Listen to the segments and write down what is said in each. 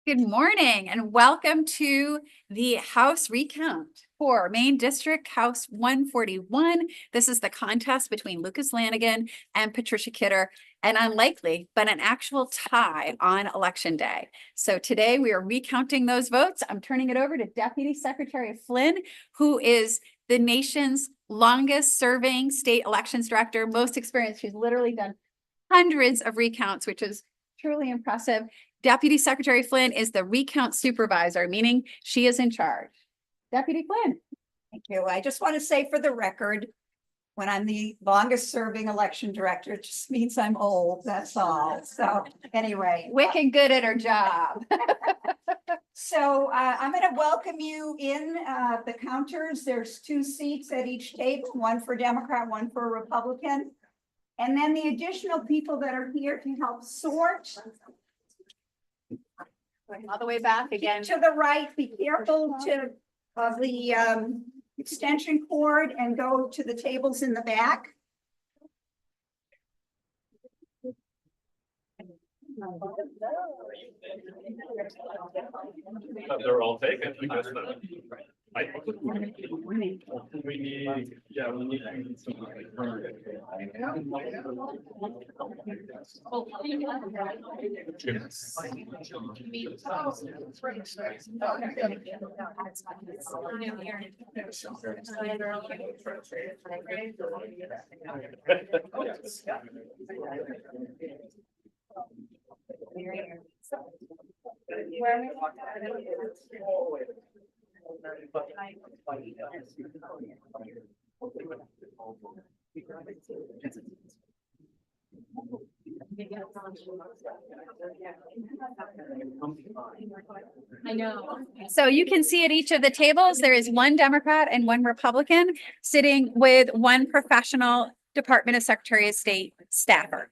Good morning and welcome to the House Recount for Maine District House 141. This is the contest between Lucas Lanigan and Patricia Kidder, an unlikely but an actual tie on Election Day. So today we are recounting those votes. I'm turning it over to Deputy Secretary Flynn, who is the nation's longest serving state elections director, most experienced. She's literally done hundreds of recounts, which is truly impressive. Deputy Secretary Flynn is the recount supervisor, meaning she is in charge. Deputy Flynn. Thank you. I just want to say for the record, when I'm the longest serving election director, it just means I'm old, that's all. So anyway. Wicked good at her job. So I'm going to welcome you in the counters. There's 2 seats at each table, one for Democrat, one for Republican. And then the additional people that are here to help sort. All the way back again. To the right, be careful of the extension cord and go to the tables in the back. They're all taken. We just we need some. I know. So you can see at each of the tables, there is one Democrat and one Republican sitting with one professional Department of Secretary of State staffer.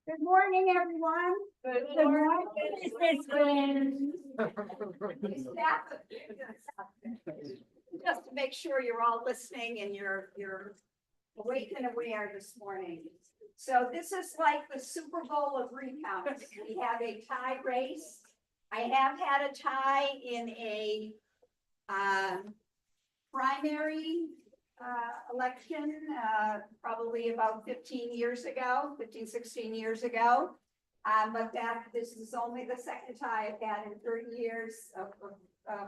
Good morning, everyone. Good morning. Just to make sure you're all listening and you're awake and aware this morning. So this is like the Super Bowl of recounts. We have a tie race. I have had a tie in a primary election probably about 16 years ago. But this is only the second tie I've had in 30 years of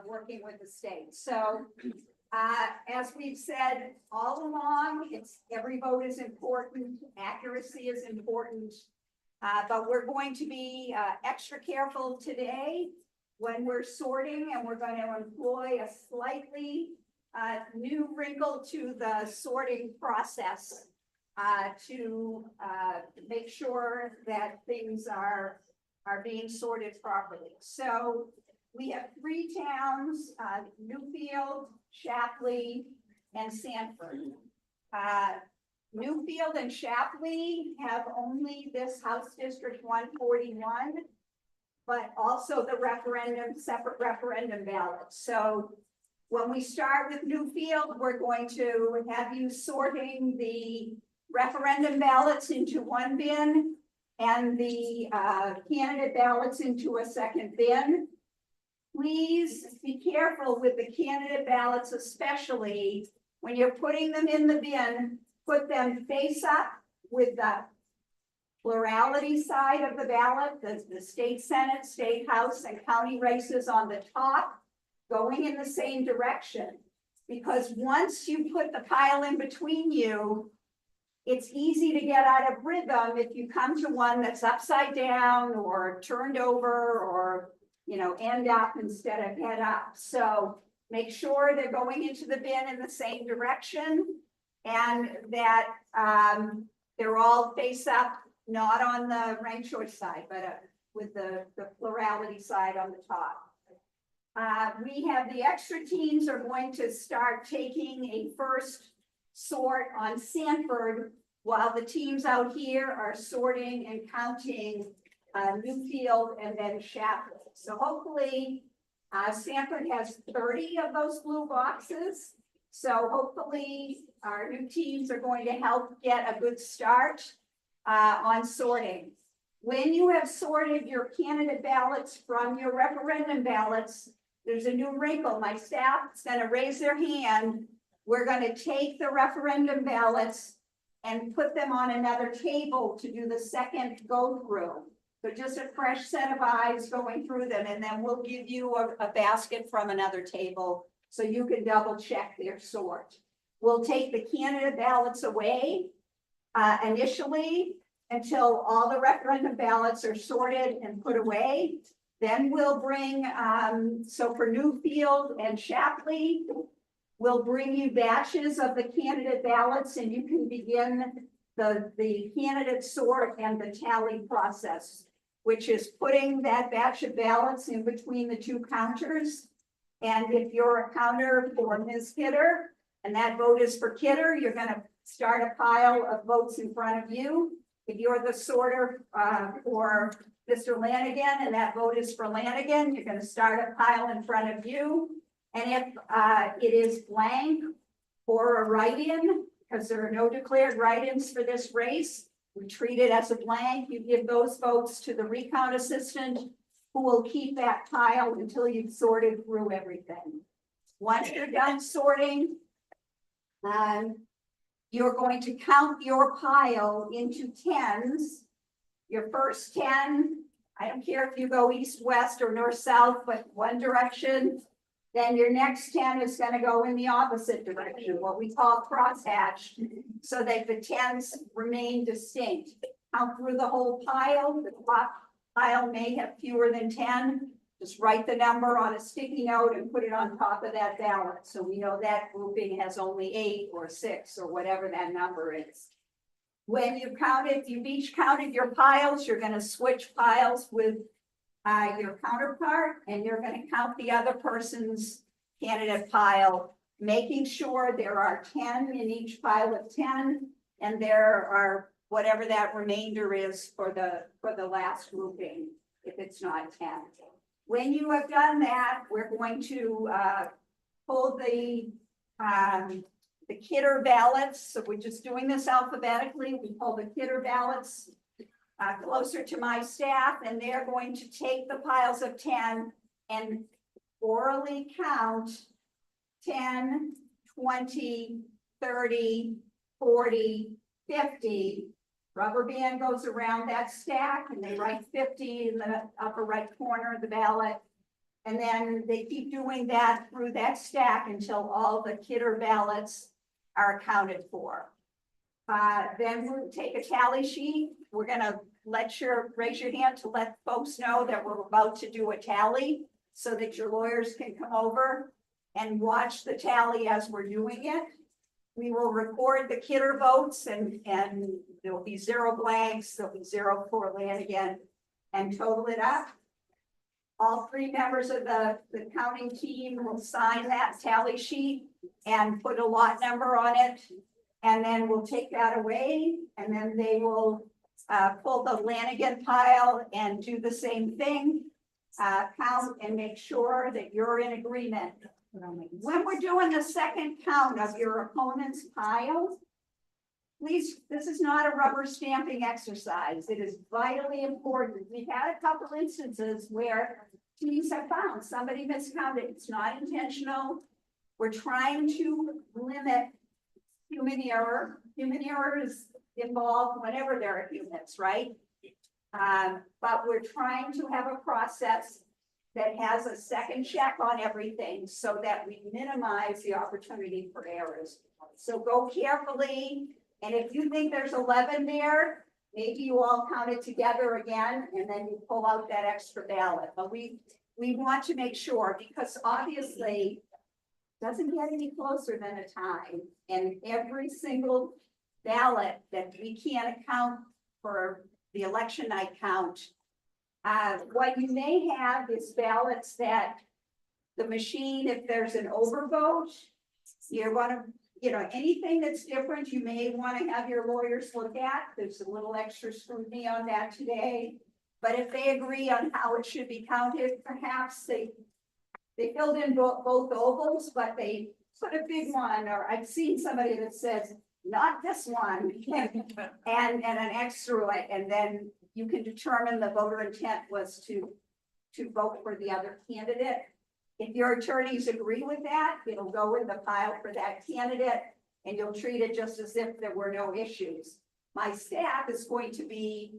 working with the state. So as we've said all along, every vote is important, accuracy is important, but we're going to be extra careful today when we're sorting, and we're going to employ a slightly new wrinkle to the sorting process to make sure that things are being sorted properly. So we have 3 towns, Newfield, Shapley, and Sanford. Newfield and Shapley have only this House District 141, but also the separate referendum ballot. So when we start with Newfield, we're going to have you sorting the referendum ballots into one bin and the candidate ballots into a second bin. Please be careful with the candidate ballots, especially when you're putting them in the bin, put them face up with the plurality side of the ballot, the state Senate, state House, and county races on the top, going in the same direction. Because once you put the pile in between you, it's easy to get out of rhythm if you come to one that's upside down or turned over or, end up instead of head up. So make sure they're going into the bin in the same direction and that they're all face up, not on the ranked choice side, but with the plurality side on the top. We have the extra teams are going to start taking a first sort on Sanford, while the teams out here are sorting and counting Newfield and then Shapley. So hopefully Sanford has 30 of those blue boxes. So hopefully our new teams are going to help get a good start. on sorting. When you have sorted your candidate ballots from your referendum ballots, there's a new wrinkle. My staff is gonna raise their hand. We're gonna take the referendum ballots and put them on another table to do the second go through. So just a fresh set of eyes going through them, and then we'll give you a basket from another table so you can double check their sort. We'll take the candidate ballots away initially until all the referendum ballots are sorted and put away. Then we'll bring, so for Newfield and Shapley, we'll bring you batches of the candidate ballots and you can begin the candidate sort and the tally process, which is putting that batch of ballots in between the two counters. And if you're a counter for Ms. Kidder, and that vote is for Kidder, you're gonna start a pile of votes in front of you. If you're the sorter for Mr. Lanigan, and that vote is for Lanigan, you're gonna start a pile in front of you. And if it is blank or a write-in, because there are no declared write-ins for this race, we treat it as a blank. You give those votes to the recount assistant, who will keep that pile until you've sorted through everything. Once you're done sorting, you're going to count your pile into tens. Your first 10, I don't care if you go east, west, or north, south, but one direction. Then your next 10 is going to go in the opposite direction, what we call crosshatched, so that the tens remain distinct. Count through the whole pile. The top pile may have fewer than 10. Just write the number on a sticky note and put it on top of that ballot. So we know that grouping has only 8 or 6 or whatever that number is. When you've each counted your piles, you're going to switch piles with your counterpart, and you're going to count the other person's candidate pile, making sure there are 10 in each pile of 10, and there are whatever that remainder is for the last grouping, if it's not 10. When you have done that, we're going to pull the Kidder ballots. So we're just doing this alphabetically. We pull the Kidder ballots closer to my staff, and they're going to take the piles of 10 and orally count 10, 20, 30, 40, 50. Rubber band goes around that stack and they write 50 in the upper right corner of the ballot. And then they keep doing that through that stack until all the Kidder ballots are accounted for. Then we'll take a tally sheet. We're gonna raise your hand to let folks know that we're about to do a tally so that your lawyers can come over and watch the tally as we're doing it. We will record the Kidder votes and there will be 0 blanks, there'll be 0 for Lanigan, and total it up. All 3 members of the counting team will sign that tally sheet and put a lot number on it. And then we'll take that away, and then they will pull the Lanigan pile and do the same thing. Count and make sure that you're in agreement. When we're doing the second count of your opponent's pile, please, this is not a rubber stamping exercise. It is vitally important. We've had a couple instances where teams have found somebody miscounted. It's not intentional. We're trying to limit human error. Human error is involved whenever there are humans, right? But we're trying to have a process that has a second check on everything so that we minimize the opportunity for errors. So go carefully. And if you think there's 11 there, maybe you all count it together again, and then you pull out that extra ballot. But we want to make sure, because obviously it doesn't get any closer than a tie. And every single ballot that we can't account for the election night count, what you may have is ballots that the machine, if there's an overvote, you want to, anything that's different, you may want to have your lawyers look at. There's a little extra scrutiny on that today. But if they agree on how it should be counted, perhaps they filled in both ovals, but they put a big one, or I've seen somebody that says not this one, and an X through it, and then you can determine the voter intent was to vote for the other candidate. If your attorneys agree with that, it'll go in the pile for that candidate, and you'll treat it just as if there were no issues. My staff is going to be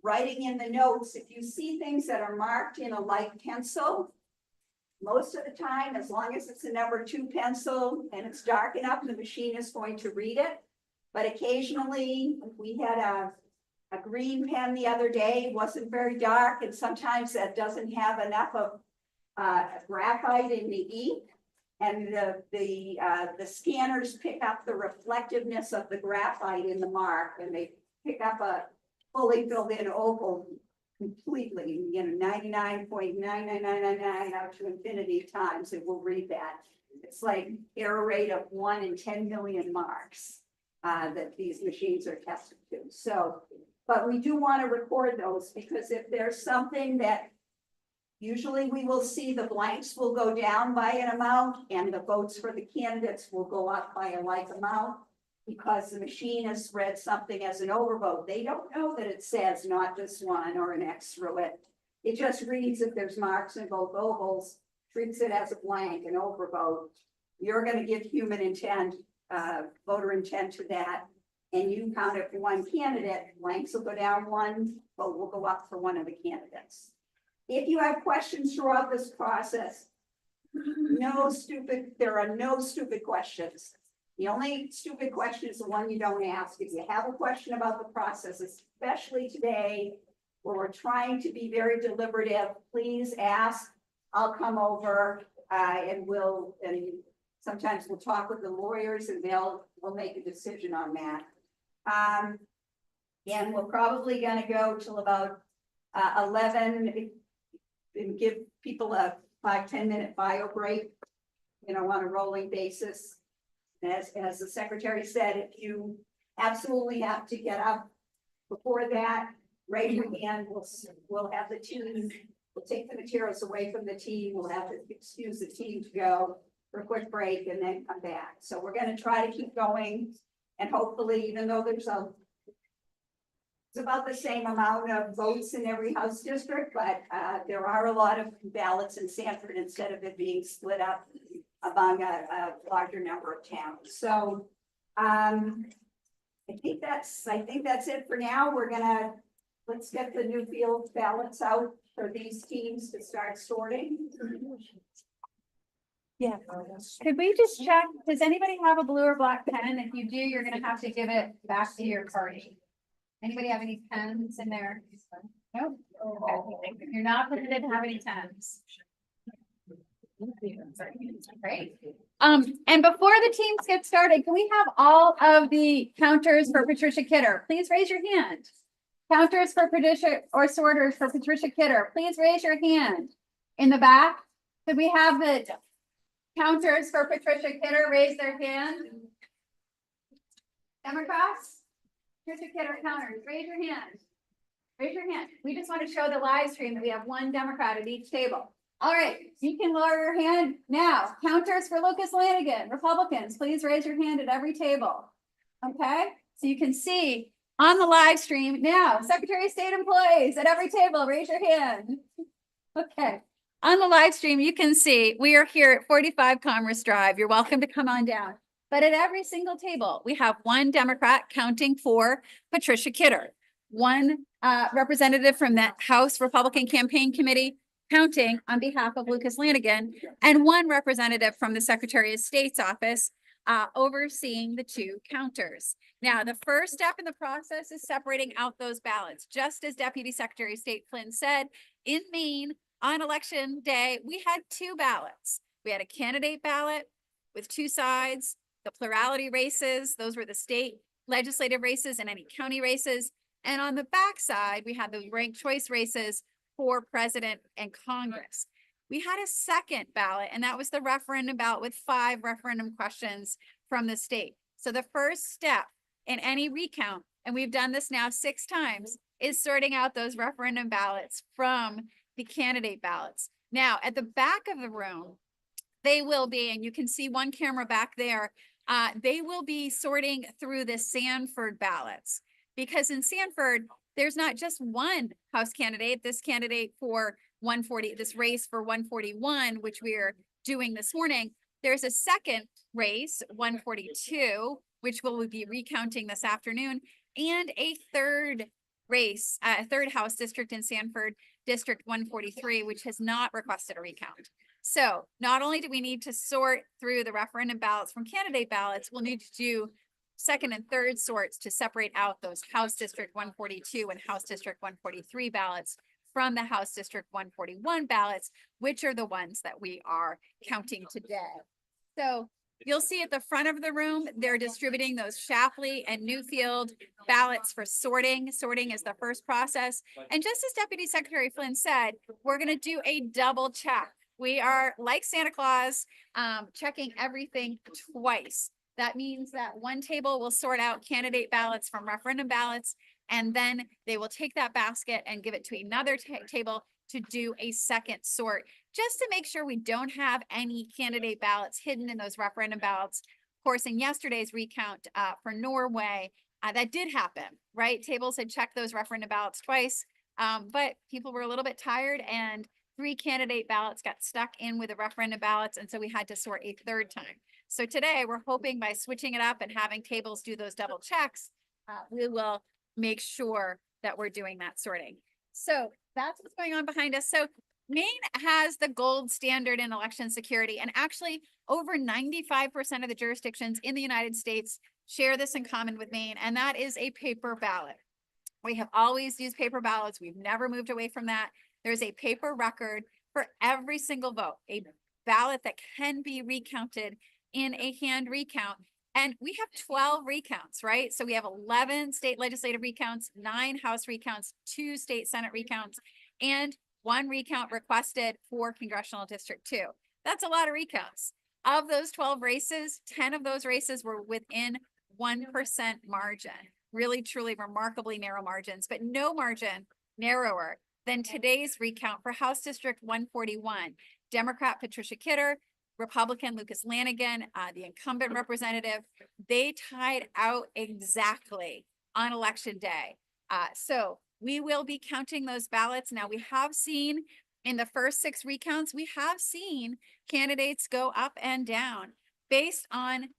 writing in the notes, if you see things that are marked in a light pencil, most of the time, as long as it's a number 2 pencil and it's dark enough, the machine is going to read it. But occasionally, we had a green pen the other day, it wasn't very dark, and sometimes that doesn't have enough of graphite in the ink. And the scanners pick up the reflectiveness of the graphite in the mark, and they pick up a fully filled in oval completely, 99.99999 out to infinity times, it will read that. It's like error rate of 1 in 10 million marks that these machines are tested to. So, but we do want to record those, because if there's something that usually we will see, the blanks will go down by an amount and the votes for the candidates will go up by a like amount, because the machine has read something as an overvote. They don't know that it says not this one or an X through it. It just reads if there's marks in both ovals, treats it as a blank, an overvote. You're going to give human intent, voter intent to that, and you count it for one candidate. Blanks will go down 1, vote will go up for one of the candidates. If you have questions throughout this process, there are no stupid questions. The only stupid question is the one you don't ask. If you have a question about the process, especially today, where we're trying to be very deliberative, please ask. I'll come over and sometimes we'll talk with the lawyers and we'll make a decision on that. And we're probably gonna go till about 11 and give people a 5-10 minute bio break, on a rolling basis. As the secretary said, if you absolutely have to get up before that, raise your hand, we'll have the team, we'll take the materials away from the team, we'll have to excuse the team to go for a quick break and then come back. So we're gonna try to keep going, and hopefully, even though it's about the same amount of votes in every House district, but there are a lot of ballots in Sanford instead of it being split up among a larger number of towns. So I think that's it for now. Let's get the new field ballots out for these teams to start sorting. Yeah. Could we just check, does anybody have a blue or black pen? If you do, you're gonna have to give it back to your party. Anybody have any pens in there? Nope. Okay. You're not permitted to have any pens. Great. And before the teams get started, can we have all of the counters for Patricia Kidder? Please raise your hand. Counters for Patricia, or sorters for Patricia Kidder, please raise your hand. In the back, could we have the counters for Patricia Kidder raise their hand? Democrats? Patricia Kidder counters, raise your hand. Raise your hand. We just want to show the live stream that we have one Democrat at each table. All right, you can lower your hand now. Counters for Lucas Lanigan, Republicans, please raise your hand at every table. Okay, so you can see on the live stream now. Secretary of State employees at every table, raise your hand. Okay, on the live stream, you can see we are here at 45 Commerce Drive. You're welcome to come on down. But at every single table, we have one Democrat counting for Patricia Kidder, one representative from the House Republican Campaign Committee counting on behalf of Lucas Lanigan, and one representative from the Secretary of State's office overseeing the 2 counters. Now, the first step in the process is separating out those ballots. Just as Deputy Secretary of State Flynn said, in Maine on election day, we had 2 ballots. We had a candidate ballot with 2 sides, the plurality races, those were the state legislative races and any county races. And on the back side, we had the ranked choice races for president and Congress. We had a second ballot, and that was the referendum ballot with 5 referendum questions from the state. So the first step in any recount, and we've done this now 6 times, is sorting out those referendum ballots from the candidate ballots. Now, at the back of the room, they will be, and you can see one camera back there, they will be sorting through the Sanford ballots. Because in Sanford, there's not just one House candidate, this candidate for 140, this race for 141, which we're doing this morning. There's a second race, 142, which we'll be recounting this afternoon, and a third race, a third House district in Sanford, District 143, which has not requested a recount. So not only do we need to sort through the referendum ballots from candidate ballots, we'll need to do second and third sorts to separate out those House District 142 and House District 143 ballots from the House District 141 ballots, which are the ones that we are counting today. So you'll see at the front of the room, they're distributing those Shapley and Newfield ballots for sorting. Sorting is the first process. And just as Deputy Secretary Flynn said, we're going to do a double check. We are, like Santa Claus, checking everything twice. That means that one table will sort out candidate ballots from referendum ballots, and then they will take that basket and give it to another table to do a second sort, just to make sure we don't have any candidate ballots hidden in those referendum ballots. Of course, in yesterday's recount for Norway, that did happen, right? Tables had checked those referendum ballots twice, but people were a little bit tired, and 3 candidate ballots got stuck in with the referendum ballots, and so we had to sort a third time. So today we're hoping by switching it up and having tables do those double checks, we will make sure that we're doing that sorting. So that's what's going on behind us. So Maine has the gold standard in election security, and actually over 95% of the jurisdictions in the United States share this in common with Maine, and that is a paper ballot. We have always used paper ballots. We've never moved away from that. There's a paper record for every single vote, a ballot that can be recounted in a hand recount. And we have 12 recounts, right? So we have 11 state legislative recounts, 9 House recounts, 2 state Senate recounts, and 1 recount requested for Congressional District 2. That's a lot of recounts. Of those 12 races, 10 of those races were within 1% margin. Really, truly remarkably narrow margins, but no margin narrower than today's recount for House District 141. Democrat Patricia Kidder, Republican Lucas Lanigan, the incumbent representative, they tied out exactly on election day. So we will be counting those ballots. Now, we have seen in the first 6 recounts, we have seen candidates go up and down based on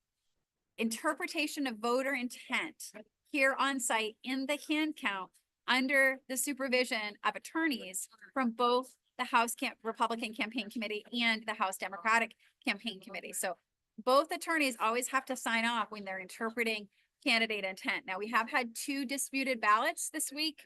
interpretation of voter intent here on site in the hand count under the supervision of attorneys from both the House Republican Campaign Committee and the House Democratic Campaign Committee. So both attorneys always have to sign off when they're interpreting candidate intent. Now, we have had 2 disputed ballots this week.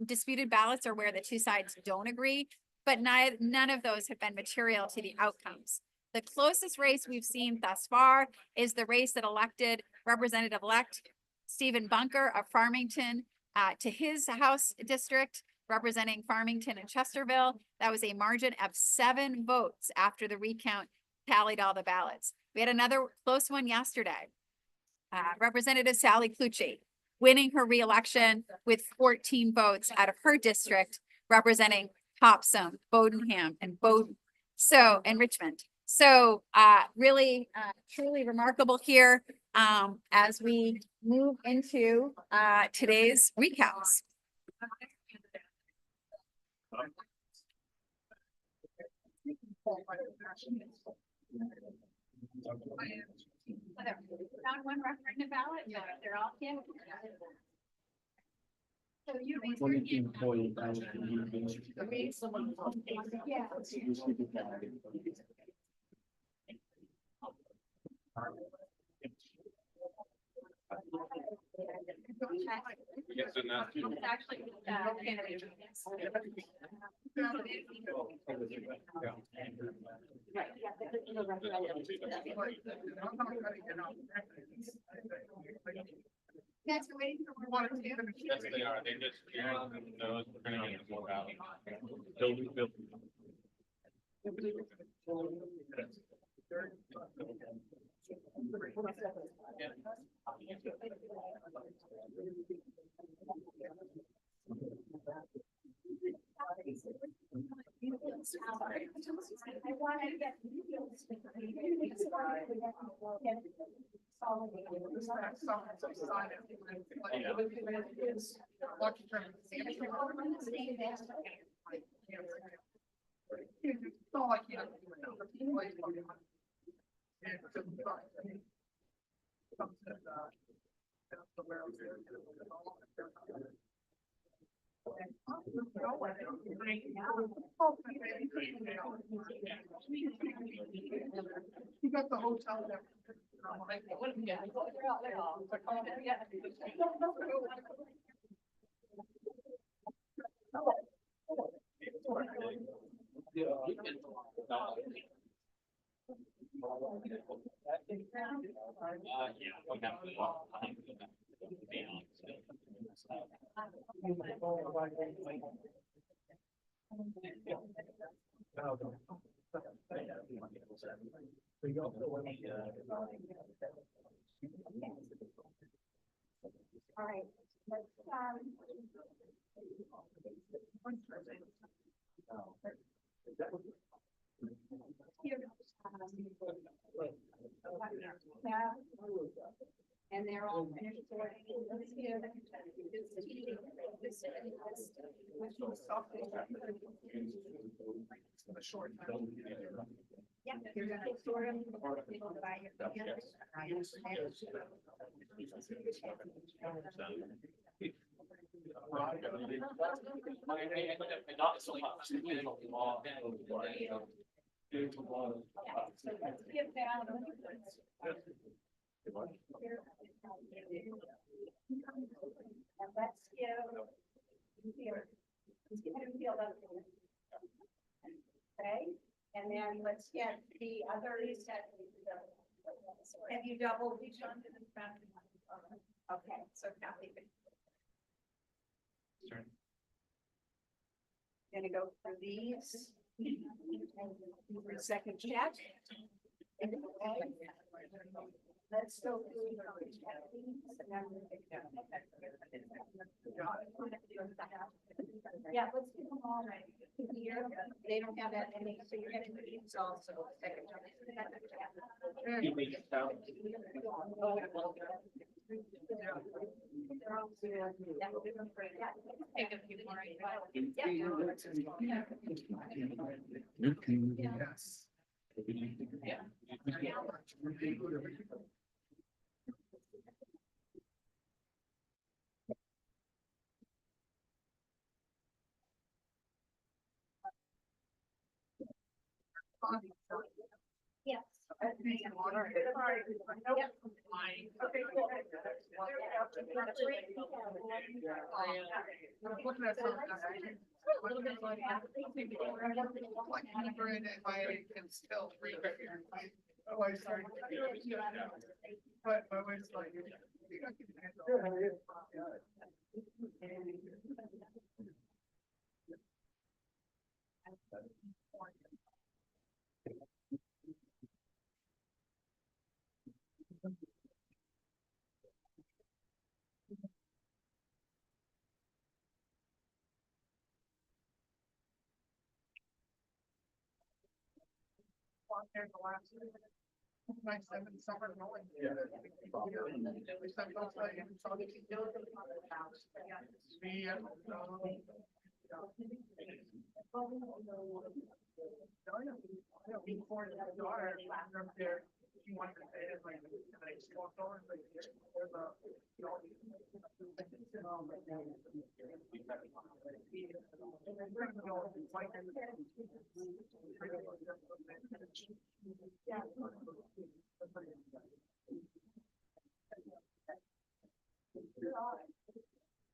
Disputed ballots are where the 2 sides don't agree, but none of those have been material to the outcomes. The closest race we've seen thus far is the race that elected Representative-elect Stephen Bunker of Farmington to his House district, representing Farmington and Chesterville. That was a margin of 7 votes after the recount tallied all the ballots. We had another close one yesterday. Representative Sally Clucci winning her reelection with 14 votes out of her district, representing Topsom, Bodenham, and Bowdoin, and Richmond. So really, truly remarkable here as we move into today's recounts. Found 1 referendum ballot. No, they're all candidates. So you raise your hand. Yeah. Yes, and that too. It's actually candidate. Next, we're waiting for 1 or 2. Yes, they are. They just, no, we're gonna get more out. Build. You got the hotel there. All right, let's, yeah. And they're all finished sorting. Let's hear the- Yeah, you're gonna sort them. By your- So let's get down. And let's give here. Let's get him filled up. Okay, and then let's get the others. Have you doubled each one to the front? Okay, so Kathy. Gonna go for these. For second check. Let's go through. And then we'll take that. Yeah, let's do them all right. Here, they don't have that many, so you're gonna need these also. Take a few more. Yes. Yes. But my wife's like. My seven summer going. Before the daughter up there, she wanted to say it like, and I just walked over and like, there's a, you know.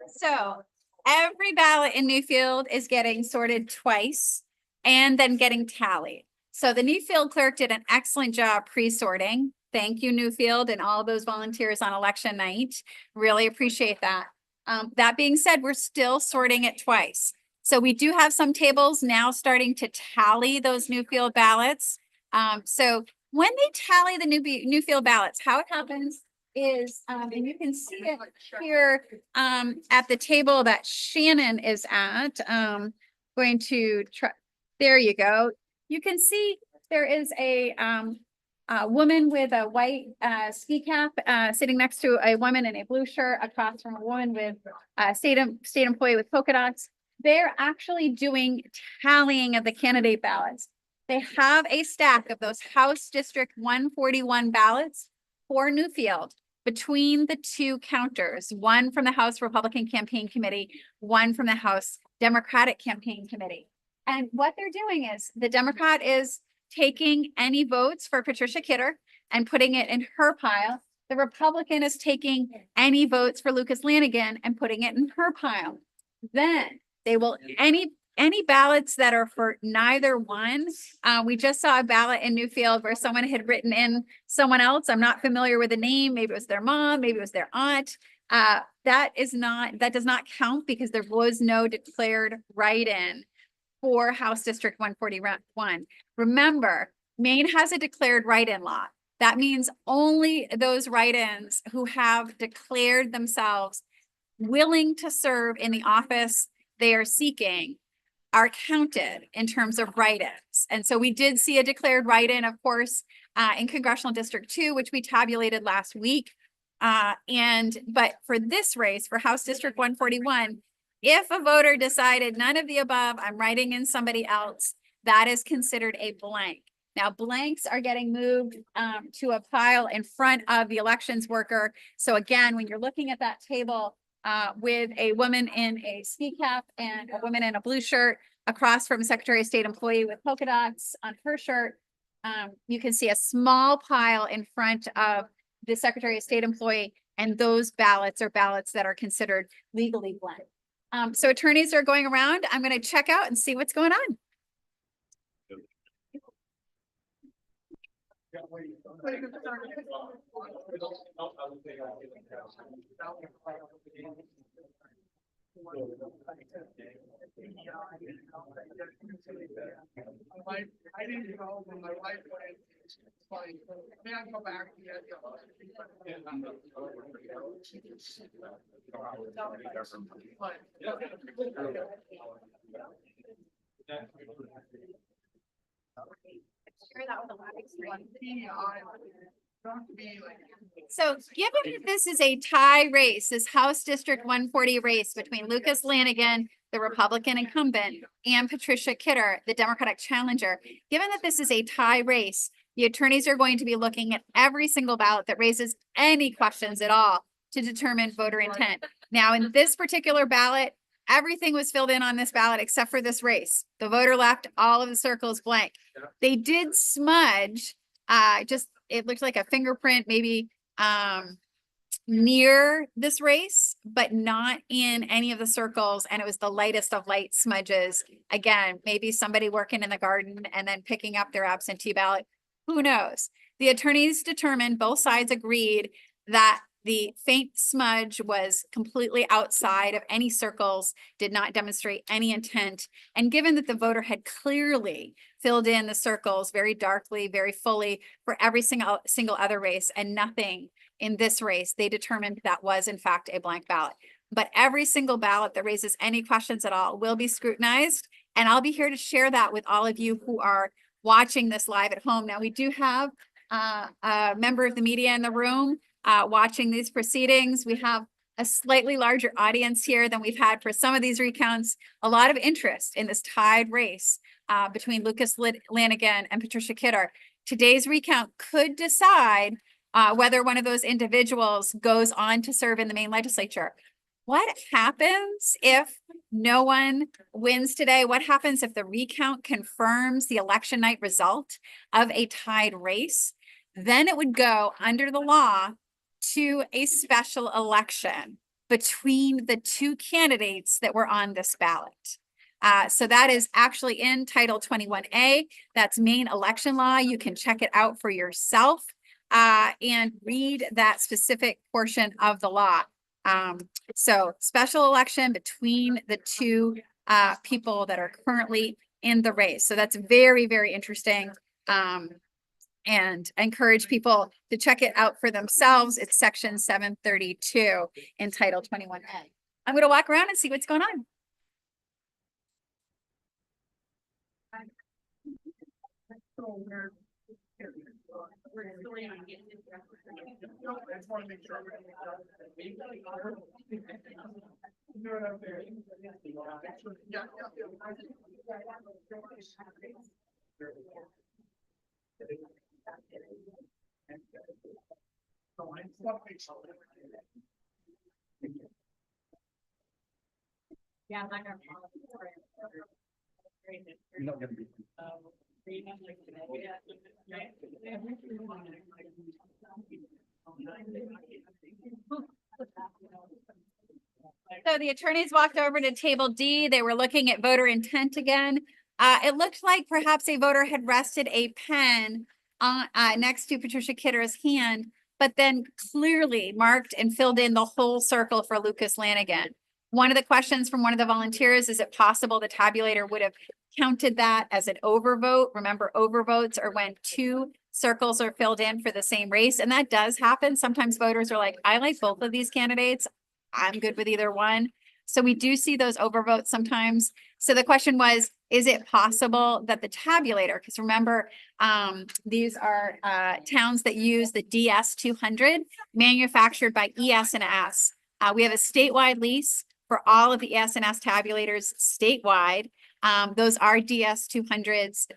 So every ballot in Newfield is getting sorted twice and then getting tallied. So the Newfield clerk did an excellent job pre-sorting. Thank you, Newfield, and all those volunteers on election night. Really appreciate that. That being said, we're still sorting it twice. So we do have some tables now starting to tally those Newfield ballots. So when they tally the Newfield ballots, how it happens is, and you can see it here at the table that Shannon is at. Going to try, there you go. You can see there is a a woman with a white ski cap sitting next to a woman in a blue shirt across from a woman with a state employee with polka dots. They're actually doing tallying of the candidate ballots. They have a stack of those House District 141 ballots for Newfield between the two counters, one from the House Republican Campaign Committee, one from the House Democratic Campaign Committee. And what they're doing is the Democrat is taking any votes for Patricia Kidder and putting it in her pile. The Republican is taking any votes for Lucas Lanigan and putting it in her pile. Then they will, any ballots that are for neither one. We just saw a ballot in Newfield where someone had written in someone else. I'm not familiar with the name. Maybe it was their mom, maybe it was their aunt. That does not count because there was no declared write-in for House District 141. Remember, Maine has a declared write-in law. That means only those write-ins who have declared themselves willing to serve in the office they are seeking are counted in terms of write-ins. And so we did see a declared write-in, of course, in Congressional District 2, which we tabulated last week. But for this race, for House District 141, if a voter decided none of the above, I'm writing in somebody else, that is considered a blank. Now, blanks are getting moved to a pile in front of the elections worker. So again, when you're looking at that table with a woman in a ski cap and a woman in a blue shirt across from a Secretary of State employee with polka dots on her shirt, you can see a small pile in front of the Secretary of State employee, and those ballots are ballots that are considered legally blank. So attorneys are going around. I'm going to check out and see what's going on. I didn't know when my wife went. It's like, may I go back? So given that this is a tie race, this House District 140 race between Lucas Lanigan, the Republican incumbent, and Patricia Kidder, the Democratic challenger, given that this is a tie race, the attorneys are going to be looking at every single ballot that raises any questions at all to determine voter intent. Now, in this particular ballot, everything was filled in on this ballot except for this race. The voter left all of the circles blank. They did smudge, it looked like a fingerprint, maybe near this race, but not in any of the circles. And it was the lightest of light smudges. Again, maybe somebody working in the garden and then picking up their absentee ballot. Who knows? The attorneys determined, both sides agreed that the faint smudge was completely outside of any circles, did not demonstrate any intent. And given that the voter had clearly filled in the circles very darkly, very fully for every single other race and nothing in this race, they determined that was in fact a blank ballot. But every single ballot that raises any questions at all will be scrutinized. And I'll be here to share that with all of you who are watching this live at home. Now, we do have a member of the media in the room watching these proceedings. We have a slightly larger audience here than we've had for some of these recounts. A lot of interest in this tied race between Lucas Lanigan and Patricia Kidder. Today's recount could decide whether one of those individuals goes on to serve in the Maine legislature. What happens if no one wins today? What happens if the recount confirms the election night result of a tied race? Then it would go under the law to a special election between the two candidates that were on this ballot. So that is actually in Title 21A. That's Maine election law. You can check it out for yourself and read that specific portion of the law. So special election between the two people that are currently in the race. So that's very, very interesting. And I encourage people to check it out for themselves. It's section 732 in Title 21A. I'm going to walk around and see what's going on. I just want to make sure. No, no, there. Yeah, Yeah. So the attorneys walked over to table D. They were looking at voter intent again. It looked like perhaps a voter had rested a pen on, next to Patricia Kitter's hand, but then clearly marked and filled in the whole circle for Lucas Lanigan. One of the questions from one of the volunteers, is it possible the tabulator would have counted that as an overvote? Remember, overvotes are when two circles are filled in for the same race, and that does happen. Sometimes voters are like, I like both of these candidates. I'm good with either one. So we do see those overvotes sometimes. So the question was, is it possible that the tabulator, because remember, these are towns that use the DS 200 manufactured by ES&S. We have a statewide lease for all of the ES&S tabulators statewide. Those are DS 200s.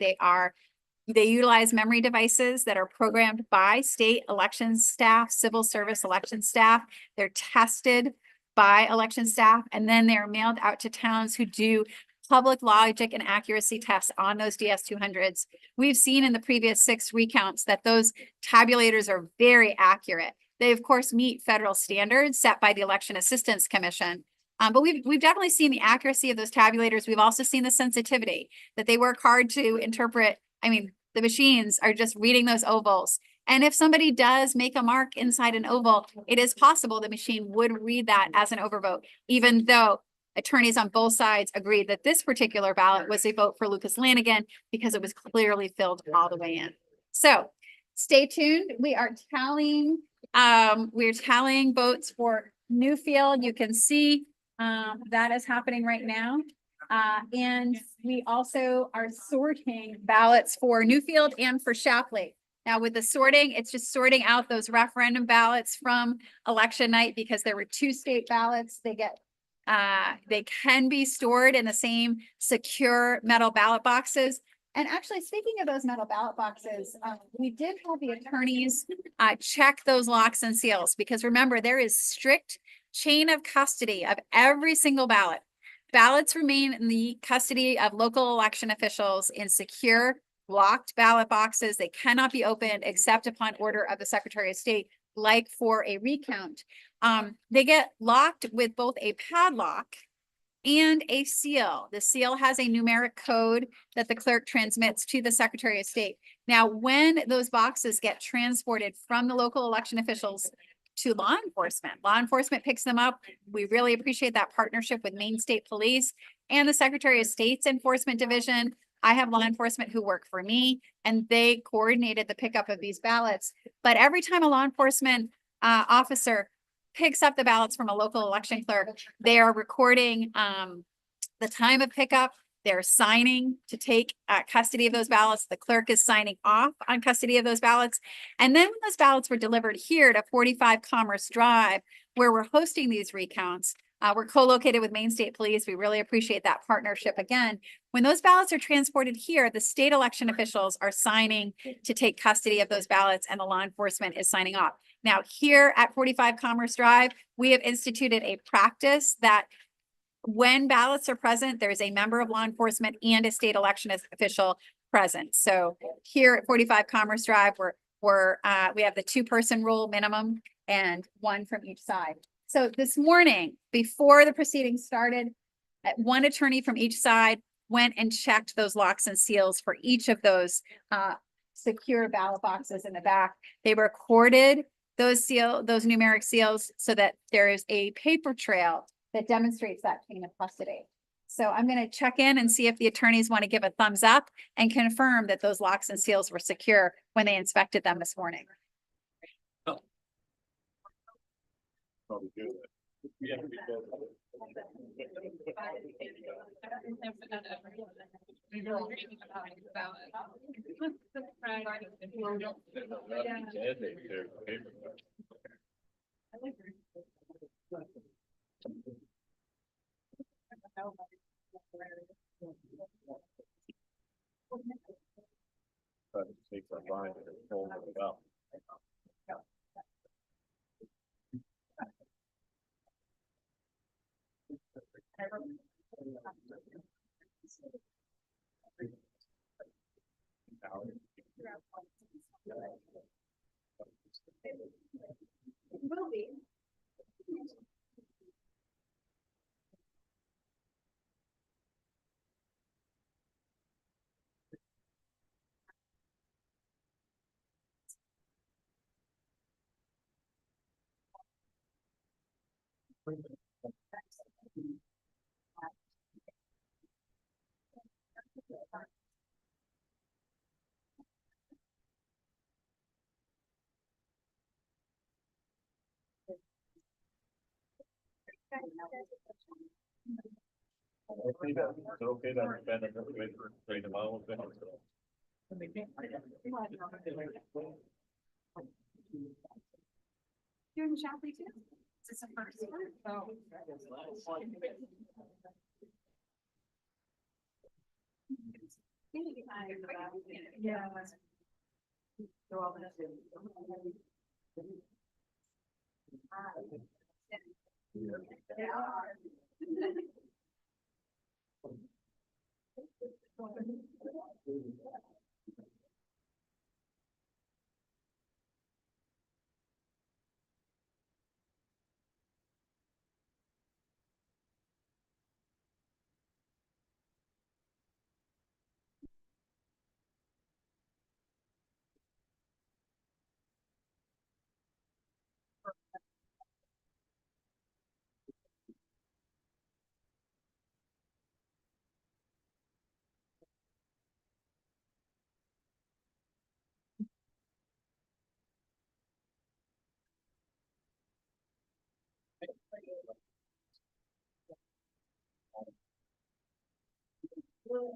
They utilize memory devices that are programmed by state election staff, civil service election staff. They're tested by election staff, and then they're mailed out to towns who do public logic and accuracy tests on those DS 200s. We've seen in the previous 6 recounts that those tabulators are very accurate. They, of course, meet federal standards set by the Election Assistance Commission. But we've definitely seen the accuracy of those tabulators. We've also seen the sensitivity that they work hard to interpret. I mean, the machines are just reading those ovals. And if somebody does make a mark inside an oval, it is possible the machine would read that as an overvote, even though attorneys on both sides agreed that this particular ballot was a vote for Lucas Lanigan because it was clearly filled all the way in. So stay tuned. We are tallying votes for Newfield. You can see that is happening right now. And we also are sorting ballots for Newfield and for Shapley. Now with the sorting, it's just sorting out those referendum ballots from election night because there were 2 state ballots. They can be stored in the same secure metal ballot boxes. And actually, speaking of those metal ballot boxes, we did have the attorneys check those locks and seals because remember, there is strict chain of custody of every single ballot. Ballots remain in the custody of local election officials in secure locked ballot boxes. They cannot be opened except upon order of the Secretary of State, like for a recount. They get locked with both a padlock and a seal. The seal has a numeric code that the clerk transmits to the Secretary of State. Now, when those boxes get transported from the local election officials to law enforcement picks them up. We really appreciate that partnership with Maine State Police and the Secretary of State's Enforcement Division. I have law enforcement who work for me, and they coordinated the pickup of these ballots. But every time a law enforcement officer picks up the ballots from a local election clerk, they are recording the time of pickup. They're signing to take custody of those ballots. The clerk is signing off on custody of those ballots. And then when those ballots were delivered here to 45 Commerce Drive, where we're hosting these recounts, we're co-located with Maine State Police. We really appreciate that partnership again. When those ballots are transported here, the state election officials are signing to take custody of those ballots and the law enforcement is signing off. Now here at 45 Commerce Drive, we have instituted a practice that when ballots are present, there's a member of law enforcement and a state election official present. So here at 45 Commerce Drive, we have the 2-person rule minimum and 1 from each side. So this morning, before the proceedings started, 1 attorney from each side went and checked those locks and seals for each of those secure ballot boxes in the back. They recorded those numeric seals so that there is a paper trail that demonstrates that chain of custody. So I'm going to check in and see if the attorneys want to give a thumbs up and confirm that those locks and seals were secure when they inspected them this morning. Probably do that. Yeah. But it takes a line to hold it up. Will be. Okay, that benefit with trade amount. Doing Shapley too? Is this a first one? Oh. Yeah. Really.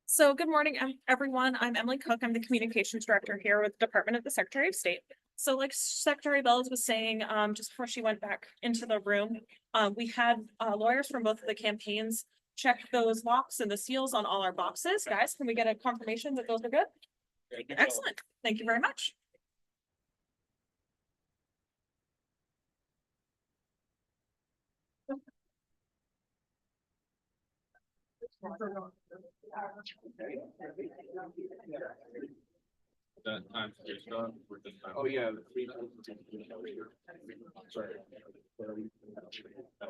So good morning, everyone. I'm Emily Cook. I'm the Communications Director here with the Department of the Secretary of State. So like Secretary Bells was saying, just before she went back into the room, we had lawyers from both of the campaigns check those locks and the seals on all our boxes. Guys, can we get a confirmation that those are good? Excellent. Thank you very much. That time to start. Oh, yeah. Sorry. And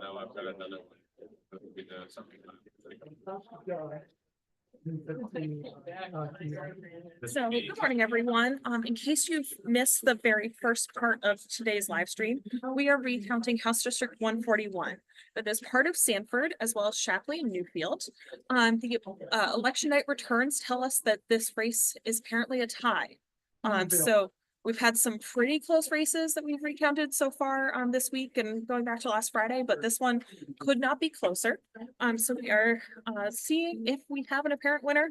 now I've got another one. That would be the something. So good morning, everyone. In case you've missed the very first part of today's live stream, we are recounting House District 141. But as part of Sanford, as well as Shapley and Newfield, the election night returns tell us that this race is apparently a tie. So we've had some pretty close races that we've recounted so far this week and going back to last Friday, but this one could not be closer. So we are seeing if we have an apparent winner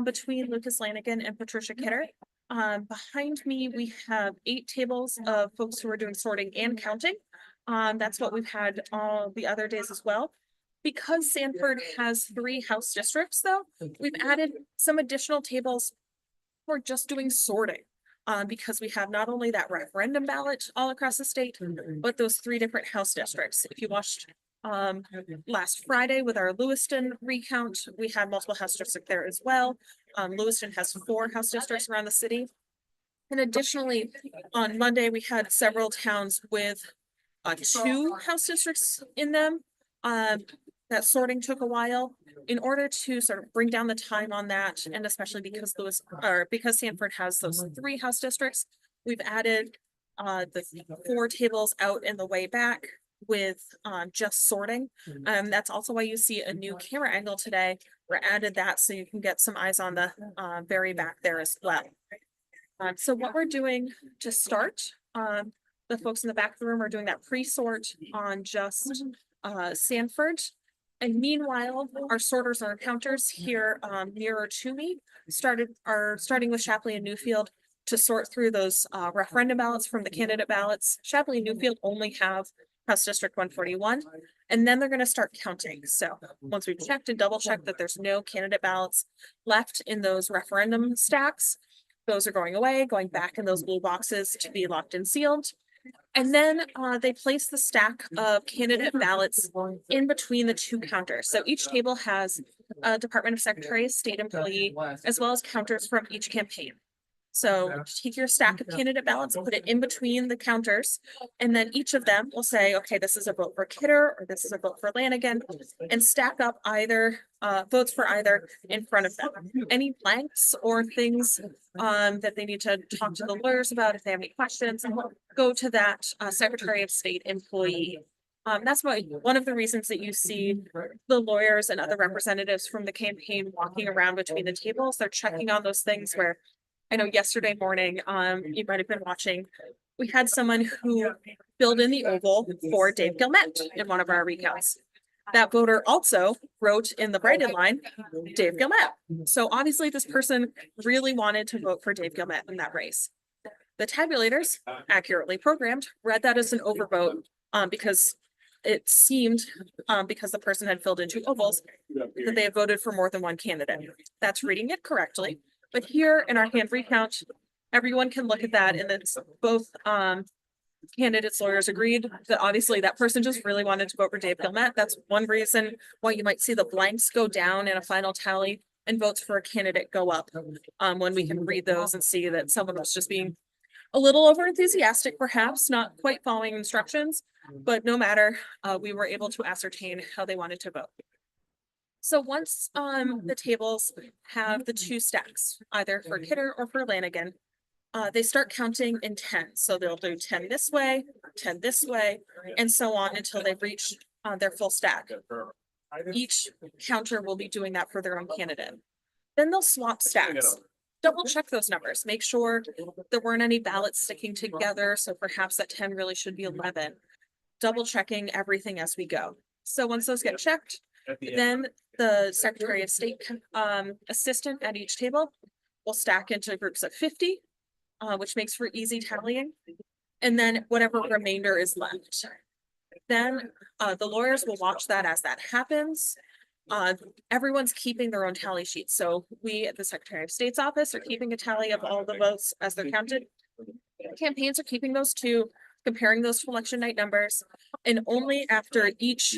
between Lucas Lanigan and Patricia Kidder. Behind me, we have 8 tables of folks who are doing sorting and counting. That's what we've had all the other days as well. Because Sanford has 3 House districts, though, we've added some additional tables for just doing sorting. because we have not only that referendum ballot all across the state, but those 3 different House districts. If you watched last Friday with our Lewiston recount, we had multiple House districts there as well. Lewiston has 4 House districts around the city. And additionally, on Monday, we had several towns with 2 House districts in them. That sorting took a while. In order to sort of bring down the time on that, and especially because because Sanford has those 3 House districts, we've added the 4 tables out in the way back with just sorting. That's also why you see a new camera angle today. We added that so you can get some eyes on the very back there as well. So what we're doing to start, the folks in the back of the room are doing that pre-sort on just Sanford. And meanwhile, our sorters and our counters here nearer to me are starting with Shapley and Newfield to sort through those referendum ballots from the candidate ballots. Shapley and Newfield only have House District 141, and then they're going to start counting. So once we've checked and double checked that there's no candidate ballots left in those referendum stacks, those are going away, going back in those blue boxes to be locked and sealed. And then they place the stack of candidate ballots in between the 2 counters. So each table has a Department of Secretary of State employee, as well as counters from each campaign. So take your stack of candidate ballots, put it in between the counters, and then each of them will say, okay, this is a vote for Kidder, or this is a vote for Lanigan, and stack up either votes for either in front of them. Any blanks or things that they need to talk to the lawyers about if they have any questions, go to that Secretary of State employee. That's one of the reasons that you see the lawyers and other representatives from the campaign walking around between the tables. They're checking on those things where, I know yesterday morning, you might have been watching, we had someone who filled in the oval for Dave Gilmet in one of our recounts. That voter also wrote in the write-in line, Dave Gilmet. So obviously this person really wanted to vote for Dave Gilmet in that race. The tabulators, accurately programmed, read that as an overvote because it seemed, because the person had filled in 2 ovals, that they had voted for more than 1 candidate. That's reading it correctly. But here in our hand recount, everyone can look at that, and it's both candidates, lawyers agreed that obviously that person just really wanted to vote for Dave Gilmet. That's one reason why you might see the blanks go down in a final tally and votes for a candidate go up. When we can read those and see that someone was just being a little over enthusiastic, perhaps not quite following instructions, but no matter, we were able to ascertain how they wanted to vote. So once the tables have the 2 stacks, either for Kidder or for Lanigan, they start counting in 10. So they'll do 10 this way, 10 this way, and so on until they've reached their full stack. Each counter will be doing that for their own candidate. Then they'll swap stacks. Double check those numbers. Make sure there weren't any ballots sticking together. So perhaps that 10 really should be 11. Double checking everything as we go. So once those get checked, then the Secretary of State assistant at each table will stack into groups of 50, which makes for easy tallying. And then whatever remainder is left. Then the lawyers will watch that as that happens. Everyone's keeping their own tally sheet. So we at the Secretary of State's office are keeping a tally of all the votes as they're counted. Campaigns are keeping those too, comparing those to election night numbers. And only after each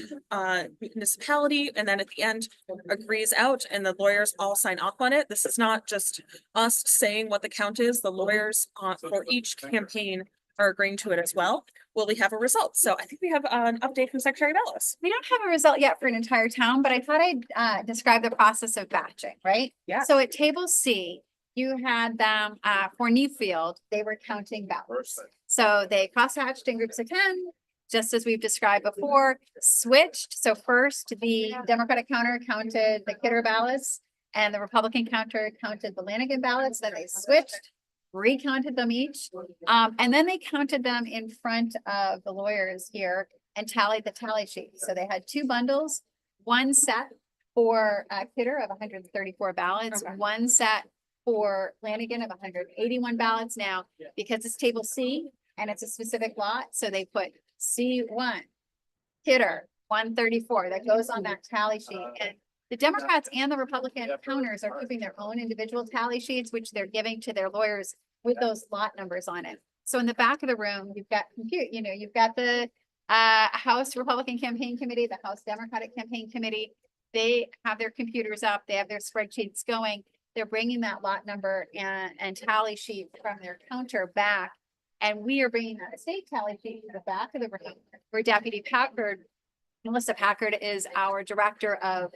municipality and then at the end agrees out and the lawyers all sign off on it. This is not just us saying what the count is. The lawyers for each campaign are agreeing to it as well. Will we have a result? So I think we have an update from Secretary Bellis. We don't have a result yet for an entire town, but I thought I'd describe the process of batching, right? Yeah. So at table C, you had them for Newfield, they were counting ballots. So they crosshatched in groups of 10, just as we've described before, switched. So first, the Democratic counter counted the Kidder ballots and the Republican counter counted the Lanigan ballots. Then they switched, recounted them each. And then they counted them in front of the lawyers here and tallied the tally sheet. So they had 2 bundles, one set for Kidder of 134 ballots, Okay. one set for Lanigan of 181 ballots. Now, because it's table C and it's a specific lot, so they put C1, Kidder, 134, that goes on that tally sheet. And the Democrats and the Republican counters are keeping their own individual tally sheets, which they're giving to their lawyers with those lot numbers on it. So in the back of the room, you've got you've got the House Republican Campaign Committee, the House Democratic Campaign Committee. They have their computers up, they have their spreadsheets going. They're bringing that lot number and tally sheet from their counter back. And we are bringing that estate tally sheet to the back of the room where Deputy Packard, Melissa Packard, is our Director of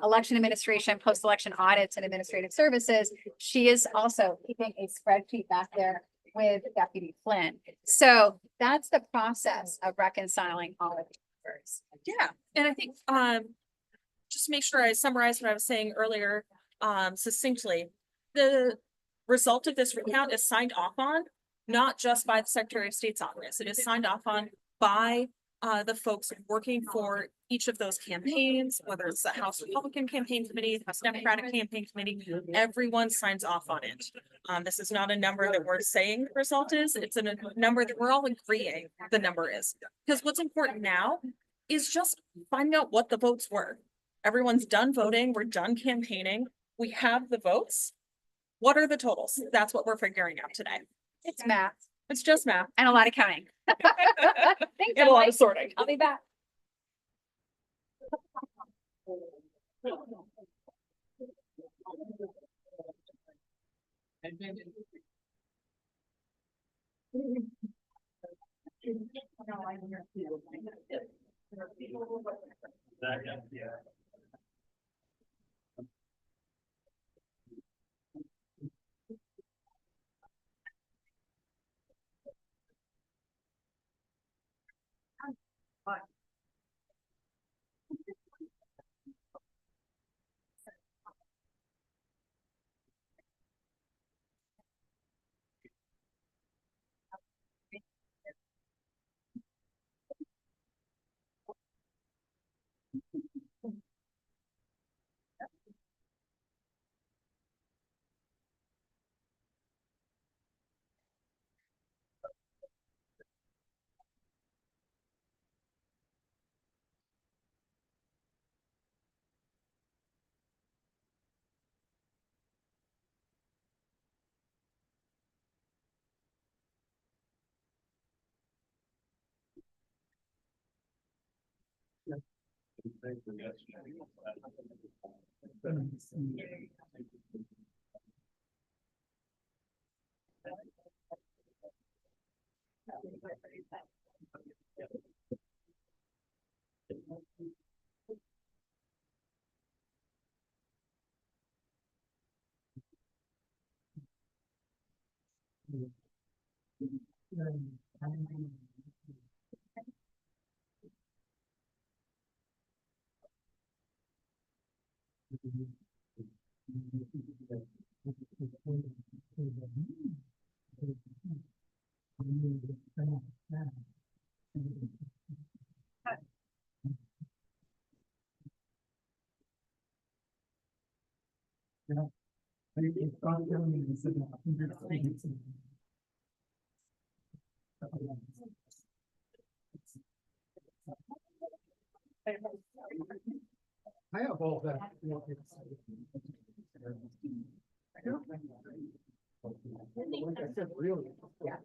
Election Administration, Post-Election Audits and Administrative Services. She is also keeping a spreadsheet back there with Deputy Flynn. So that's the process of reconciling all of the numbers. Yeah, and I think, just to make sure I summarize what I was saying earlier, succinctly. The result of this recount is signed off on, not just by the Secretary of State's office. It is signed off on by the folks working for each of those campaigns, whether it's the House Republican Campaign Committee, the House Democratic Campaign Committee, everyone signs off on it. This is not a number that we're saying the result is, it's a number that we're all agreeing the number is. Because what's important now is just finding out what the votes were. Everyone's done voting, we're done campaigning, we have the votes. What are the totals? That's what we're figuring out today. It's math It's just math and a lot of counting. Thanks, and a lot Emily. of sorting. I'll be back. I have all that. Like I said, really. Yeah.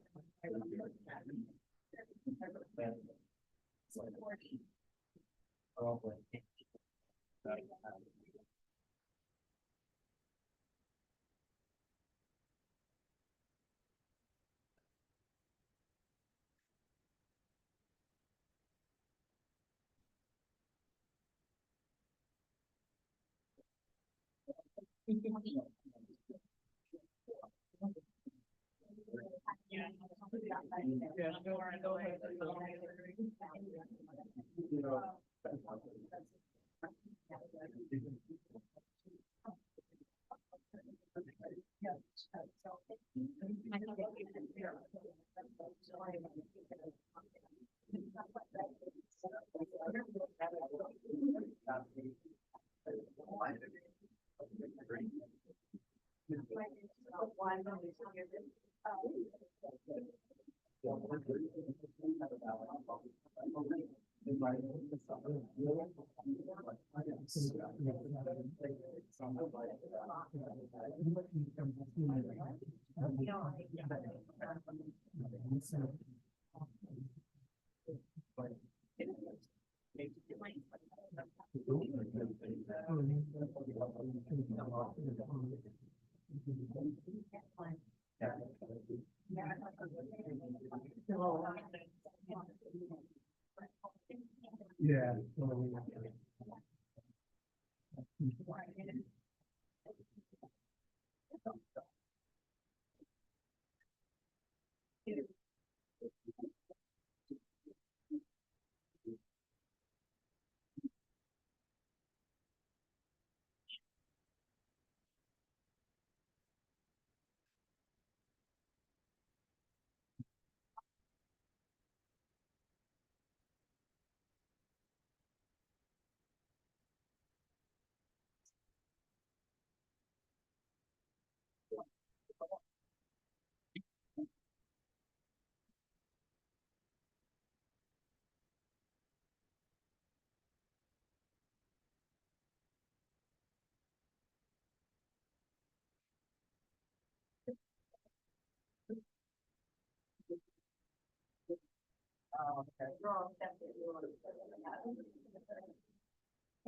Yeah.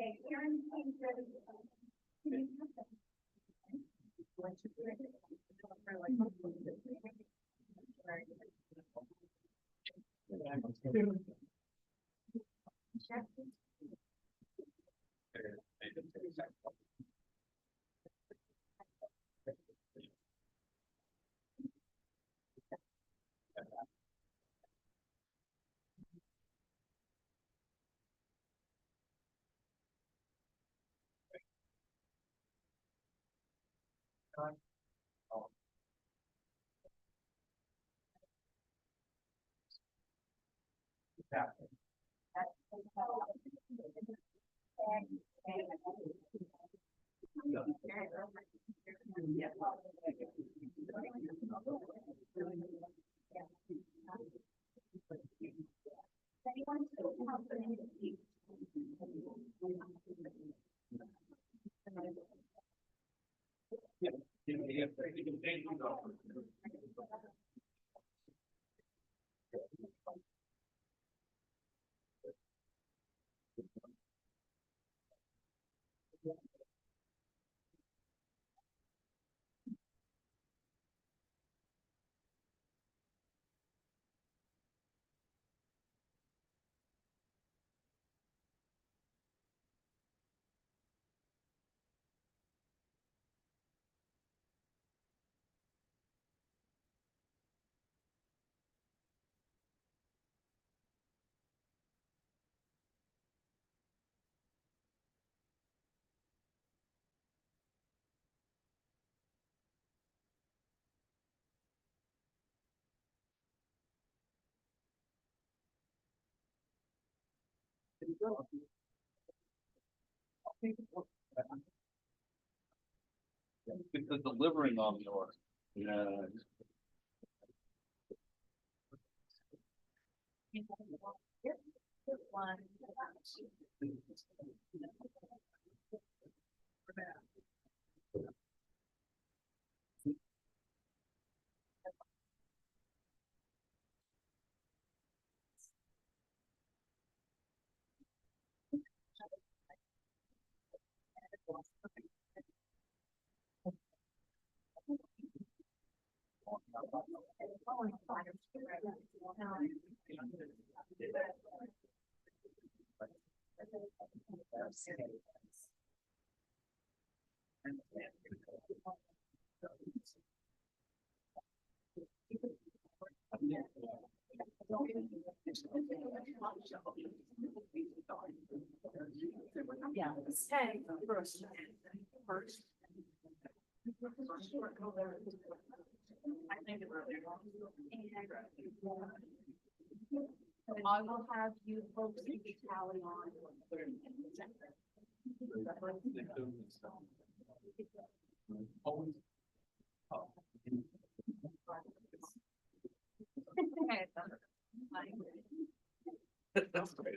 Okay, Karen, please, Because delivering on the order. Yeah. Yeah. Hey, first. First. I will have you folks tally on. That's great.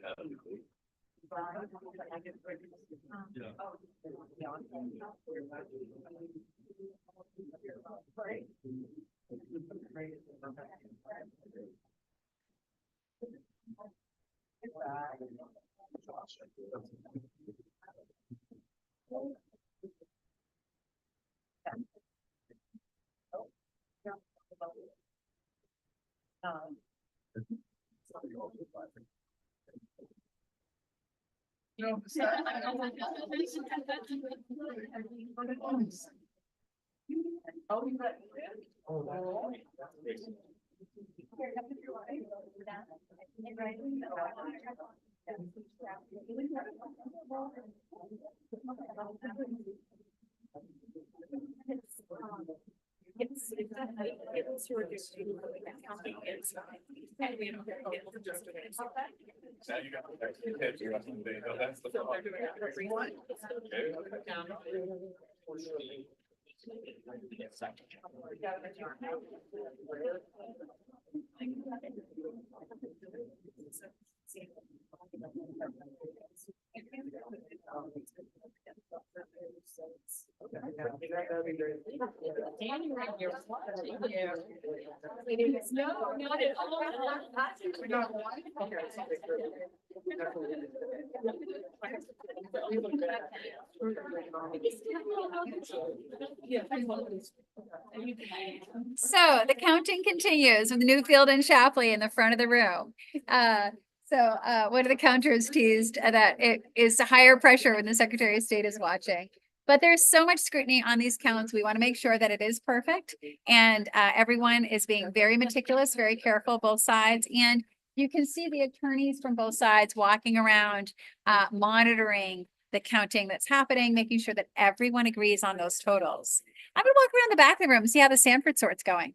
Now you got the next the rest of the day. No, that's the fun. No, not at all. So the counting continues with Newfield and Shapley in the front of the room. One of the counters teased that it is higher pressure when the Secretary of State is watching. But there's so much scrutiny on these counts. We want to make sure that it is perfect. And everyone is being very meticulous, very careful, both sides. And you can see the attorneys from both sides walking around, monitoring the counting that's happening, making sure that everyone agrees on those totals. I'm gonna walk around the back of the room and see how the Sanford sort's going.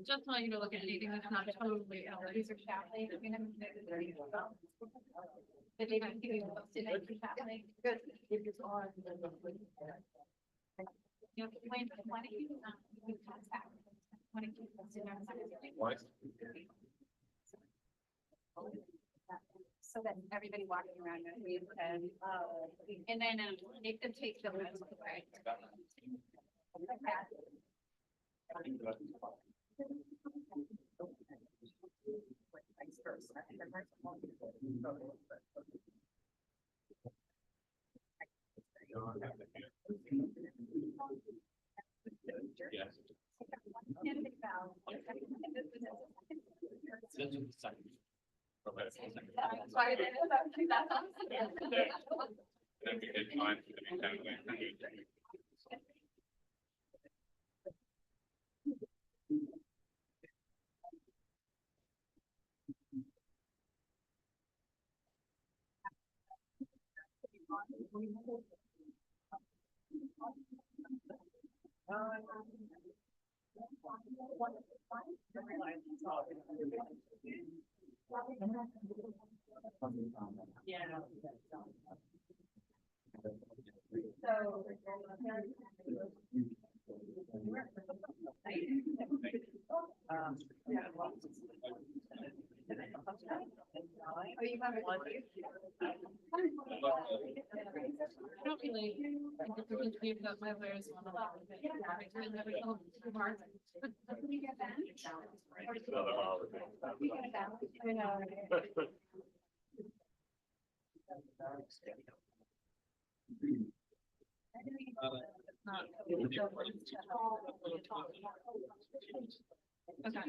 Just want you to look at anything that's not totally. These are Shapley. Did they give you posted Shapley? Good. You know, when you contact. When it keeps posted on Saturday. So that everybody walking around knows and then it could take the rest of the way. That'd be good time to be kind of like- Oh, you have it. I don't really. Leave that my layers on the bottom. Can you get that? I know. Okay.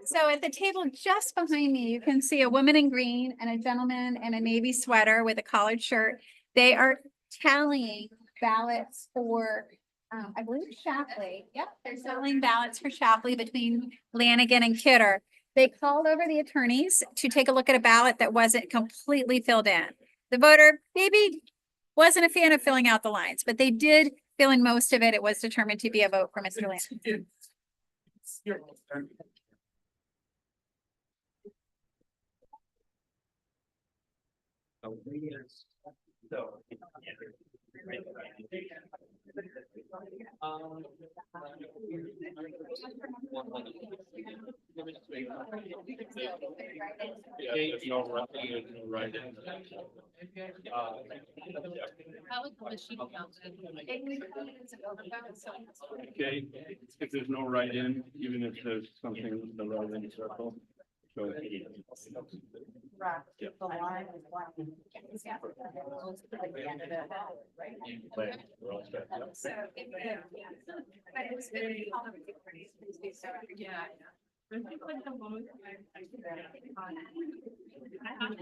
So at the table just behind me, you can see a woman in green and a gentleman in a navy sweater with a collared shirt. They are tallying ballots for, I believe Shapley. Yep, they're selling ballots for Shapley between Lanigan and Kidder. They called over the attorneys to take a look at a ballot that wasn't completely filled in. The voter maybe wasn't a fan of filling out the lines, but they did fill in most of it. It was determined to be a vote for Mr. Lanigan. There's no right. How is the machine counted? Okay, if there's no write-in, even if there's something in the write-in circle. So. Yeah. So, but it's very. Yeah.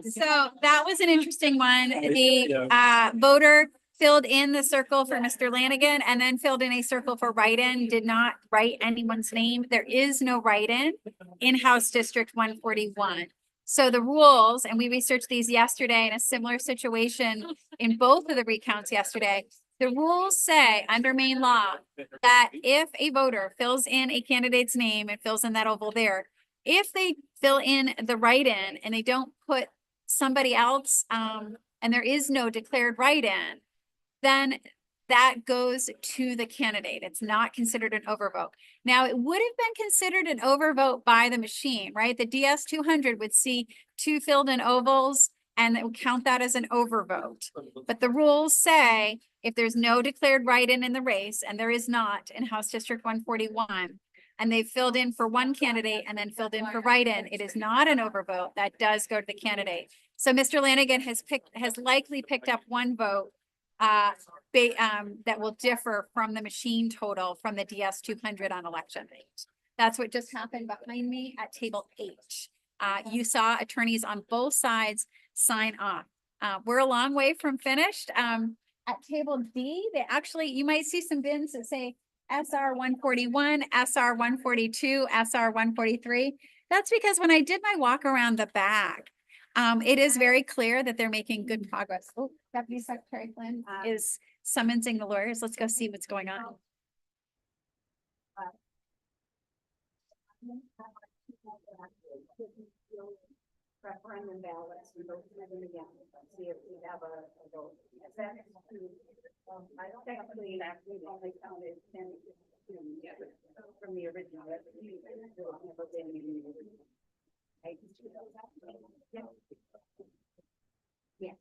So that was an interesting one. The voter filled in the circle for Mr. Lanigan and then filled in a circle for write-in, did not write anyone's name. There is no write-in in House District 141. So the rules, and we researched these yesterday in a similar situation in both of the recounts yesterday. The rules say under Maine law that if a voter fills in a candidate's name and fills in that oval there, if they fill in the write-in and they don't put somebody else, and there is no declared write-in, then that goes to the candidate. It's not considered an overvote. Now, it would have been considered an overvote by the machine, right? The DS 200 would see 2 filled in ovals and it would count that as an overvote. But the rules say if there's no declared write-in in the race, and there is not in House District 141, and they filled in for one candidate and then filled in for write-in, it is not an overvote. That does go to the candidate. So Mr. Lanigan has likely picked up one vote that will differ from the machine total from the DS 200 on election night. That's what just happened behind me at table H. You saw attorneys on both sides sign off. We're a long way from finished. At table D, you might see some bins that say SR 141, SR 142, SR 143. That's because when I did my walk around the back, it is very clear that they're making good progress. Oh, Deputy Secretary Flynn is summoning the lawyers. Let's go see what's going on. Referendum ballots, we go through them again, see if we have a vote. I don't think we actually only counted 10 from the original. Yes,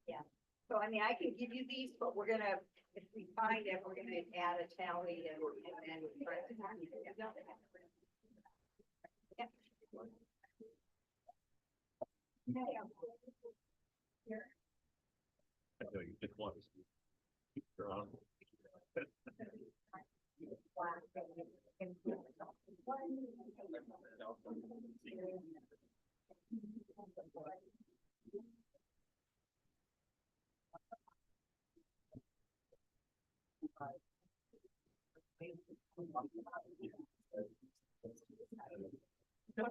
yeah. So I mean, I can give you these, but we're gonna, if we find it, we're gonna add a tally and then. I know you just want to. You're on. Sanford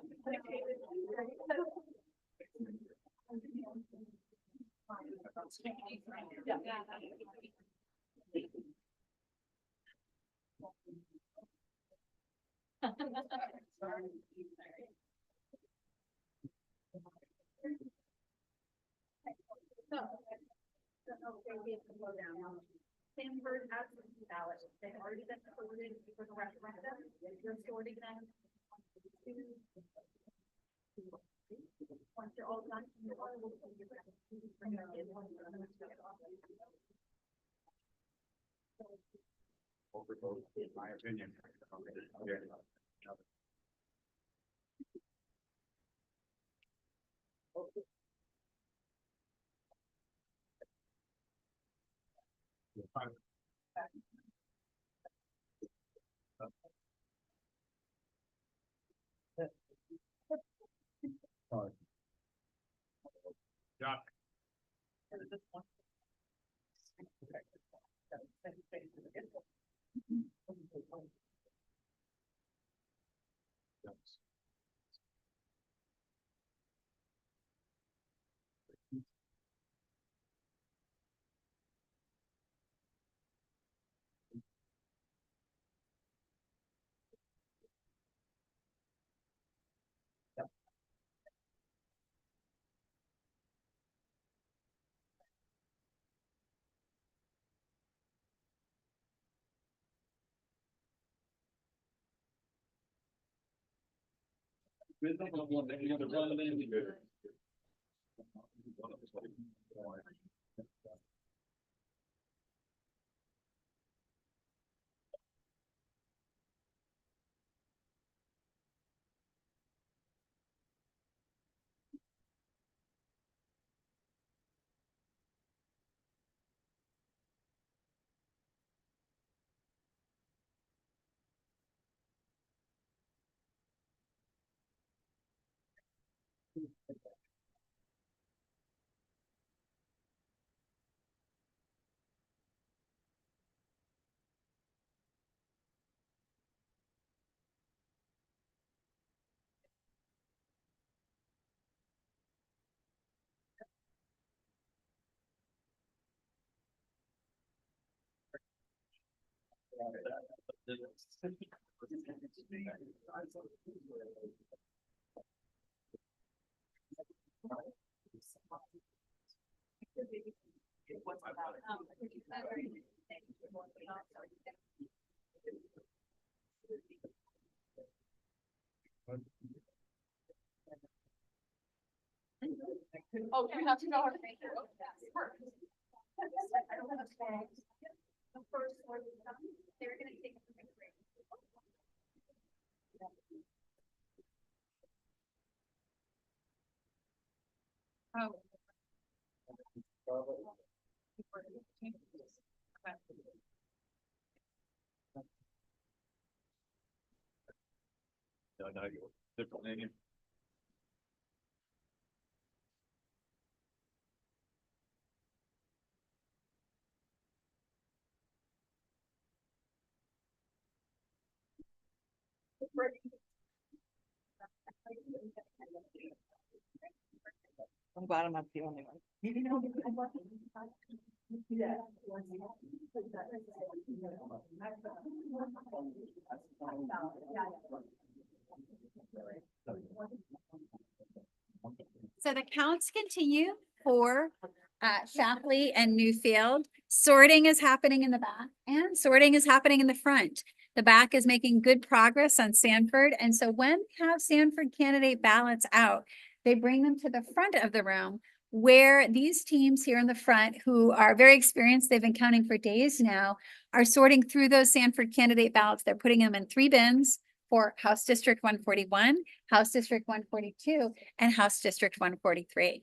has some ballots, they've already been voted for the referendum, you're sorting them. Once you're all done. Overvote, in my opinion. Yeah. Oh, you have to go. The first one, they're gonna take. Oh. No, you're different name. I'm glad I'm not the only one. So the counts continue for Shapley and Newfield. Sorting is happening in the back and sorting is happening in the front. The back is making good progress on Sanford. And so when we have Sanford candidate ballots out, they bring them to the front of the room where these teams here in the front, who are very experienced, they've been counting for days now, are sorting through those Sanford candidate ballots. They're putting them in 3 bins for House District 141, House District 142, and House District 143.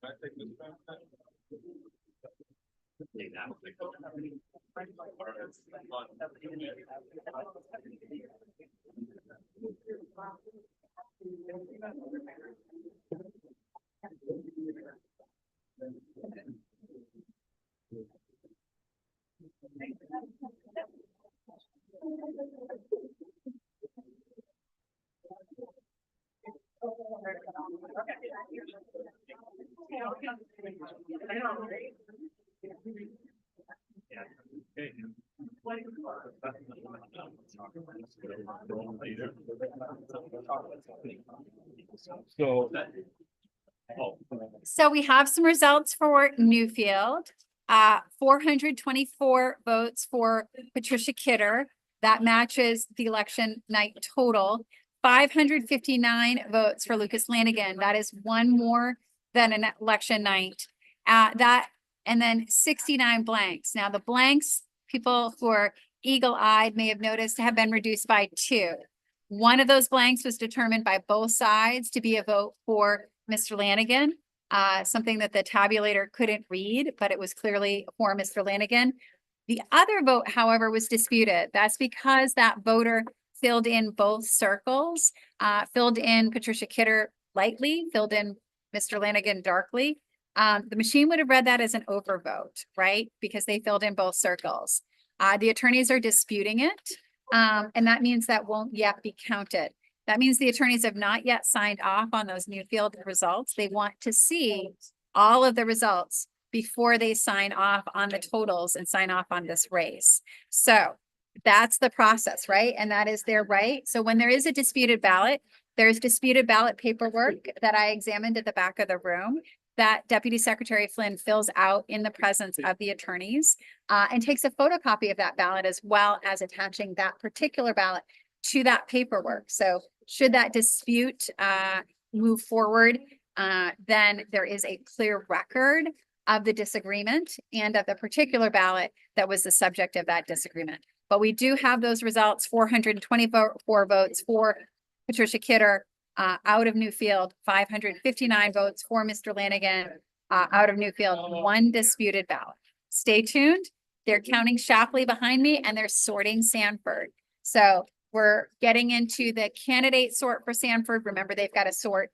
I take this back? So. So we have some results for Newfield. 424 votes for Patricia Kidder. That matches the election night total. 559 votes for Lucas Lanigan. That is one more than an election night. And then 69 blanks. Now the blanks, people who are eagle-eyed may have noticed, have been reduced by 2. One of those blanks was determined by both sides to be a vote for Mr. Lanigan, something that the tabulator couldn't read, but it was clearly for Mr. Lanigan. The other vote, however, was disputed. That's because that voter filled in both circles, filled in Patricia Kidder lightly, filled in Mr. Lanigan darkly. The machine would have read that as an overvote, right? Because they filled in both circles. The attorneys are disputing it, and that means that won't yet be counted. That means the attorneys have not yet signed off on those Newfield results. They want to see all of the results before they sign off on the totals and sign off on this race. So that's the process, right? And that is their right. So when there is a disputed ballot, there's disputed ballot paperwork that I examined at the back of the room that Deputy Secretary Flynn fills out in the presence of the attorneys, and takes a photocopy of that ballot as well as attaching that particular ballot to that paperwork. So should that dispute move forward, then there is a clear record of the disagreement and of the particular ballot that was the subject of that disagreement. But we do have those results: 424 votes for Patricia Kidder out of Newfield, 559 votes for Mr. Lanigan out of Newfield, 1 disputed ballot. Stay tuned. They're counting Shapley behind me and they're sorting Sanford. So we're getting into the candidate sort for Sanford. Remember, they've got to sort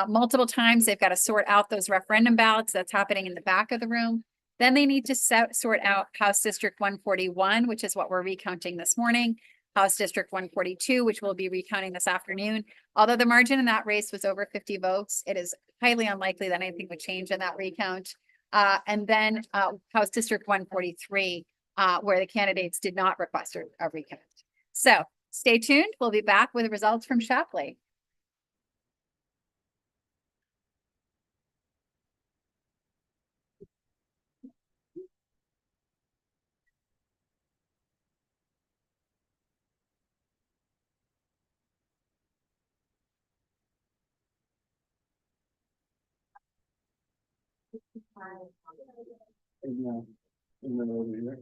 multiple times. They've got to sort out those referendum ballots. That's happening in the back of the room. Then they need to sort out House District 141, which is what we're recounting this morning. House District 142, which we'll be recounting this afternoon. Although the margin in that race was over 50 votes, it is highly unlikely that anything would change in that recount. And then House District 143, where the candidates did not request a recount. So stay tuned. We'll be back with the results from Shapley. And then over here.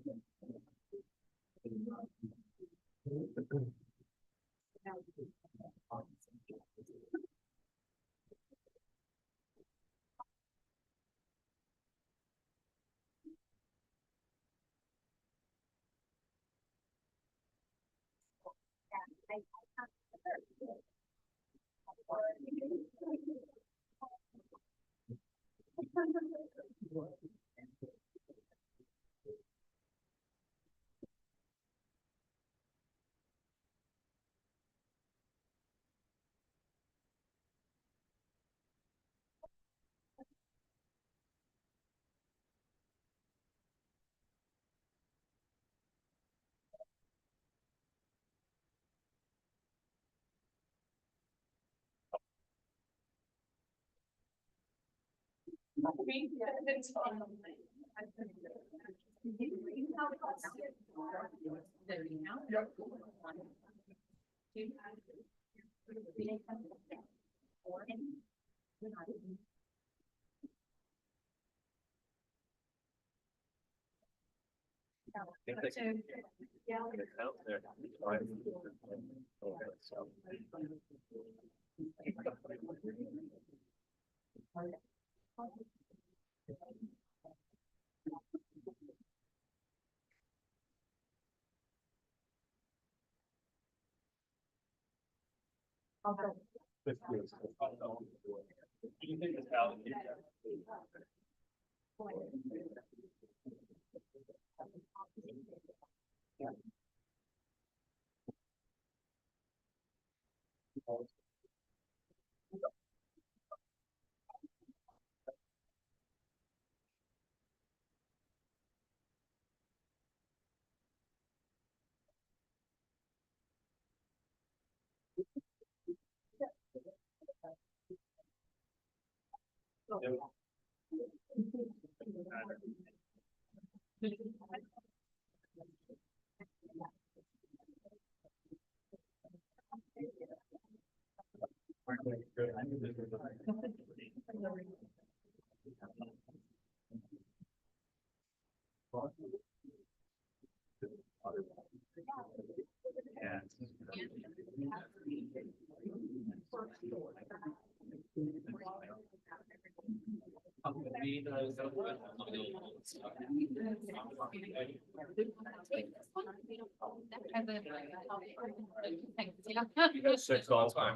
Six all time.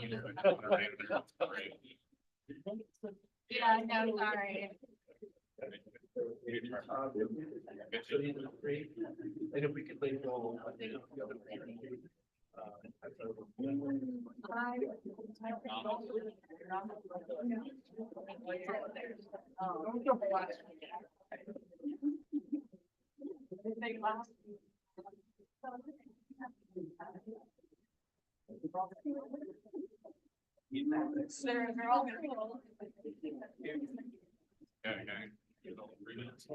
Yeah, no, sorry. And if we could leave all. They're all cool. Okay. You know, 3 minutes.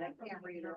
I can't read it.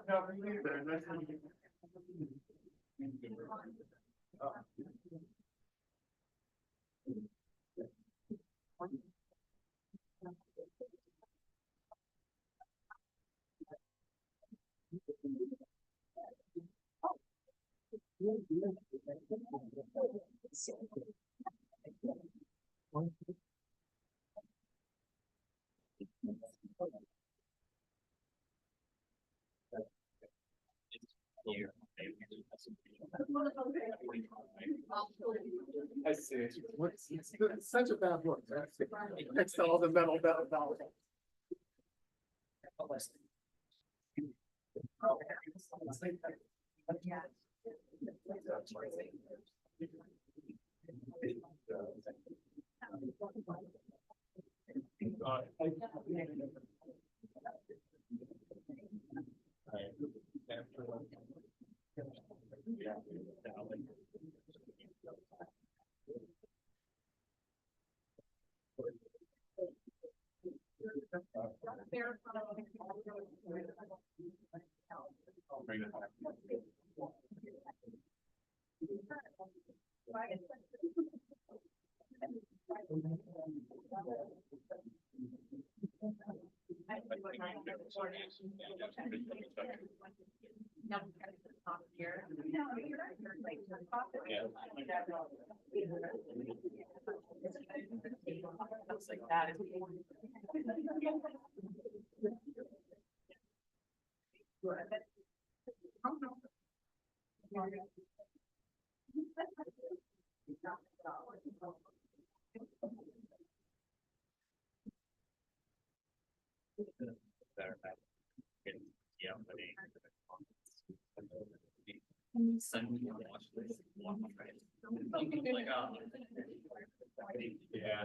I see. It's such a bad look. Next to all the metal ballot. Yeah. Yeah.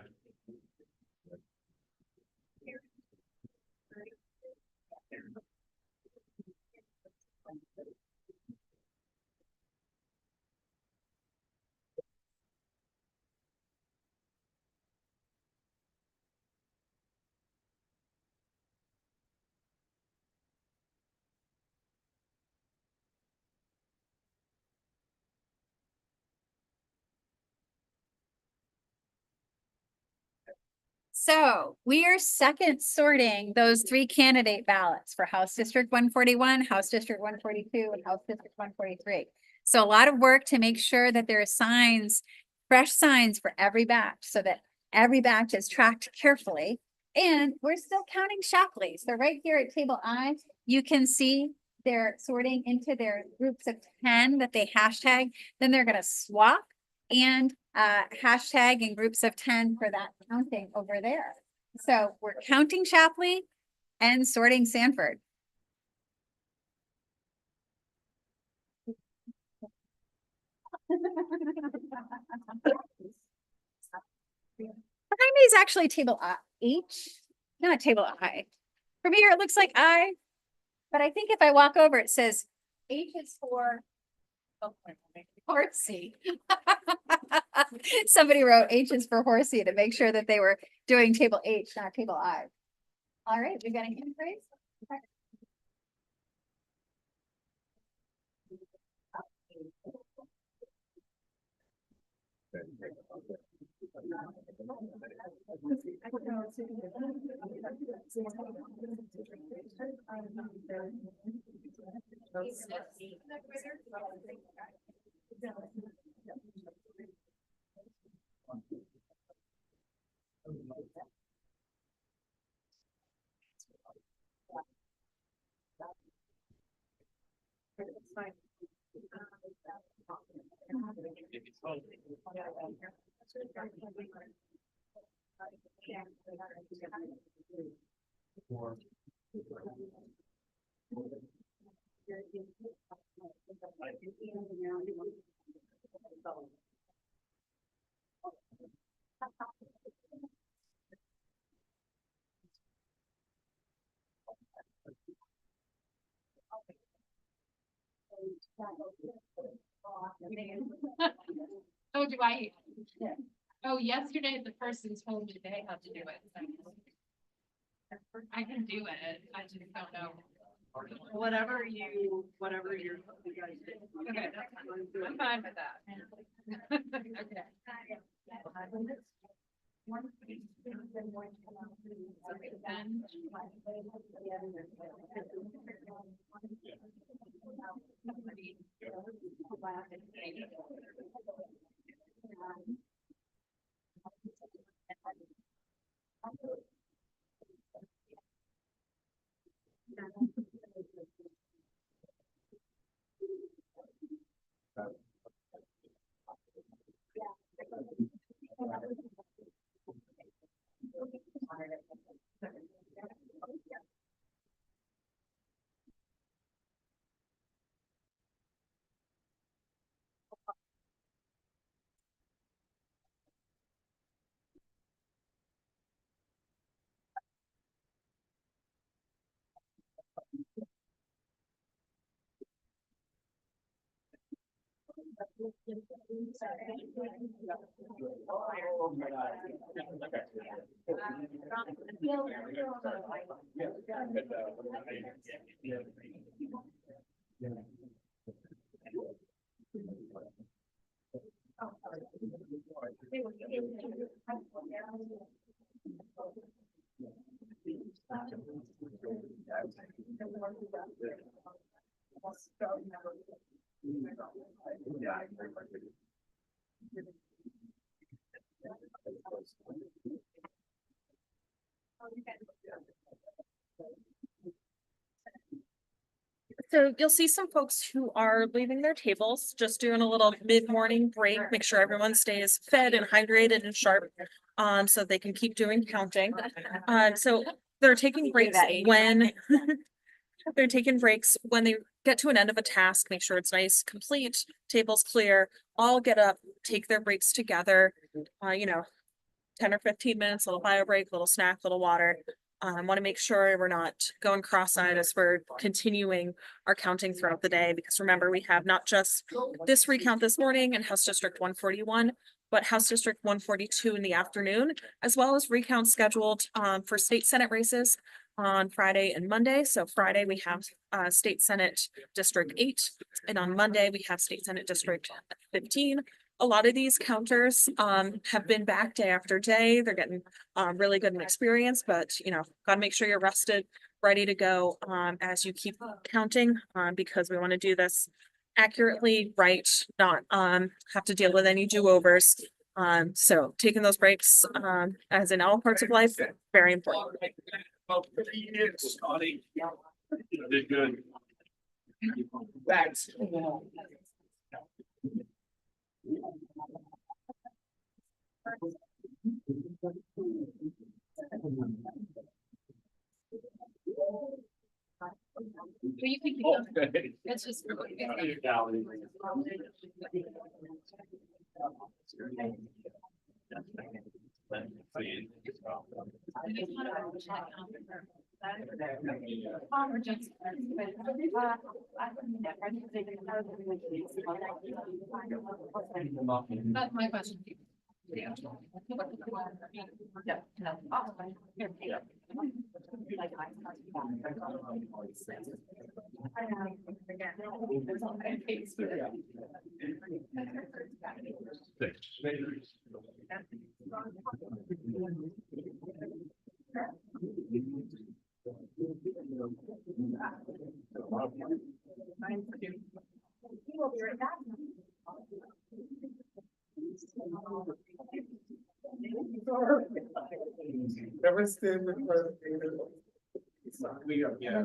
So we are second sorting those 3 candidate ballots for House District 141, House District 142, and House District 143. So a lot of work to make sure that there are signs, fresh signs for every batch, so that every batch is tracked carefully. And we're still counting Shapleys. They're right here at table I. You can see they're sorting into their groups of 10 that they hashtag. Then they're gonna swap and hashtag in groups of 10 for that counting over there. So we're counting Shapley and sorting Sanford. Behind me is actually table H, not table I. From here, it looks like I, but I think if I walk over, it says H is for horsey. Somebody wrote H is for horsey to make sure that they were doing table H, not table I. All right, we got an increase. Okay. Oh, do I? Oh, yesterday the person told me they had to do it. So I can do it. I just don't know. Whatever you guys do. Okay, I'm fine with that. Okay. Okay, then. So you'll see some folks who are leaving their tables, just doing a little mid-morning break, make sure everyone stays fed and hydrated and sharp, so they can keep doing counting. So they're taking breaks that 80 when they're taking breaks when they get to an end of a task, make sure it's nice, complete, table's clear, all get up, take their breaks together, 10 or 15 minutes, little bio break, little snack, little water. Want to make sure we're not going cross-eyed as we're continuing our counting throughout the day, because remember, we have not just this recount this morning in House District 141, but House District 142 in the afternoon, as well as recounts scheduled for state Senate races on Friday and Monday. So Friday, we have State Senate District 8, and on Monday, we have State Senate District 15. A lot of these counters have been back day after day. They're getting really good in experience, but got to make sure you're rested, ready to go as you keep counting, because we want to do this accurately, right, not have to deal with any do-overs. So taking those breaks as in all parts of life, very important. About 50 years, Scotty. You did good. Thanks. But you can keep Okay. going. It's just. Or just- That's my question. Yeah. Never stand in front of me. Yeah.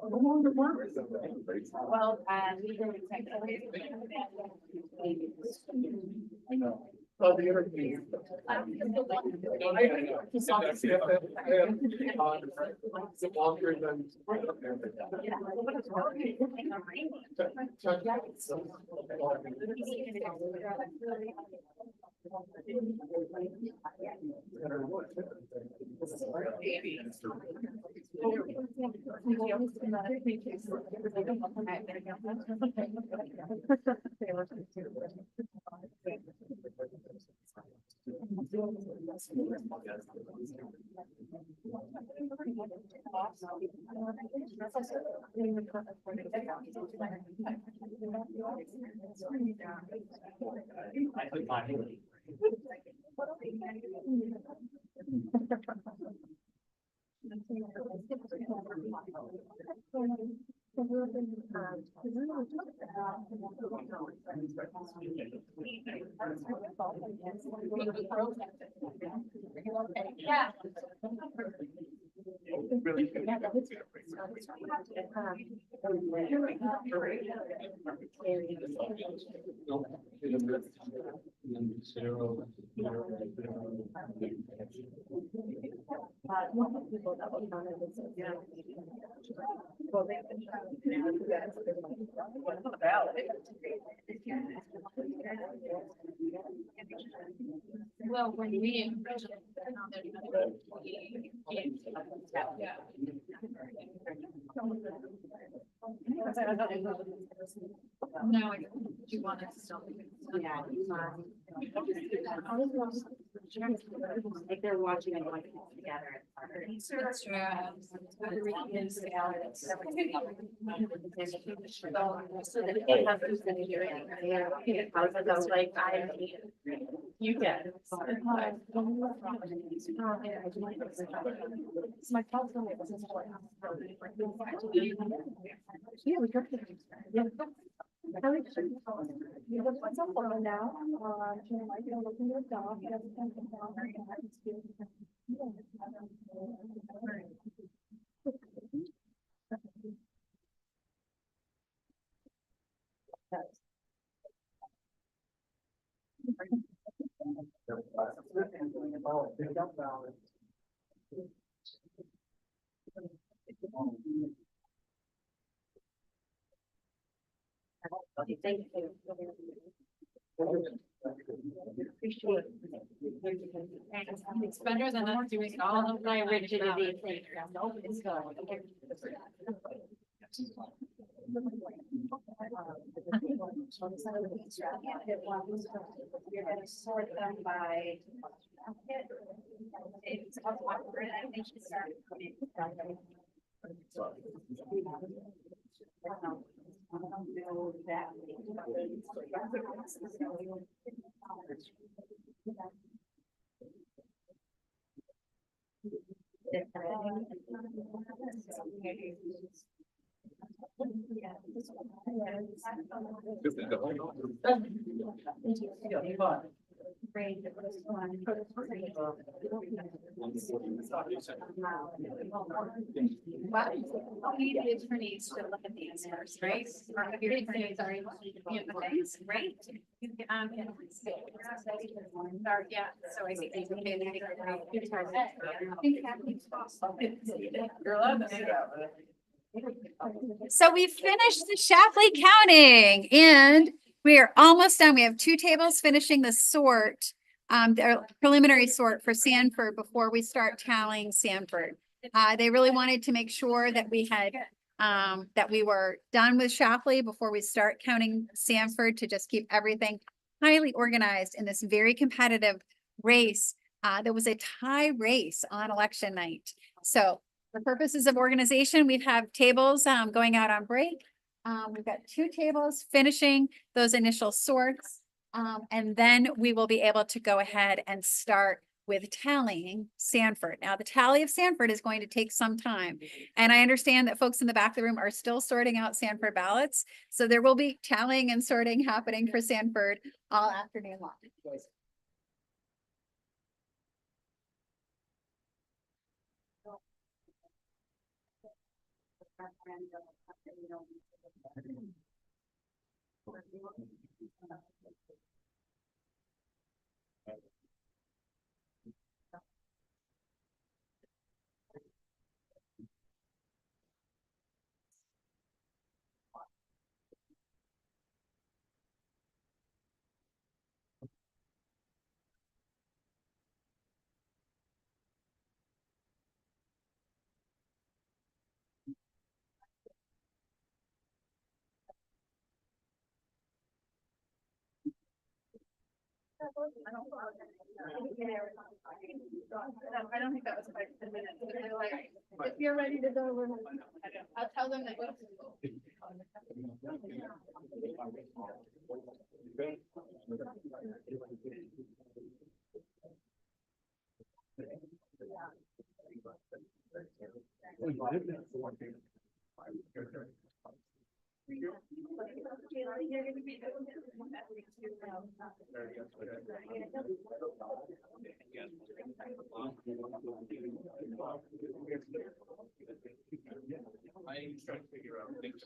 Well, we don't Oh, the interview. Just want to see if it's longer than. Yeah. Well, when we. Yeah. No, I don't. You want it to still. Yeah. Like they're watching and watching together. That's true. So that they have who's gonna do it. I was like, you get. My Oh, they got Ballot. Thank you. Appreciate it. It's better than us doing it all of My my rigidity. Nope, it's good. You're gonna sort them by. It's awkward. I think you start putting. I don't know that. But we need the attorneys to look at these first, right? Or your attorneys are, you know, things, right? Yeah, so I think. So we finished the Shapley counting and we are almost done. We have 2 tables finishing the sort, their preliminary sort for Sanford before we start tallying Sanford. They really wanted to make sure that we had, that we were done with Shapley before we start counting Sanford to just keep everything highly organized in this very competitive race. There was a tie race on election night. So for purposes of organization, we have tables going out on break. We've got 2 tables finishing those initial sorts. And then we will be able to go ahead and start with tallying Sanford. Now, the tally of Sanford is going to take some time. And I understand that folks in the back of the room are still sorting out Sanford ballots. So there will be tallying and sorting happening for Sanford all afternoon long. I don't think that was quite 10 minutes. But they're like, if you're ready to go, we're not. I'll tell them that. I'm trying to figure out things.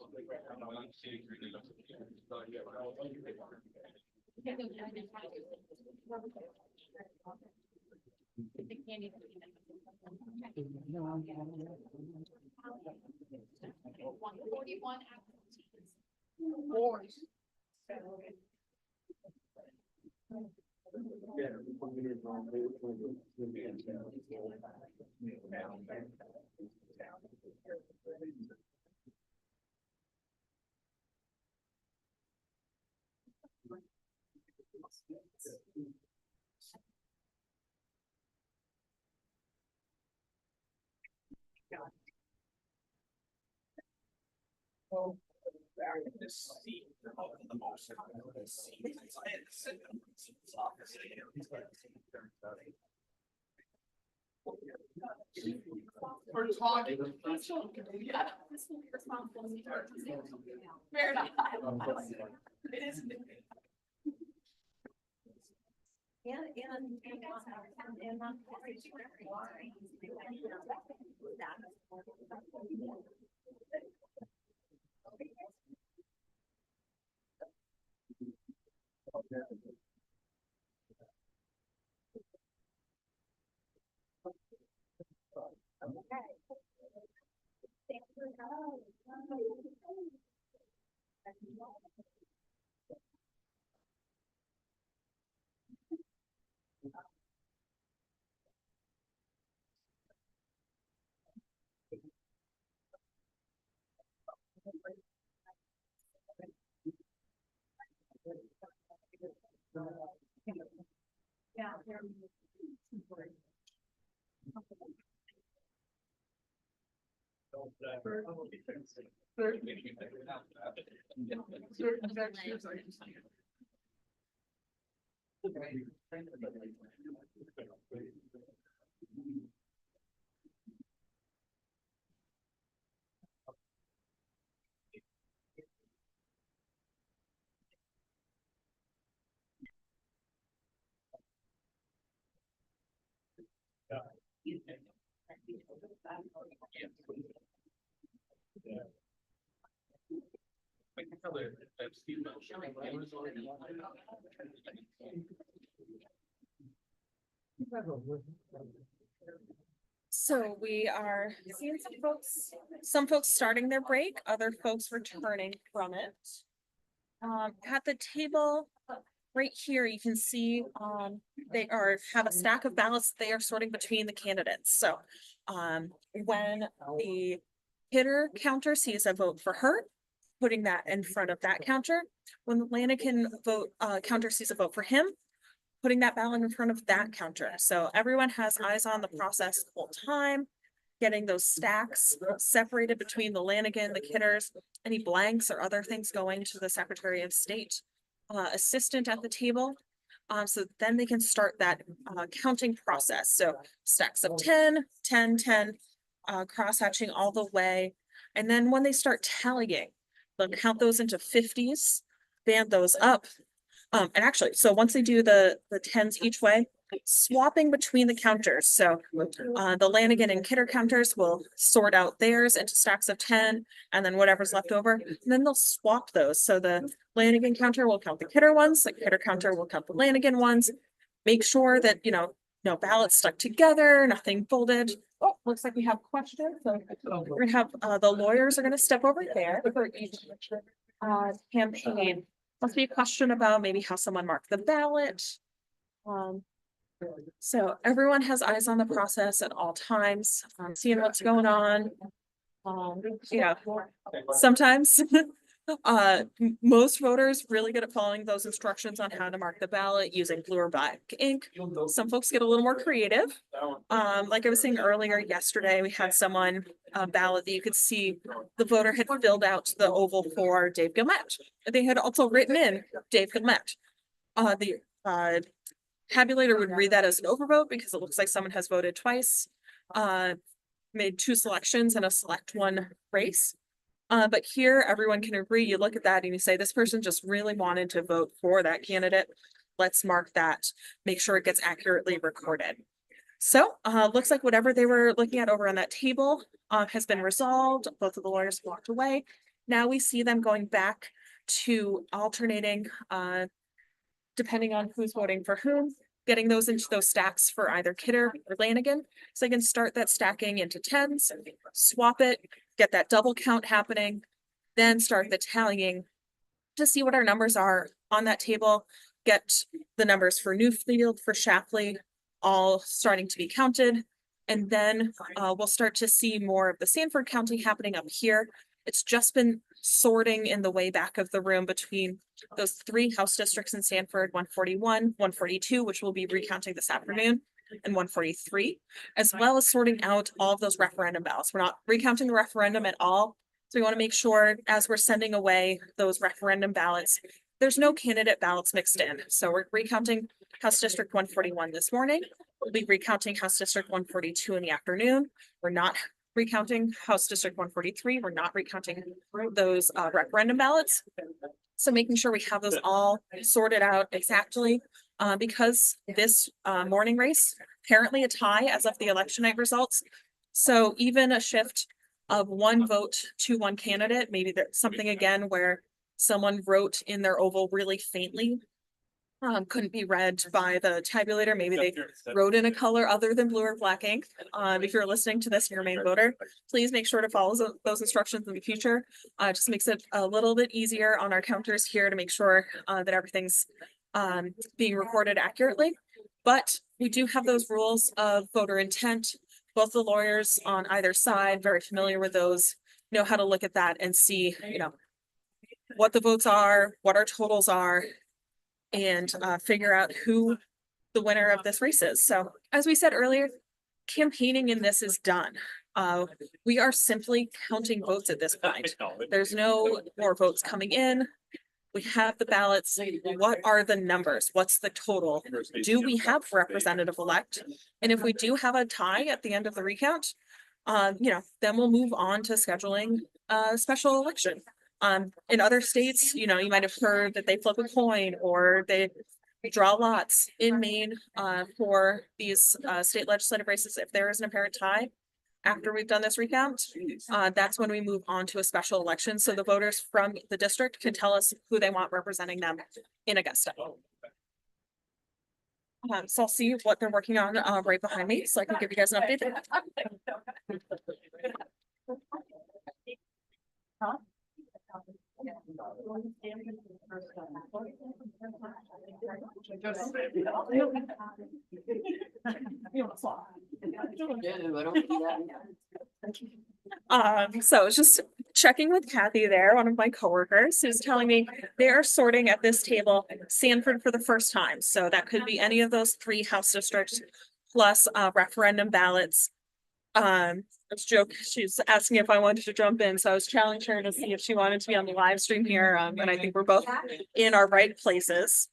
We're talking. Yeah, this will be responsible. Fair enough. It is. So we are seeing some folks starting their break, other folks returning from it. At the table right here, you can see, have a stack of ballots they are sorting between the candidates. So, when the hitter counter sees a vote for her, putting that in front of that counter. When the Lanigan counter sees a vote for him, putting that ballot in front of that counter. So everyone has eyes on the process the whole time, getting those stacks separated between the Lanigan, the Kitters, any blanks or other things going to the Secretary of State assistant at the table. So then they can start that counting process. So stacks of 10, 10, 10, cross-hatching all the way. And then when they start tallying, they'll count those into 50s, band those up. And actually, so once they do the tens each way, swapping between the counters. So the Lanigan and Kidder counters will sort out theirs into stacks of 10, and then whatever's left over, and then they'll swap those. So the Lanigan counter will count the Kidder ones, the Kidder counter will count the Lanigan ones. Make sure that, no ballots stuck together, nothing folded. Oh, looks like we have questions. So we're gonna have the lawyers are gonna step over there for each campaign. Must be a question about maybe how someone marked the ballot. So everyone has eyes on the process at all times, seeing what's going on. Sometimes most voters really good at following those instructions on how to mark the ballot using blue or black ink. Some folks get a little more creative. Like I was saying earlier, yesterday, we had someone ballot that you could see the voter had filled out the oval for Dave Gilmet. They had also written in Dave Gilmet. The tabulator would read that as an overvote because it looks like someone has voted twice. Made two selections in a select one race. But here everyone can agree, you look at that and you say, this person just really wanted to vote for that candidate. Let's mark that, make sure it gets accurately recorded. So looks like whatever they were looking at over on that table has been resolved. Both of the lawyers walked away. Now we see them going back to alternating, depending on who's voting for whom, getting those into those stacks for either Kidder or Lanigan. So they can start that stacking into tens, swap it, get that double count happening, then start the tallying to see what our numbers are on that table, get the numbers for Newfield, for Shapley, all starting to be counted. And then we'll start to see more of the Sanford counting happening up here. It's just been sorting in the way back of the room between those three House districts in Sanford, 141, 142, which we'll be recounting this afternoon, and 143, as well as sorting out all of those referendum ballots. We're not recounting the referendum at all. So we want to make sure as we're sending away those referendum ballots, there's no candidate ballots mixed in. So we're recounting House District 141 this morning. We'll be recounting House District 142 in the afternoon. We're not recounting House District 143. We're not recounting those referendum ballots. So making sure we have those all sorted out exactly, because this morning race, apparently a tie as of the election night results. So even a shift of one vote to one candidate, maybe there's something again where someone wrote in their oval really faintly couldn't be read by the tabulator. Maybe they wrote in a color other than blue or black ink. If you're listening to this and you're a Maine voter, please make sure to follow those instructions in the future. It just makes it a little bit easier on our counters here to make sure that everything's being recorded accurately. But we do have those rules of voter intent. Both the lawyers on either side, very familiar with those, know how to look at that and see, what the votes are, what our totals are, and figure out who the winner of this race is. So as we said earlier, campaigning in this is done. We are simply counting votes at this point. There's no more votes coming in. We have the ballots. What are the numbers? What's the total? Do we have representative elect? And if we do have a tie at the end of the recount, then we'll move on to scheduling a special election. In other states, you might have heard that they flip a coin or they draw lots. In Maine, for these state legislative races, if there is an apparent tie, after we've done this recount, that's when we move on to a special election. So the voters from the district can tell us who they want representing them in Augusta. So I'll see what they're working on right behind me, so I can give you guys an update. So it's just checking with Kathy there, one of my coworkers, who's telling me they are sorting at this table Sanford for the first time. So that could be any of those 3 House districts plus referendum ballots. It's a joke. She's asking if I wanted to jump in, so I was challenging her to see if she wanted to be on the live stream here. And I think we're both in our right places.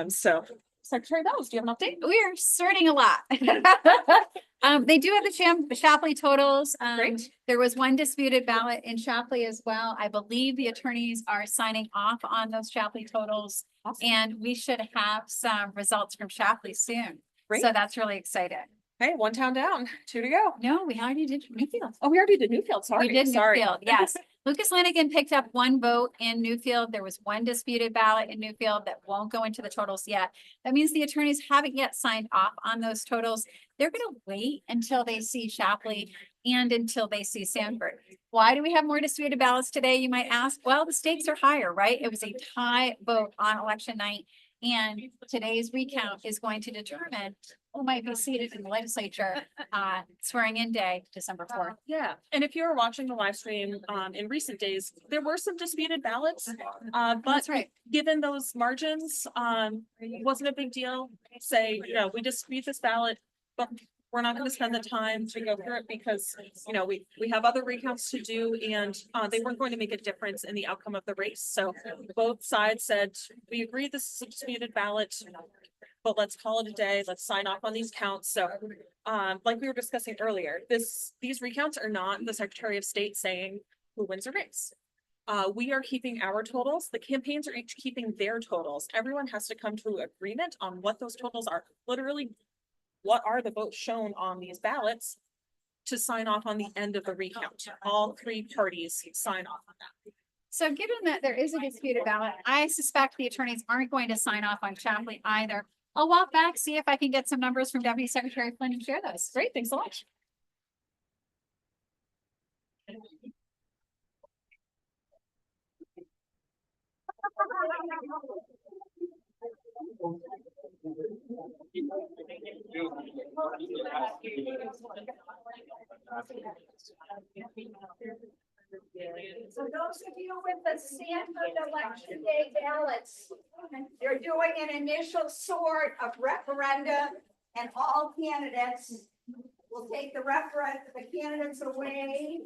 So Secretary Bellows, do you have an update? We're sorting a lot. They do have the Shapley totals. Great. There was one disputed ballot in Shapley as well. I believe the attorneys are signing off on those Shapley totals. And we should have some results from Shapley soon. Great. So that's really exciting. Hey, 1 town down, 2 to go. No, we already did Newfield. Oh, we already did Newfield, sorry. We did Sorry. Newfield, yes. Lucas Lanigan picked up 1 vote in Newfield. There was 1 disputed ballot in Newfield that won't go into the totals yet. That means the attorneys haven't yet signed off on those totals. They're gonna wait until they see Shapley and until they see Sanford. Why do we have more disputed ballots today, you might ask? Well, the stakes are higher, right? It was a tie vote on election night. And today's recount is going to determine who might be seated in the legislature swearing in day, December 4th. Yeah, and if you were watching the live stream in recent days, there were some disputed ballots. But That's right. given those margins, it wasn't a big deal. Say, we dispute this ballot, but we're not going to spend the time to go through it because, we have other recounts to do and they weren't going to make a difference in the outcome of the race. So both sides said, we agree this is a disputed ballot, but let's call it a day. Let's sign off on these counts. So like we were discussing earlier, these recounts are not the Secretary of State saying who wins a race. We are keeping our totals. The campaigns are each keeping their totals. Everyone has to come to agreement on what those totals are. Literally, what are the votes shown on these ballots to sign off on the end of the recount? All 3 parties sign off on that. So given that there is a disputed ballot, I suspect the attorneys aren't going to sign off on Shapley either. I'll walk back, see if I can get some numbers from Deputy Secretary Flynn and share those. Great, thanks so much. So those of you with the Sanford election day ballots, they're doing an initial sort of referendum and all candidates will take the candidates away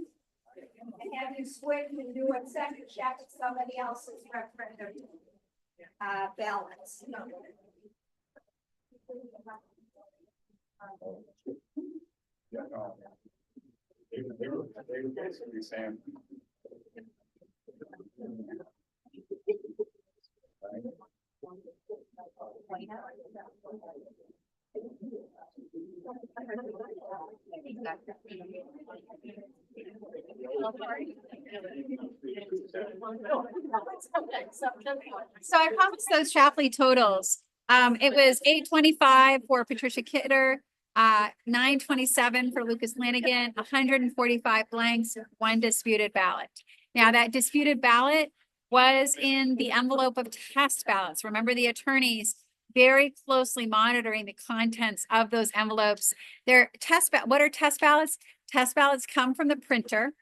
and have you switch and do a second check with somebody else's referendum ballots. Yeah, no. They were basically saying. So I promised those Shapley totals. It was 825 for Patricia Kidder, 927 for Lucas Lanigan, 145 blanks, one disputed ballot. Now that disputed ballot was in the envelope of test ballots. Remember, the attorneys very closely monitoring the contents of those envelopes. What are test ballots? Test ballots come from the printer.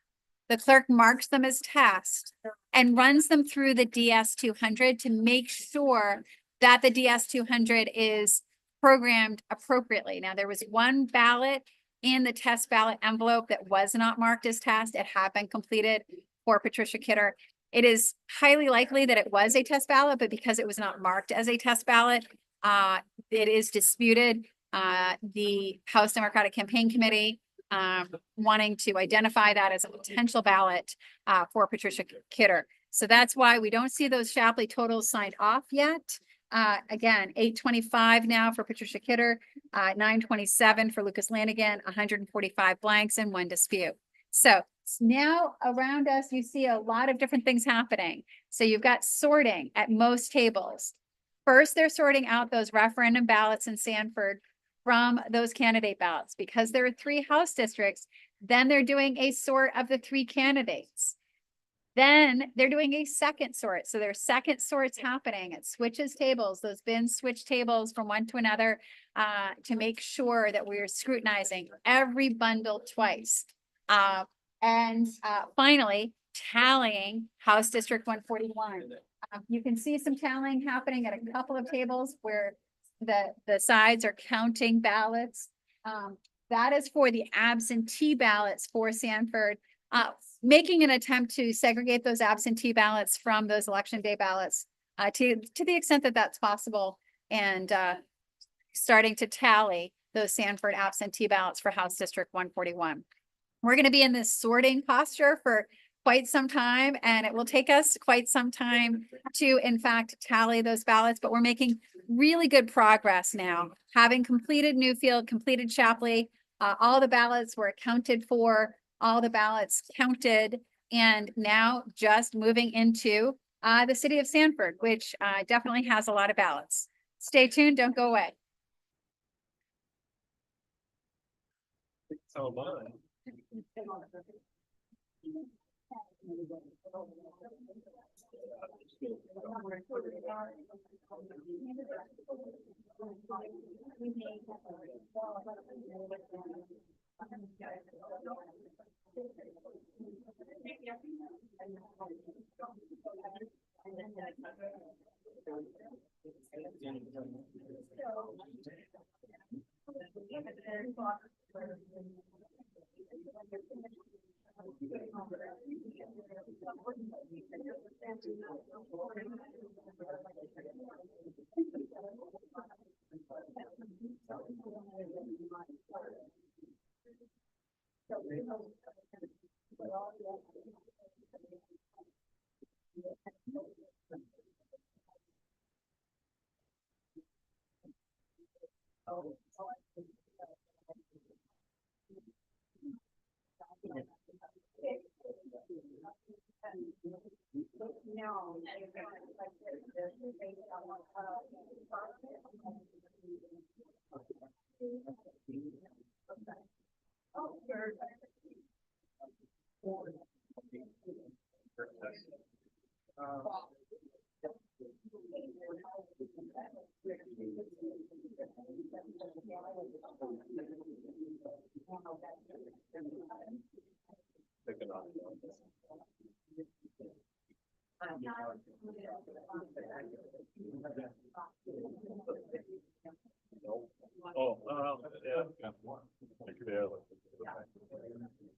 The clerk marks them as test and runs them through the DS-200 to make sure that the DS-200 is programmed appropriately. Now, there was one ballot in the test ballot envelope that was not marked as test. It had been completed for Patricia Kidder. It is highly likely that it was a test ballot, but because it was not marked as a test ballot, it is disputed. The House Democratic Campaign Committee wanting to identify that as a potential ballot for Patricia Kidder. So that's why we don't see those Shapley totals signed off yet. Again, 825 now for Patricia Kidder, 927 for Lucas Lanigan, 145 blanks and one dispute. So now around us, you see a lot of different things happening. So you've got sorting at most tables. First, they're sorting out those referendum ballots in Sanford from those candidate ballots. Because there are 3 House districts, then they're doing a sort of the 3 candidates. Then they're doing a second sort. So there's second sorts happening. It switches tables. Those bins switch tables from one to another to make sure that we're scrutinizing every bundle twice. And finally, tallying House District 141. You can see some tallying happening at a couple of tables where the sides are counting ballots. That is for the absentee ballots for Sanford, making an attempt to segregate those absentee ballots from those election day ballots to the extent that that's possible, and starting to tally those Sanford absentee ballots for House District 141. We're going to be in this sorting posture for quite some time, and it will take us quite some time to, in fact, tally those ballots, but we're making really good progress now. Having completed Newfield, completed Shapley, all the ballots were accounted for, all the ballots counted, and now just moving into the city of Sanford, which definitely has a lot of ballots. Stay tuned, don't go away. So mine. Oh, yeah.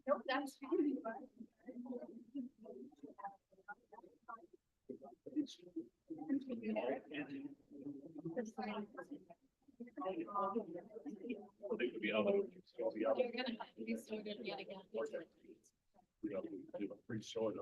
Nope, that's. You're gonna have to be so good yet again. Pretty short.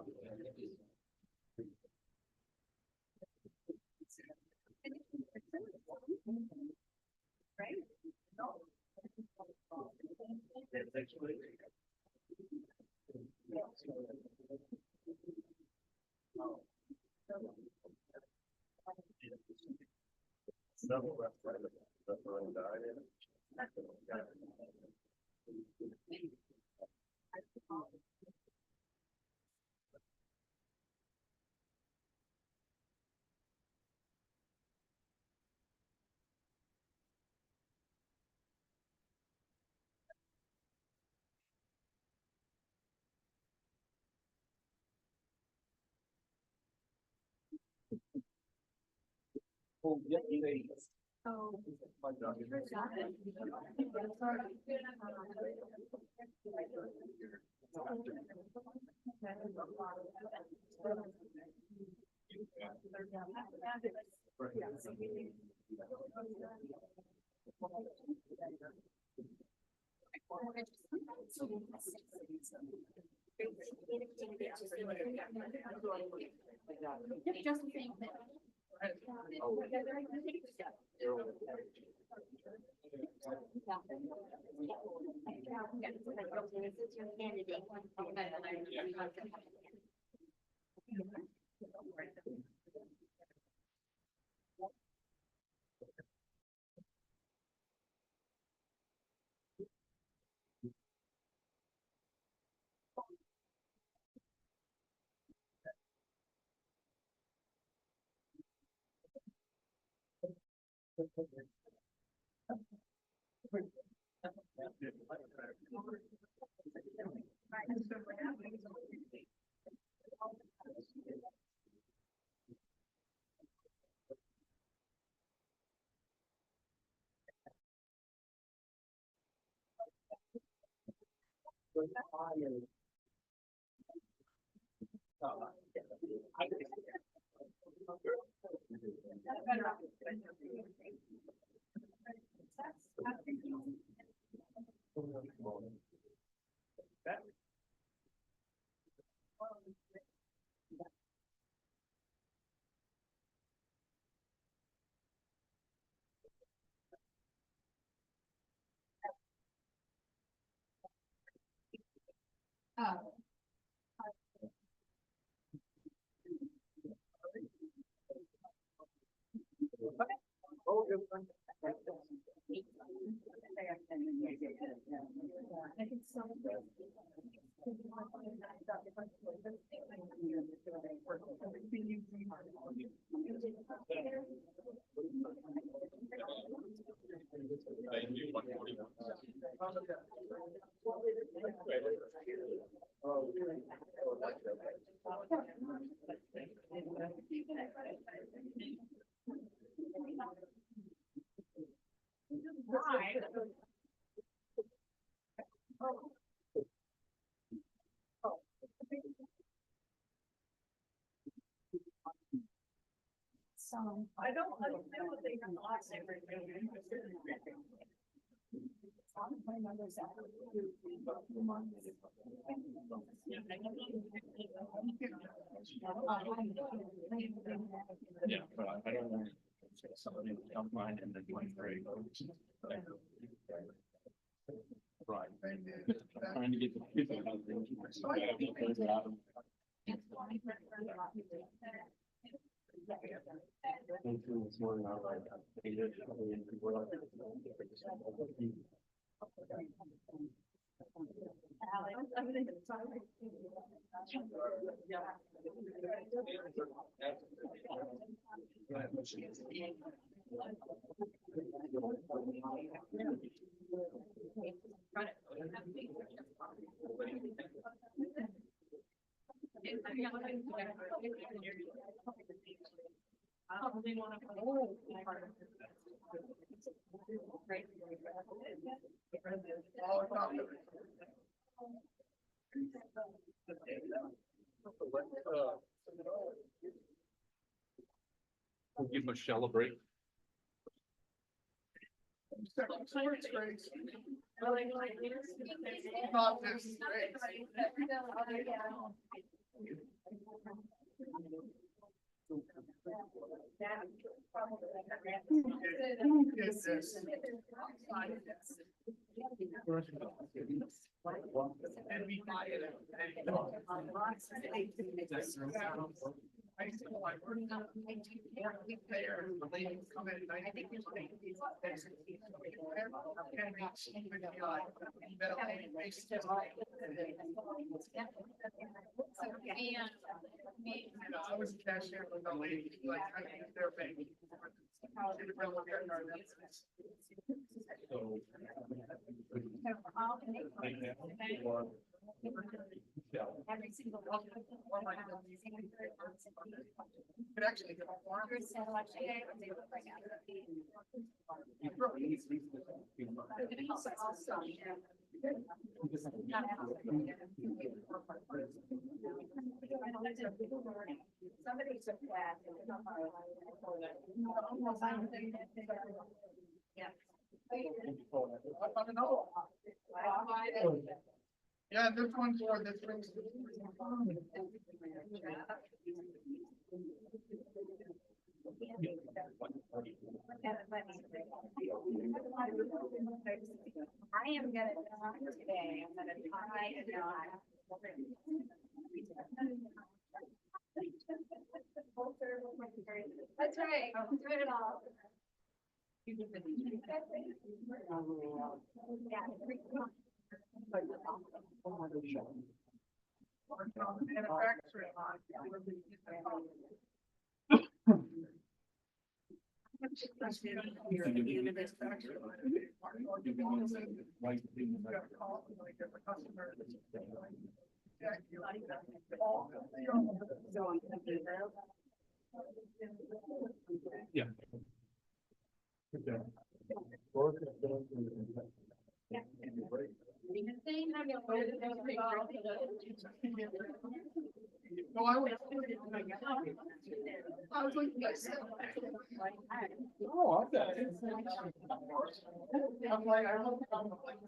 Just the same thing. Oh. Thank you. 141. So I don't understand what they have lost everything. Yeah, but I don't want somebody to come mine and then 23. Right. Trying to get the people out there. We'll give Michelle a break. Not this race. Is this? And we buy it. I used to like, we're not there, they come in, I think it's like, I was a cashier with a lady, like, I think they're bank. Every single one. Could actually get a farm. Somebody took that. Yeah. I don't know. Yeah, this one's for this race. I am gonna talk today, I'm gonna try and That's right, I'm doing it all. Yeah. No, I was like, yes. Oh, I'm done. I'm like, I hope I'm like.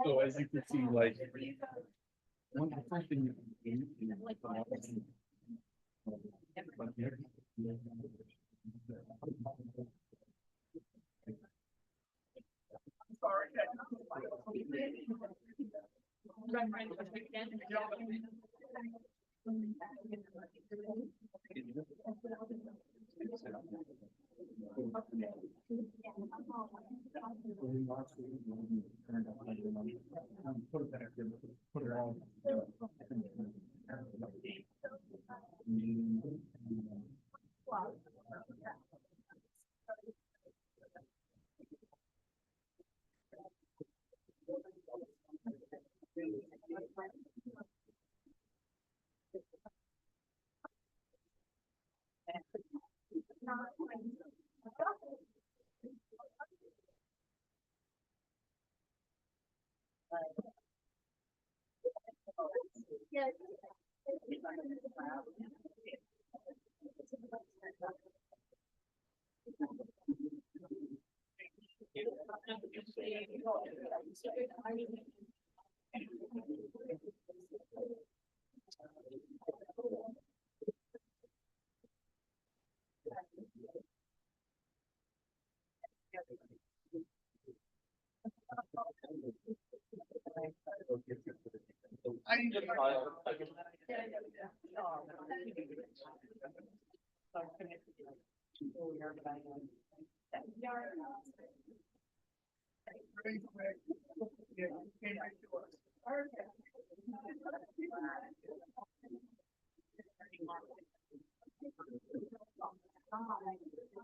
So as you can see, like. One the first thing you can do is put it back in, put it on.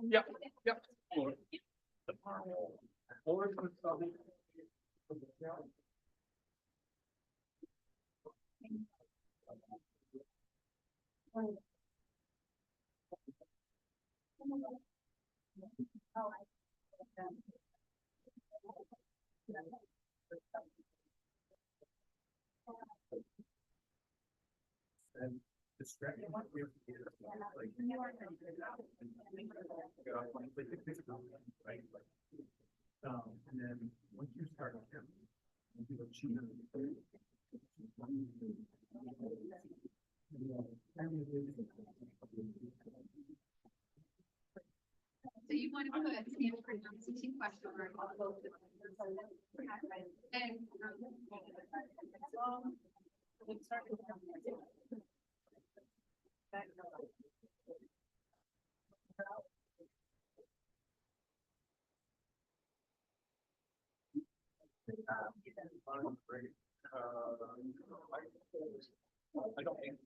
Yep, yep. And then once you start So you want to put a Stanford substitute question mark on both of them. And. I don't think.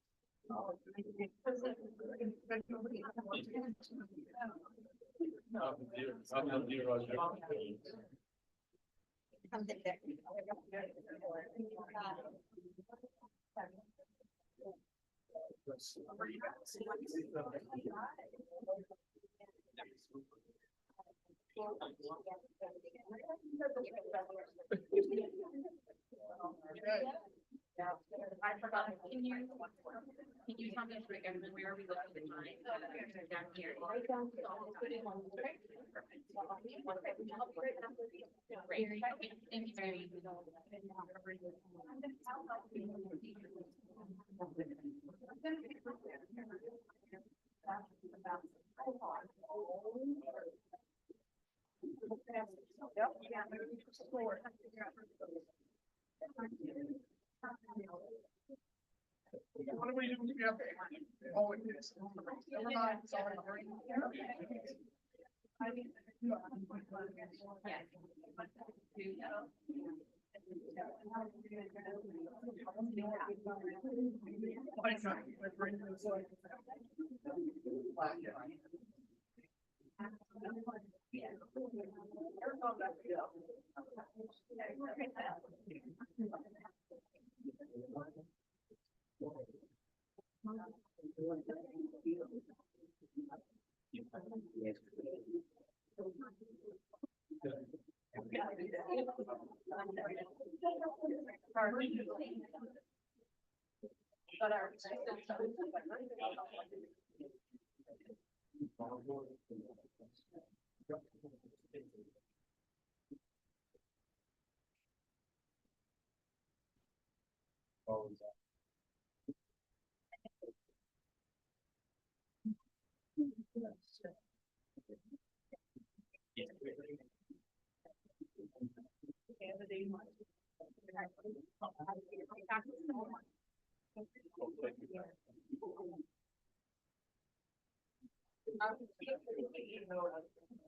I forgot, can you tell me again, where are we looking at mine? Down here. Great, thank you very What are we doing together? Oh, it is. Never mind, sorry.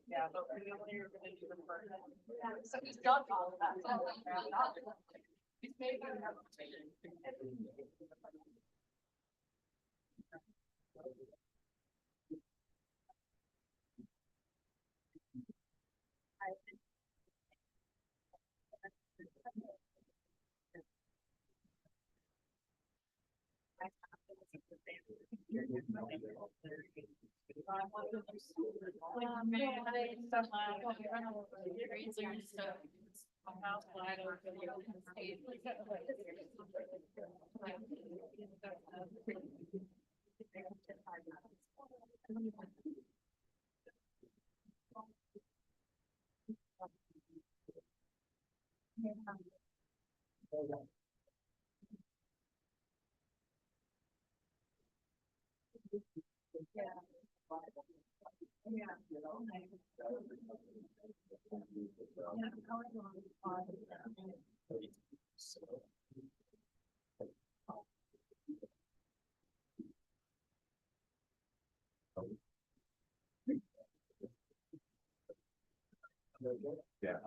Yeah, but we only are gonna do the first. So he's done all of that. He's made it happen. Yeah.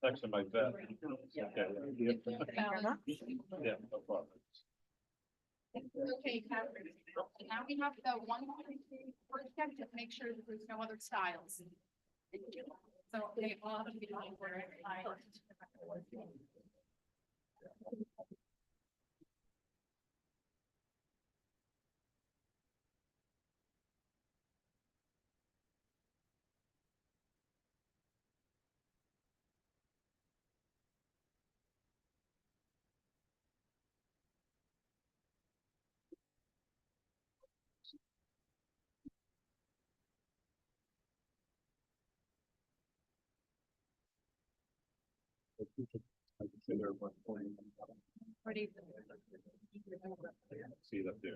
Actually, my vet. Okay. Yeah, no problem. Okay, Catherine. Now we have the one, first step to make sure that there's no other styles. So they all have to be on order. I consider 140. What do you See it up there.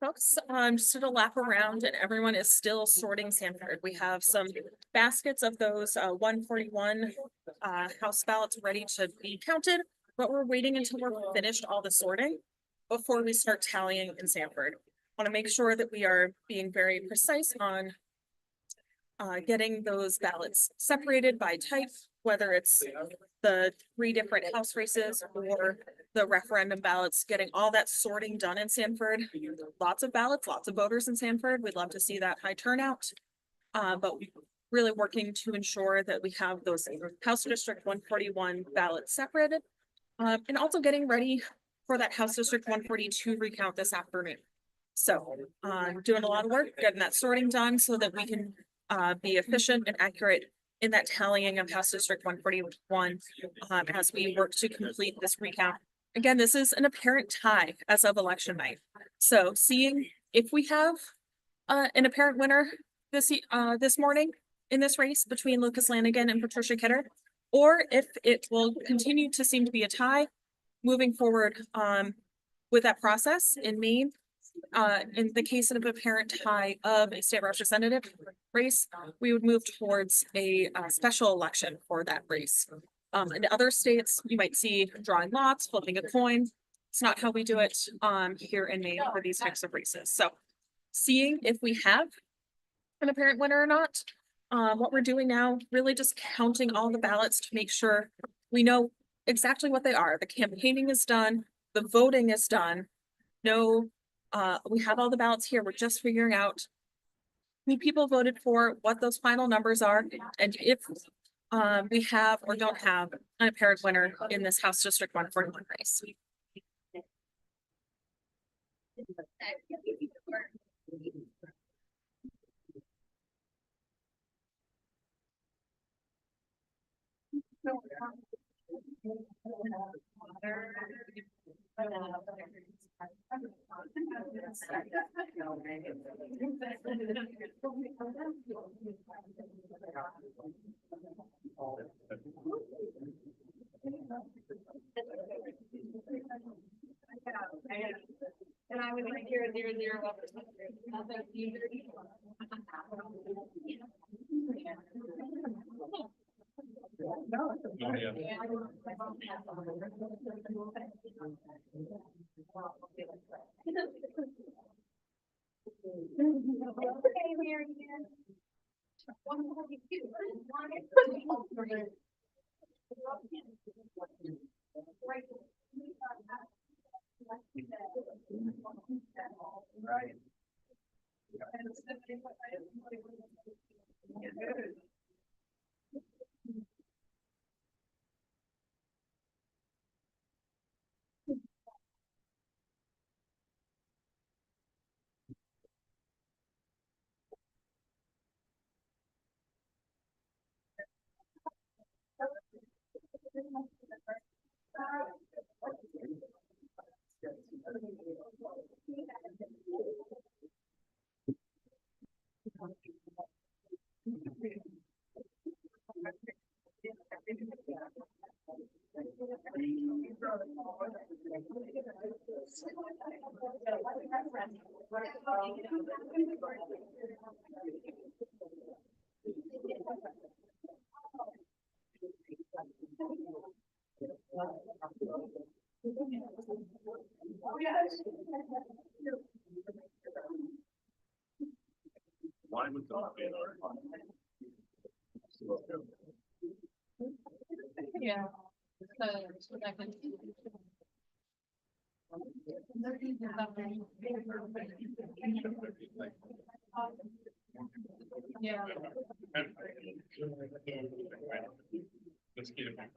Folks, just did a lap around and everyone is still sorting Sanford. We have some baskets of those 141 House ballots ready to be counted, but we're waiting until we're finished all the sorting before we start tallying in Sanford. Want to make sure that we are being very precise on getting those ballots separated by type, whether it's the 3 different House races or the referendum ballots, getting all that sorting done in Sanford. Lots of ballots, lots of voters in Sanford. We'd love to see that high turnout. But really working to ensure that we have those House District 141 ballots separated. And also getting ready for that House District 142 recount this afternoon. So doing a lot of work, getting that sorting done so that we can be efficient and accurate in that tallying of House District 141 as we work to complete this recount. Again, this is an apparent tie as of election night. So seeing if we have an apparent winner this morning in this race between Lucas Lanigan and Patricia Kidder, or if it will continue to seem to be a tie moving forward with that process in Maine. In the case of an apparent tie of a state representative race, we would move towards a special election for that race. In other states, you might see drawing lots, flipping a coin. It's not how we do it here in Maine for these types of races. So seeing if we have an apparent winner or not, what we're doing now, really just counting all the ballots to make sure we know exactly what they are. The campaigning is done, the voting is done. No, we have all the ballots here. We're just figuring out who people voted for, what those final numbers are, and if we have or don't have an apparent winner in this House District 141 race. And I was like, you're 0, 0. Nothing either. Okay, Mary Ann. Right. Why would that be? Yeah. So I can. Yeah. Let's get it back.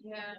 Yeah.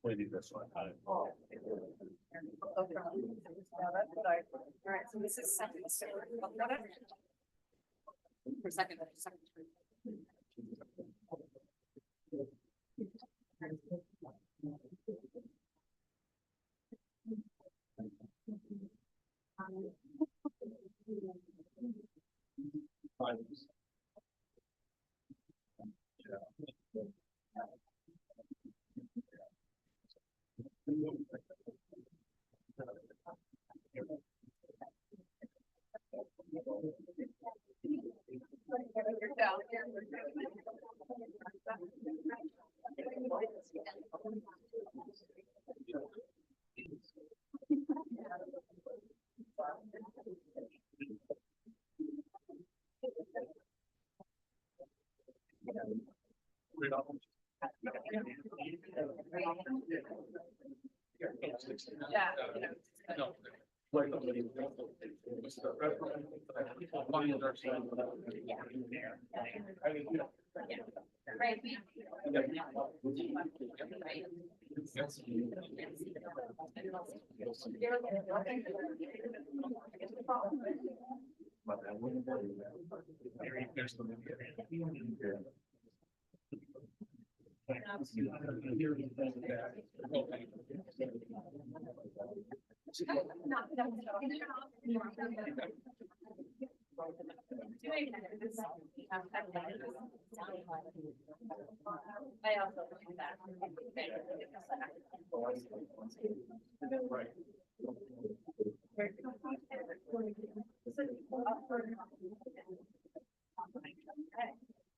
Maybe this one. All right, so this is second. For second. I also do that.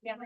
Yeah.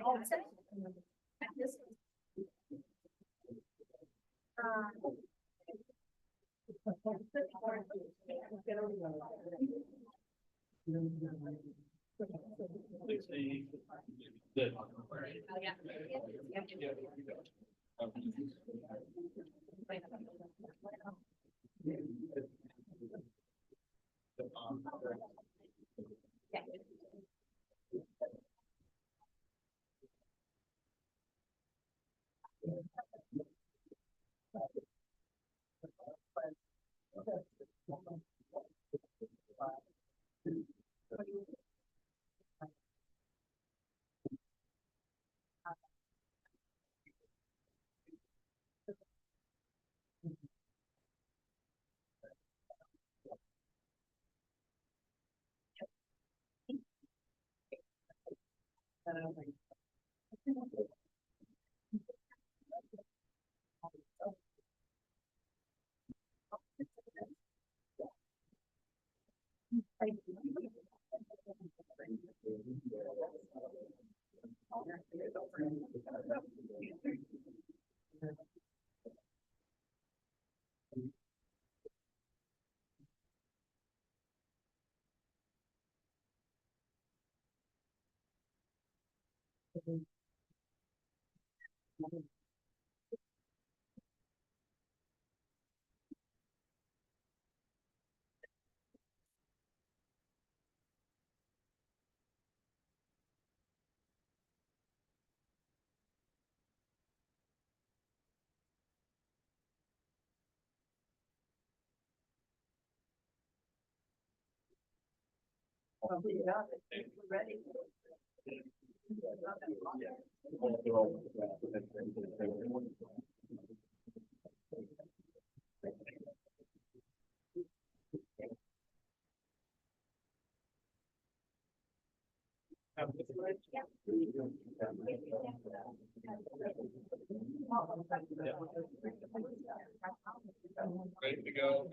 Ready to go.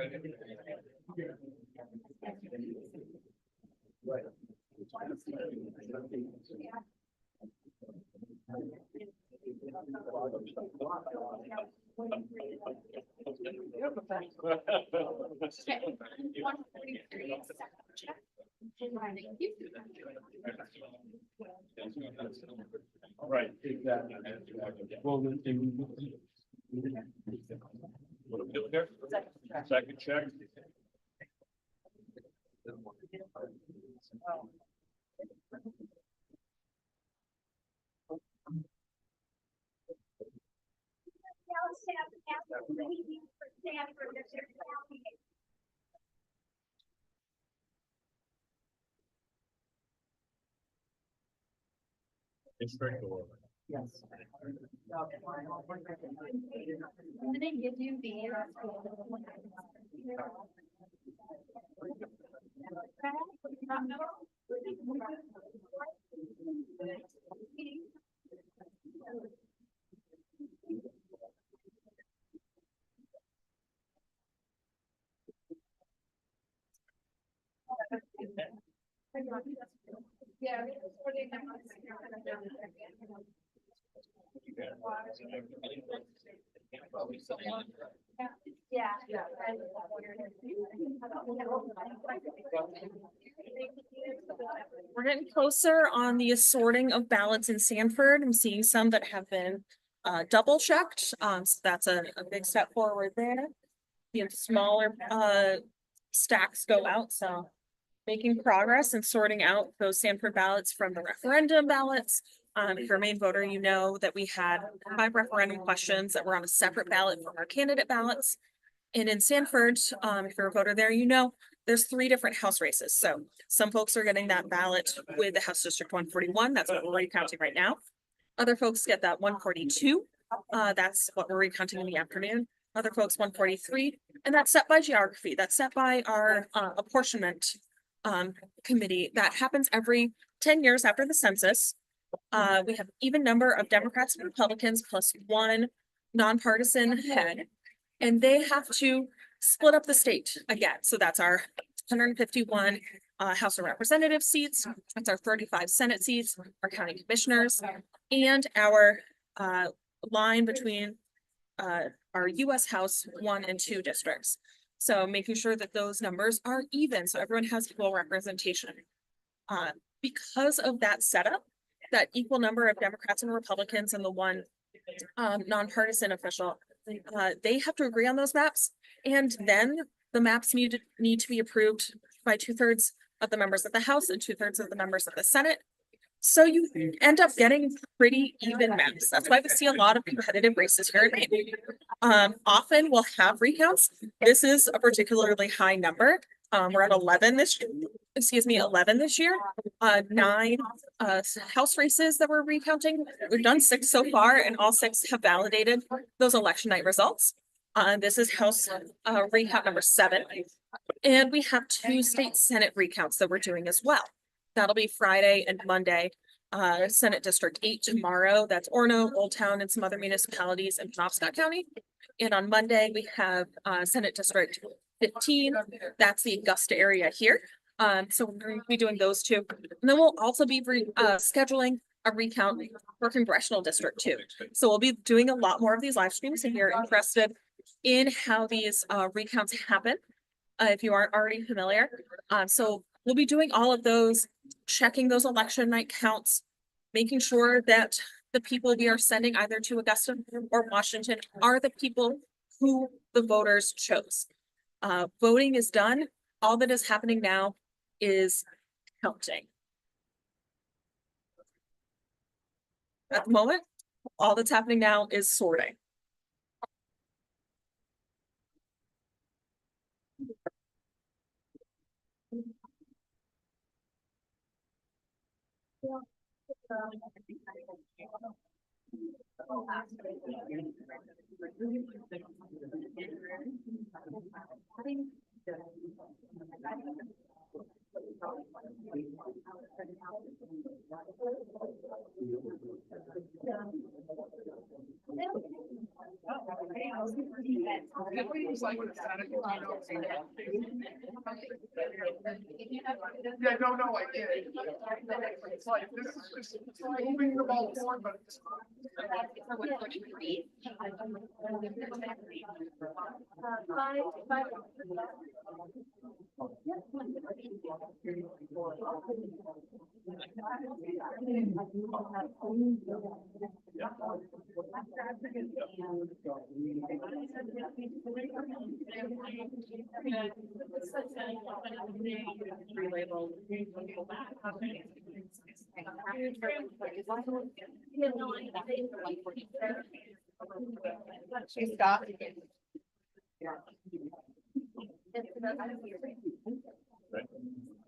All right, exactly. Well, What are we doing here? Second check. District or? Yes. I'm gonna give you the. Yeah. Yeah. We're getting closer on the assorting of ballots in Sanford. I'm seeing some that have been double checked. So that's a big step forward there. The smaller stacks go out, so making progress and sorting out those Sanford ballots from the referendum ballots. If you're a Maine voter, you know that we had 5 referendum questions that were on a separate ballot from our candidate ballots. And in Sanford, if you're a voter there, you know there's 3 different House races. So some folks are getting that ballot with the House District 141. That's what we're recounting right now. Other folks get that 142. That's what we're recounting in the afternoon. Other folks 143, and that's set by geography. That's set by our apportionment committee that happens every 10 years after the census. We have even number of Democrats and Republicans plus 1 nonpartisan head, and they have to split up the state again. So that's our 151 House of Representative seats. That's our 35 Senate seats, our county commissioners, and our line between our US House 1 and 2 districts. So making sure that those numbers are even, so everyone has equal representation. Because of that setup, that equal number of Democrats and Republicans and the 1 nonpartisan official, they have to agree on those maps. And then the maps need to be approved by 2/3 of the members of the House and 2/3 of the members of the Senate. So you end up getting pretty even maps. That's why we see a lot of competitive races here in Maine. Often we'll have recounts. This is a particularly high number. We're at 11 this year. 11 this year. 9 House races that we're recounting. We've done 6 so far, and all 6 have validated those election night results. This is House recount number 7. And we have 2 state Senate recounts that we're doing as well. That'll be Friday and Monday. Senate District 8 tomorrow. That's Orono, Old Town, and some other municipalities in Penobscot County. And on Monday, we have Senate District 15. That's the Augusta area here. So we're going to be doing those 2. And then we'll also be scheduling a recount for Congressional District 2. So we'll be doing a lot more of these live streams if you're interested in how these recounts happen, if you aren't already familiar. So we'll be doing all of those, checking those election night counts, making sure that the people we are sending either to Augusta or Washington are the people who the voters chose. Voting is done. All that is happening now is counting. At the moment, all that's happening now is sorting. Yeah, no, I get it. It's like, this is just, it's like moving the ball forward, but it's. She stopped.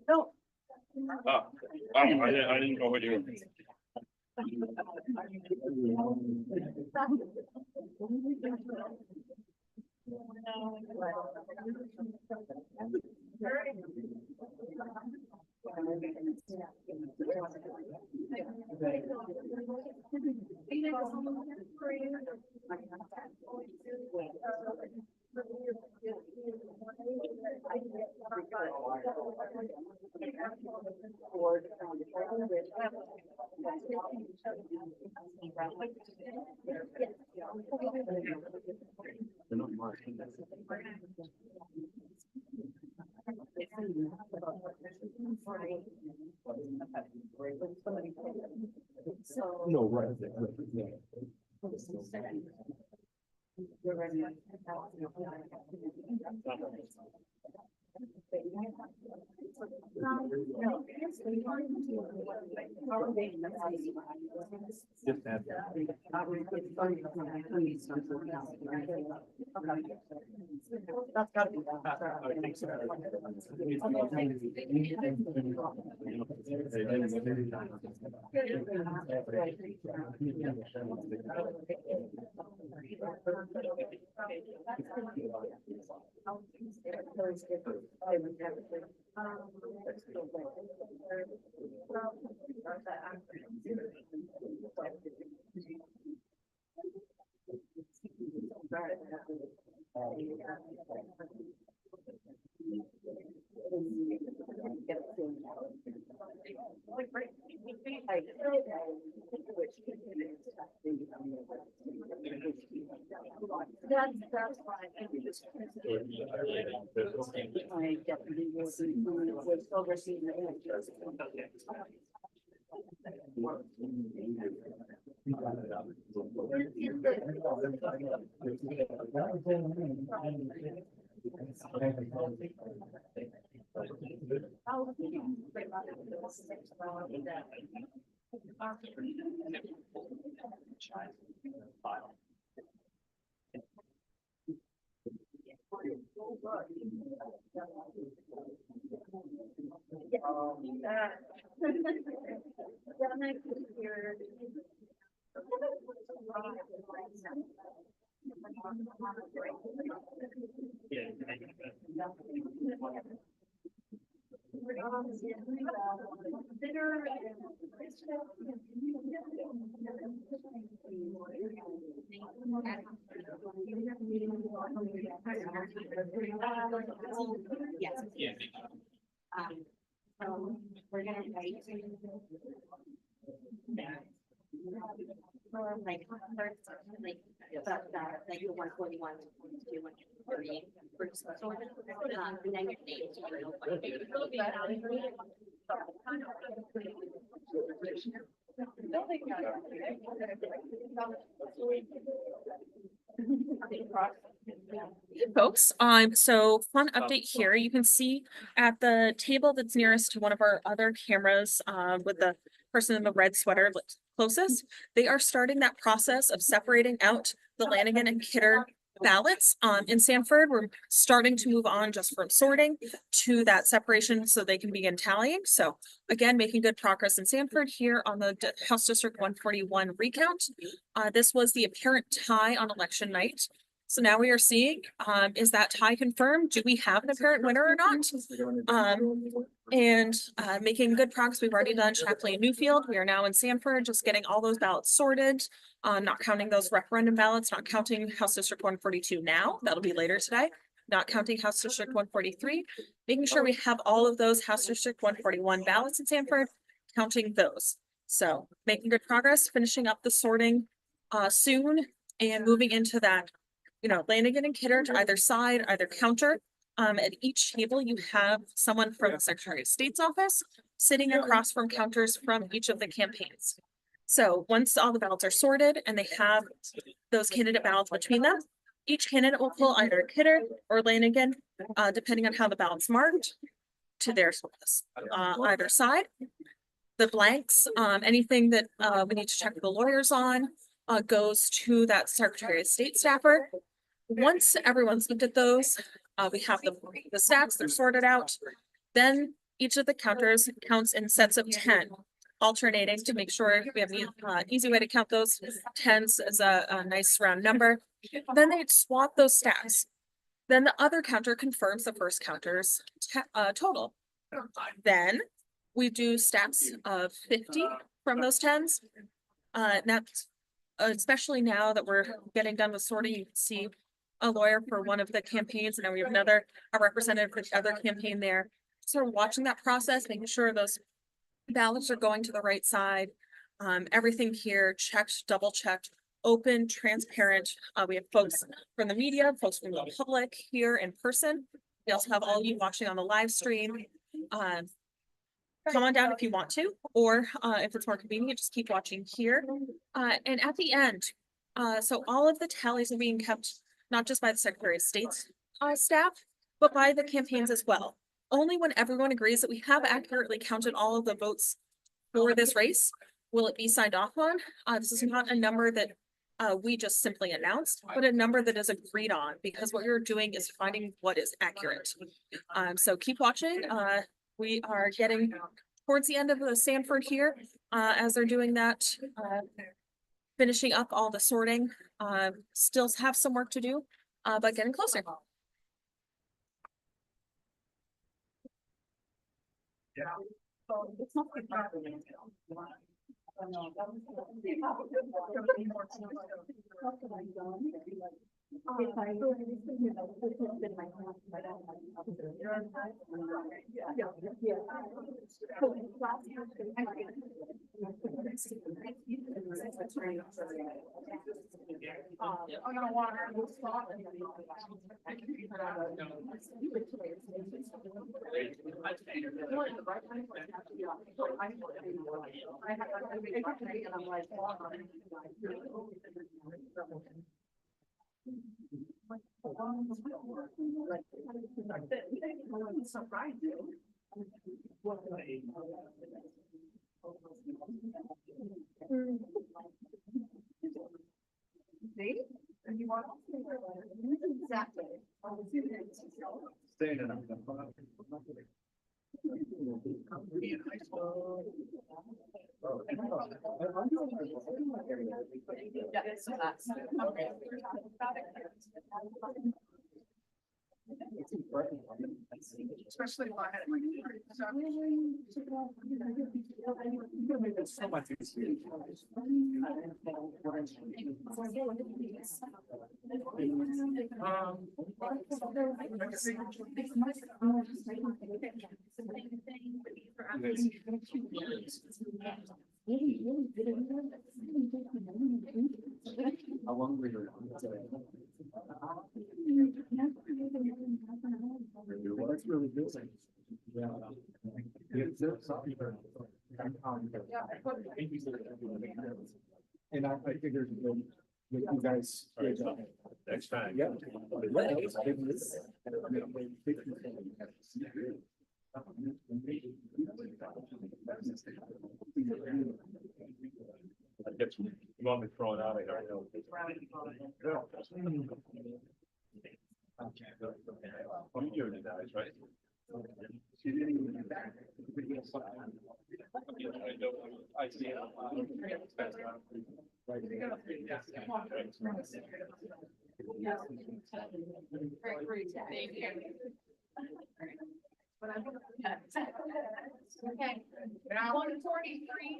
No. Oh, I didn't know what you were. No, right. That's gotta be that. That's why I definitely was overseeing the. Yes. Yeah. So we're gonna write. Like, like your 141, 142, 143, and then your Folks, so fun update here. You can see at the table that's nearest to one of our other cameras, with the person in the red sweater closest, they are starting that process of separating out the Lanigan and Kidder ballots. In Sanford, we're starting to move on just from sorting to that separation so they can begin tallying. So again, making good progress in Sanford here on the House District 141 recount. This was the apparent tie on election night. So now we are seeing, is that tie confirmed? Do we have an apparent winner or not? Making good progress. We've already done Shapley and Newfield. We are now in Sanford, just getting all those ballots sorted. Not counting those referendum ballots, not counting House District 142 now. That'll be later today. Not counting House District 143. Making sure we have all of those House District 141 ballots in Sanford, counting those. So making good progress, finishing up the sorting soon and moving into that, Lanigan and Kidder to either side, either counter. At each table, you have someone from the Secretary of State's office sitting across from counters from each of the campaigns. So once all the ballots are sorted and they have those candidate ballots between them, each candidate will pull either Kidder or Lanigan, depending on how the ballot's marked, to their service, either side. The blanks, anything that we need to check with the lawyers on, goes to that Secretary of State staffer. Once everyone's looked at those, we have the stacks, they're sorted out. Then each of the counters counts in sets of 10, alternating to make sure we have the easy way to count those. 10s as a nice round number. Then they swap those stacks. Then the other counter confirms the first counter's total. Then we do stacks of 50 from those 10s. That's especially now that we're getting done with sorting, you can see a lawyer for one of the campaigns, and now we have a representative for the other campaign there. So we're watching that process, making sure those ballots are going to the right side. Everything here checked, double checked, open, transparent. We have folks from the media, folks from the public here in person. We also have all of you watching on the live stream. Come on down if you want to, or if it's more convenient, just keep watching here. And at the end, so all of the tallies are being kept not just by the Secretary of State's staff, but by the campaigns as well. only when everyone agrees that we have accurately counted all of the votes for this race will it be signed off on. This is not a number that we just simply announced, but a number that is agreed on, because what you're doing is finding what is accurate. So keep watching. We are getting towards the end of the Sanford here, as they're doing that, finishing up all the sorting. Still have some work to do, but getting closer. I'm gonna want her to stop. See? And you want. Exactly. Especially if I had like. So much. How long were you? Well, that's really good. Yeah. And I figured you guys. Next time. Yeah. You want me to throw it out? I don't know. You do that, right? I see. Okay, now 143.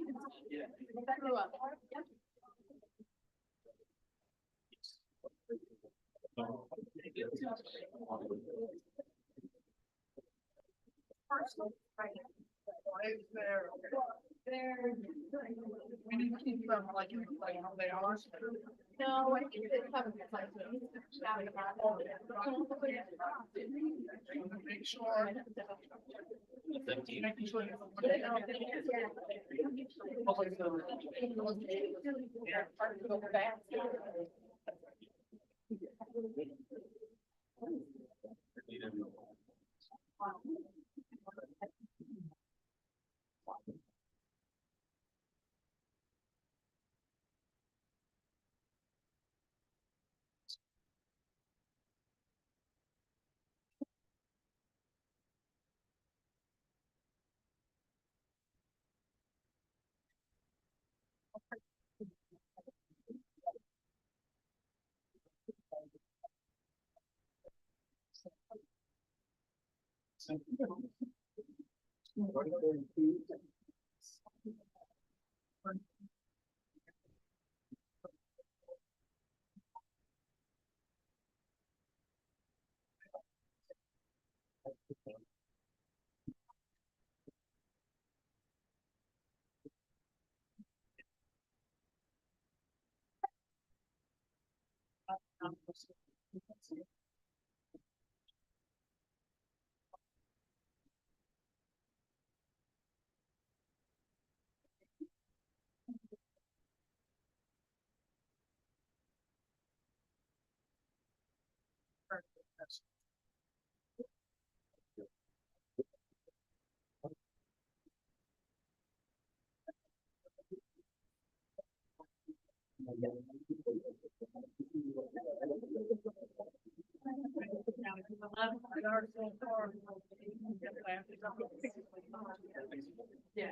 We need to keep them like how they are. No, I think it's coming. Make sure. Making sure. Yeah.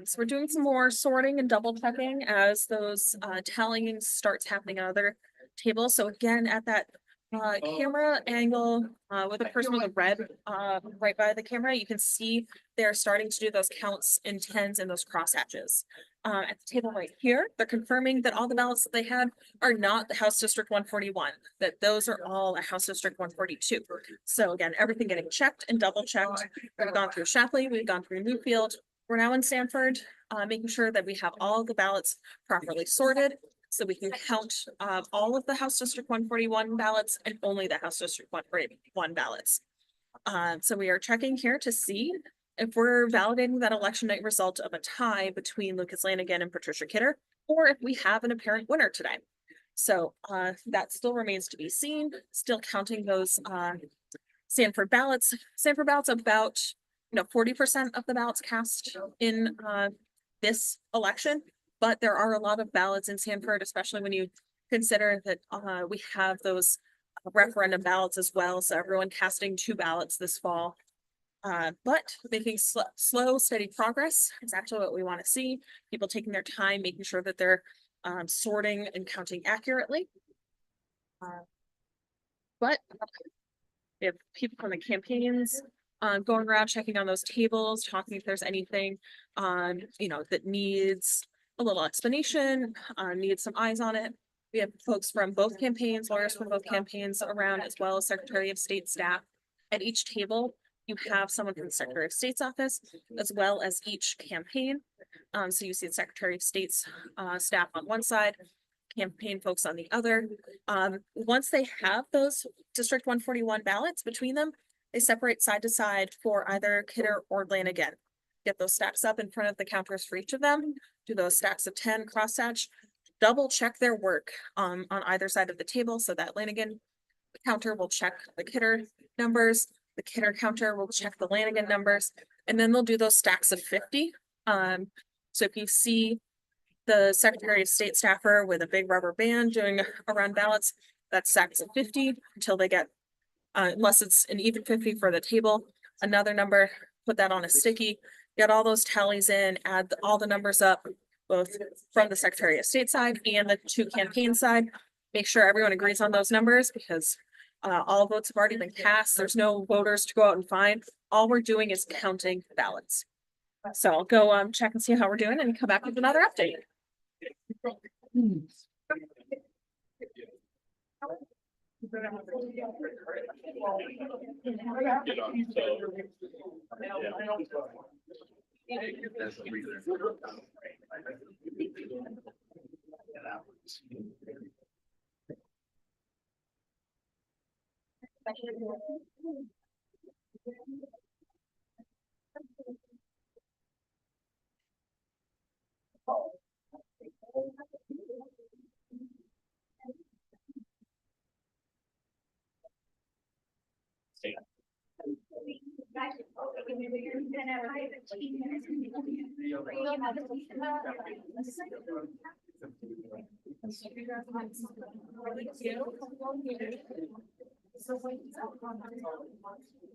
So we're doing some more sorting and double checking as those tallying starts happening on other tables. So again, at that camera angle with the person with the red right by the camera, you can see they're starting to do those counts in tens and those crosshatches. At the table right here, they're confirming that all the ballots that they had are not the House District 141, that those are all a House District 142. So again, everything getting checked and double checked. We've gone through Shapley, we've gone through Newfield. We're now in Sanford, making sure that we have all the ballots properly sorted, so we can count all of the House District 141 ballots and only the House District 141 ballots. So we are checking here to see if we're validating that election night result of a tie between Lucas Lanigan and Patricia Kidder, or if we have an apparent winner today. So that still remains to be seen, still counting those Sanford ballots. Sanford ballots about 40% of the ballots cast in this election, but there are a lot of ballots in Sanford, especially when you consider that we have those referendum ballots as well. So everyone casting 2 ballots this fall. But making slow, steady progress is actually what we want to see. People taking their time, making sure that they're sorting and counting accurately. But we have people from the campaigns going around checking on those tables, talking if there's anything that needs a little explanation, needs some eyes on it. We have folks from both campaigns, lawyers from both campaigns around, as well as Secretary of State staff. At each table, you have someone from the Secretary of State's office, as well as each campaign. So you see the Secretary of State's staff on one side, campaign folks on the other. Once they have those District 141 ballots between them, they separate side to side for either Kidder or Lanigan. Get those stacks up in front of the counters for each of them, do those stacks of 10 crosshatch, double check their work on either side of the table so that Lanigan counter will check the Kidder numbers, the Kidder counter will check the Lanigan numbers, and then they'll do those stacks of 50. So if you see the Secretary of State staffer with a big rubber band doing around ballots, that's stacks of 50 until they get, unless it's an even 50 for the table, another number, put that on a sticky, get all those tallies in, add all the numbers up, both from the Secretary of State side and the 2 campaign side. Make sure everyone agrees on those numbers because all votes have already been cast. There's no voters to go out and find. All we're doing is counting ballots. So I'll go check and see how we're doing and come back with another update.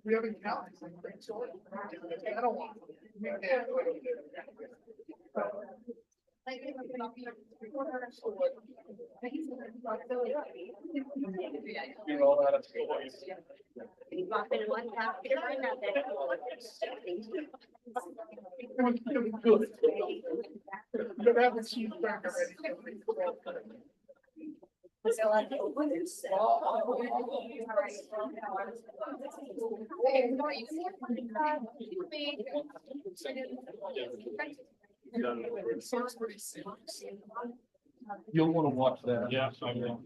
We haven't counted. I don't want. You're all out of choice. Good. You have a cheeseburger ready. You'll wanna watch that. Yeah, I will.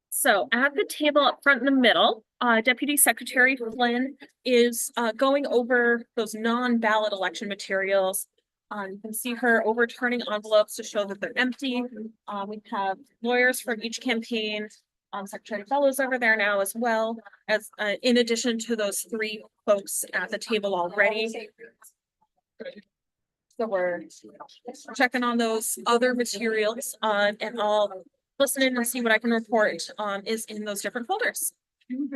So at the table up front in the middle, Deputy Secretary Flynn is going over those non-ballot election materials. You can see her overturning envelopes to show that they're empty. We have lawyers from each campaign. Secretary Bellow's over there now as well, as in addition to those 3 folks at the table already. So we're checking on those other materials, and I'll listen in and see what I can report is in those different folders. I'm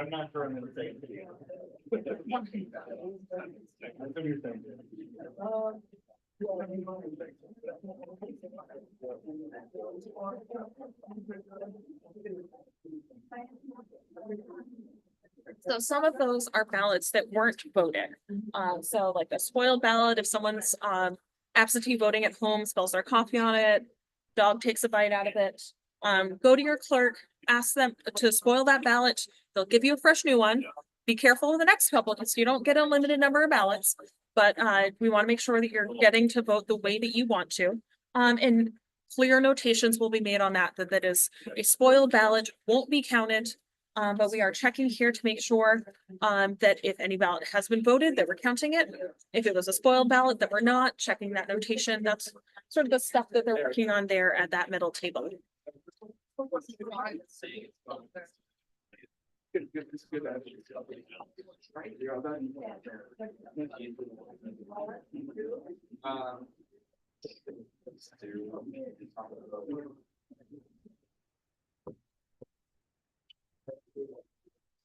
not sure I'm gonna say. So some of those are ballots that weren't voted. So like a spoiled ballot, if someone's absentee voting at home, spills their coffee on it, dog takes a bite out of it. Go to your clerk, ask them to spoil that ballot. They'll give you a fresh new one. Be careful of the next couple because you don't get a limited number of ballots. But we want to make sure that you're getting to vote the way that you want to. And clear notations will be made on that, that is a spoiled ballot won't be counted. But we are checking here to make sure that if any ballot has been voted, that we're counting it. If it was a spoiled ballot, that we're not checking that notation. That's sort of the stuff that they're working on there at that middle table.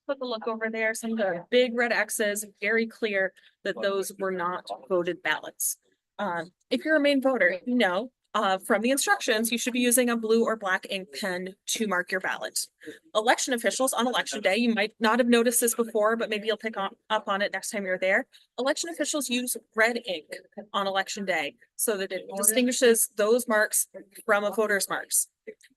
Took a look over there, some of the big red X's, very clear that those were not voted ballots. If you're a Maine voter, you know, from the instructions, you should be using a blue or black ink pen to mark your ballot. Election officials on election day, you might not have noticed this before, but maybe you'll pick up on it next time you're there. Election officials use red ink on election day so that it distinguishes those marks from a voter's marks.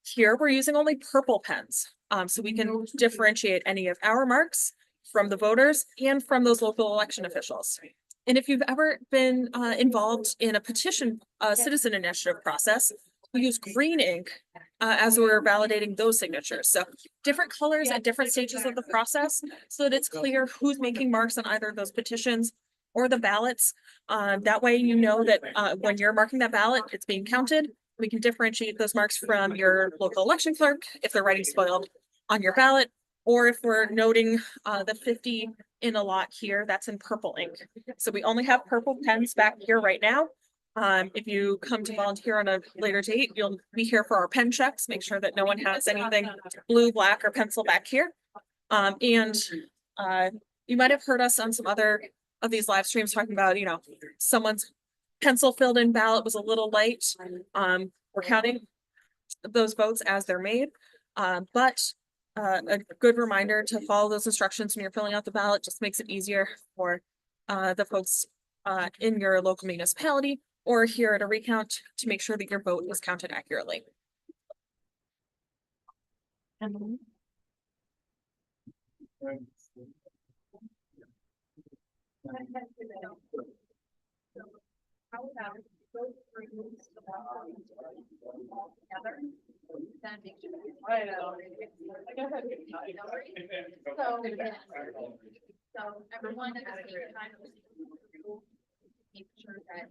Here, we're using only purple pens, so we can differentiate any of our marks from the voters and from those local election officials. And if you've ever been involved in a petition, citizen initiative process, we use green ink as we're validating those signatures. So different colors at different stages of the process so that it's clear who's making marks on either of those petitions or the ballots. That way you know that when you're marking that ballot, it's being counted. We can differentiate those marks from your local election clerk if they're writing spoiled on your ballot, or if we're noting the 50 in a lot here, that's in purple ink. So we only have purple pens back here right now. If you come to volunteer on a later date, you'll be here for our pen checks, make sure that no one has anything blue, black, or pencil back here. You might have heard us on some other of these live streams talking about, you know, someone's pencil filled in ballot was a little light. We're counting those votes as they're made. But a good reminder to follow those instructions when you're filling out the ballot just makes it easier for the folks in your local municipality or here at a recount to make sure that your vote is counted accurately. Then make sure. I know. So everyone at the same time. Make sure that.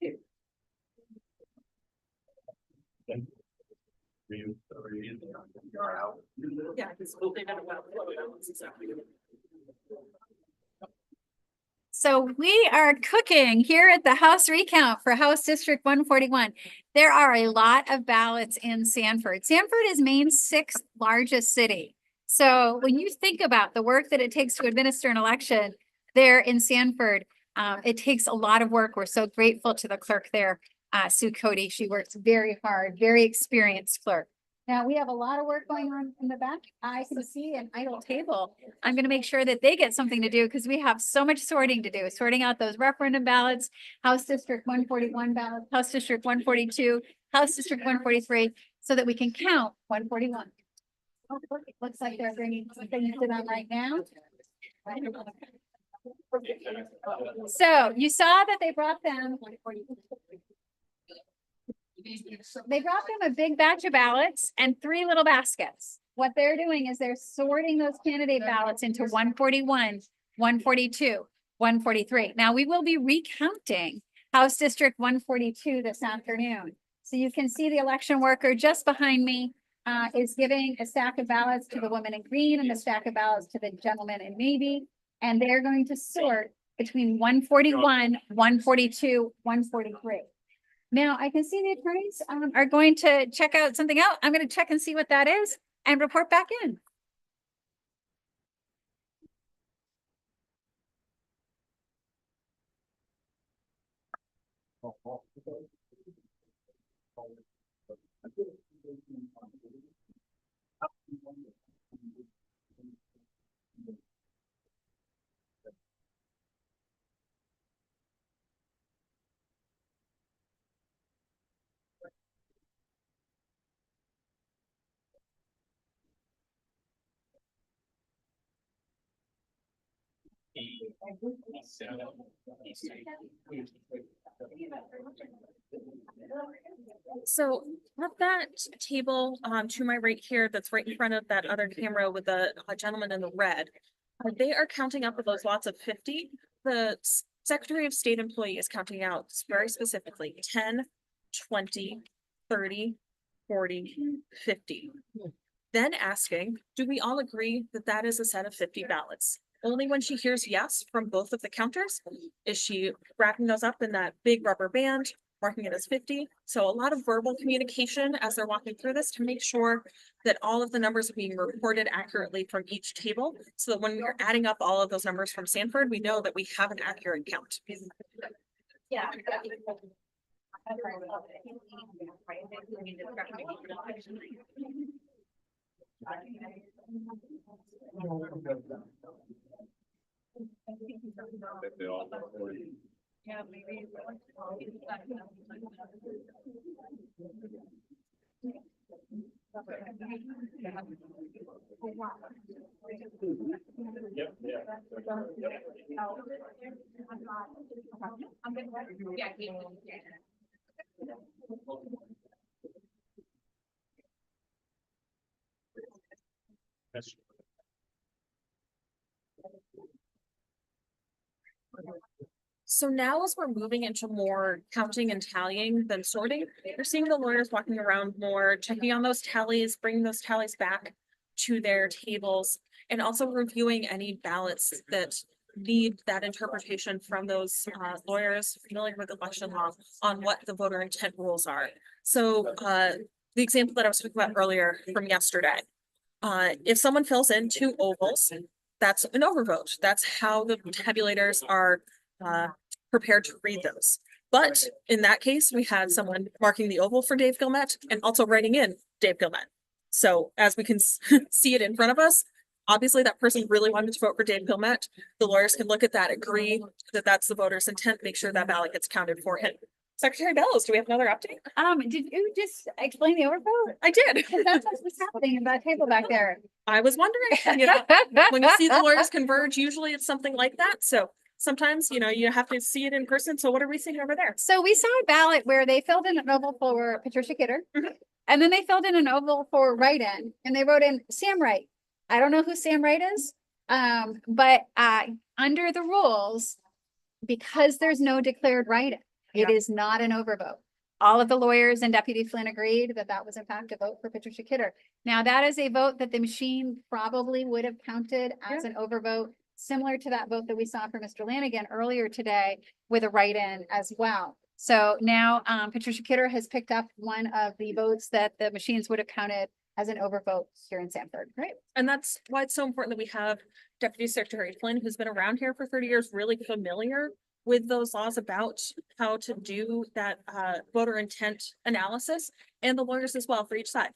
Yeah. So we are cooking here at the House Recount for House District 141. There are a lot of ballots in Sanford. Sanford is Maine's sixth largest city. So when you think about the work that it takes to administer an election there in Sanford, it takes a lot of work. We're so grateful to the clerk there, Sue Cody. She works very hard, very experienced clerk. Now, we have a lot of work going on in the back. I can see an idle table. I'm going to make sure that they get something to do because we have so much sorting to do, sorting out those referendum ballots, House District 141 ballots, House District 142, House District 143, so that we can count 141. Oh, look, it looks like they're bringing something to them right now. So you saw that they brought them. They brought them a big batch of ballots and 3 little baskets. What they're doing is they're sorting those candidate ballots into 141, 142, 143. Now we will be recounting House District 142 this afternoon. So you can see the election worker just behind me is giving a stack of ballots to the woman in green and a stack of ballots to the gentleman in navy. And they're going to sort between 141, 142, 143. Now, I can see the attorneys are going to check out something out. I'm going to check and see what that is and report back in. So at that table to my right here, that's right in front of that other camera with the gentleman in the red, they are counting up of those lots of 50. The Secretary of State employee is counting out very specifically 10, 20, 30, 40, 50. Then asking, do we all agree that that is a set of 50 ballots? Only when she hears yes from both of the counters is she wrapping those up in that big rubber band, marking it as 50. So a lot of verbal communication as they're walking through this to make sure that all of the numbers are being reported accurately from each table. So that when we're adding up all of those numbers from Sanford, we know that we have an accurate count. Yeah. Yeah, maybe. So now as we're moving into more counting and tallying than sorting, you're seeing the lawyers walking around more, checking on those tallies, bringing those tallies back to their tables, and also reviewing any ballots that need that interpretation from those lawyers familiar with election law on what the voter intent rules are. So the example that I was talking about earlier from yesterday, if someone fills in 2 ovals, that's an overvote. That's how the tabulators are prepared to read those. But in that case, we had someone marking the oval for Dave Gilmet and also writing in Dave Gilmet. So as we can see it in front of us, obviously that person really wanted to vote for Dave Gilmet. The lawyers can look at that, agree that that's the voter's intent, make sure that ballot gets counted for him. Secretary Bellows, do we have another update? Did you just explain the overvote? I did. That's what's happening in that table back there. I was wondering, you know, when you see the lawyers converge, usually it's something like that. So sometimes, you know, you have to see it in person. So what are we seeing over there? So we saw a ballot where they filled in an oval for Patricia Kidder. Mhm. And then they filled in an oval for write-in and they wrote in Sam Wright. I don't know who Sam Wright is. But under the rules, because there's no declared write-in, it is not an overvote. All of the lawyers and Deputy Flynn agreed that that was in fact a vote for Patricia Kidder. Now, that is a vote that the machine probably would have counted as an overvote, similar to that vote that we saw for Mr. Lanigan earlier today with a write-in as well. So now Patricia Kidder has picked up one of the votes that the machines would have counted as an overvote here in Sanford, right? And that's why it's so important that we have Deputy Secretary Flynn, who's been around here for 30 years, really familiar with those laws about how to do that voter intent analysis, and the lawyers as well for each side.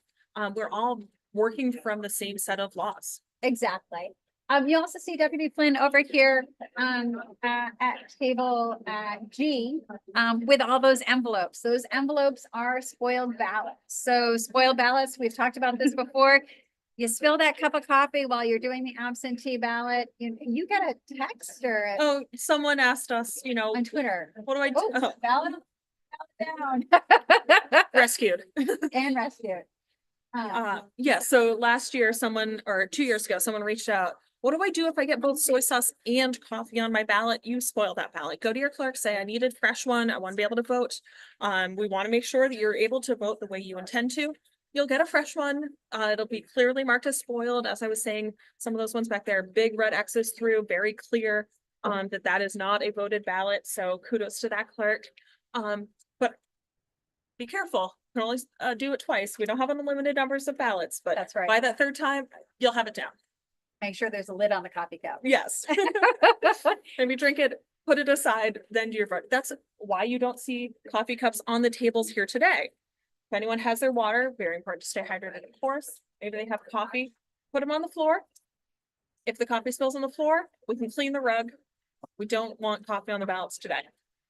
We're all working from the same set of laws. Exactly. You also see Deputy Flynn over here at table G with all those envelopes. Those envelopes are spoiled ballots. So spoiled ballots, we've talked about this before. You spill that cup of coffee while you're doing the absentee ballot. You get a text or Oh, someone asked us, you know, on Twitter. what do I do? Oh, Oh, ballot down rescued. and rescued. Yeah, so last year, someone, or 2 years ago, someone reached out. What do I do if I get both soy sauce and coffee on my ballot? You spoil that ballot. Go to your clerk, say, I needed fresh one. I want to be able to vote. We want to make sure that you're able to vote the way you intend to. You'll get a fresh one. It'll be clearly marked as spoiled. As I was saying, some of those ones back there, big red X's through, very clear that that is not a voted ballot. So kudos to that clerk. But be careful. You can only do it twice. We don't have unlimited numbers of ballots, but That's right. by that third time, you'll have it down. Make sure there's a lid on the coffee cup. Yes. Maybe drink it, put it aside, then do your vote. That's why you don't see coffee cups on the tables here today. If anyone has their water, very important to stay hydrated, of course. Maybe they have coffee, put them on the floor. If the coffee spills on the floor, we can clean the rug. We don't want coffee on the ballots today.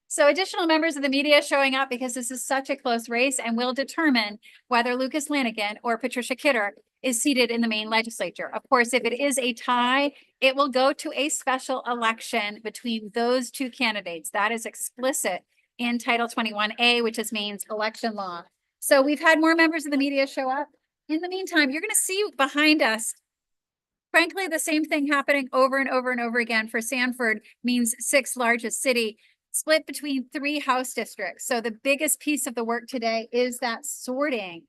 So additional members of the media showing up because this is such a close race and will determine whether Lucas Lanigan or Patricia Kidder is seated in the Maine legislature. Of course, if it is a tie, it will go to a special election between those two candidates. That is explicit in Title 21A, which is Maine's election law. So we've had more members of the media show up. In the meantime, you're going to see behind us, frankly, the same thing happening over and over and over again for Sanford, Maine's sixth largest city, split between 3 House districts. So the biggest piece of the work today is that sorting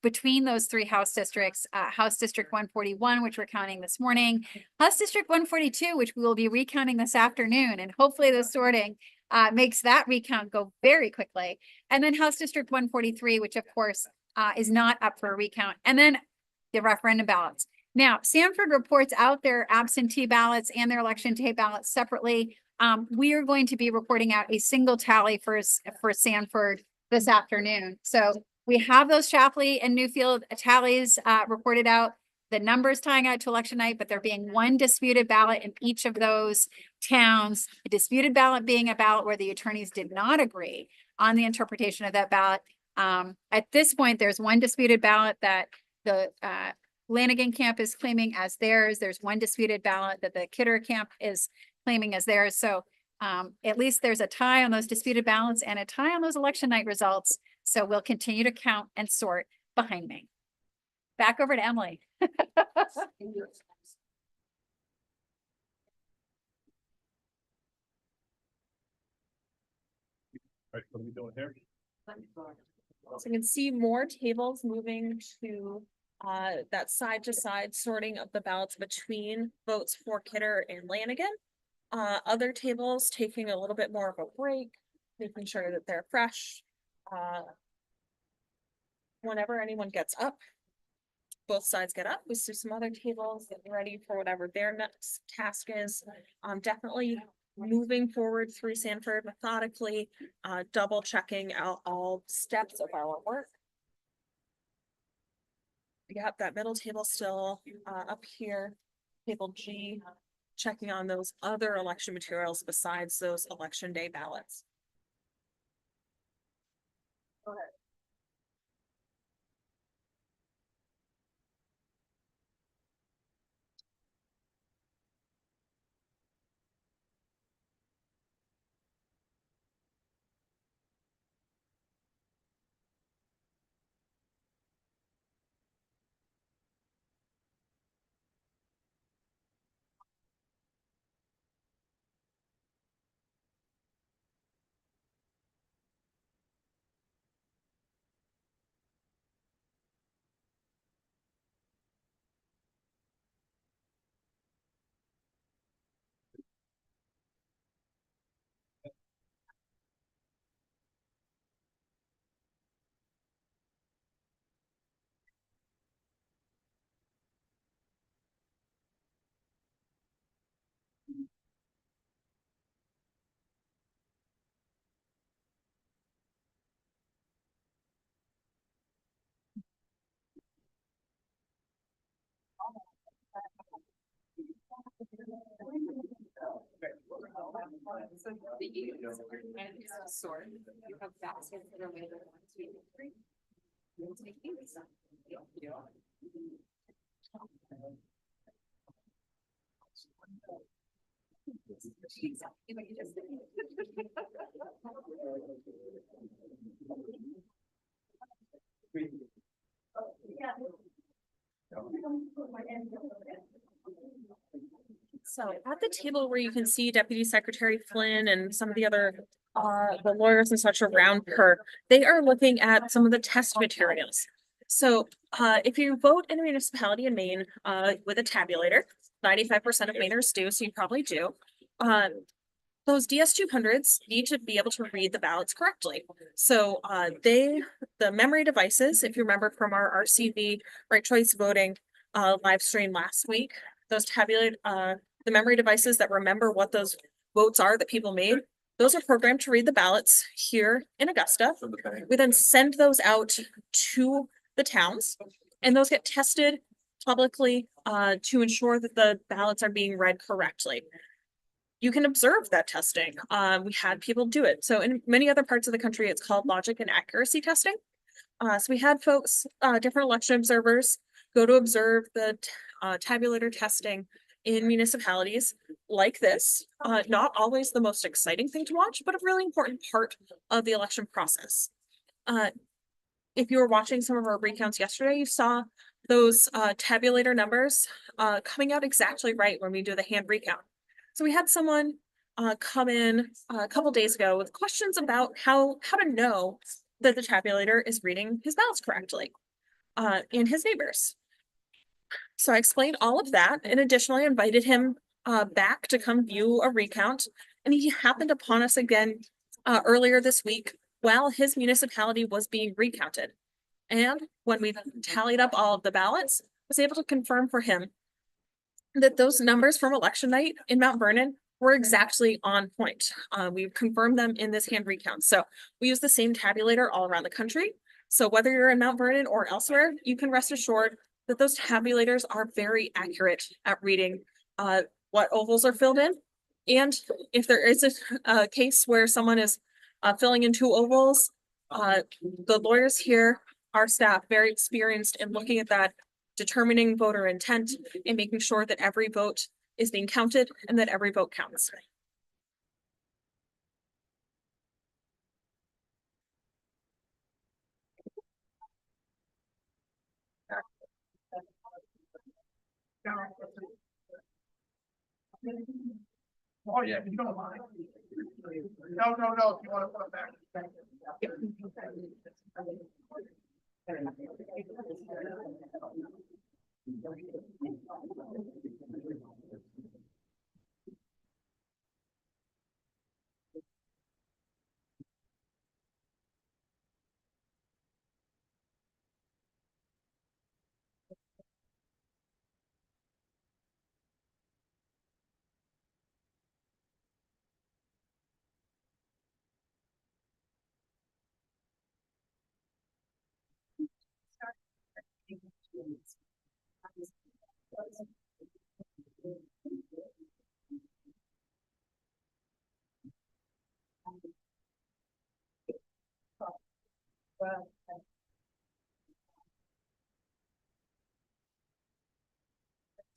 between those 3 House districts, House District 141, which we're counting this morning, House District 142, which we will be recounting this afternoon. And hopefully the sorting makes that recount go very quickly. And then House District 143, which of course is not up for a recount. And then the referendum ballots. Now, Sanford reports out their absentee ballots and their election day ballots separately. We are going to be reporting out a single tally for Sanford this afternoon. So we have those Shapley and Newfield tallies reported out, the numbers tying out to election night, but there being one disputed ballot in each of those towns. A disputed ballot being a ballot where the attorneys did not agree on the interpretation of that ballot. At this point, there's one disputed ballot that the Lanigan camp is claiming as theirs. There's one disputed ballot that the Kidder camp is claiming as theirs. So at least there's a tie on those disputed ballots and a tie on those election night results. So we'll continue to count and sort behind me. Back over to Emily. Right, what are we doing here? So you can see more tables moving to that side to side sorting of the ballots between votes for Kidder and Lanigan. Other tables taking a little bit more of a break, making sure that they're fresh. Whenever anyone gets up, both sides get up. We see some other tables getting ready for whatever their next task is. Definitely moving forward through Sanford methodically, double checking out all steps of our work. Yep, that middle table still up here, table G, checking on those other election materials besides those election day ballots. So the use and sort, you have baskets that are labeled 1, 2, 3. You'll take these. Exactly what you just did. So at the table where you can see Deputy Secretary Flynn and some of the other the lawyers and such around her, they are looking at some of the test materials. So if you vote in a municipality in Maine with a tabulator, 95% of Mainers do, so you probably do. Those DS200s need to be able to read the ballots correctly. So the memory devices, if you remember from our RCV, right choice voting live stream last week, those tabulate the memory devices that remember what those votes are that people made, those are programmed to read the ballots here in Augusta. We then send those out to the towns, and those get tested publicly to ensure that the ballots are being read correctly. You can observe that testing. We had people do it. So in many other parts of the country, it's called logic and accuracy testing. So we had folks, different election observers, go to observe the tabulator testing in municipalities like this. Not always the most exciting thing to watch, but a really important part of the election process. If you were watching some of our recounts yesterday, you saw those tabulator numbers coming out exactly right when we do the hand recount. So we had someone come in a couple days ago with questions about how to know that the tabulator is reading his ballots correctly and his neighbors. So I explained all of that, and additionally invited him back to come view a recount. And he happened upon us again earlier this week while his municipality was being recounted. And when we tallied up all of the ballots, was able to confirm for him that those numbers from election night in Mount Vernon were exactly on point. We've confirmed them in this hand recount. So we use the same tabulator all around the country. So whether you're in Mount Vernon or elsewhere, you can rest assured that those tabulators are very accurate at reading what ovals are filled in. And if there is a case where someone is filling in 2 ovals, the lawyers here, our staff, very experienced in looking at that, determining voter intent and making sure that every vote is being counted and that every vote counts. Oh, yeah, if you don't mind. No, no, no, if you wanna put it back.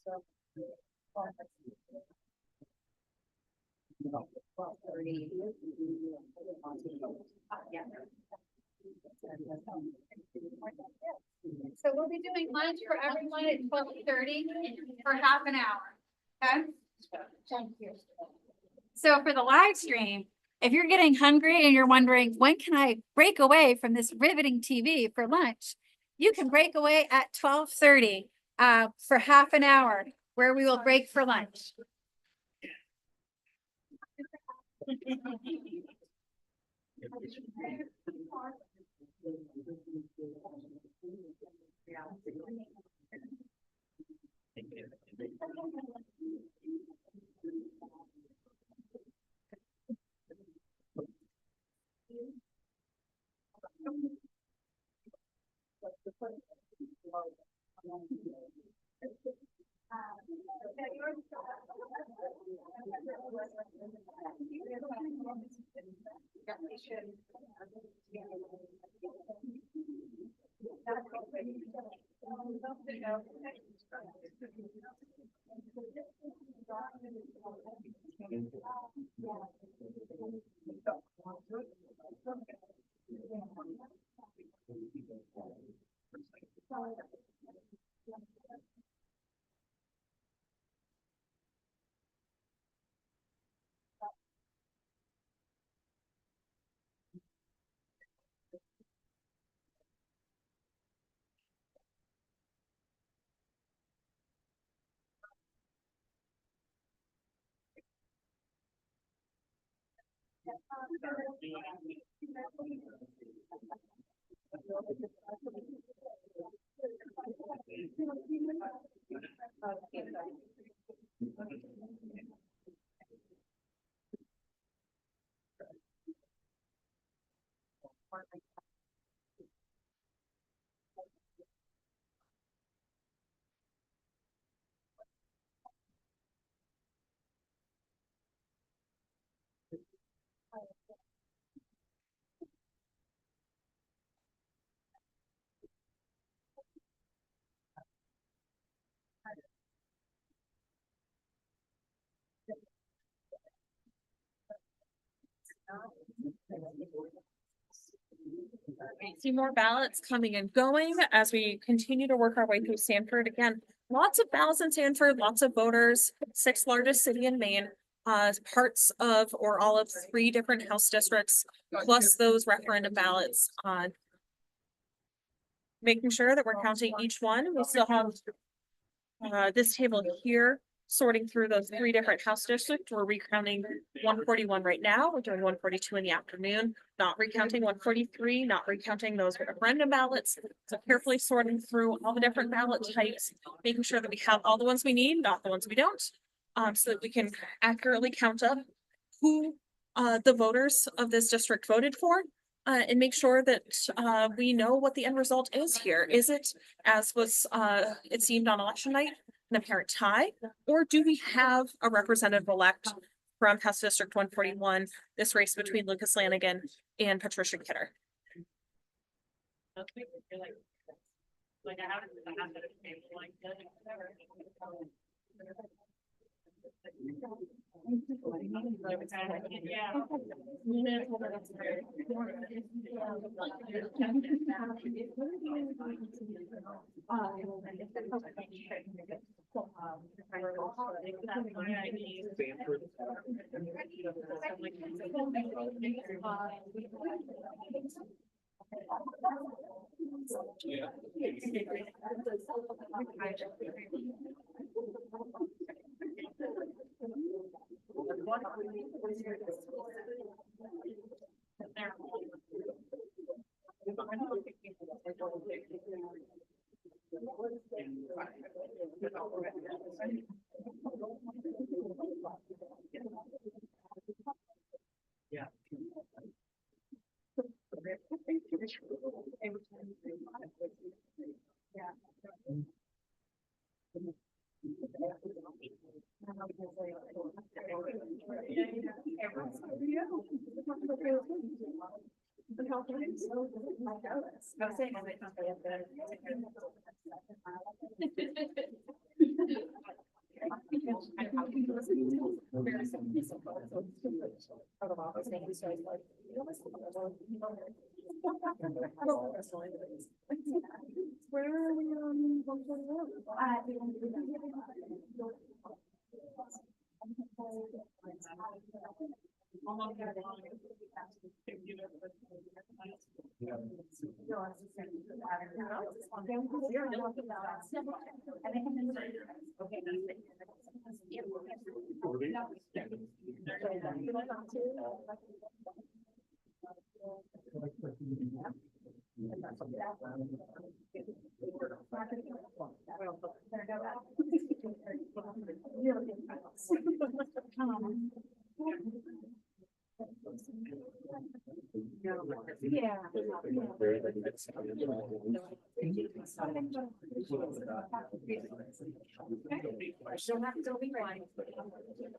So we'll be doing lunch for everyone at 12:30 for half an hour. Okay? So for the live stream, if you're getting hungry and you're wondering, when can I break away from this riveting TV for lunch? You can break away at 12:30 for half an hour where we will break for lunch. See more ballots coming and going as we continue to work our way through Sanford. Again, lots of ballots in Sanford, lots of voters, sixth largest city in Maine. Parts of or all of 3 different House districts, plus those referendum ballots on. Making sure that we're counting each one. We still have this table here, sorting through those 3 different House districts. We're recounting 141 right now. We're doing 142 in the afternoon, not recounting 143, not recounting those referendum ballots. So carefully sorting through all the different ballot types, making sure that we have all the ones we need, not the ones we don't, so that we can accurately count up who the voters of this district voted for. And make sure that we know what the end result is here. Is it, as was it seemed on election night, an apparent tie? Or do we have a representative-elect from House District 141, this race between Lucas Lanigan and Patricia Kidder? Where are we on 141? Yeah.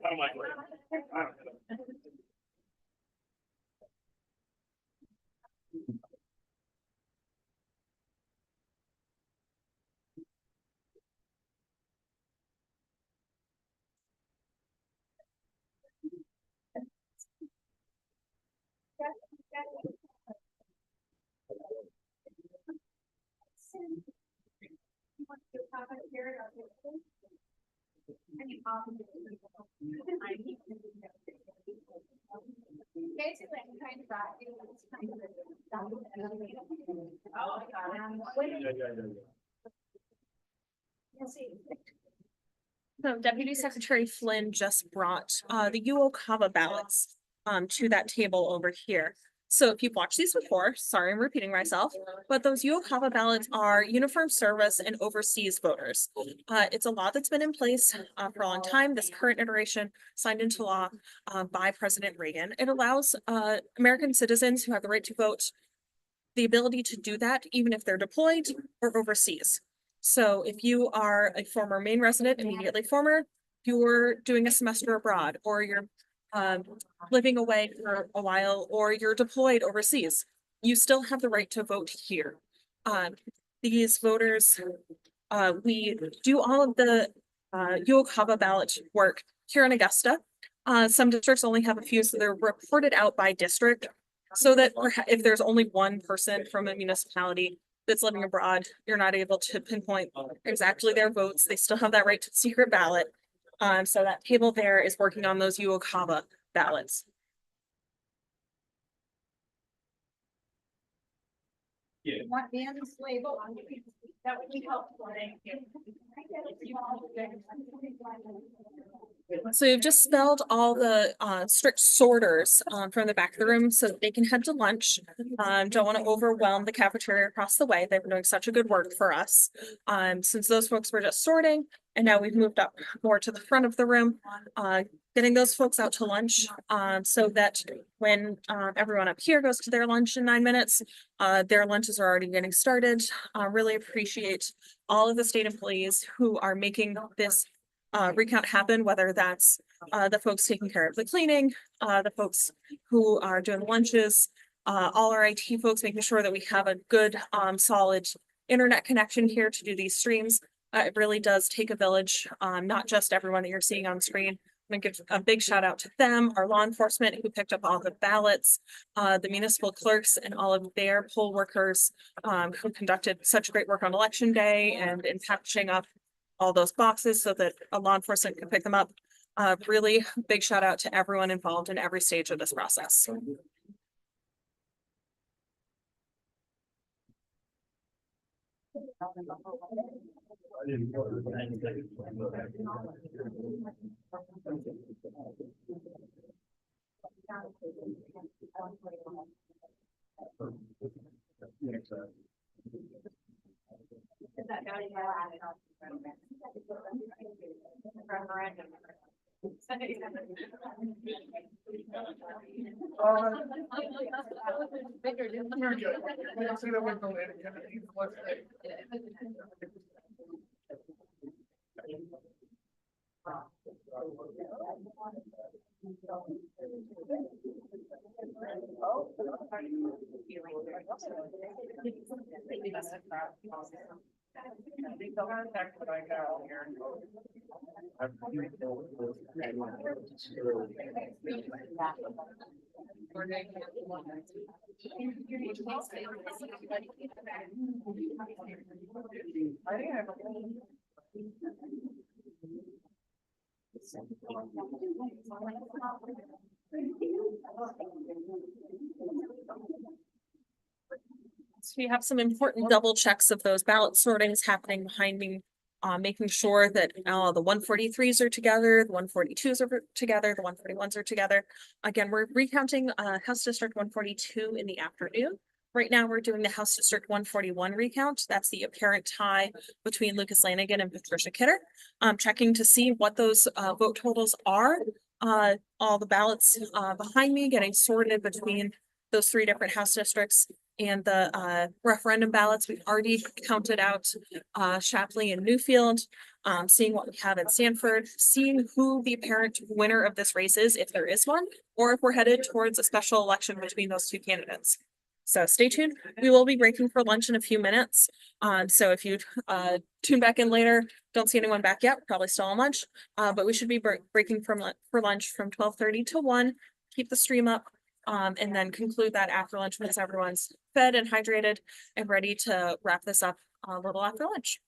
I'm like, I don't know. So Deputy Secretary Flynn just brought the UO ballots to that table over here. So if you've watched these before, sorry, I'm repeating myself, but those UO ballots are uniform service and overseas voters. It's a law that's been in place for a long time. This current iteration signed into law by President Reagan. It allows American citizens who have the right to vote the ability to do that even if they're deployed or overseas. So if you are a former Maine resident, immediately former, you're doing a semester abroad, or you're living away for a while, or you're deployed overseas, you still have the right to vote here. These voters, we do all of the UO ballot work here in Augusta. Some districts only have a few, so they're reported out by district. So that if there's only one person from a municipality that's living abroad, you're not able to pinpoint exactly their votes. They still have that right to secret ballot. So that table there is working on those UO ballots. Want Dan's label on it? That would be helpful. Thank you. So you've just spelled all the strict sorters from the back of the room so that they can head to lunch. Don't want to overwhelm the cafeteria across the way. They've been doing such a good work for us. Since those folks were just sorting, and now we've moved up more to the front of the room, getting those folks out to lunch so that when everyone up here goes to their lunch in 9 minutes, their lunches are already getting started. Really appreciate all of the state employees who are making this recount happen, whether that's the folks taking care of the cleaning, the folks who are doing lunches, all our IT folks making sure that we have a good, solid internet connection here to do these streams. It really does take a village, not just everyone that you're seeing on screen. I'm gonna give a big shout out to them, our law enforcement who picked up all the ballots, the municipal clerks and all of their poll workers who conducted such great work on election day and in packaging up all those boxes so that a law enforcement can pick them up. Really big shout out to everyone involved in every stage of this process. So we have some important double checks of those ballot sortings happening behind me. Making sure that the 143s are together, the 142s are together, the 141s are together. Again, we're recounting House District 142 in the afternoon. Right now, we're doing the House District 141 recount. That's the apparent tie between Lucas Lanigan and Patricia Kidder. Checking to see what those vote totals are. All the ballots behind me getting sorted between those three different House districts. And the referendum ballots, we've already counted out Shapley and Newfield, seeing what we have in Sanford, seeing who the apparent winner of this race is, if there is one, or if we're headed towards a special election between those two candidates. So stay tuned. We will be breaking for lunch in a few minutes. So if you tune back in later, don't see anyone back yet, we're probably still on lunch. But we should be breaking for lunch from 12:30 to 1. Keep the stream up. And then conclude that after lunch once everyone's fed and hydrated and ready to wrap this up a little after lunch.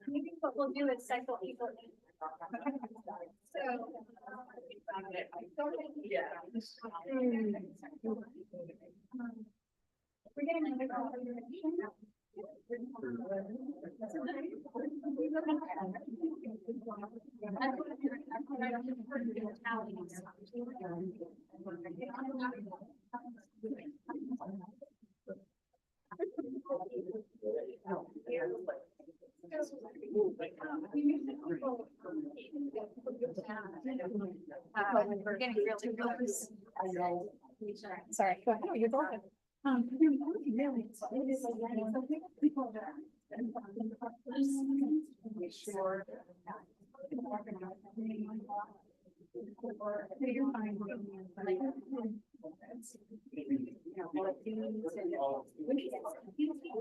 Maybe what we'll do is cycle people in. We're getting another confirmation. We're getting really close. Sorry, go ahead, you're going. Sure.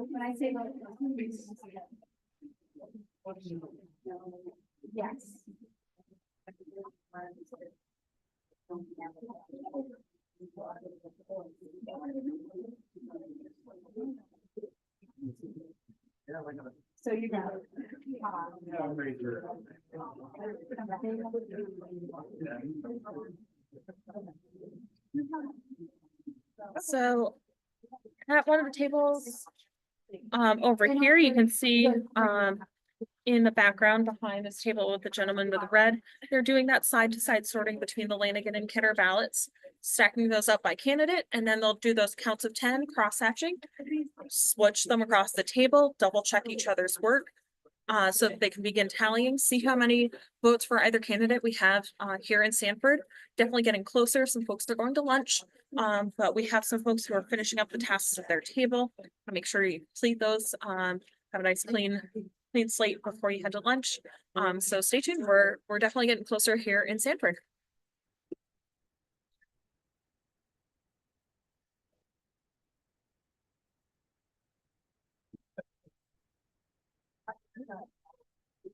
When I say yes. So you got it. So at one of the tables over here, you can see in the background behind this table with the gentleman with the red, they're doing that side to side sorting between the Lanigan and Kidder ballots, stacking those up by candidate, and then they'll do those counts of 10 cross-hatching, switch them across the table, double check each other's work. So that they can begin tallying, see how many votes for either candidate we have here in Sanford. Definitely getting closer. Some folks are going to lunch, but we have some folks who are finishing up the tasks at their table. Make sure you complete those. Have a nice clean slate before you head to lunch. So stay tuned. We're definitely getting closer here in Sanford.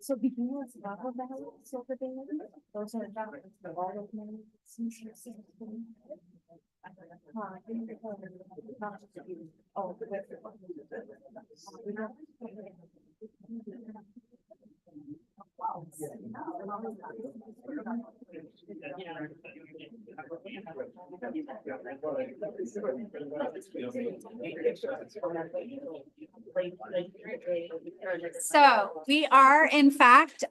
So beginners love about silver band, those are the all of them. Oh, So we are in fact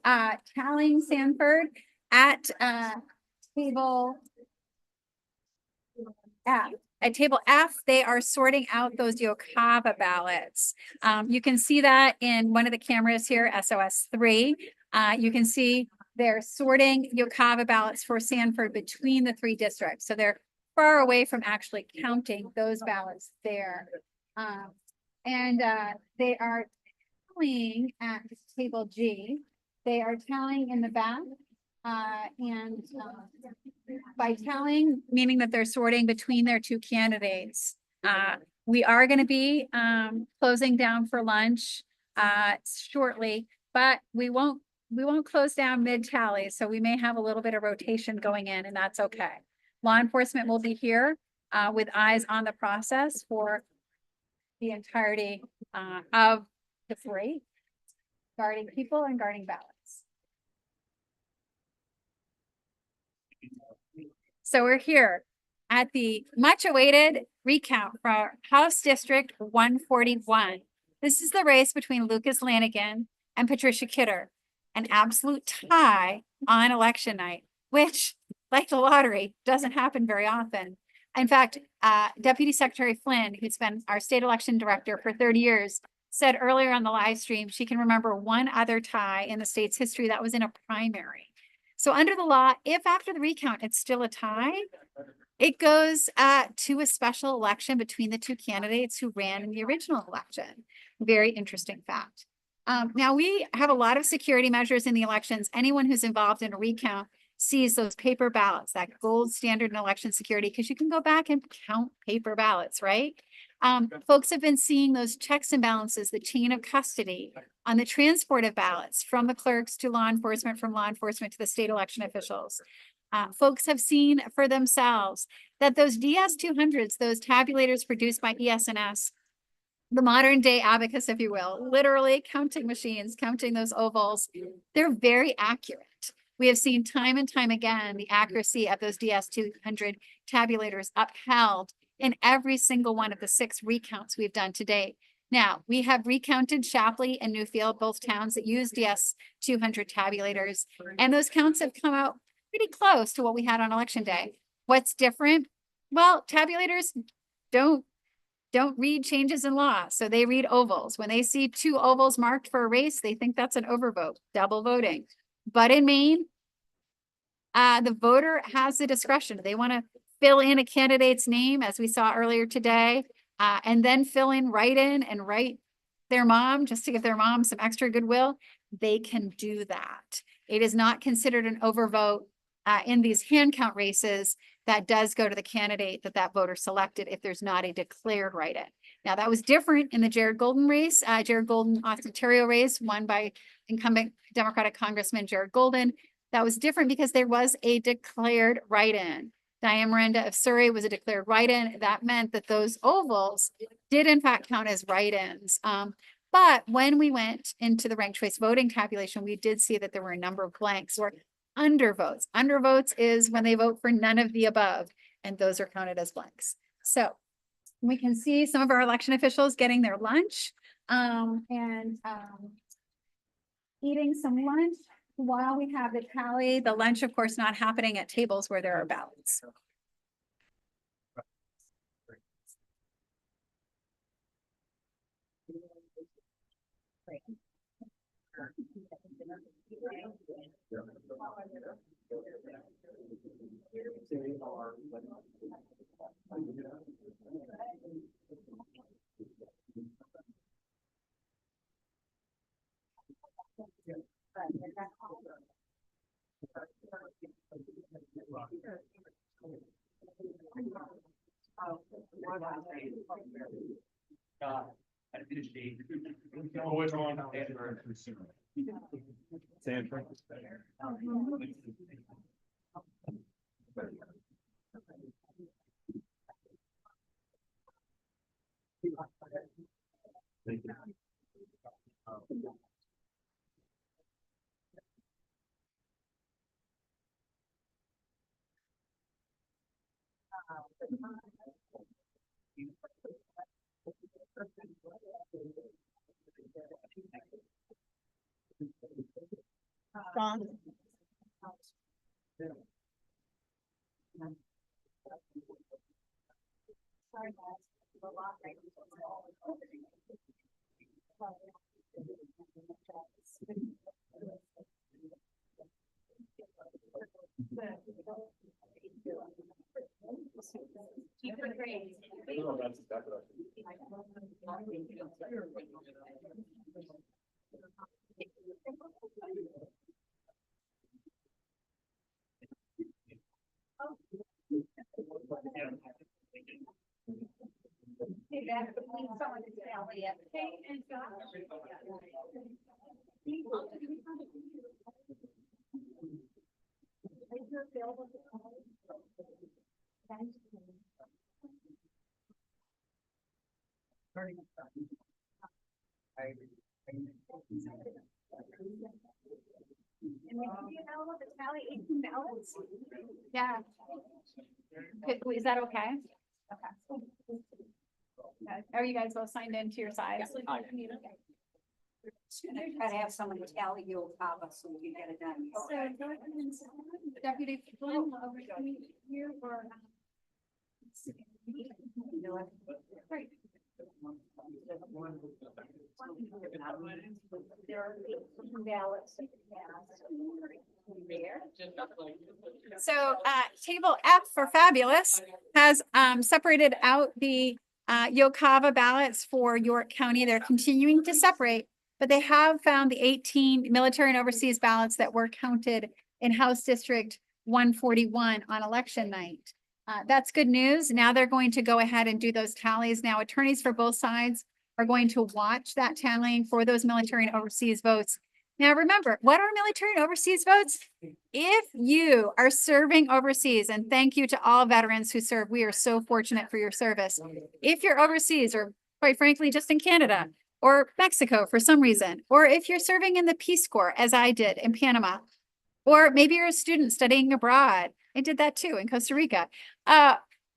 tallying Sanford at table F. At table F, they are sorting out those Yokava ballots. You can see that in one of the cameras here, SOS 3. You can see they're sorting Yokava ballots for Sanford between the three districts. So they're far away from actually counting those ballots there. And they are tallying at table G. They are tallying in the back. And by tallying, meaning that they're sorting between their two candidates. We are going to be closing down for lunch shortly, but we won't close down mid-tally, so we may have a little bit of rotation going in, and that's okay. Law enforcement will be here with eyes on the process for the entirety of the parade, guarding people and guarding ballots. So we're here at the much awaited recount for House District 141. This is the race between Lucas Lanigan and Patricia Kidder, an absolute tie on election night, which, like the lottery, doesn't happen very often. In fact, Deputy Secretary Flynn, who's been our state election director for 30 years, said earlier on the live stream she can remember one other tie in the state's history that was in a primary. So under the law, if after the recount it's still a tie, it goes to a special election between the two candidates who ran in the original election. Very interesting fact. Now we have a lot of security measures in the elections. Anyone who's involved in a recount sees those paper ballots, that gold standard in election security, because you can go back and count paper ballots, right? Folks have been seeing those checks and balances, the chain of custody on the transport of ballots from the clerks to law enforcement, from law enforcement to the state election officials. Folks have seen for themselves that those DS200s, those tabulators produced by ES&S, the modern day abacus, if you will, literally counting machines, counting those ovals, they're very accurate. We have seen time and time again the accuracy of those DS200 tabulators upheld in every single one of the 6 recounts we've done to date. Now, we have recounted Shapley and Newfield, both towns that use DS200 tabulators, and those counts have come out pretty close to what we had on election day. What's different? Well, tabulators don't read changes in law, so they read ovals. When they see 2 ovals marked for a race, they think that's an overvote, double voting. But in Maine, the voter has the discretion. They want to fill in a candidate's name, as we saw earlier today, and then fill in, write their mom, just to give their mom some extra goodwill. They can do that. It is not considered an overvote in these hand count races. That does go to the candidate that voter selected if there's not a declared write-in. Now, that was different in the Jared Golden race, Jared Golden Ontario race won by incumbent Democratic Congressman Jared Golden. That was different because there was a declared write-in. Diane Miranda of Surrey was a declared write-in. That meant that those ovals did in fact count as write-ins. But when we went into the ranked choice voting tabulation, we did see that there were a number of blanks or undervotes. Undervotes is when they vote for none of the above, and those are counted as blanks. So we can see some of our election officials getting their lunch and eating some lunch while we have the tally. The lunch, of course, not happening at tables where there are ballots. Hey, that, we need someone to tally it. And when you be available to tally 18 ballots? Yeah. Is that okay? Okay. Are you guys both signed into your sides? And I try to have someone to tally your papa so we can get it done. Deputy Flynn, over here or? Great. There are 18 ballots. So table F for fabulous has separated out the Yokava ballots for York County. They're continuing to separate, but they have found the 18 military and overseas ballots that were counted in House District 141 on election night. That's good news. Now they're going to go ahead and do those tallies. Now attorneys for both sides are going to watch that tallying for those military and overseas votes. Now, remember, what are military and overseas votes? If you are serving overseas, and thank you to all veterans who serve, we are so fortunate for your service. If you're overseas, or quite frankly, just in Canada or Mexico for some reason, or if you're serving in the Peace Corps, as I did in Panama, or maybe you're a student studying abroad. I did that too in Costa Rica.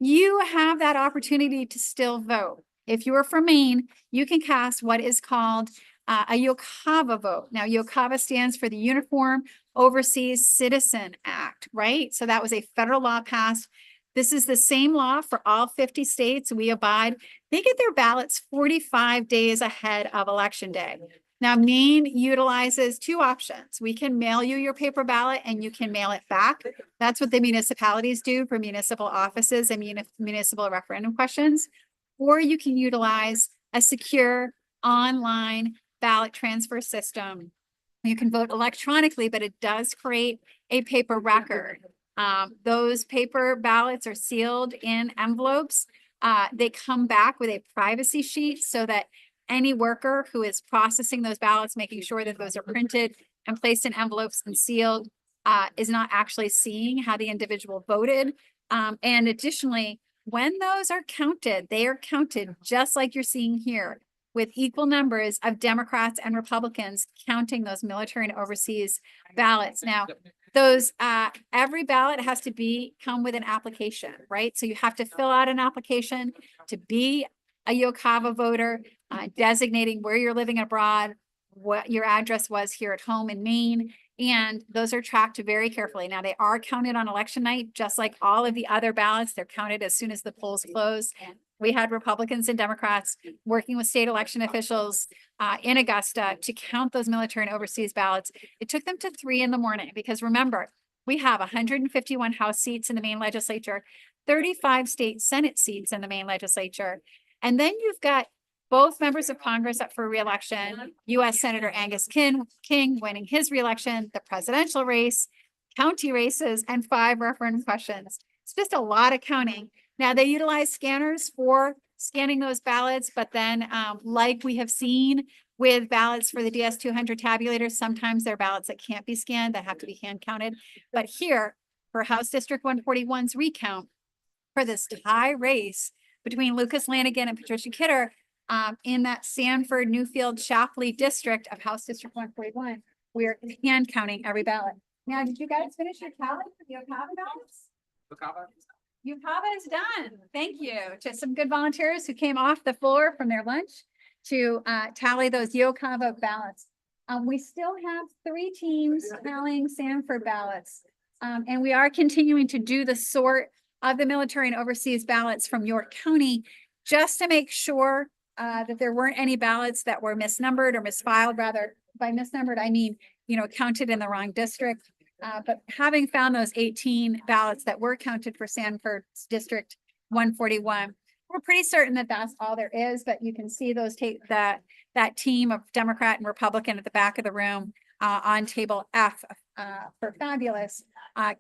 You have that opportunity to still vote. If you are from Maine, you can cast what is called a Yokava vote. Now, Yokava stands for the Uniform Overseas Citizen Act, right? So that was a federal law passed. This is the same law for all 50 states. We abide. They get their ballots 45 days ahead of Election Day. Now, Maine utilizes two options. We can mail you your paper ballot and you can mail it back. That's what the municipalities do for municipal offices and municipal referendum questions. Or you can utilize a secure online ballot transfer system. You can vote electronically, but it does create a paper record. Those paper ballots are sealed in envelopes. They come back with a privacy sheet so that any worker who is processing those ballots, making sure that those are printed and placed in envelopes and sealed, is not actually seeing how the individual voted. And additionally, when those are counted, they are counted just like you're seeing here, with equal numbers of Democrats and Republicans counting those military and overseas ballots. Now, those every ballot has to come with an application, right? So you have to fill out an application to be a Yokava voter, designating where you're living abroad, what your address was here at home in Maine, and those are tracked very carefully. Now, they are counted on election night, just like all of the other ballots. They're counted as soon as the polls close. We had Republicans and Democrats working with state election officials in Augusta to count those military and overseas ballots. It took them to 3 a.m. because remember, we have 151 House seats in the Maine legislature, 35 state Senate seats in the Maine legislature. And then you've got both members of Congress up for re-election, U.S. Senator Angus King winning his re-election, the presidential race, county races, and 5 referendum questions. It's just a lot of counting. Now, they utilize scanners for scanning those ballots, but then like we have seen with ballots for the DS200 tabulators, sometimes there are ballots that can't be scanned, that have to be hand counted. But here, for House District 141's recount, for this tie race between Lucas Lanigan and Patricia Kidder, in that Sanford, Newfield, Shapley district of House District 141, we are hand counting every ballot. Now, did you guys finish your tally for the Yokava ballots? Yokava is done. Thank you to some good volunteers who came off the floor from their lunch to tally those Yokava ballots. We still have 3 teams tallying Sanford ballots. And we are continuing to do the sort of the military and overseas ballots from York County, just to make sure that there weren't any ballots that were misnumbered or misfiled. Rather, by misnumbered, I mean, counted in the wrong district. But having found those 18 ballots that were counted for Sanford's District 141, we're pretty certain that that's all there is. But you can see those that team of Democrat and Republican at the back of the room on table F, for fabulous,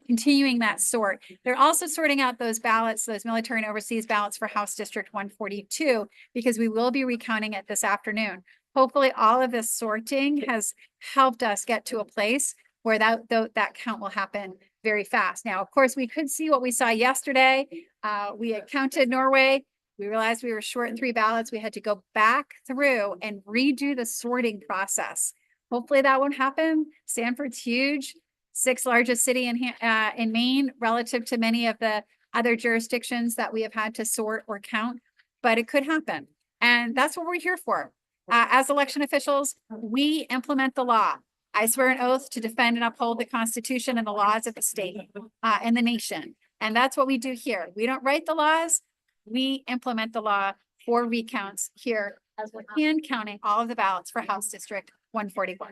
continuing that sort. They're also sorting out those ballots, those military and overseas ballots for House District 142, because we will be recounting it this afternoon. Hopefully, all of this sorting has helped us get to a place where that count will happen very fast. Now, of course, we could see what we saw yesterday. We had counted Norway. We realized we were short in 3 ballots. We had to go back through and redo the sorting process. Hopefully that won't happen. Sanford's huge, 6th largest city in Maine relative to many of the other jurisdictions that we have had to sort or count, but it could happen. And that's what we're here for. As election officials, we implement the law. I swear an oath to defend and uphold the Constitution and the laws of the state and the nation. And that's what we do here. We don't write the laws. We implement the law for recounts here as we're hand counting all of the ballots for House District 141.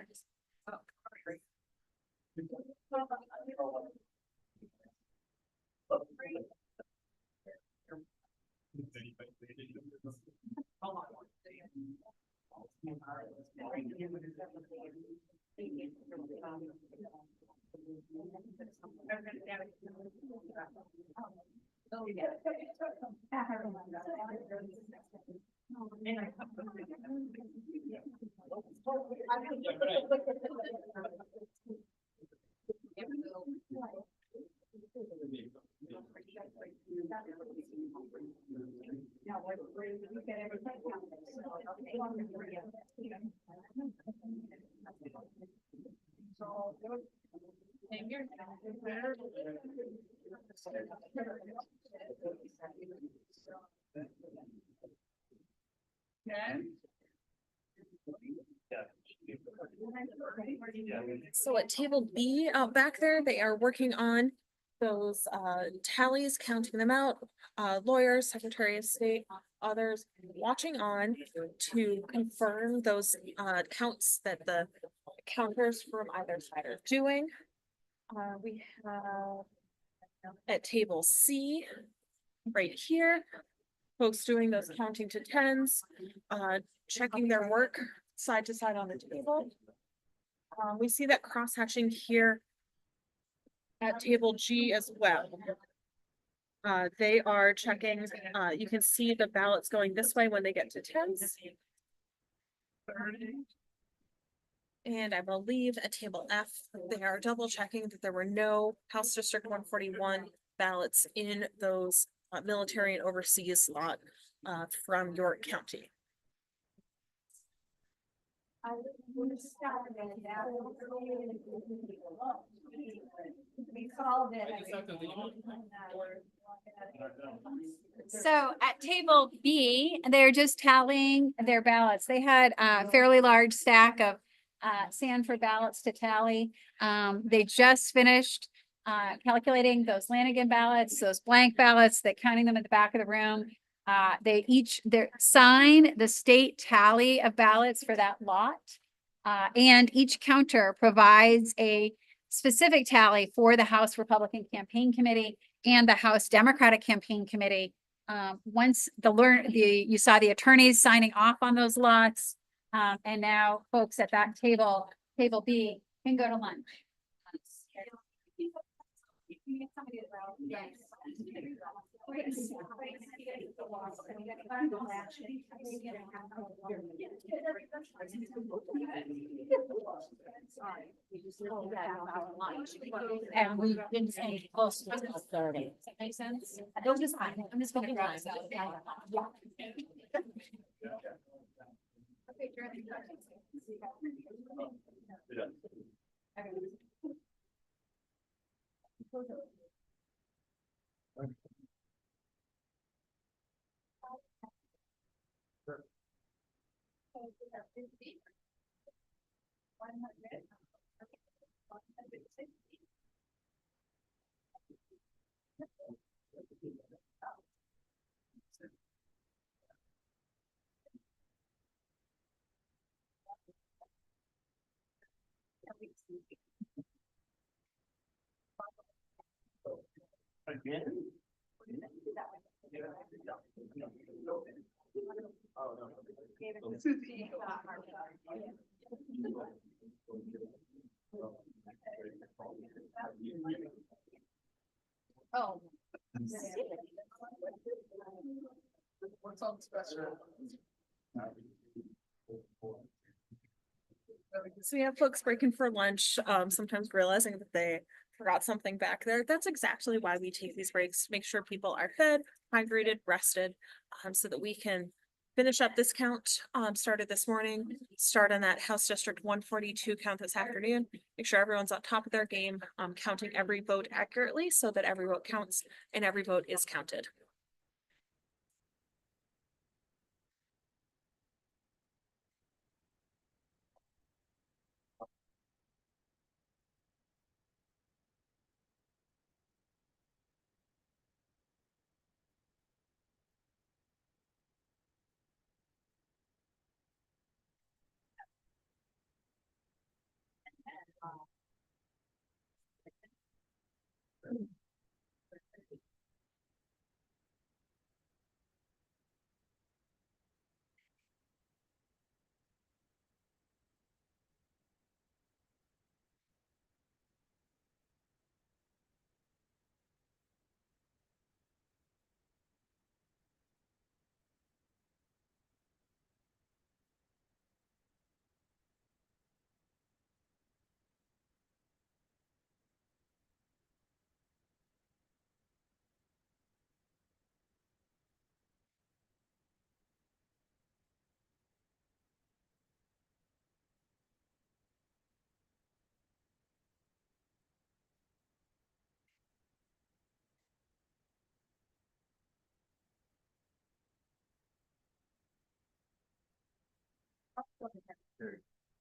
So at table B out back there, they are working on those tallies, counting them out. Lawyers, Secretary of State, others watching on to confirm those counts that the counters from either side are doing. We have at table C right here, folks doing those counting to tens, checking their work side to side on the table. We see that cross-hatching here at table G as well. They are checking, you can see the ballots going this way when they get to tens. And I believe at table F, they are double checking that there were no House District 141 ballots in those military and overseas lot from York County. So at table B, they're just tallying their ballots. They had a fairly large stack of Sanford ballots to tally. They just finished calculating those Lanigan ballots, those blank ballots, they're counting them at the back of the room. They each sign the state tally of ballots for that lot. And each counter provides a specific tally for the House Republican Campaign Committee and the House Democratic Campaign Committee. Once you saw the attorneys signing off on those lots, and now folks at that table B, can go to lunch. And we've been saying close to 30. Does that make sense? Those just fine. I'm just going to drive. Oh. What's on special? So we have folks breaking for lunch, sometimes realizing that they forgot something back there. That's exactly why we take these breaks, to make sure people are fed, hydrated, rested, so that we can finish up this count, started this morning, start on that House District 142 count this afternoon. Make sure everyone's on top of their game, counting every vote accurately so that every vote counts and every vote is counted.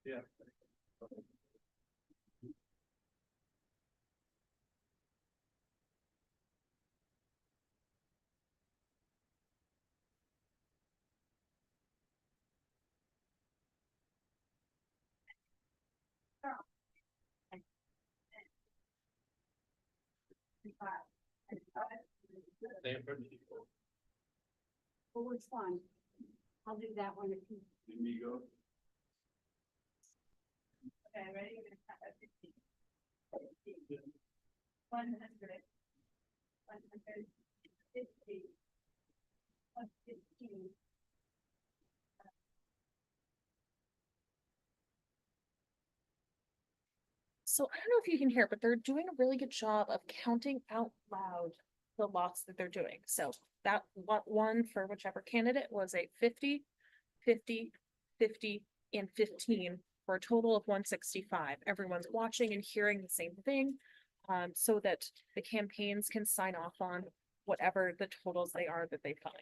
Yeah. Well, which one? I'll do that one if you. Amigo. Okay, ready? 100. 150. 115. So I don't know if you can hear, but they're doing a really good job of counting out loud the lots that they're doing. So that one for whichever candidate was a 50, 50, 50, and 15 for a total of 165. Everyone's watching and hearing the same thing, so that the campaigns can sign off on whatever the totals they are that they find.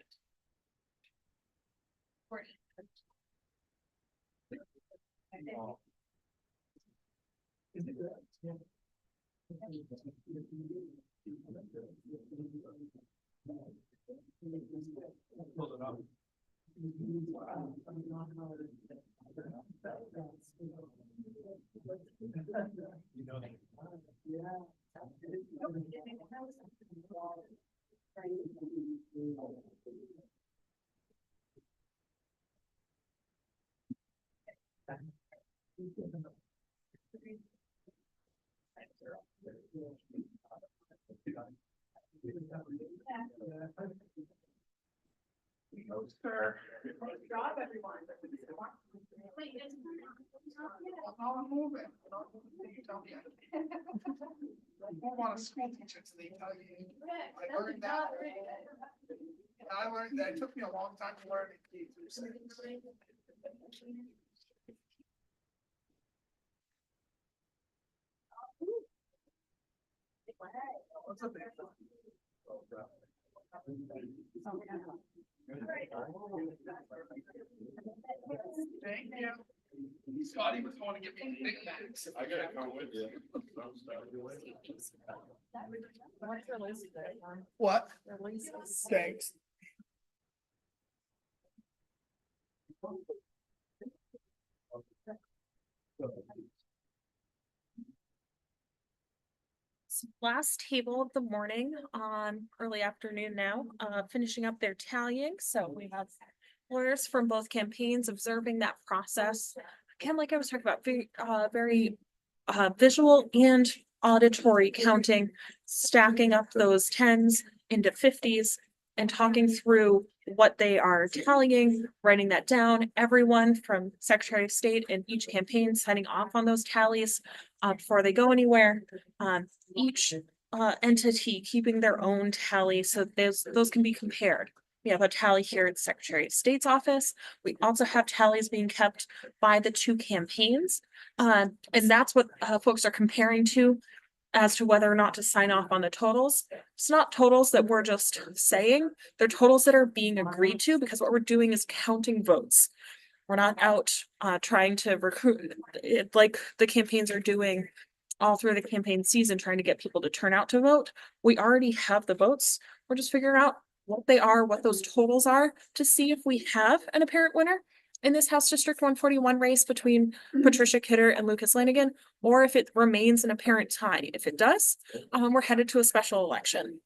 Sir. Good job, everyone. Oh, I'm moving. You tell me. I want a school teacher so they tell you. I learned that. I learned that. It took me a long time to learn in K through 6. What's up there? Thank you. Scotty was going to get me Big Macs. I gotta come with you. What? Thanks. Last table of the morning, early afternoon now, finishing up their tallying. So we have lawyers from both campaigns observing that process. Again, like I was talking about, very visual and auditory counting, stacking up those tens into fifties and talking through what they are tallying, writing that down. Everyone from Secretary of State and each campaign signing off on those tallies before they go anywhere. Each entity keeping their own tally, so those can be compared. We have a tally here at the Secretary of State's office. We also have tallies being kept by the two campaigns. And that's what folks are comparing to as to whether or not to sign off on the totals. It's not totals that we're just saying, they're totals that are being agreed to, because what we're doing is counting votes. We're not out trying to recruit it like the campaigns are doing all through the campaign season, trying to get people to turn out to vote. We already have the votes. We're just figuring out what they are, what those totals are, to see if we have an apparent winner in this House District 141 race between Patricia Kidder and Lucas Lanigan, or if it remains an apparent tie. If it does, we're headed to a special election.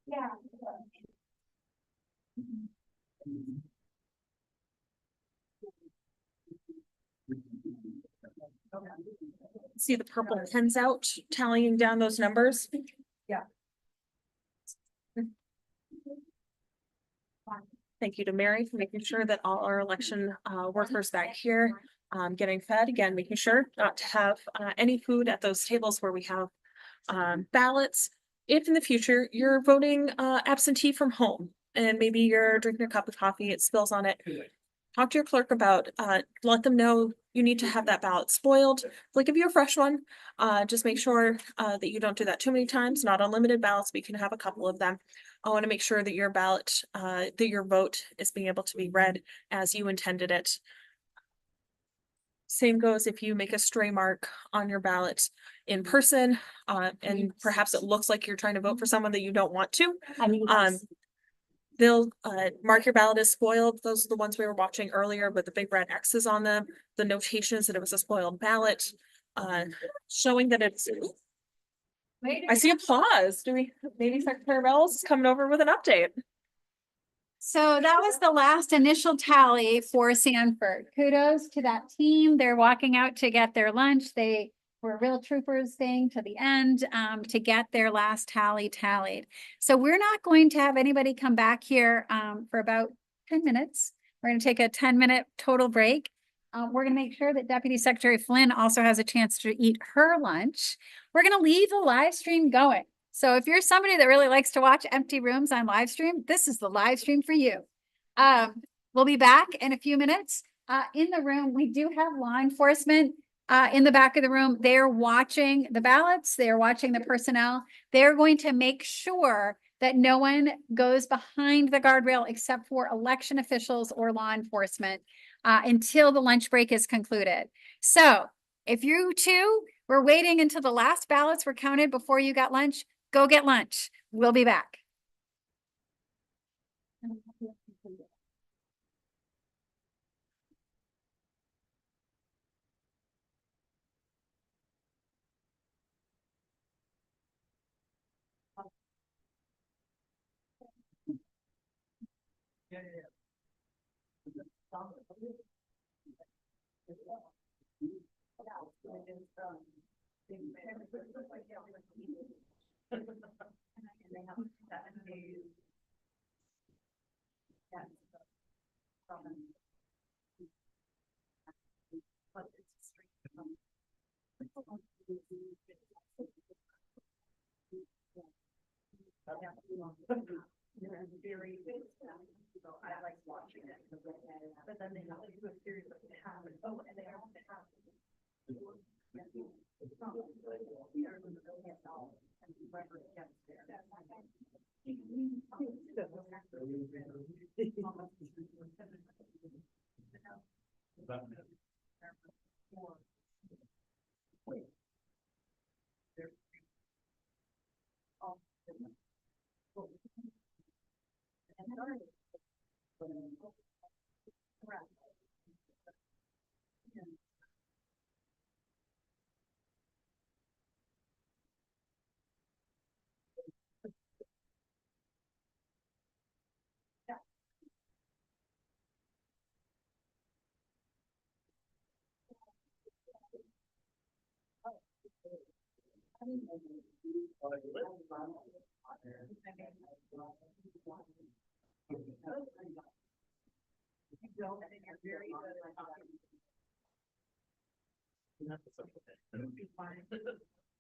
Yeah. See the purple pens out, tallying down those numbers. Yeah. Thank you to Mary for making sure that all our election workers back here getting fed. Again, making sure not to have any food at those tables where we have ballots. If in the future you're voting absentee from home and maybe you're drinking a cup of coffee, it spills on it, talk to your clerk about, let them know you need to have that ballot spoiled. They'll give you a fresh one. Just make sure that you don't do that too many times, not unlimited ballots, but you can have a couple of them. I want to make sure that your ballot, that your vote is being able to be read as you intended it. Same goes if you make a stray mark on your ballot in person, and perhaps it looks like you're trying to vote for someone that you don't want to. They'll mark your ballot as spoiled. Those are the ones we were watching earlier with the big red X's on them. The notations that it was a spoiled ballot, showing that it's. I see applause. Do we, maybe Secretary Bells is coming over with an update. So that was the last initial tally for Sanford. Kudos to that team. They're walking out to get their lunch. They were real troopers staying to the end to get their last tally tallied. So we're not going to have anybody come back here for about 10 minutes. We're going to take a 10-minute total break. We're going to make sure that Deputy Secretary Flynn also has a chance to eat her lunch. We're going to leave the live stream going. So if you're somebody that really likes to watch empty rooms on live stream, this is the live stream for you. We'll be back in a few minutes. In the room, we do have law enforcement in the back of the room. They're watching the ballots. They're watching the personnel. They're going to make sure that no one goes behind the guardrail except for election officials or law enforcement until the lunch break is concluded. So if you too were waiting until the last ballots were counted before you got lunch, go get lunch. We'll be back. I like watching it, but then they have to do a series of habits. Oh, and they have to have.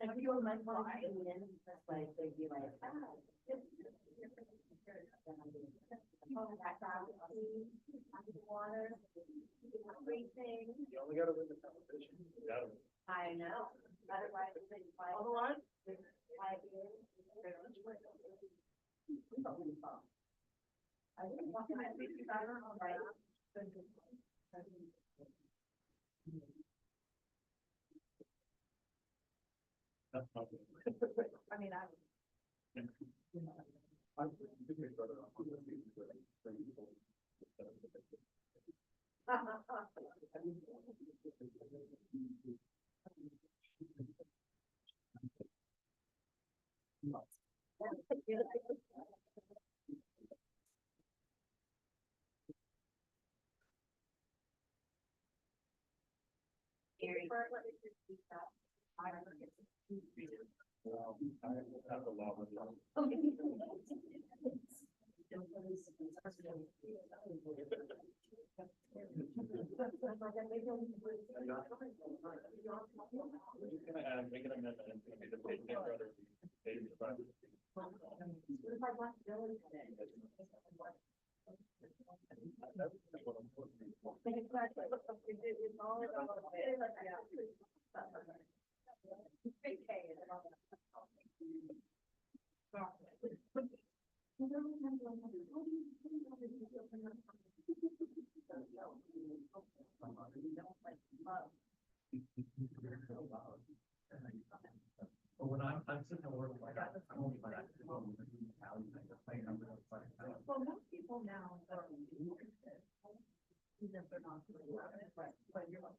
If you were like, well, I mean, that's like, they'd be like, water, everything. You only gotta win the competition. You gotta win. I know. Otherwise, it's like, otherwise, 5 years. I think I think you better, all right. That's not good. I mean, I. I think we started off with the people that bring people. I have a lot of make an amendment. It's gonna be the big brother. But when I'm sitting at work, like, I'm only like, well, most people now are. Even if they're not. But you're like.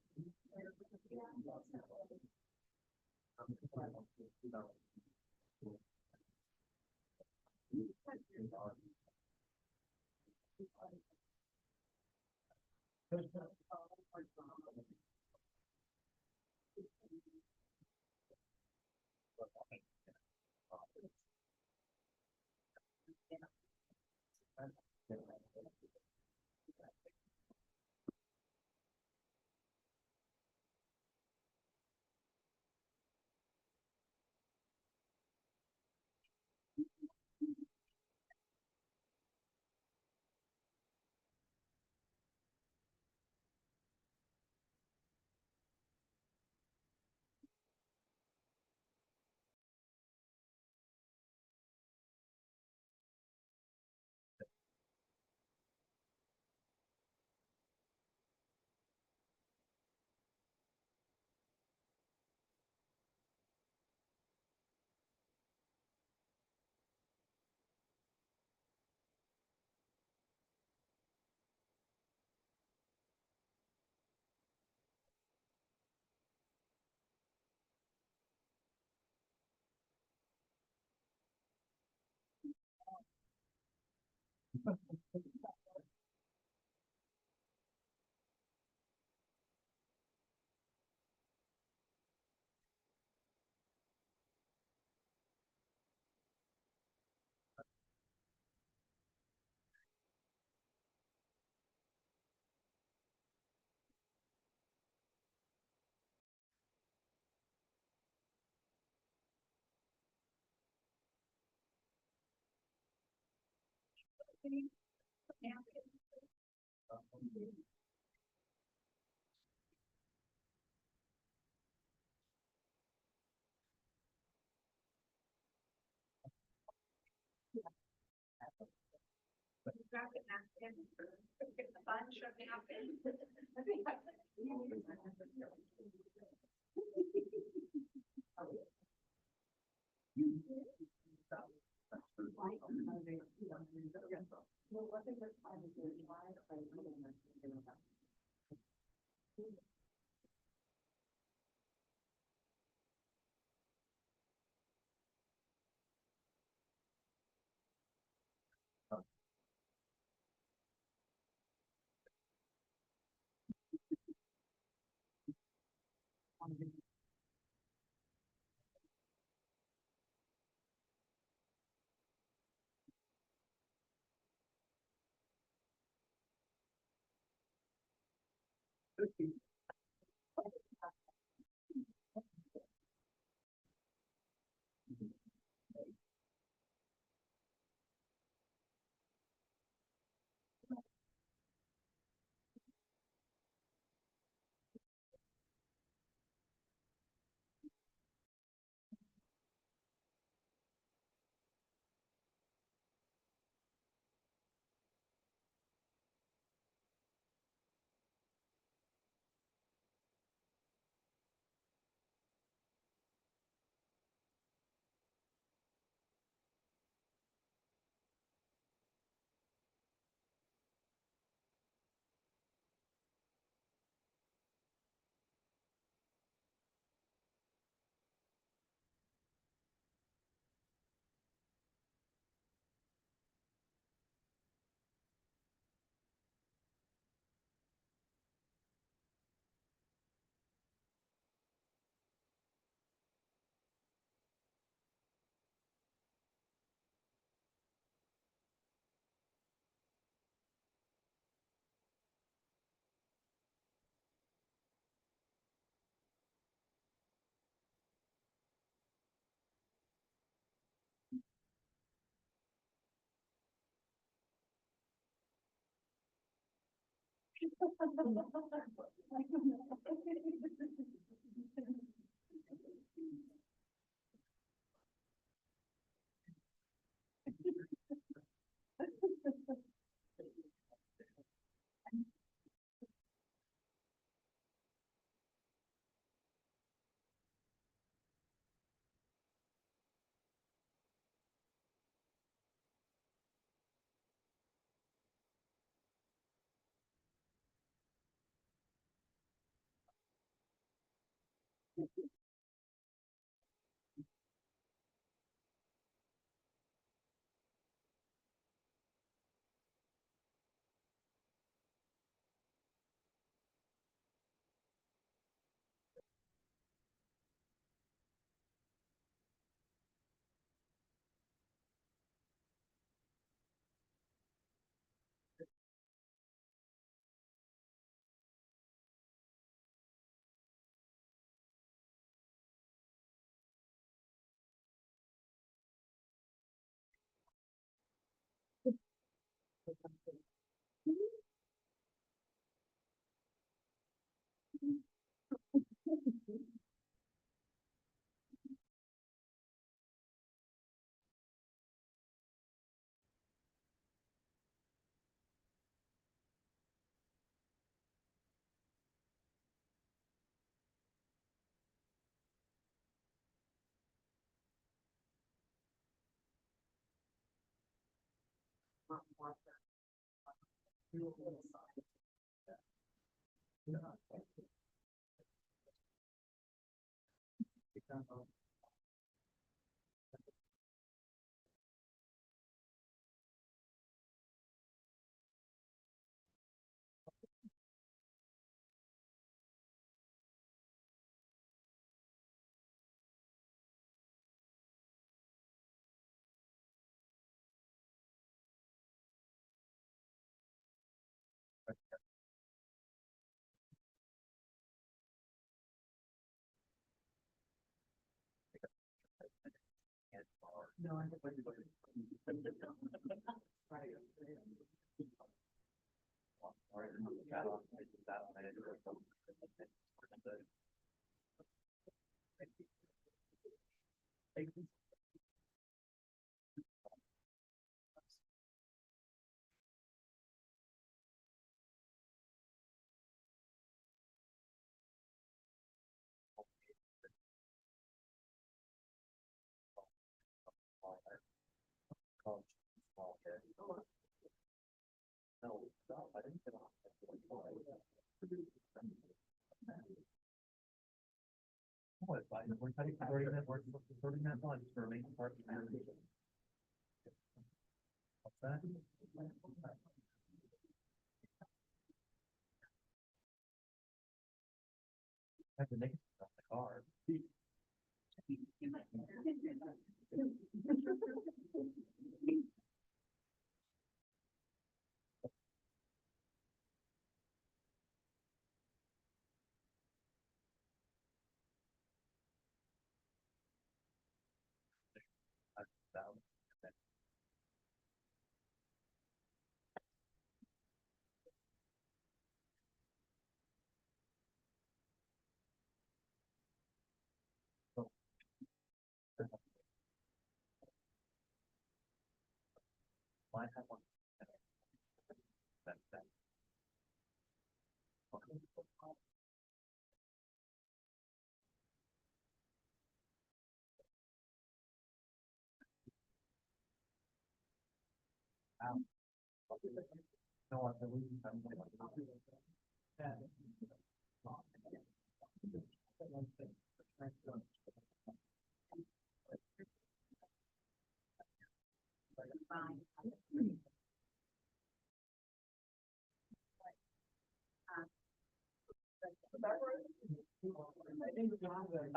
I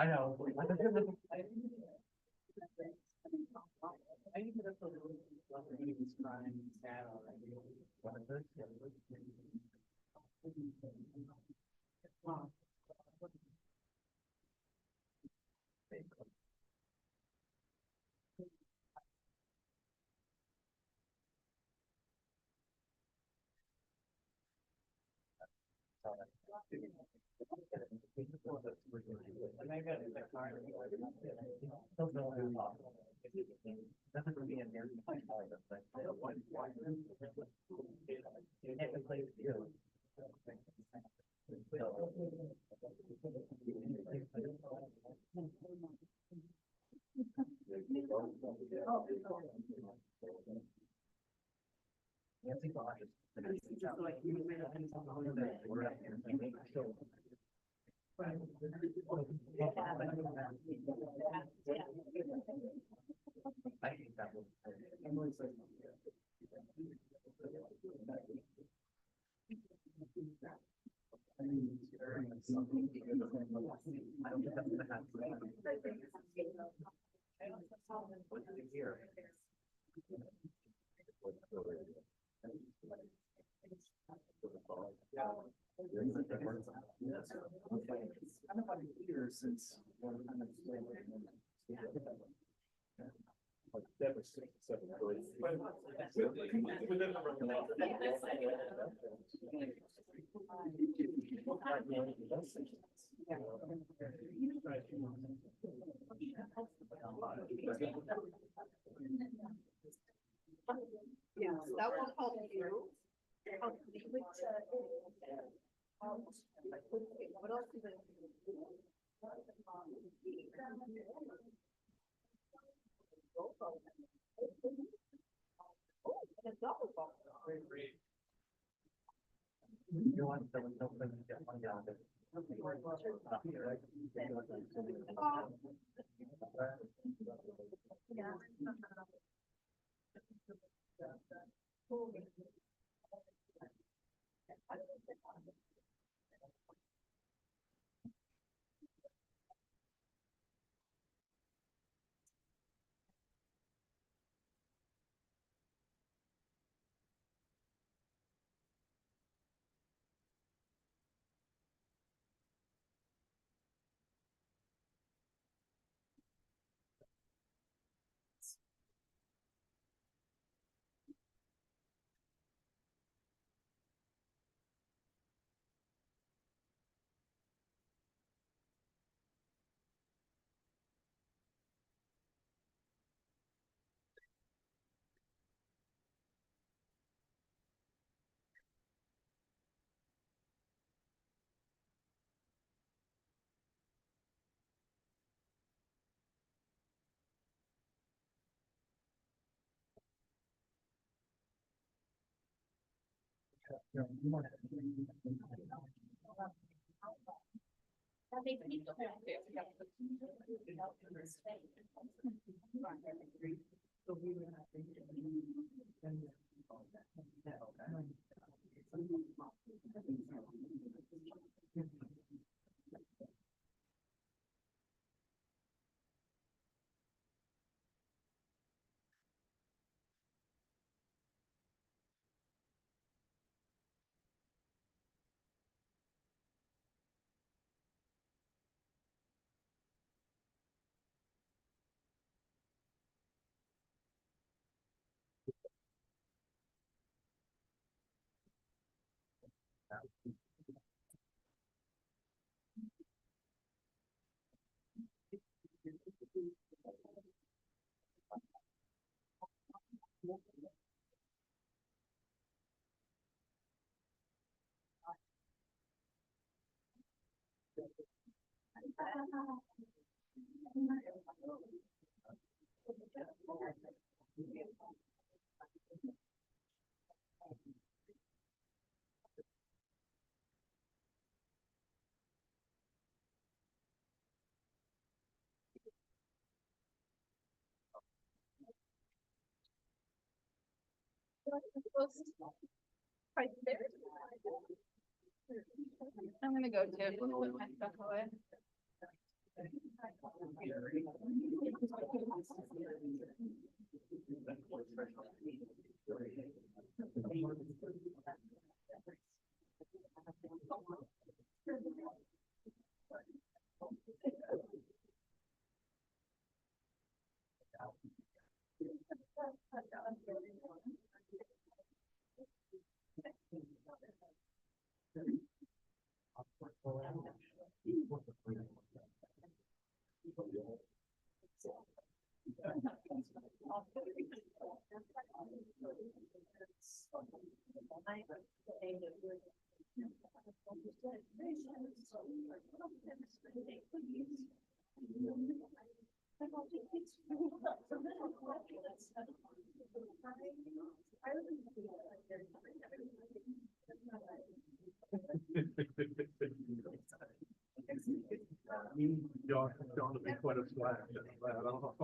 know. Yeah, that will help you. What else is it? I'm gonna go too. Put my stuff away. Don't be quite a splash. I don't know.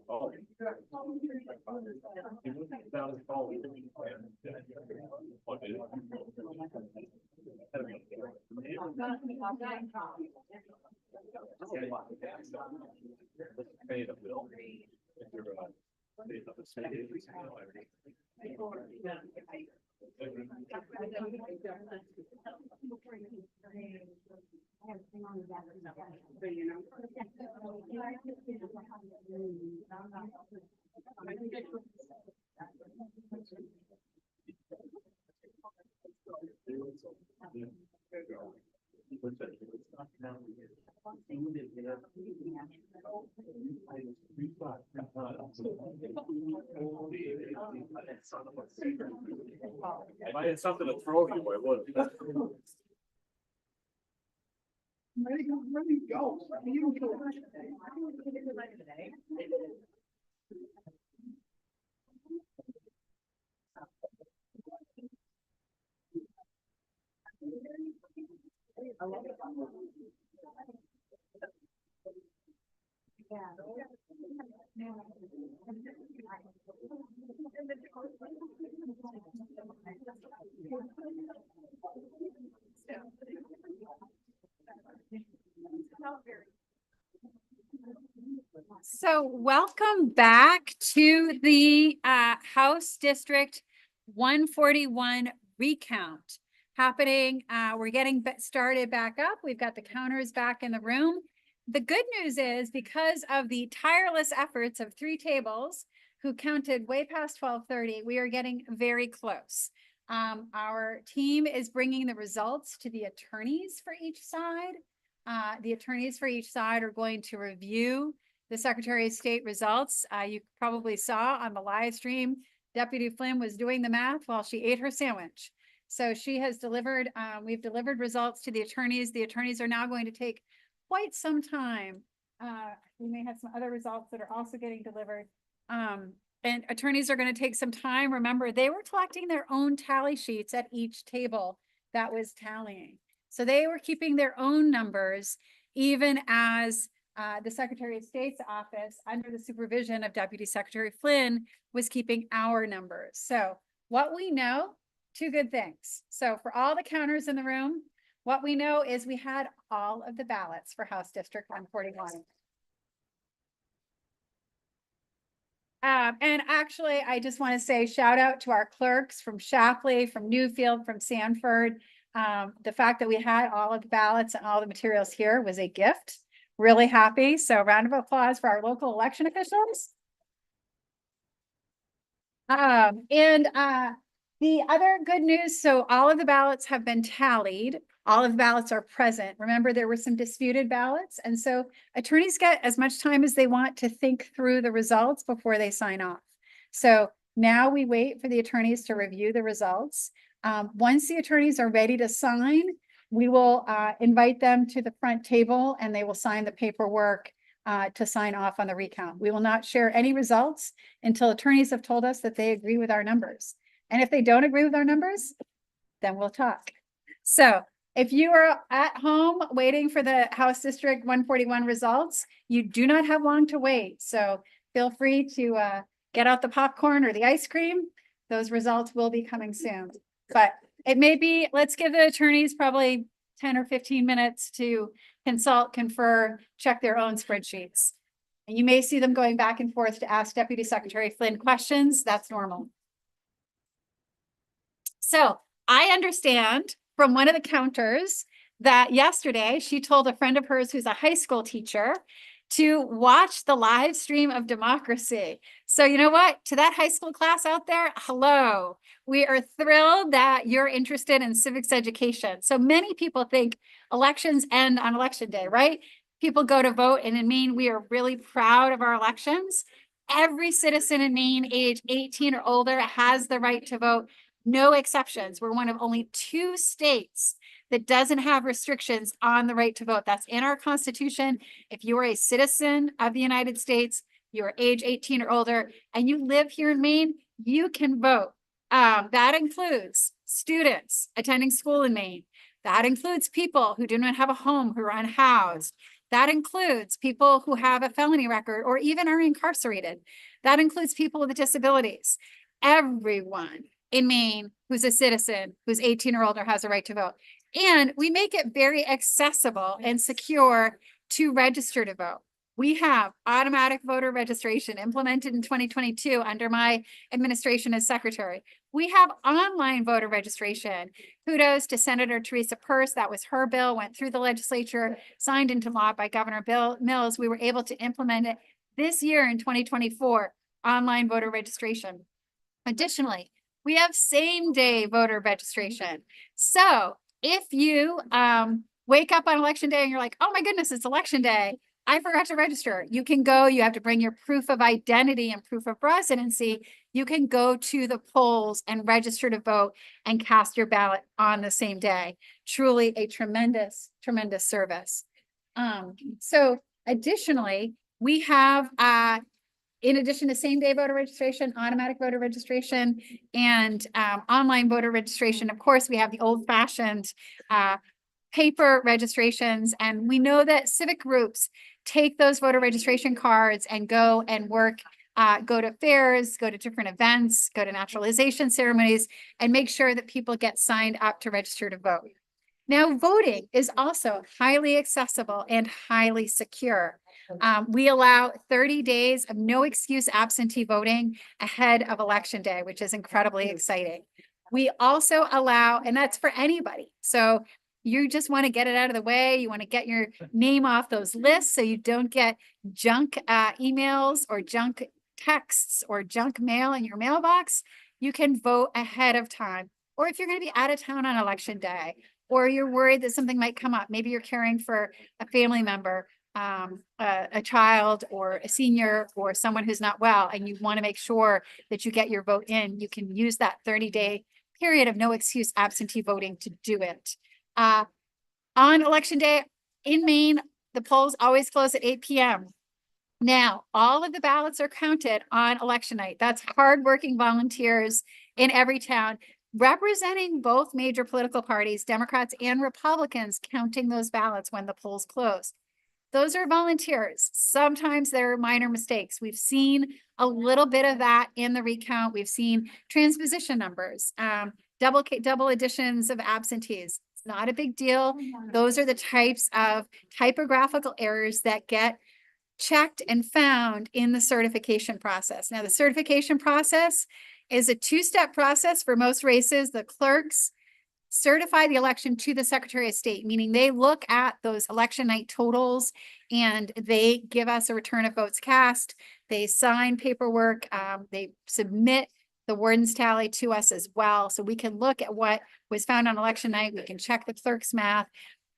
Oh. Pay the bill. If you're, pay the state agency, If I had something to throw you, I would. Where do you go? Where do you go? So welcome back to the House District 141 recount happening. We're getting started back up. We've got the counters back in the room. The good news is because of the tireless efforts of 3 tables who counted way past 12:30, we are getting very close. Our team is bringing the results to the attorneys for each side. The attorneys for each side are going to review the Secretary of State results. You probably saw on the live stream, Deputy Flynn was doing the math while she ate her sandwich. So she has delivered, we've delivered results to the attorneys. The attorneys are now going to take quite some time We may have some other results that are also getting delivered. And attorneys are going to take some time. Remember, they were collecting their own tally sheets at each table that was tallying. So they were keeping their own numbers, even as the Secretary of State's office, under the supervision of Deputy Secretary Flynn, was keeping our numbers. So what we know, two good things. So for all the counters in the room, what we know is we had all of the ballots for House District 141. And actually, I just want to say shout out to our clerks from Shapley, from Newfield, from Sanford. The fact that we had all of the ballots and all the materials here was a gift. Really happy. So round of applause for our local election officials. The other good news, so all of the ballots have been tallied. All of the ballots are present. Remember, there were some disputed ballots. And so attorneys get as much time as they want to think through the results before they sign off. So now we wait for the attorneys to review the results. Once the attorneys are ready to sign, we will invite them to the front table and they will sign the paperwork to sign off on the recount. We will not share any results until attorneys have told us that they agree with our numbers. And if they don't agree with our numbers, then we'll talk. So if you are at home waiting for the House District 141 results, you do not have long to wait. So feel free to get out the popcorn or the ice cream. Those results will be coming soon. But it may be, let's give the attorneys probably 10 or 15 minutes to consult, confer, check their own spreadsheets. And you may see them going back and forth to ask Deputy Secretary Flynn questions. That's normal. So I understand from one of the counters that yesterday she told a friend of hers who's a high school teacher to watch the live stream of democracy. So you know what? To that high school class out there, hello. We are thrilled that you're interested in civics education. So many people think elections end on election day, right? People go to vote, and in Maine, we are really proud of our elections. Every citizen in Maine age 18 or older has the right to vote. No exceptions. We're one of only 2 states that doesn't have restrictions on the right to vote. That's in our Constitution. If you are a citizen of the United States, you are age 18 or older, and you live here in Maine, you can vote. That includes students attending school in Maine. That includes people who do not have a home, who are unhoused. That includes people who have a felony record or even are incarcerated. That includes people with disabilities. Everyone in Maine who's a citizen, who's 18 or older, has a right to vote. And we make it very accessible and secure to register to vote. We have automatic voter registration implemented in 2022 under my administration as secretary. We have online voter registration. Kudos to Senator Teresa Peirce. That was her bill, went through the legislature, signed into law by Governor Bill Mills. We were able to implement it this year in 2024, online voter registration. Additionally, we have same-day voter registration. So if you wake up on election day and you're like, oh my goodness, it's election day, I forgot to register. You can go, you have to bring your proof of identity and proof of residency. You can go to the polls and register to vote and cast your ballot on the same day. Truly a tremendous, tremendous service. So additionally, we have, in addition to same-day voter registration, automatic voter registration, and online voter registration, of course, we have the old-fashioned paper registrations. And we know that civic groups take those voter registration cards and go and work, go to fairs, go to different events, go to naturalization ceremonies, and make sure that people get signed up to register to vote. Now, voting is also highly accessible and highly secure. We allow 30 days of no excuse absentee voting ahead of election day, which is incredibly exciting. We also allow, and that's for anybody. So you just want to get it out of the way. You want to get your name off those lists so you don't get junk emails or junk texts or junk mail in your mailbox. You can vote ahead of time. Or if you're going to be out of town on election day, or you're worried that something might come up, maybe you're caring for a family member, a child or a senior or someone who's not well, and you want to make sure that you get your vote in, you can use that 30-day period of no excuse absentee voting to do it. On election day in Maine, the polls always close at 8 p.m. Now, all of the ballots are counted on election night. That's hardworking volunteers in every town representing both major political parties, Democrats and Republicans, counting those ballots when the polls close. Those are volunteers. Sometimes there are minor mistakes. We've seen a little bit of that in the recount. We've seen transposition numbers, double additions of absentees. It's not a big deal. Those are the types of typographical errors that get checked and found in the certification process. Now, the certification process is a two-step process for most races. The clerks certify the election to the Secretary of State, meaning they look at those election night totals and they give us a return of votes cast. They sign paperwork. They submit the warden's tally to us as well. So we can look at what was found on election night. We can check the clerk's math.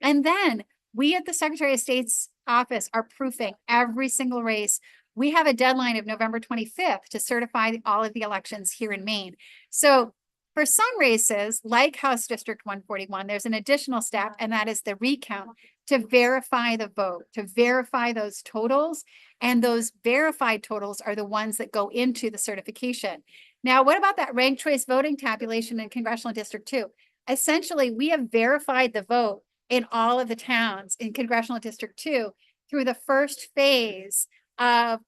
And then we at the Secretary of State's office are proofing every single race. We have a deadline of November 25th to certify all of the elections here in Maine. So for some races, like House District 141, there's an additional step, and that is the recount to verify the vote, to verify those totals. And those verified totals are the ones that go into the certification. Now, what about that ranked choice voting tabulation in Congressional District 2? Essentially, we have verified the vote in all of the towns in Congressional District 2 through the first phase of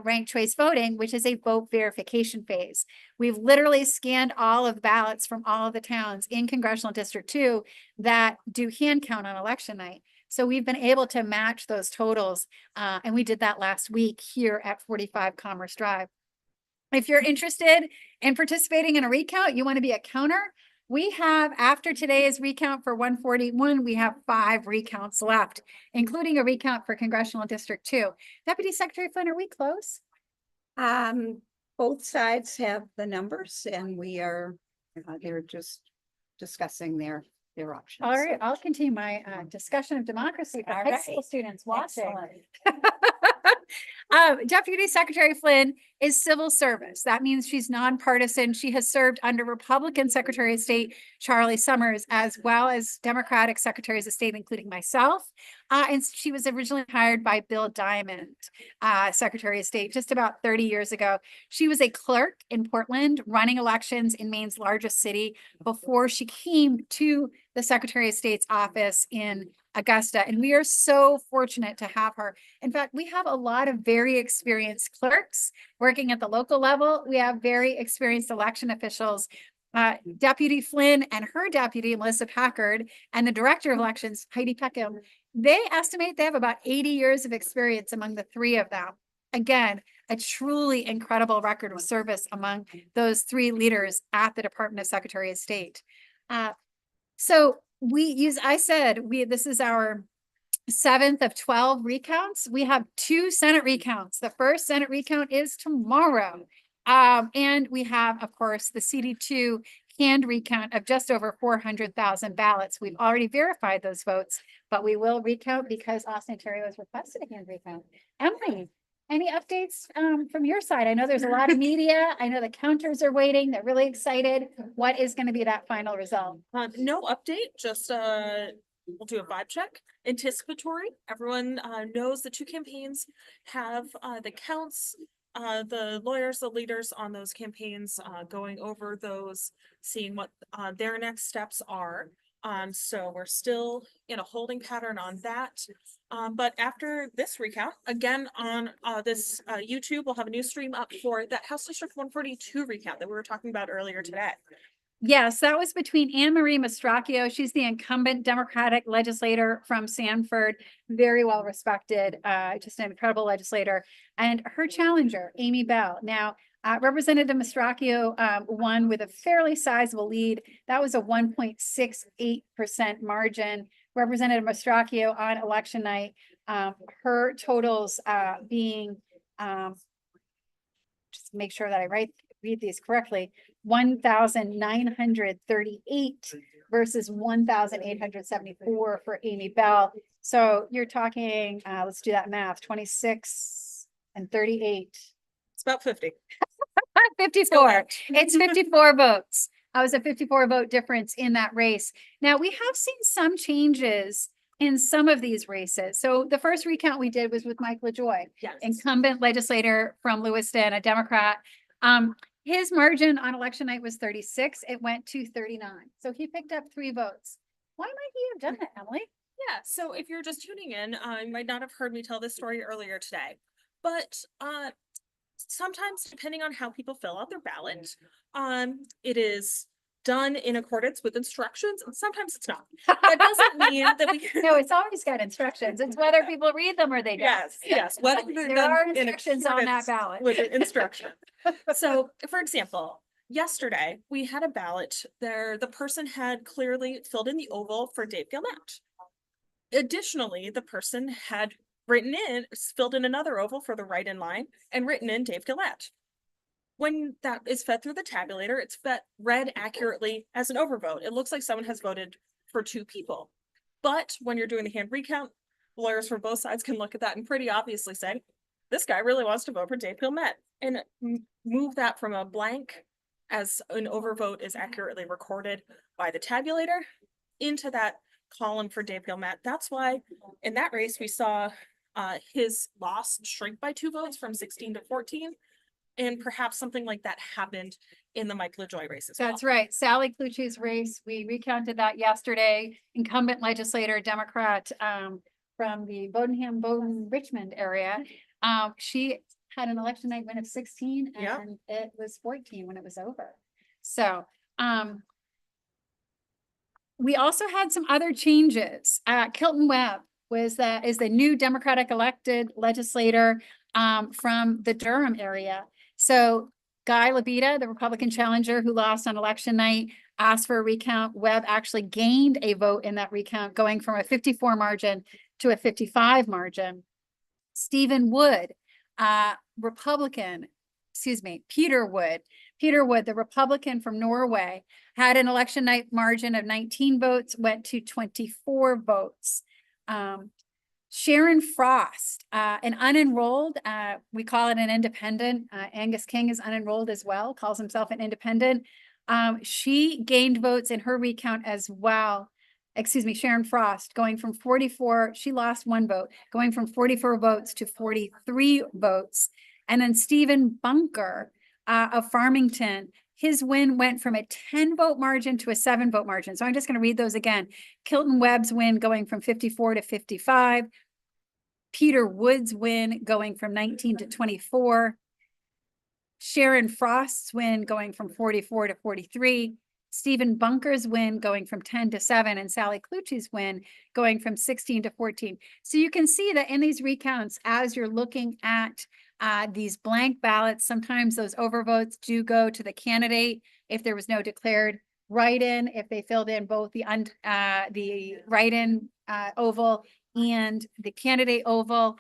ranked choice voting, which is a vote verification phase. We've literally scanned all of the ballots from all of the towns in Congressional District 2 that do hand count on election night. So we've been able to match those totals, and we did that last week here at 45 Commerce Drive. If you're interested in participating in a recount, you want to be a counter, we have, after today's recount for 141, we have 5 recounts left, including a recount for Congressional District 2. Deputy Secretary Flynn, are we close? Both sides have the numbers and we are, they're just discussing their options. All right, I'll continue my discussion of democracy for high school students watching. Deputy Secretary Flynn is civil service. That means she's nonpartisan. She has served under Republican Secretary of State Charlie Summers, as well as Democratic Secretaries of State, including myself. And she was originally hired by Bill Diamond, Secretary of State, just about 30 years ago. She was a clerk in Portland, running elections in Maine's largest city before she came to the Secretary of State's office in Augusta. And we are so fortunate to have her. In fact, we have a lot of very experienced clerks working at the local level. We have very experienced election officials. Deputy Flynn and her deputy, Melissa Packard, and the director of elections, Heidi Peckham, they estimate they have about 80 years of experience among the 3 of them. Again, a truly incredible record of service among those 3 leaders at the Department of Secretary of State. So we use, I said, this is our 7th of 12 recounts. We have 2 Senate recounts. The first Senate recount is tomorrow. And we have, of course, the CD2 canned recount of just over 400,000 ballots. We've already verified those votes, but we will recount because Austin, Ontario has requested a hand recount. Emily, any updates from your side? I know there's a lot of media. I know the counters are waiting. They're really excited. What is going to be that final result? No update, just we'll do a vibe check. Anticipatory. Everyone knows the 2 campaigns have the counts, the lawyers, the leaders on those campaigns going over those, seeing what their next steps are. So we're still in a holding pattern on that. But after this recount, again on this YouTube, we'll have a new stream up for that House District 142 recount that we were talking about earlier today. Yes, that was between Anne Marie Mastracchio. She's the incumbent Democratic legislator from Sanford, very well respected, just an incredible legislator, and her challenger, Amy Bell. Now, Representative Mastracchio won with a fairly sizable lead. That was a 1.68% margin. Representative Mastracchio on election night, her totals being, just make sure that I read these correctly, 1,938 versus 1,874 for Amy Bell. So you're talking, let's do that math, 26 and 38. It's about 50. 54. It's 54 votes. I was a 54 vote difference in that race. Now we have seen some changes in some of these races. So the first recount we did was with Mike LaJoy, Yes. incumbent legislator from Lewiston, a Democrat. His margin on election night was 36. It went to 39. So he picked up 3 votes. Why might he have done that, Emily? Yeah, so if you're just tuning in, you might not have heard me tell this story earlier today, but sometimes depending on how people fill out their ballot, it is done in accordance with instructions, and sometimes it's not. That doesn't mean that we No, it's always got instructions. It's whether people read them or they don't. yes, whether they're There done are in instructions on that accordance ballot. with the instruction. So, for example, yesterday we had a ballot there. The person had clearly filled in the oval for Dave Gilmet. Additionally, the person had filled in another oval for the write-in line and written in Dave Gillette. When that is fed through the tabulator, it's read accurately as an overvote. It looks like someone has voted for 2 people. But when you're doing the hand recount, lawyers from both sides can look at that and pretty obviously say, this guy really wants to vote for Dave Gillette, and move that from a blank as an overvote is accurately recorded by the tabulator into that column for Dave Gilmet. That's why in that race, we saw his loss shrink by 2 votes from 16 to 14. And perhaps something like that happened in the Mike LaJoy race as well. That's right. Sally Clucci's race, we recounted that yesterday. Incumbent legislator, Democrat, from the Bowden Richmond area. She had an election night win of 16 Yep. and it was 14 when it was over. So, we also had some other changes. Kilton Webb is the new Democratic elected legislator from the Durham area. So Guy Labita, the Republican challenger who lost on election night, asked for a recount. Webb actually gained a vote in that recount, going from a 54 margin to a 55 margin. Stephen Wood, Peter Wood, the Republican from Norway, had an election night margin of 19 votes, went to 24 votes. Sharon Frost, an unenrolled, we call it an independent. Angus King is unenrolled as well, calls himself an independent. She gained votes in her recount as well. Sharon Frost, going from 44, she lost 1 vote, going from 44 votes to 43 votes. And then Stephen Bunker of Farmington, his win went from a 10-vote margin to a 7-vote margin. So I'm just going to read those again. Kilton Webb's win going from 54 to 55. Peter Wood's win going from 19 to 24. Sharon Frost's win going from 44 to 43. Stephen Bunker's win going from 10 to 7, and Sally Clucci's win going from 16 to 14. So you can see that in these recounts, as you're looking at these blank ballots, sometimes those overvotes do go to the candidate if there was no declared write-in, if they filled in both the write-in oval and the candidate oval.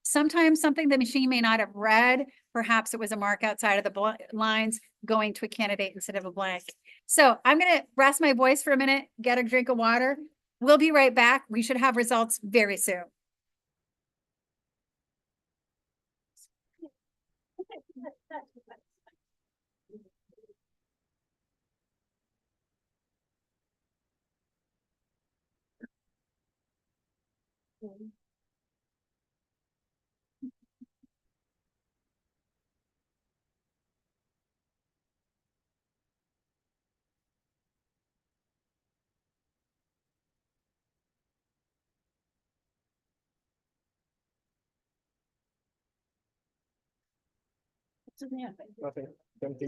Sometimes something the machine may not have read, perhaps it was a mark outside of the lines going to a candidate instead of a blank. So I'm going to rest my voice for a minute, get a drink of water. We'll be right back. We should have results very soon.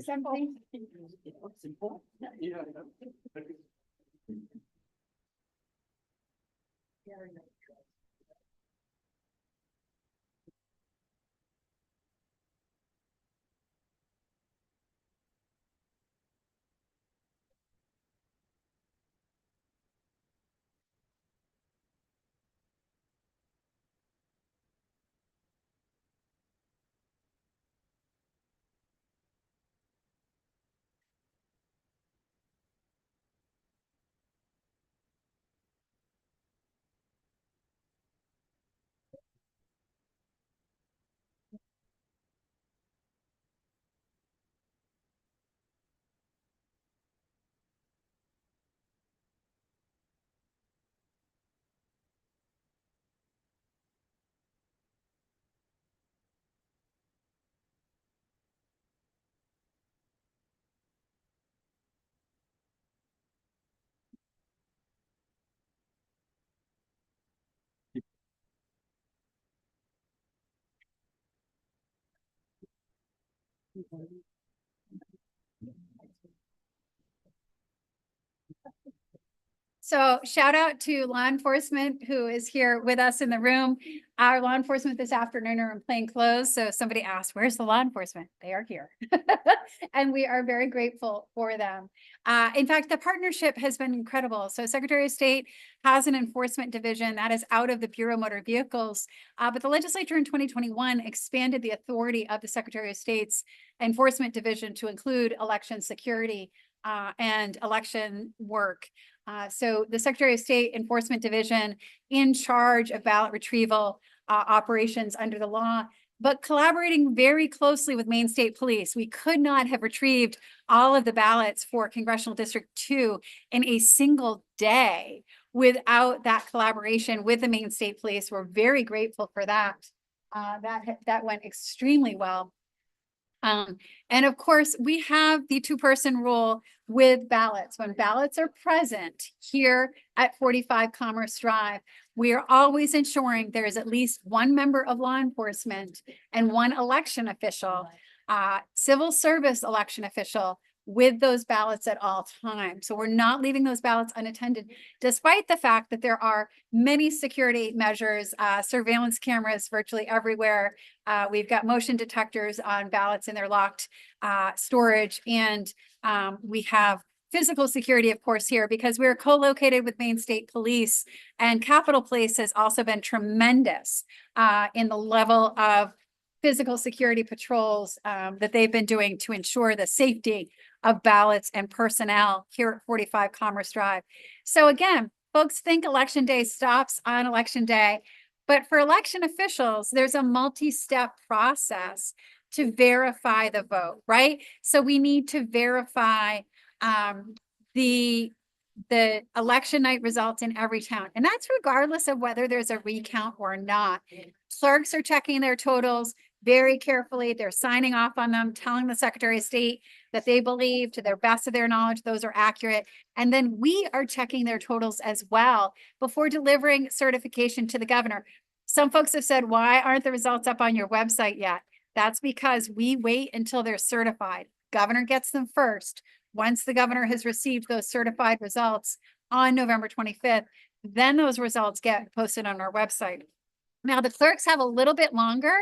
Something. So shout out to law enforcement who is here with us in the room. Our law enforcement this afternoon are in plain clothes. So somebody asked, where's the law enforcement? They are here. And we are very grateful for them. In fact, the partnership has been incredible. So Secretary of State has an enforcement division that is out of the Bureau of Motor Vehicles. But the legislature in 2021 expanded the authority of the Secretary of State's enforcement division to include election security and election work. So the Secretary of State Enforcement Division in charge of ballot retrieval operations under the law, but collaborating very closely with Maine State Police. We could not have retrieved all of the ballots for Congressional District 2 in a single day without that collaboration with the Maine State Police. We're very grateful for that. That went extremely well. And of course, we have the two-person rule with ballots. When ballots are present here at 45 Commerce Drive, we are always ensuring there is at least one member of law enforcement and one election official, civil service election official with those ballots at all times. So we're not leaving those ballots unattended, despite the fact that there are many security measures, surveillance cameras virtually everywhere. We've got motion detectors on ballots in their locked storage. And we have physical security, of course, here because we're co-located with Maine State Police, and Capitol Police has also been tremendous in the level of physical security patrols that they've been doing to ensure the safety of ballots and personnel here at 45 Commerce Drive. So again, folks think Election Day stops on Election Day, but for election officials, there's a multi-step process to verify the vote, right? So we need to verify the election night results in every town. And that's regardless of whether there's a recount or not. Clerks are checking their totals very carefully. They're signing off on them, telling the Secretary of State that they believe to their best of their knowledge, those are accurate. And then we are checking their totals as well before delivering certification to the governor. Some folks have said, why aren't the results up on your website yet? That's because we wait until they're certified. Governor gets them first. Once the governor has received those certified results on November 25th, then those results get posted on our website. Now, the clerks have a little bit longer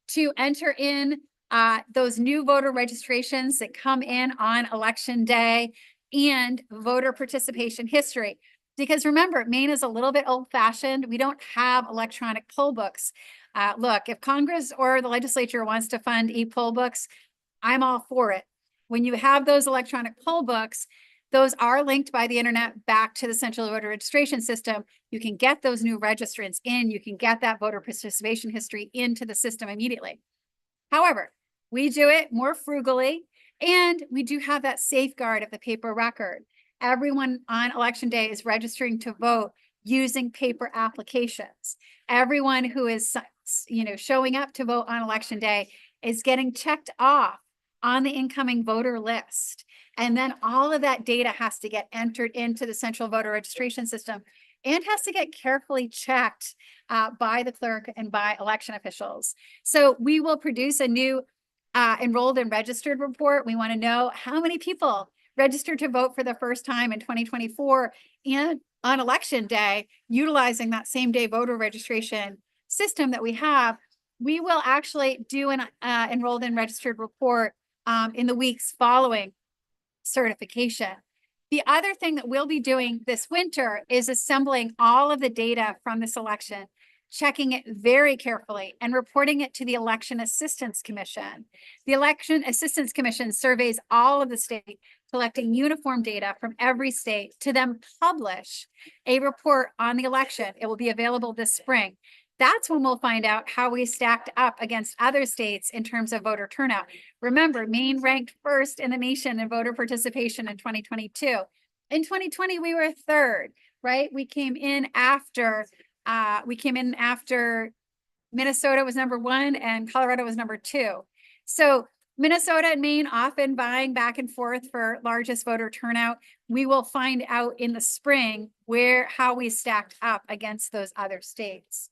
to enter in those new voter registrations that come in on Election Day and voter participation history. Because remember, Maine is a little bit old-fashioned. We don't have electronic poll books. Look, if Congress or the legislature wants to fund e-poll books, I'm all for it. When you have those electronic poll books, those are linked by the internet back to the central voter registration system. You can get those new registrants in, you can get that voter participation history into the system immediately. However, we do it more frugally, and we do have that safeguard of the paper record. Everyone on Election Day is registering to vote using paper applications. Everyone who is, showing up to vote on Election Day is getting checked off on the incoming voter list. And then all of that data has to get entered into the central voter registration system and has to get carefully checked by the clerk and by election officials. So we will produce a new enrolled and registered report. We want to know how many people registered to vote for the first time in 2024 and on Election Day, utilizing that same day voter registration system that we have. We will actually do an enrolled and registered report in the weeks following certification. The other thing that we'll be doing this winter is assembling all of the data from this election, checking it very carefully and reporting it to the Election Assistance Commission. The Election Assistance Commission surveys all of the state, collecting uniform data from every state to then publish a report on the election. It will be available this spring. That's when we'll find out how we stacked up against other states in terms of voter turnout. Remember, Maine ranked first in the nation in voter participation in 2022. In 2020, we were third, right? We came in after Minnesota was number 1 and Colorado was number 2. So Minnesota and Maine often vying back and forth for largest voter turnout. We will find out in the spring how we stacked up against those other states.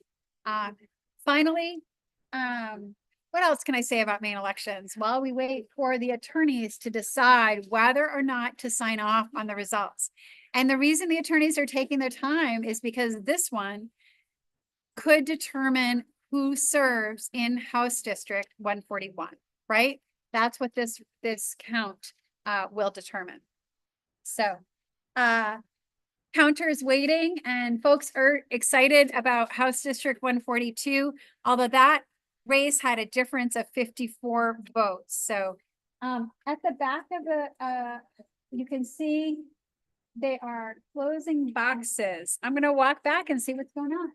Finally, what else can I say about Maine elections? While we wait for the attorneys to decide whether or not to sign off on the results. And the reason the attorneys are taking their time is because this one could determine who serves in House District 141, right? That's what this count will determine. So counter is waiting and folks are excited about House District 142, although that race had a difference of 54 votes. So at the back of the, you can see they are closing boxes. I'm gonna walk back and see what's going on.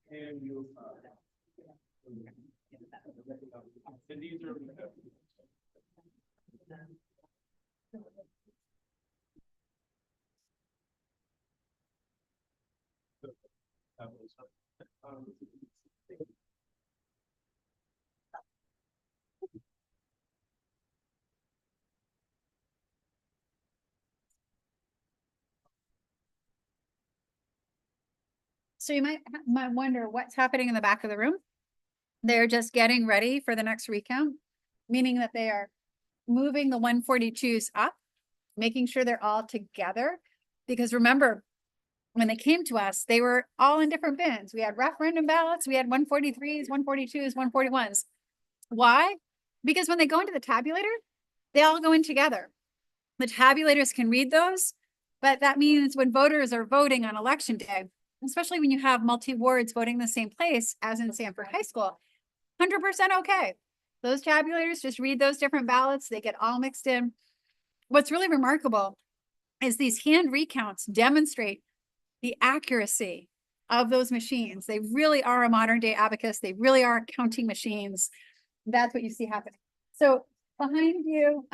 And you. And these are. So you might wonder what's happening in the back of the room. They're just getting ready for the next recount, meaning that they are moving the 142s up, making sure they're all together. Because remember, when they came to us, they were all in different bins. We had referendum ballots, we had 143s, 142s, 141s. Why? Because when they go into the tabulator, they all go in together. The tabulators can read those, but that means when voters are voting on election day, especially when you have multi-wards voting the same place as in Sanford High School, 100% okay. Those tabulators just read those different ballots, they get all mixed in. What's really remarkable is these hand recounts demonstrate the accuracy of those machines. They really are a modern day abacus. They really are counting machines. That's what you see happening. So behind you,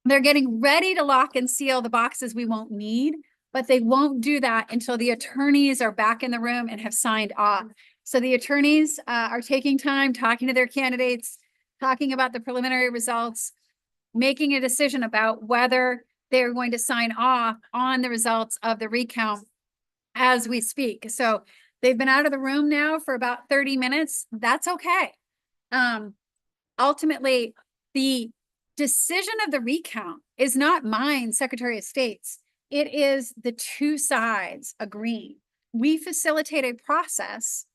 they're getting ready to lock and seal the boxes we won't need, but they won't do that until the attorneys are back in the room and have signed off. So the attorneys are taking time, talking to their candidates, talking about the preliminary results, making a decision about whether they're going to sign off on the results of the recount as we speak. So they've been out of the room now for about 30 minutes. That's okay. Ultimately, the decision of the recount is not mine, Secretary of State's. It is the two sides agreeing. We facilitate a process,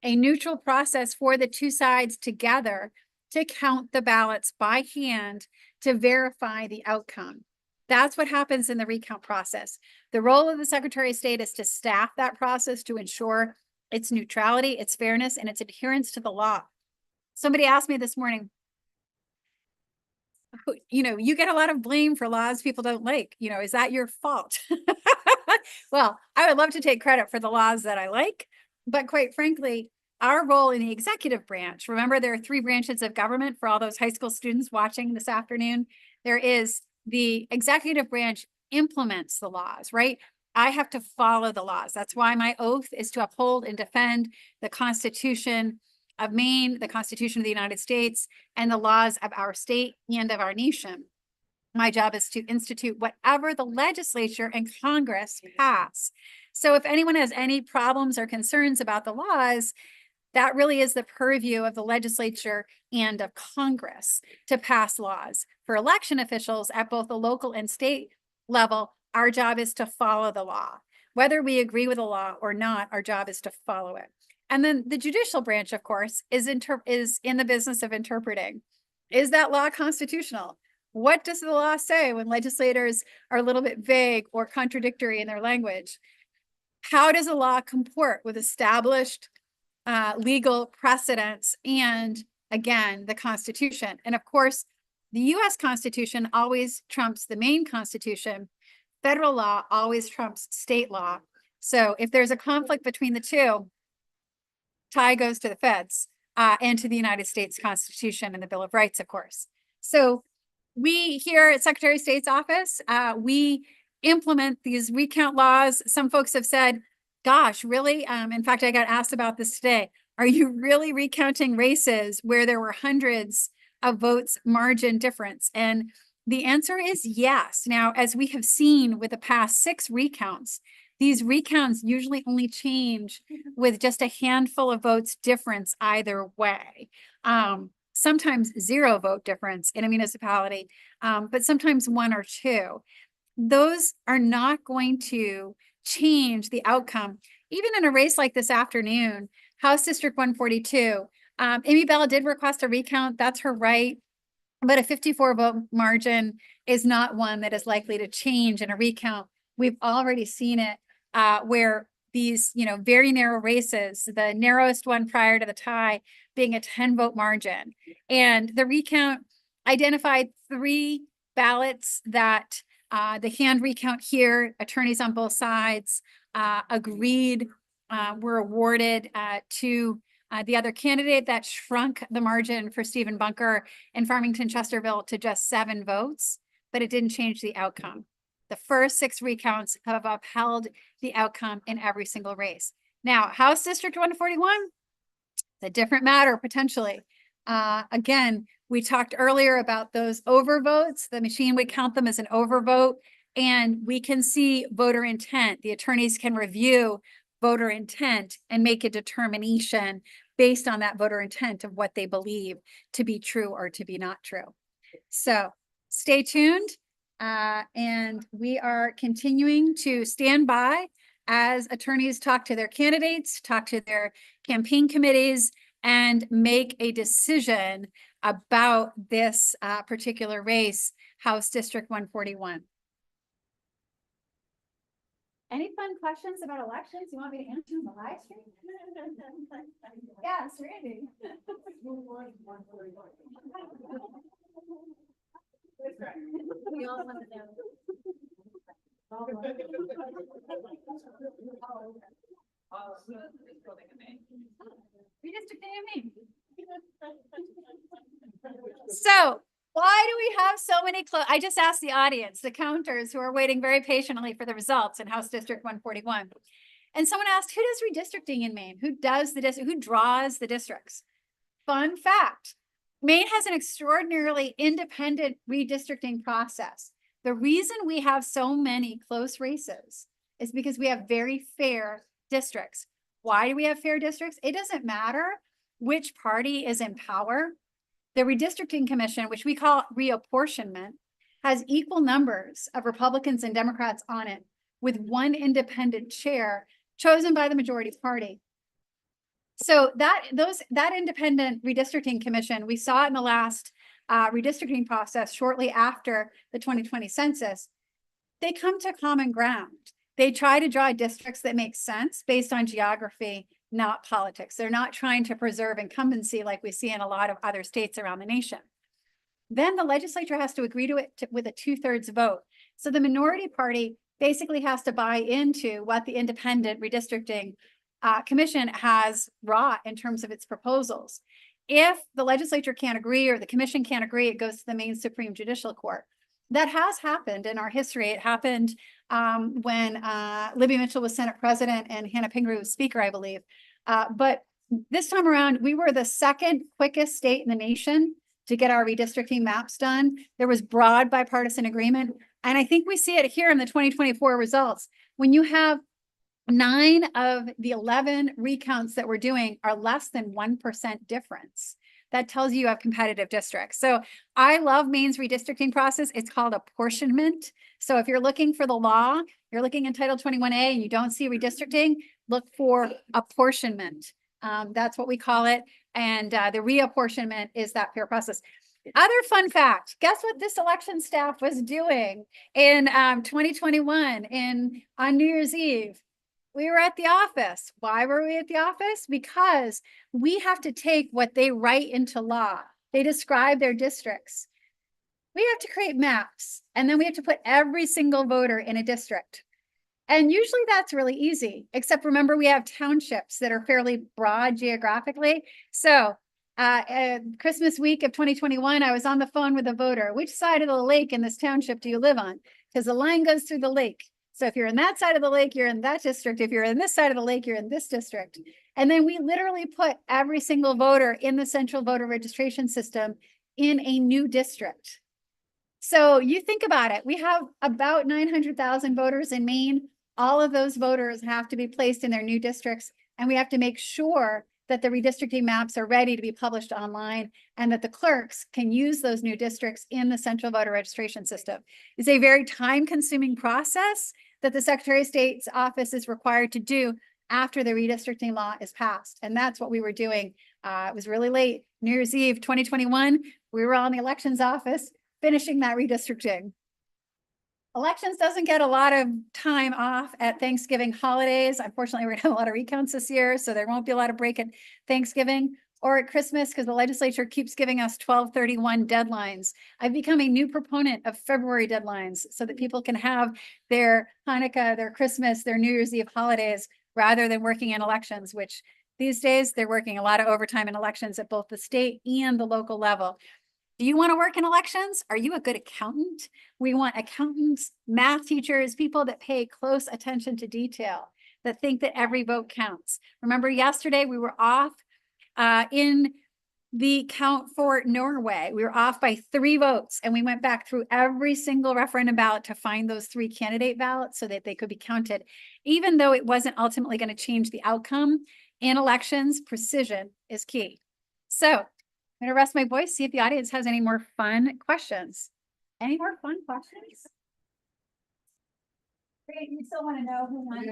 a neutral process for the two sides together to count the ballots by hand to verify the outcome. That's what happens in the recount process. The role of the Secretary of State is to staff that process to ensure its neutrality, its fairness, and its adherence to the law. Somebody asked me this morning, you get a lot of blame for laws people don't like. Is that your fault? Well, I would love to take credit for the laws that I like, but quite frankly, our role in the executive branch, remember there are 3 branches of government for all those high school students watching this afternoon. There is the executive branch implements the laws, right? I have to follow the laws. That's why my oath is to uphold and defend the Constitution of Maine, the Constitution of the United States, and the laws of our state and of our nation. My job is to institute whatever the legislature and Congress pass. So if anyone has any problems or concerns about the laws, that really is the purview of the legislature and of Congress to pass laws. For election officials at both the local and state level, our job is to follow the law. Whether we agree with the law or not, our job is to follow it. And then the judicial branch, of course, is in the business of interpreting. Is that law constitutional? What does the law say when legislators are a little bit vague or contradictory in their language? How does a law comport with established legal precedents and, again, the Constitution? And of course, the US Constitution always trumps the Maine Constitution. Federal law always trumps state law. So if there's a conflict between the two, tie goes to the feds and to the United States Constitution and the Bill of Rights, of course. So we here at Secretary of State's office, we implement these recount laws. Some folks have said, gosh, really? In fact, I got asked about this today. Are you really recounting races where there were hundreds of votes margin difference? And the answer is yes. Now, as we have seen with the past 6 recounts, these recounts usually only change with just a handful of votes difference either way. Sometimes 0 vote difference in a municipality, but sometimes 1 or 2. Those are not going to change the outcome. Even in a race like this afternoon, House District 142, Amy Bell did request a recount. That's her right. But a 54 vote margin is not one that is likely to change in a recount. We've already seen it where these, very narrow races, the narrowest one prior to the tie being a 10 vote margin. And the recount identified 3 ballots that the hand recount here, attorneys on both sides agreed were awarded to the other candidate. That shrunk the margin for Stephen Bunker in Farmington Chesterville to just 7 votes, but it didn't change the outcome. The first 6 recounts have upheld the outcome in every single race. Now, House District 141, it's a different matter potentially. Again, we talked earlier about those overvotes. The machine would count them as an overvote, and we can see voter intent. The attorneys can review voter intent and make a determination based on that voter intent of what they believe to be true or to be not true. So stay tuned. And we are continuing to stand by as attorneys talk to their candidates, talk to their campaign committees, and make a decision about this particular race, House District 141. Any fun questions about elections you want me to answer in the live stream? Yes, Randy. We all want to know. Redistricting in Maine. So why do we have so many I just asked the audience, the counters who are waiting very patiently for the results in House District 141. And someone asked, who does redistricting in Maine? Who does the district? Who draws the districts? Fun fact, Maine has an extraordinarily independent redistricting process. The reason we have so many close races is because we have very fair districts. Why do we have fair districts? It doesn't matter which party is in power. The redistricting commission, which we call reapportionment, has equal numbers of Republicans and Democrats on it, with one independent chair chosen by the majority party. So that independent redistricting commission, we saw it in the last redistricting process shortly after the 2020 census. They come to common ground. They try to draw districts that make sense based on geography, not politics. They're not trying to preserve incumbency like we see in a lot of other states around the nation. Then the legislature has to agree to it with a 2/3 vote. So the minority party basically has to buy into what the independent redistricting commission has wrought in terms of its proposals. If the legislature can't agree or the commission can't agree, it goes to the Maine Supreme Judicial Court. That has happened in our history. It happened when Libby Mitchell was Senate President and Hannah Pingree was Speaker, I believe. But this time around, we were the second quickest state in the nation to get our redistricting maps done. There was broad bipartisan agreement. And I think we see it here in the 2024 results. When you have 9 of the 11 recounts that we're doing are less than 1% difference. That tells you have competitive districts. So I love Maine's redistricting process. It's called apportionment. So if you're looking for the law, you're looking in Title 21A and you don't see redistricting, look for apportionment. That's what we call it. And the reapportionment is that fair process. Other fun fact, guess what this election staff was doing in 2021 on New Year's Eve? We were at the office. Why were we at the office? Because we have to take what they write into law. They describe their districts. We have to create maps, and then we have to put every single voter in a district. And usually that's really easy, except remember we have townships that are fairly broad geographically. So Christmas week of 2021, I was on the phone with a voter. Which side of the lake in this township do you live on? Because the line goes through the lake. So if you're in that side of the lake, you're in that district. If you're in this side of the lake, you're in this district. And then we literally put every single voter in the central voter registration system in a new district. So you think about it, we have about 900,000 voters in Maine. All of those voters have to be placed in their new districts, and we have to make sure that the redistricting maps are ready to be published online and that the clerks can use those new districts in the central voter registration system. It's a very time-consuming process that the Secretary of State's office is required to do after the redistricting law is passed. And that's what we were doing. It was really late, New Year's Eve, 2021. We were on the elections office finishing that redistricting. Elections doesn't get a lot of time off at Thanksgiving holidays. Unfortunately, we're gonna have a lot of recounts this year, so there won't be a lot of break at Thanksgiving or at Christmas because the legislature keeps giving us 12/31 deadlines. I've become a new proponent of February deadlines so that people can have their Hanukkah, their Christmas, their New Year's Eve holidays rather than working in elections, which these days they're working a lot of overtime in elections at both the state and the local level. Do you want to work in elections? Are you a good accountant? We want accountants, math teachers, people that pay close attention to detail, that think that every vote counts. Remember yesterday we were off in the count for Norway. We were off by 3 votes, and we went back through every single referendum ballot to find those 3 candidate ballots so that they could be counted. Even though it wasn't ultimately going to change the outcome in elections, precision is key. So I'm gonna rest my voice, see if the audience has any more fun questions. Any more fun questions? Great, you still wanna know who won?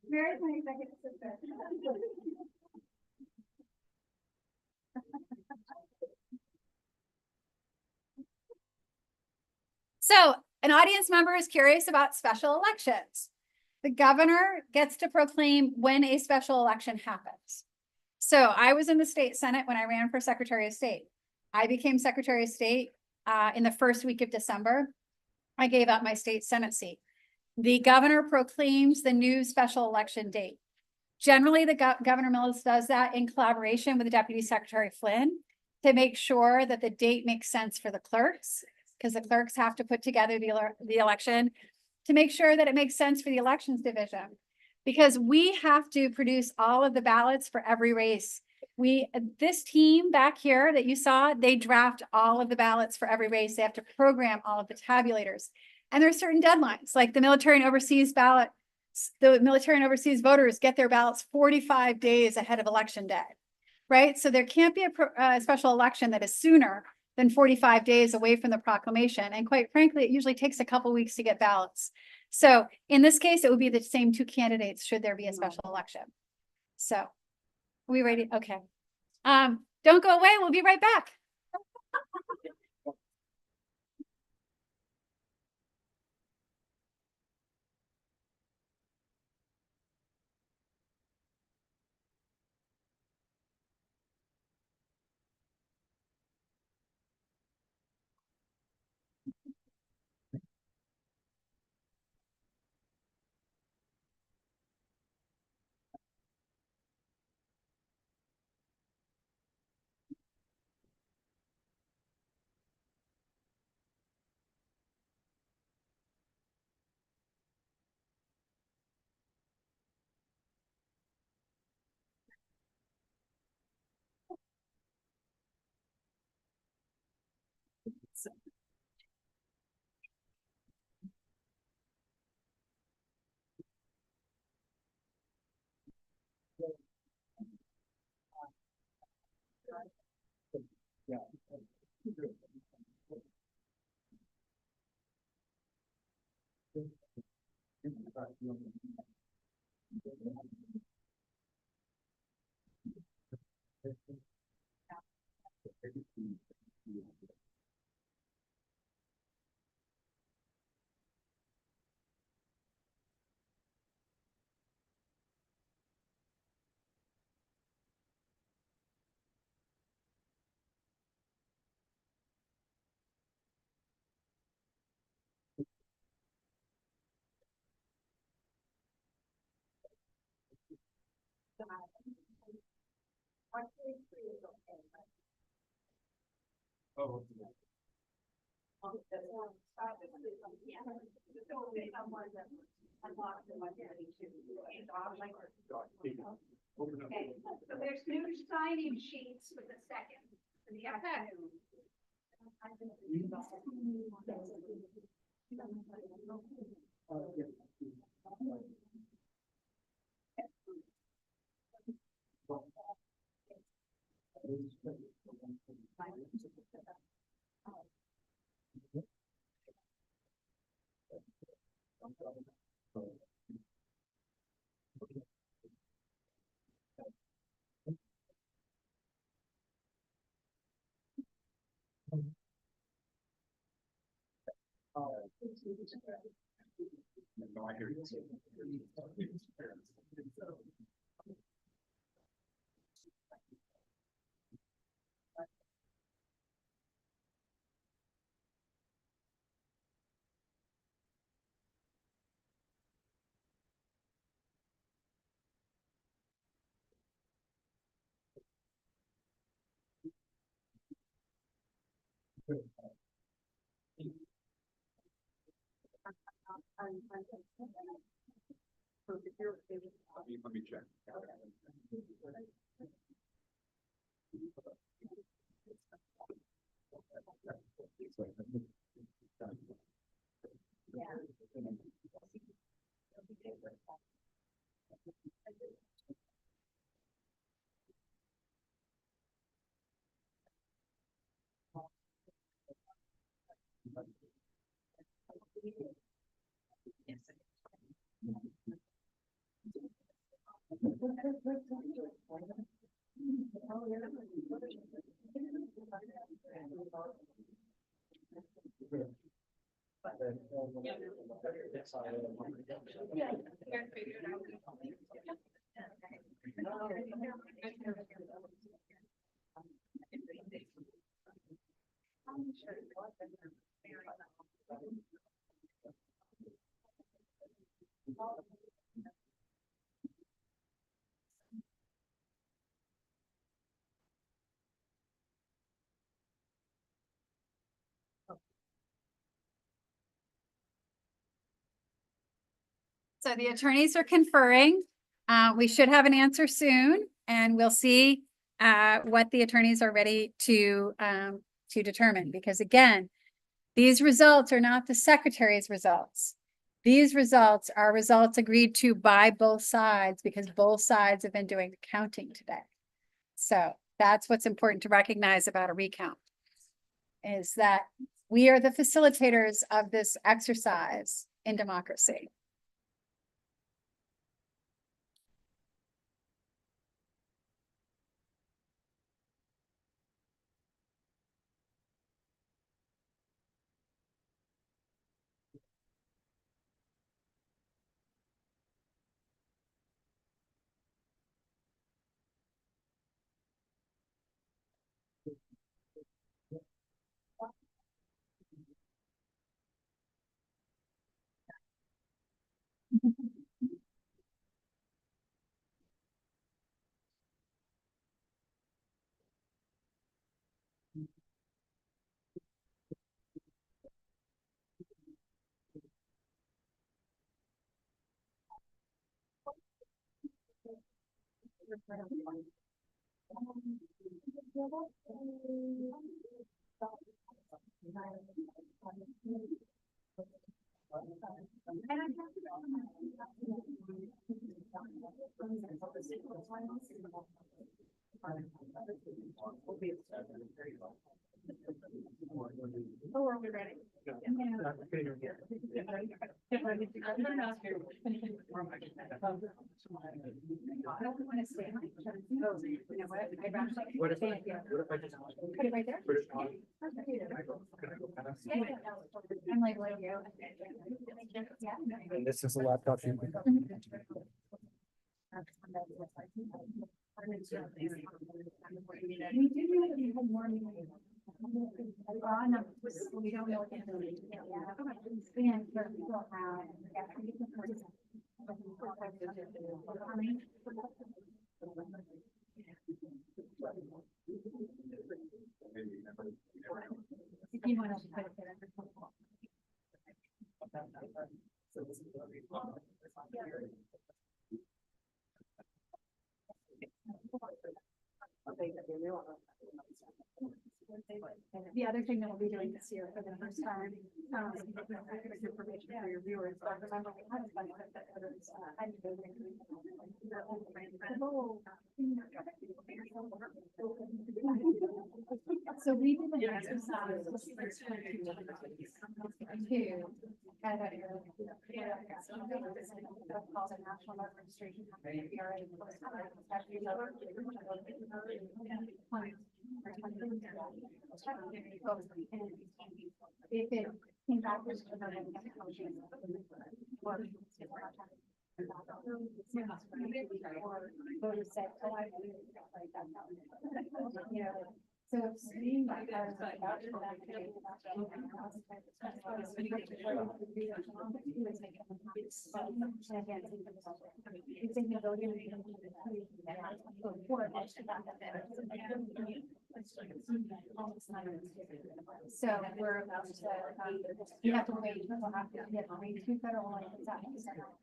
Mary's my executive assistant. So an audience member is curious about special elections. The governor gets to proclaim when a special election happens. So I was in the state Senate when I ran for Secretary of State. I became Secretary of State in the first week of December. I gave up my state Senate seat. The governor proclaims the new special election date. Generally, the Governor Mills does that in collaboration with the Deputy Secretary Flynn to make sure that the date makes sense for the clerks, because the clerks have to put together the election to make sure that it makes sense for the elections division. Because we have to produce all of the ballots for every race. This team back here that you saw, they draft all of the ballots for every race. They have to program all of the tabulators. And there's certain deadlines, like the military and overseas ballot. The military and overseas voters get their ballots 45 days ahead of election day, right? So there can't be a special election that is sooner than 45 days away from the proclamation. And quite frankly, it usually takes a couple weeks to get ballots. So in this case, it would be the same two candidates should there be a special election. So are we ready? Okay. Don't go away. We'll be right back. Oh. Okay, so there's new signing sheets for the second, for the afternoon. No, I hear you. Let me check. So the attorneys are conferring. We should have an answer soon, and we'll see what the attorneys are ready to determine. Because again, these results are not the secretary's results. These results are results agreed to by both sides because both sides have been doing the counting today. So that's what's important to recognize about a recount, is that we are the facilitators of this exercise in democracy. Oh, are we ready? What if I just? Put it right there. I'm like, what you? And this is a laptop. We don't know what they're doing. And people if you want to put it there. The other thing that we'll be doing this year for the first time, information for your viewers, but remember we had a bunch of that others, so we did an exercise. Called a national registration company. If it came back with so it's being like so we're about to, you have to wait, we'll have to get two federal licenses out.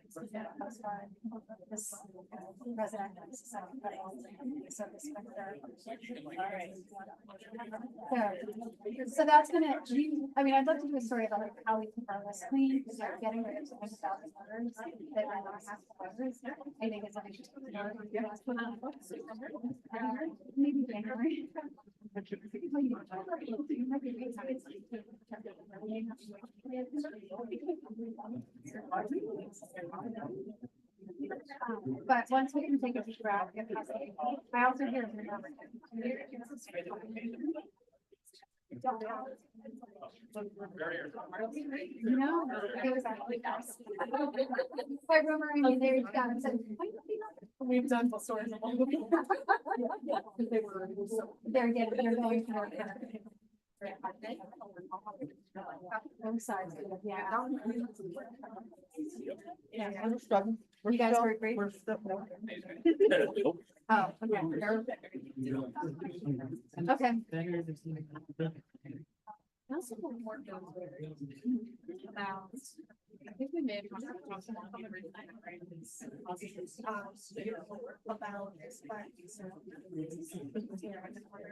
This resident. So so that's gonna, I mean, I'd love to do a story about like how we keep our list clean, because we're getting rid of 1,000 voters that are not half the voters. I think it's interesting. Maybe January. But once we can take a picture out, I also hear. No, it was actually. My rumor, I mean, they reached out and said. We've done full stories. They're getting, they're going for it. Both sides, yeah. Yeah, I'm struggling. You guys were great. Oh, okay. Okay. Also, more about, I think we made. About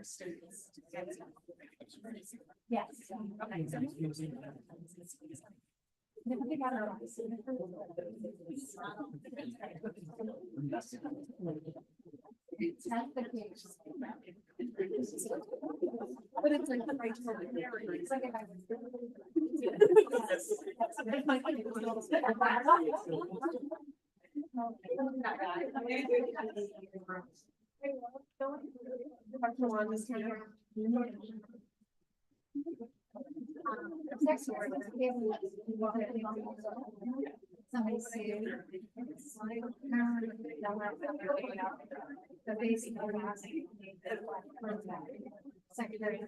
students. Yes. That's the case. But it's like the right to it's like if I somebody sued. The basic. Secretary.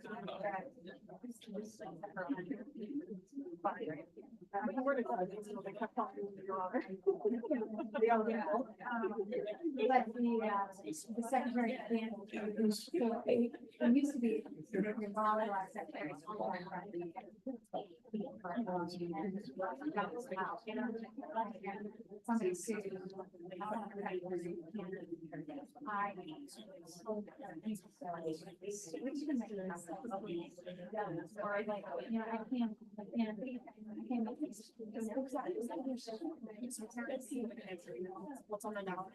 But the secretary. It used to be. Secretary. Somebody sued. Or like, you know, I can't what's on the now.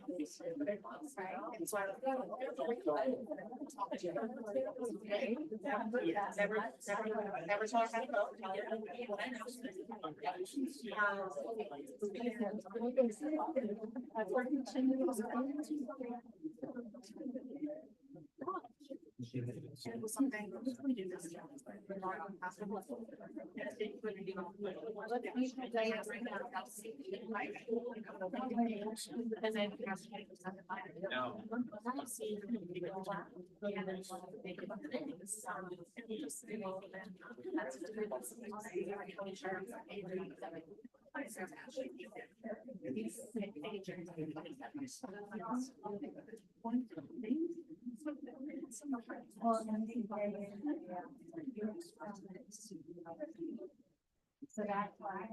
Never saw her. So that's why.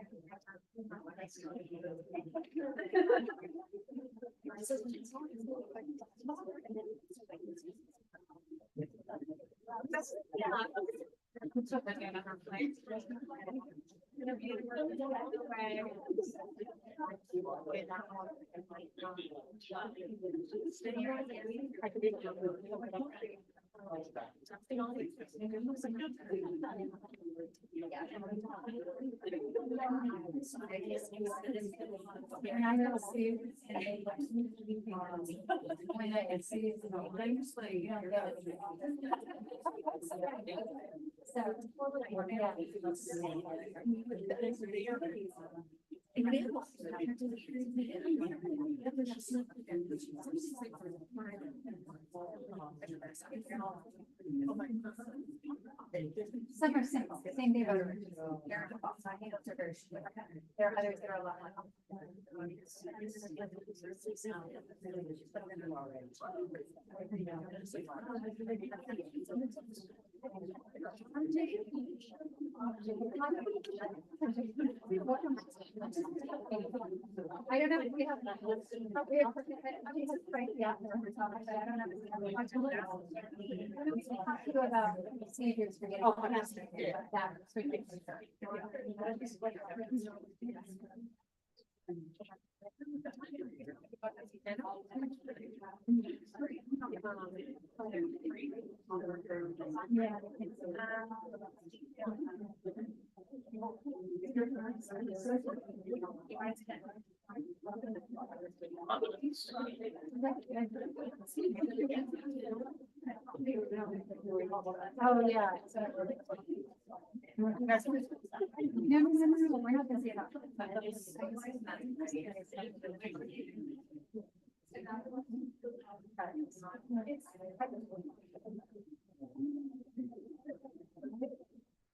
Some are simple, same thing. There are others that are a lot I don't know if we have about seniors for getting. Oh, yeah. No, no, we're not gonna see it.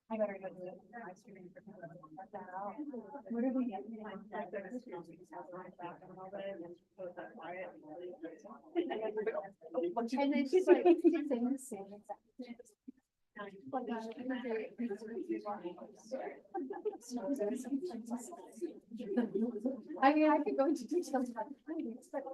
I better go to the ice cream. What are we getting? And then she's like, she's saying the same exact. I mean, I could go into details about the findings, but.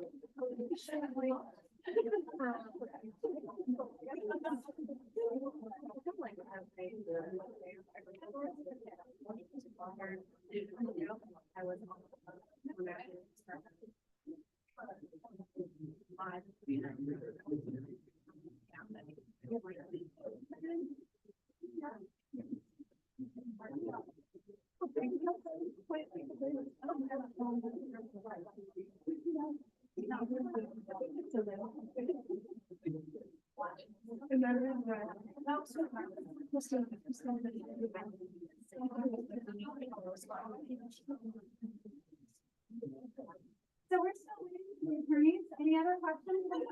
So we're still waiting for the attorneys. Any other questions? I'm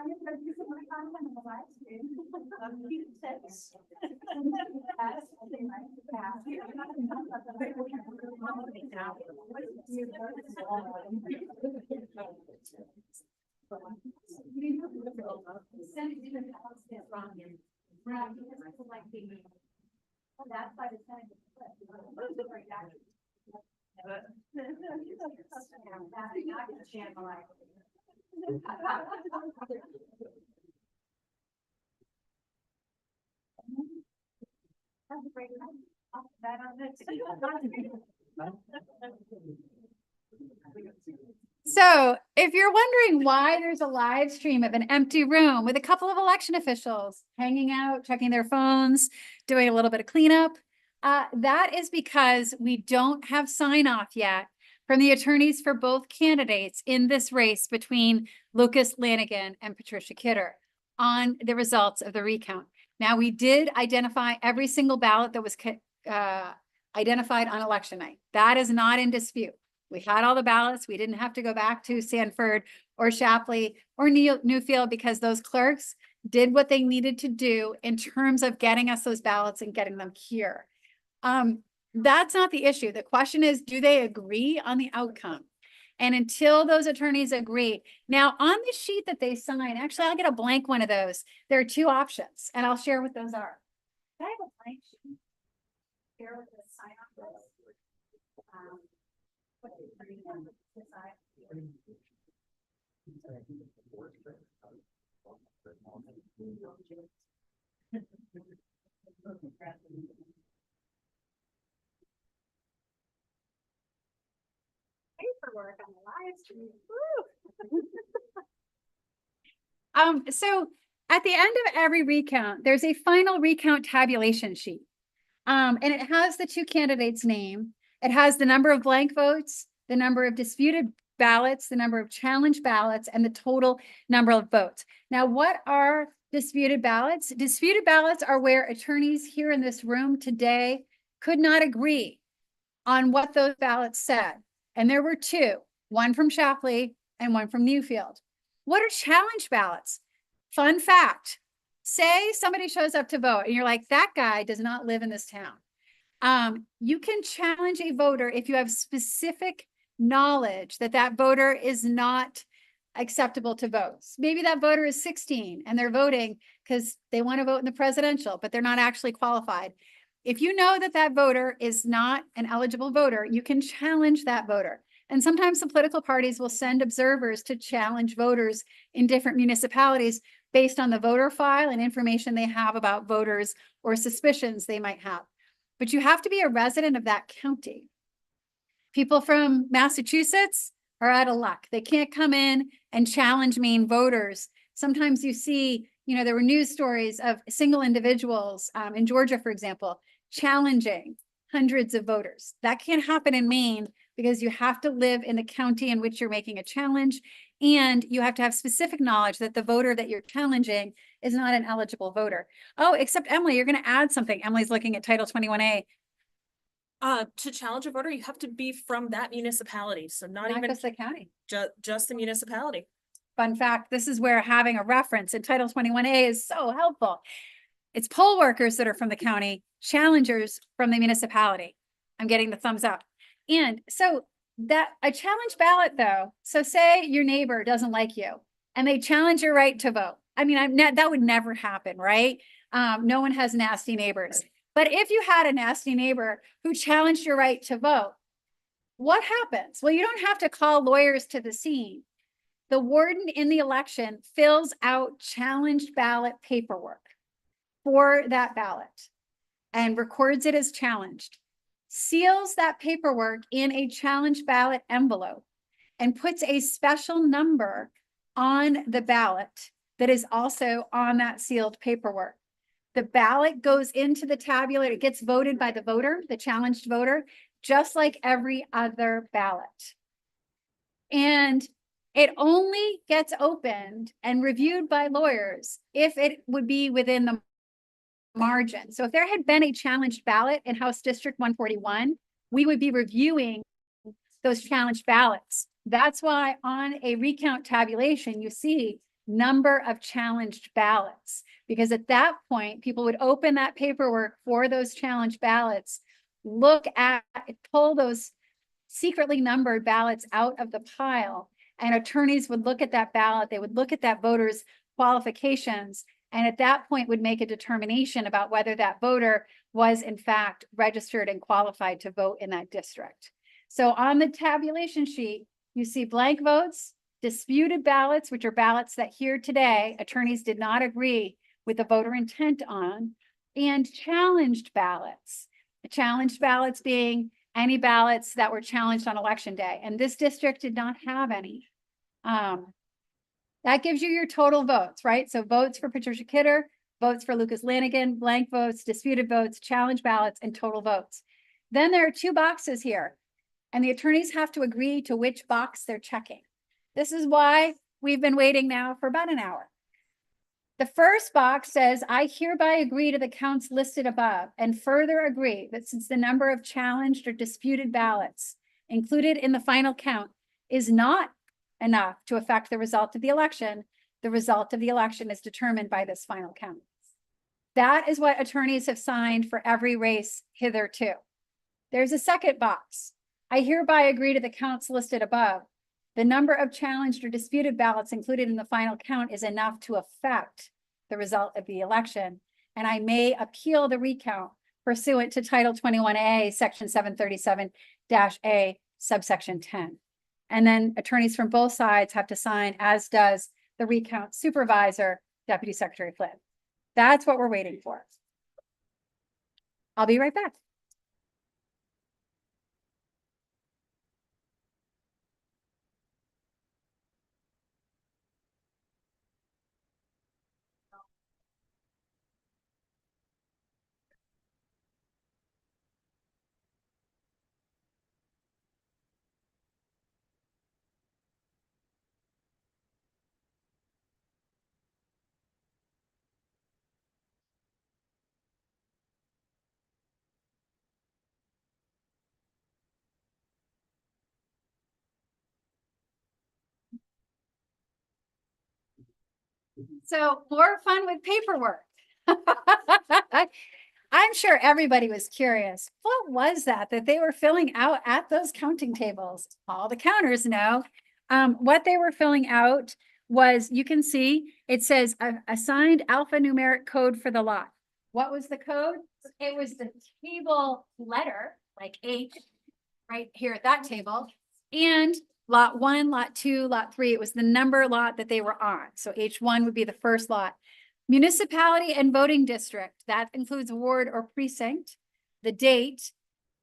just gonna do some more content on the live stream. That's by the time. So if you're wondering why there's a live stream of an empty room with a couple of election officials hanging out, checking their phones, doing a little bit of cleanup, that is because we don't have sign off yet from the attorneys for both candidates in this race between Lucas Lanigan and Patricia Kidder on the results of the recount. Now, we did identify every single ballot that was identified on election night. That is not in dispute. We had all the ballots. We didn't have to go back to Sanford or Shapley or Newfield because those clerks did what they needed to do in terms of getting us those ballots and getting them here. That's not the issue. The question is, do they agree on the outcome? And until those attorneys agree, now on the sheet that they sign, actually, I'll get a blank one of those. There are two options, and I'll share what those are. Can I have a blank sheet? Here with the sign off list. What is the green one? This side. Paperwork on the live stream. So at the end of every recount, there's a final recount tabulation sheet. And it has the two candidates' name. It has the number of blank votes, the number of disputed ballots, the number of challenge ballots, and the total number of votes. Now, what are disputed ballots? Disputed ballots are where attorneys here in this room today could not agree on what those ballots said. And there were two, one from Shapley and one from Newfield. What are challenge ballots? Fun fact, say somebody shows up to vote and you're like, that guy does not live in this town. You can challenge a voter if you have specific knowledge that that voter is not acceptable to vote. Maybe that voter is 16 and they're voting because they want to vote in the presidential, but they're not actually qualified. If you know that that voter is not an eligible voter, you can challenge that voter. And sometimes the political parties will send observers to challenge voters in different municipalities based on the voter file and information they have about voters or suspicions they might have. But you have to be a resident of that county. People from Massachusetts are out of luck. They can't come in and challenge Maine voters. Sometimes you see, you know, there were news stories of single individuals in Georgia, for example, challenging hundreds of voters. That can't happen in Maine because you have to live in the county in which you're making a challenge, and you have to have specific knowledge that the voter that you're challenging is not an eligible voter. Oh, except Emily, you're going to add something. Emily's looking at Title 21A. To challenge a voter, you have to be from that municipality, so not Not even just the county. just the municipality. Fun fact, this is where having a reference in Title 21A is so helpful. It's poll workers that are from the county, challengers from the municipality. I'm getting the thumbs up. And so that a challenge ballot though, so say your neighbor doesn't like you and they challenge your right to vote. I mean, that would never happen, right? No one has nasty neighbors. But if you had a nasty neighbor who challenged your right to vote, what happens? Well, you don't have to call lawyers to the scene. The warden in the election fills out challenged ballot paperwork for that ballot and records it as challenged, seals that paperwork in a challenged ballot envelope, and puts a special number on the ballot that is also on that sealed paperwork. The ballot goes into the tabulator. It gets voted by the voter, the challenged voter, just like every other ballot. And it only gets opened and reviewed by lawyers if it would be within the margin. So if there had been a challenged ballot in House District 141, we would be reviewing those challenged ballots. That's why on a recount tabulation, you see number of challenged ballots, because at that point, people would open that paperwork for those challenged ballots, look at, pull those secretly numbered ballots out of the pile, and attorneys would look at that ballot. They would look at that voter's qualifications, and at that point would make a determination about whether that voter was in fact registered and qualified to vote in that district. So on the tabulation sheet, you see blank votes, disputed ballots, which are ballots that here today, attorneys did not agree with the voter intent on, and challenged ballots. The challenged ballots being any ballots that were challenged on election day. And this district did not have any. That gives you your total votes, right? So votes for Patricia Kidder, votes for Lucas Lanigan, blank votes, disputed votes, challenge ballots, and total votes. Then there are two boxes here, and the attorneys have to agree to which box they're checking. This is why we've been waiting now for about an hour. The first box says, I hereby agree to the counts listed above and further agree that since the number of challenged or disputed ballots included in the final count is not enough to affect the result of the election is determined by this final count. That is what attorneys have signed for every race hitherto. There's a second box. I hereby agree to the counts listed above. The number of challenged or disputed ballots included in the final count is enough to affect the result of the election, and I may appeal the recount pursuant to Title 21A, Section 737-A, subsection 10. And then attorneys from both sides have to sign, as does the recount supervisor, Deputy Secretary Flynn. That's what we're waiting for. I'll be right back. So more fun with paperwork. I'm sure everybody was curious. What was that they were filling out at those counting tables? All the counters know. What they were filling out was, you can see, it says assigned alphanumeric code for the lot. What was the code? It was the table letter, like H, right here at that table, and lot 1, lot 2, lot 3. It was the number lot that they were on. So H1 would be the first lot. Municipality and voting district, that includes ward or precinct, the date.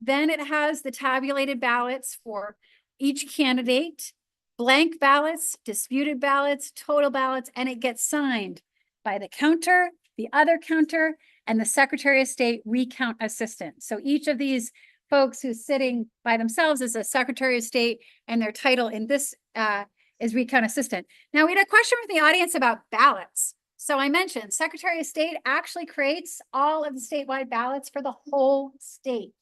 Then it has the tabulated ballots for each candidate, blank ballots, disputed ballots, total ballots, and it gets signed by the counter, the other counter, and the Secretary of State recount assistant. So each of these folks who's sitting by themselves is a Secretary of State, and their title in this is recount assistant. Now, we had a question from the audience about ballots. So I mentioned Secretary of State actually creates all of the statewide ballots for the whole state.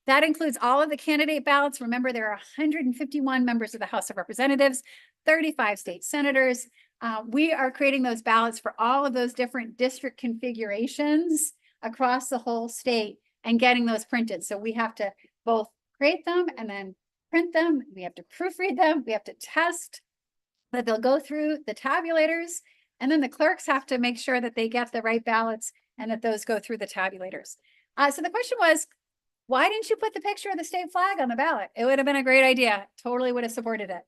That includes all of the candidate ballots. Remember, there are 151 members of the House of Representatives, 35 state senators. We are creating those ballots for all of those different district configurations across the whole state and getting those printed. So we have to both create them and then print them. We have to proofread them. We have to test that they'll go through the tabulators, and then the clerks have to make sure that they get the right ballots and that those go through the tabulators. So the question was, why didn't you put the picture of the state flag on the ballot? It would have been a great idea. Totally would have supported it.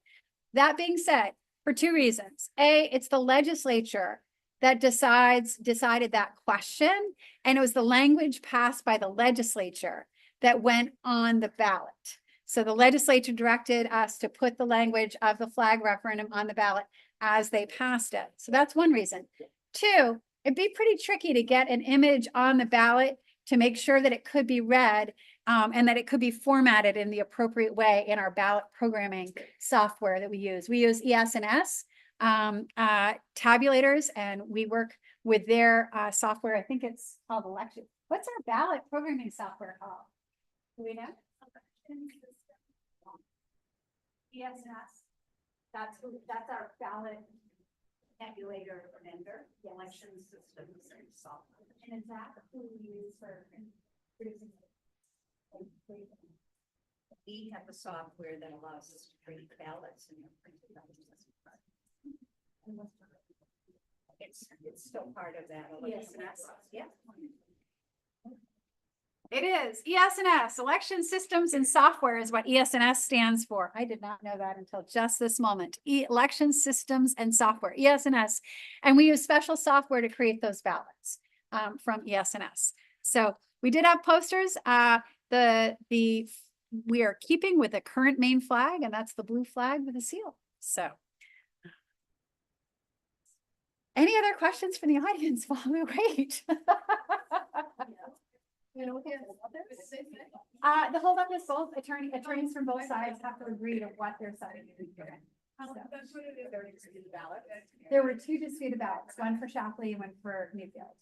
That being said, for two reasons. A, it's the legislature that decided that question, and it was the language passed by the legislature that went on the ballot. So the legislature directed us to put the language of the flag referendum on the ballot as they passed it. So that's one reason. Two, it'd be pretty tricky to get an image on the ballot to make sure that it could be read and that it could be formatted in the appropriate way in our ballot programming software that we use. We use ES&S tabulators, and we work with their software. I think it's called Election. What's our ballot programming software called? Do we know? ES&S. That's our ballot tabulator vendor, the election systems and software. And is that who we use for producing? We have a software that allows us to create ballots and print it out. It's still part of that. ES&S. Yeah. It is ES&S, Election Systems and Software is what ES&S stands for. I did not know that until just this moment. Election Systems and Software, ES&S. And we use special software to create those ballots from ES&S. So we did have posters. We are keeping with the current Maine flag, and that's the blue flag with a seal. So any other questions from the audience while we wait? The holdup is both attorneys from both sides have to agree to what they're signing. There were two disputed ballots, one for Shapley and one for Newfield.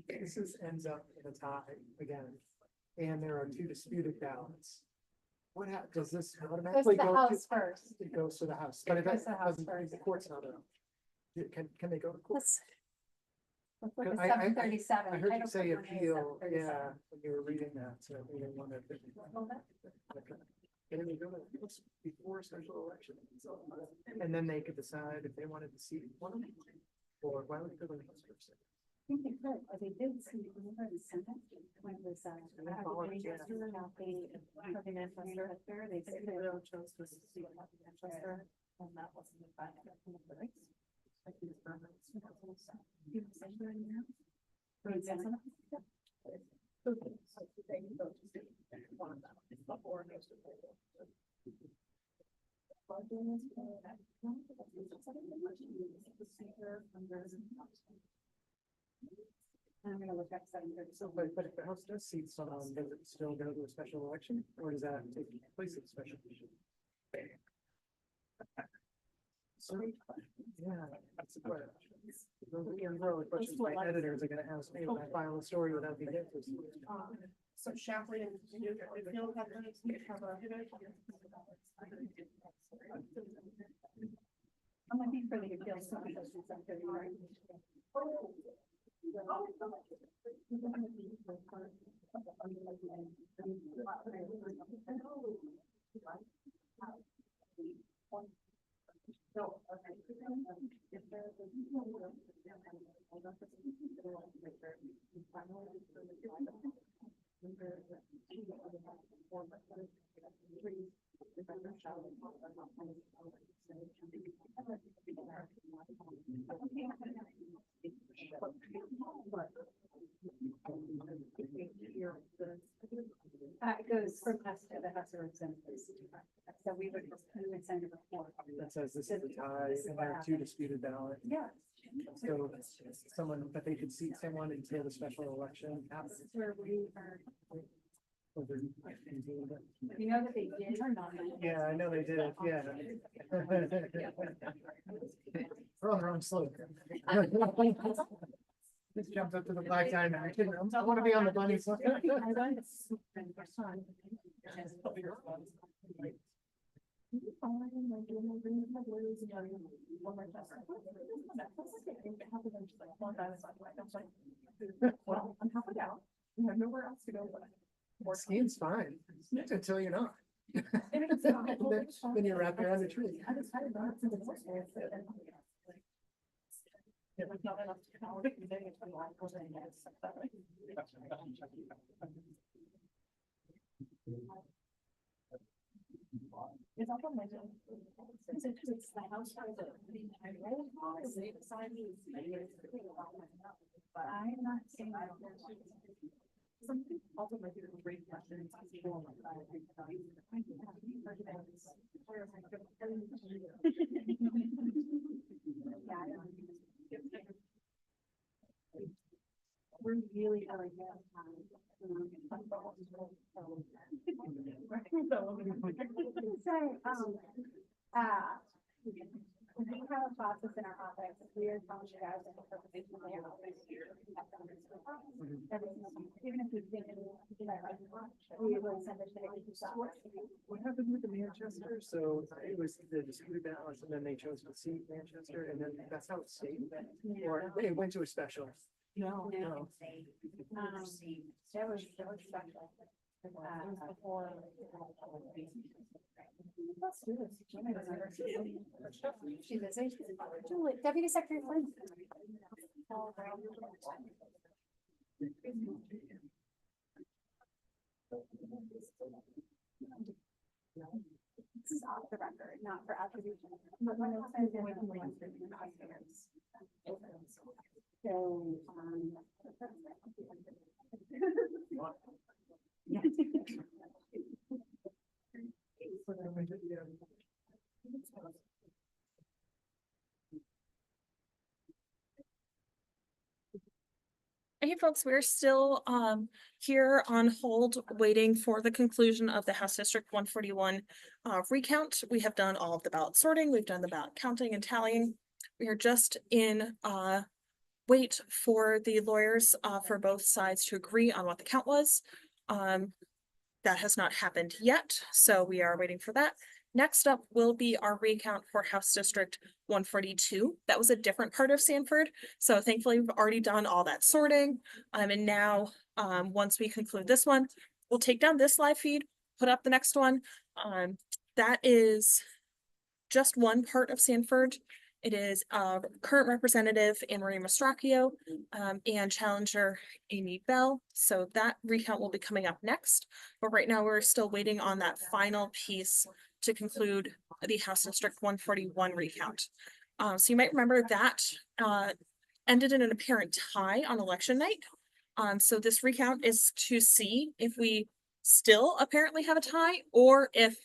If this ends up in a tie again, and there are two disputed ballots, what does this Goes to automatically the go House to? first. It goes to the House, but if Goes that to the House doesn't, first. the court's not out. Can they go to court? Let's look at I 737. heard you Title say 41A, appeal, 737. yeah, when you were reading that, so I didn't want to. Okay. And then you go to, it's before a special election. And then they could decide if they wanted to see one of them, or why would they go to the House first? I think they could, or they did see the Senate when it was, they said they chose to see Manchester, and that wasn't the fact that like these permits. I'm gonna look up 737. So, but if the House does seat someone, does it still go to a special election, or does that take place at a special election? So, yeah, that's the question. Those are the questions my editors are gonna ask me when I file a story without the answers. So Shapley and Newfield have I'm looking for the appeals. It goes from us to the House of Representatives. So we would send a report. That says this is a tie and there are two disputed ballots. Yeah. So someone, but they could seat someone until the special election happens. This is where we are, Or they're- you know that they did turn on. Yeah, I know they did, yeah. We're on the wrong slope. Just jumped up to the black diamond. I want to be on the bunny side. Well, I'm halfway down. You have nowhere else to go. Skiing's fine until you're not. Then you're wrapped around the tree. But I'm not saying I don't. Some people also might be great questions. We're really having a time. We have a process in our office. We are telling you guys that the presentation layer always here. Even if we didn't, we will send it to the. What happened with the Manchester? So it was the disputed ballots and then they chose to seat Manchester and then that's how it stayed. Or it went to a special. No. No. That was special. Before. Let's do this. She's a Julie, Deputy Secretary Flynn. This is off the record, not for attribution. But when it says in so, Hey folks, we're still here on hold waiting for the conclusion of the House District 141 recount. We have done all of the ballot sorting, we've done the ballot counting and tallying. We are just in wait for the lawyers for both sides to agree on what the count was. That has not happened yet, so we are waiting for that. Next up will be our recount for House District 142. That was a different part of Sanford. So thankfully, we've already done all that sorting. And now, once we conclude this one, we'll take down this live feed, put up the next one. That is just one part of Sanford. It is current representative Anne Marie Mastracchio and challenger Amy Bell. So that recount will be coming up next. But right now, we're still waiting on that final piece to conclude the House District 141 recount. So you might remember that ended in an apparent tie on election night. So this recount is to see if we still apparently have a tie or if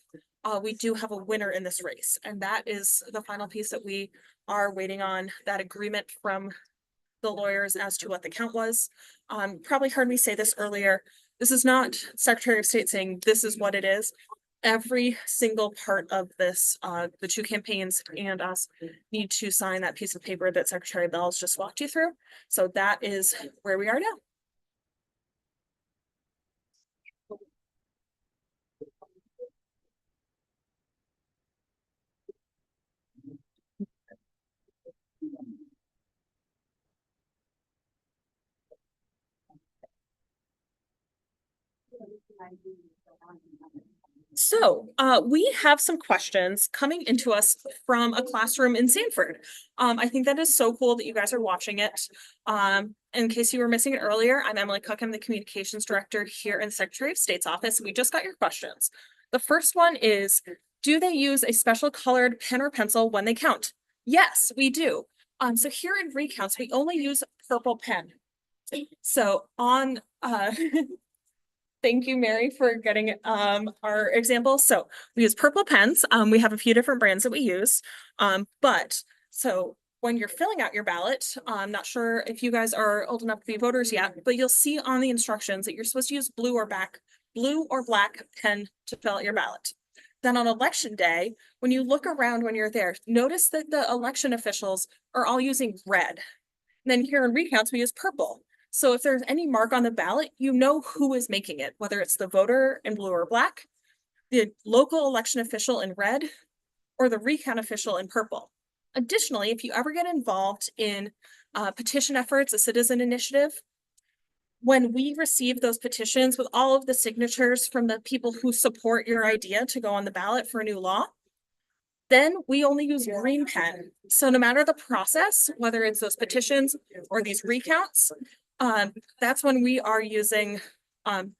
we do have a winner in this race. And that is the final piece that we are waiting on, that agreement from the lawyers as to what the count was. Probably heard me say this earlier. This is not Secretary of State saying this is what it is. Every single part of this, the two campaigns and us need to sign that piece of paper that Secretary Bell's just walked you through. So that is where we are now. So we have some questions coming into us from a classroom in Sanford. I think that is so cool that you guys are watching it. In case you were missing it earlier, I'm Emily Cook. I'm the communications director here in the Secretary of State's office. We just got your questions. The first one is, do they use a special colored pen or pencil when they count? Yes, we do. So here in recounts, we only use purple pen. So on Thank you, Mary, for getting our example. So we use purple pens. We have a few different brands that we use. But so when you're filling out your ballot, I'm not sure if you guys are old enough to be voters yet, but you'll see on the instructions that you're supposed to use blue or black pen to fill out your ballot. Then on election day, when you look around when you're there, notice that the election officials are all using red. And then here in recounts, we use purple. So if there's any mark on the ballot, you know who is making it, whether it's the voter in blue or black, the local election official in red, or the recount official in purple. Additionally, if you ever get involved in petition efforts, a citizen initiative, when we receive those petitions with all of the signatures from the people who support your idea to go on the ballot for a new law, then we only use green pen. So no matter the process, whether it's those petitions or these recounts, that's when we are using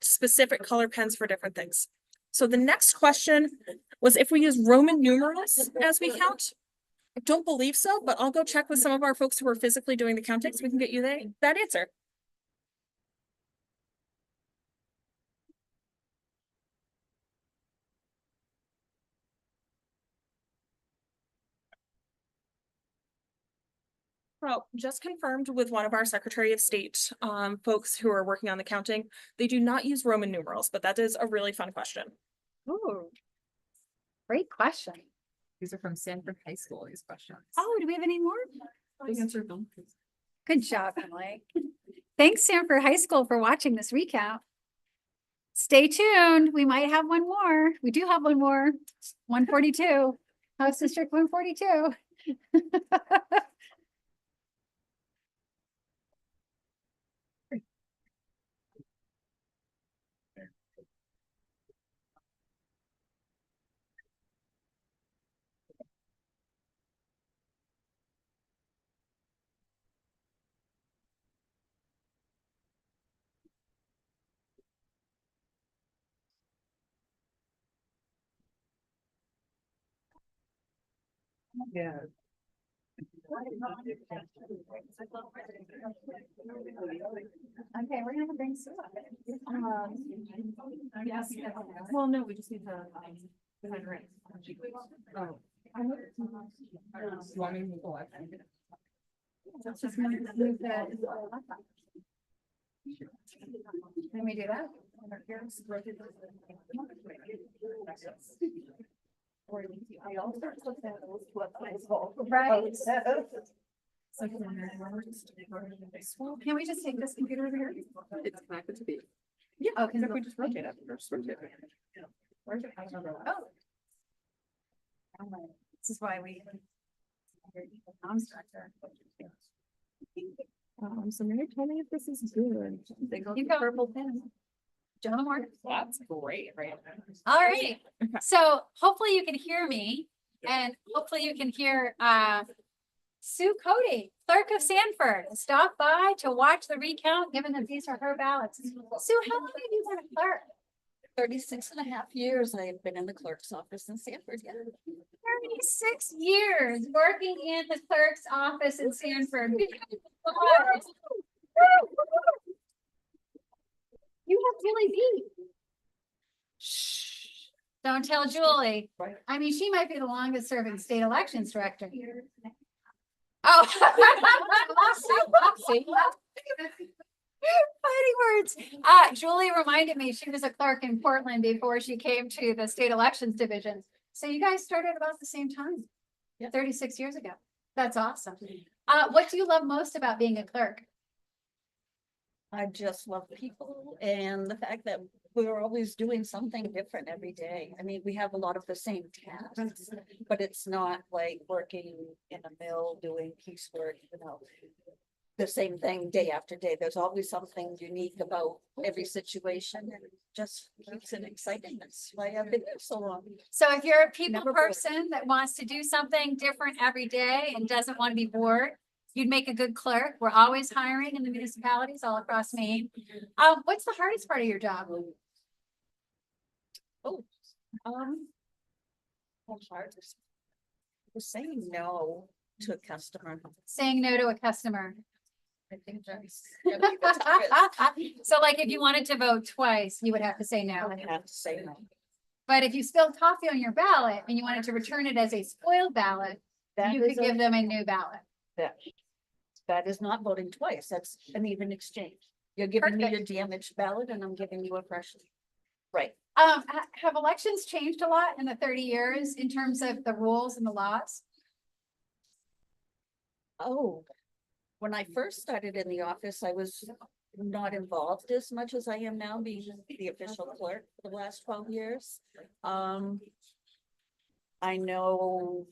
specific color pens for different things. So the next question was if we use Roman numerals as we count. I don't believe so, but I'll go check with some of our folks who are physically doing the counting so we can get you that answer. Well, just confirmed with one of our Secretary of State folks who are working on the counting. They do not use Roman numerals, but that is a really fun question. Ooh. Great question. These are from Sanford High School, these questions. Oh, do we have any more? Please answer them. Good job, Emily. Thanks, Sanford High School, for watching this recount. Stay tuned. We might have one more. We do have one more. 142, House District 142. Yeah. Okay, we're gonna bring Sue up. Yes. Well, no, we just need to. Oh. You want me to move the left? Let's just move the. Can we do that? Right. Can we just take this computer over here? It's connected to the. Yeah. Oh, If we just rotate it, just rotate it. Oh. This is why we. So Mary told me if this is good. You go. Purple pen. John Moore. That's great, right? All right. So hopefully you can hear me and hopefully you can hear Sue Cody, clerk of Sanford, stopped by to watch the recount, given that these are her ballots. Sue, how long have you been a clerk? 36.5 years I've been in the clerk's office in Sanford. Yeah. 36 years working in the clerk's office in Sanford. You have Julie B. Shh. Don't tell Julie. I mean, she might be the longest serving state elections director. Oh. Fighting words. Julie reminded me she was a clerk in Portland before she came to the state elections division. So you guys started about the same time. Yeah. 36 years ago. That's awesome. What do you love most about being a clerk? I just love people and the fact that we're always doing something different every day. I mean, we have a lot of the same tasks, but it's not like working in a mill doing piecework, you know, the same thing day after day. There's always something unique about every situation and it just keeps it exciting. That's why I've been there so long. So if you're a people Never bored. person that wants to do something different every day and doesn't want to be bored, you'd make a good clerk. We're always hiring in the municipalities all across Maine. What's the hardest part of your job? It's hard to saying no to a customer. Saying no to a customer. I think that's gonna be the toughest. So like if you wanted to vote twice, you would have to say no. I have to say no. But if you spilled coffee on your ballot and you wanted to return it as a spoiled ballot, That you could is give them a new ballot. that is not voting twice. That's an even exchange. You're giving me a damaged ballot and I'm giving you a fresh. Right. Have elections changed a lot in the 30 years in terms of the rules and the laws? Oh, when I first started in the office, I was not involved as much as I am now, being the official clerk for the last 12 years. I know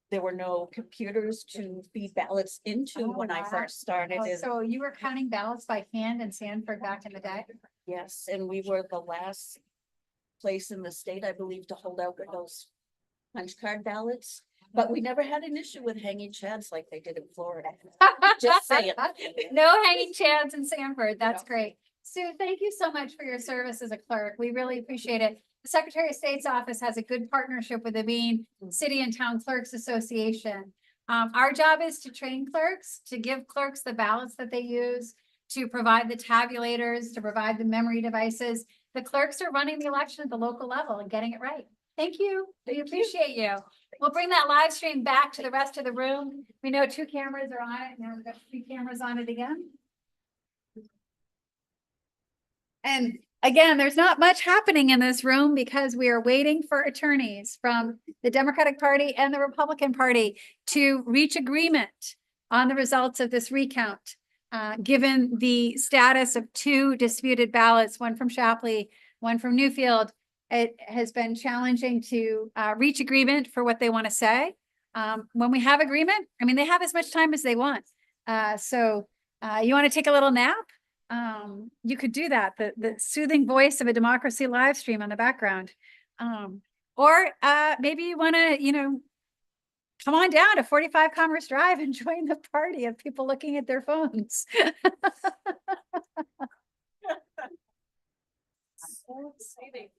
there were no computers to feed ballots into Oh, when I wow. first started. Oh, and- so you were counting ballots by hand in Sanford back in the day? Yes, and we were the last place in the state, I believe, to hold out those punch card ballots. But we never had an issue with hanging chads like they did in Florida. Just saying. No hanging chads in Sanford. That's great. Sue, thank you so much for your service as a clerk. We really appreciate it. The Secretary of State's office has a good partnership with the Maine City and Town Clerks Association. Our job is to train clerks, to give clerks the ballots that they use, to provide the tabulators, to provide the memory devices. The clerks are running the election at the local level and getting it right. Thank you. We appreciate you. We'll bring that live stream back to the rest of the room. We know 2 cameras are on it. Now we've got 3 cameras on it again. And again, there's not much happening in this room because we are waiting for attorneys from the Democratic Party and the Republican Party to reach agreement on the results of this recount. Given the status of 2 disputed ballots, one from Shapley, one from Newfield, it has been challenging to reach agreement for what they want to say. When we have agreement, I mean, they have as much time as they want. So you want to take a little nap? You could do that. The soothing voice of a democracy live stream on the background. Or maybe you want to, come on down to 45 Commerce Drive and join the party of people looking at their phones. So exciting.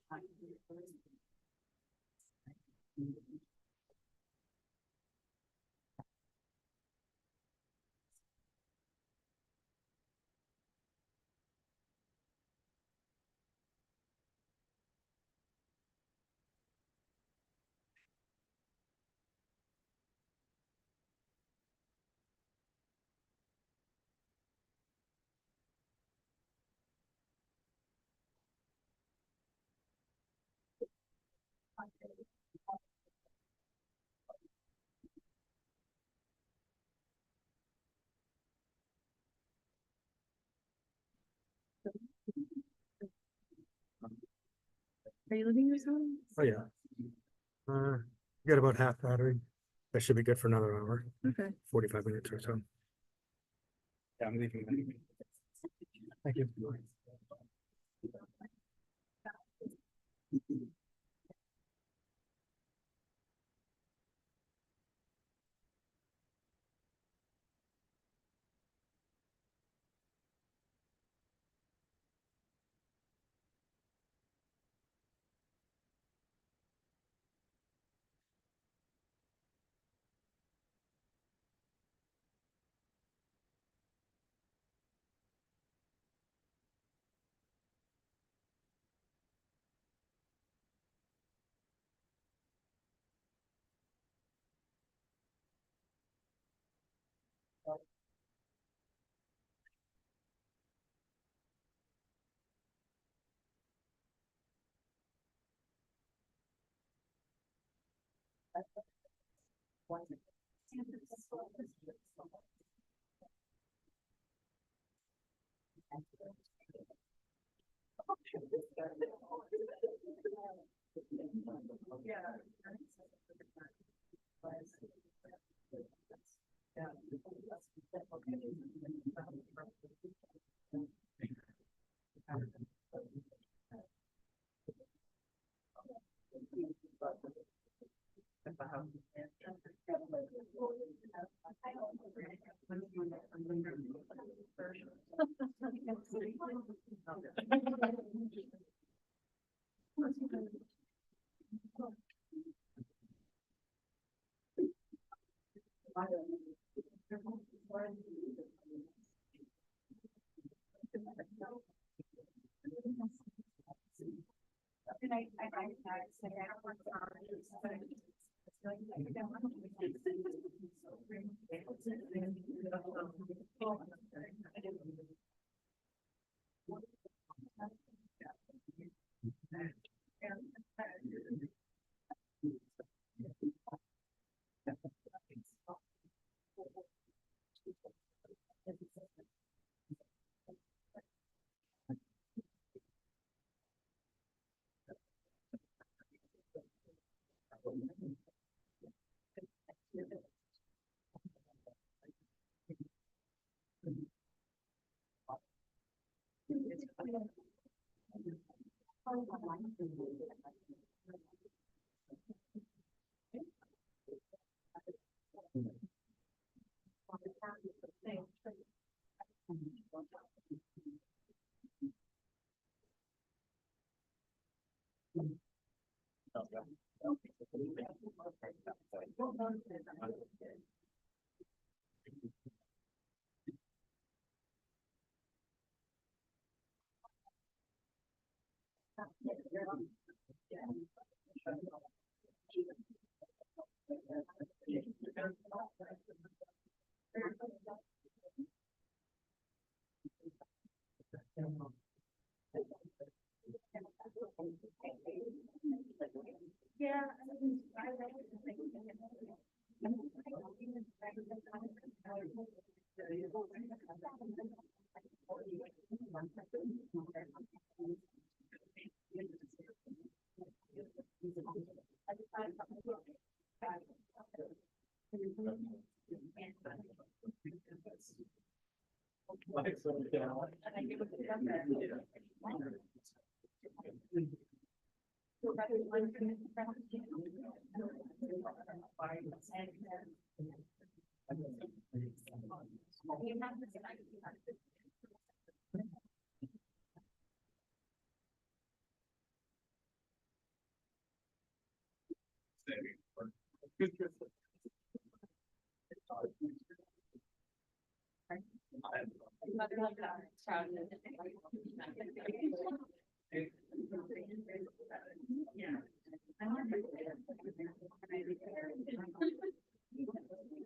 Are you living your zone? Oh, yeah. Got about half battery. That should be good for another hour, Okay. 45 minutes or so. Yeah, I'm leaving. Thank you.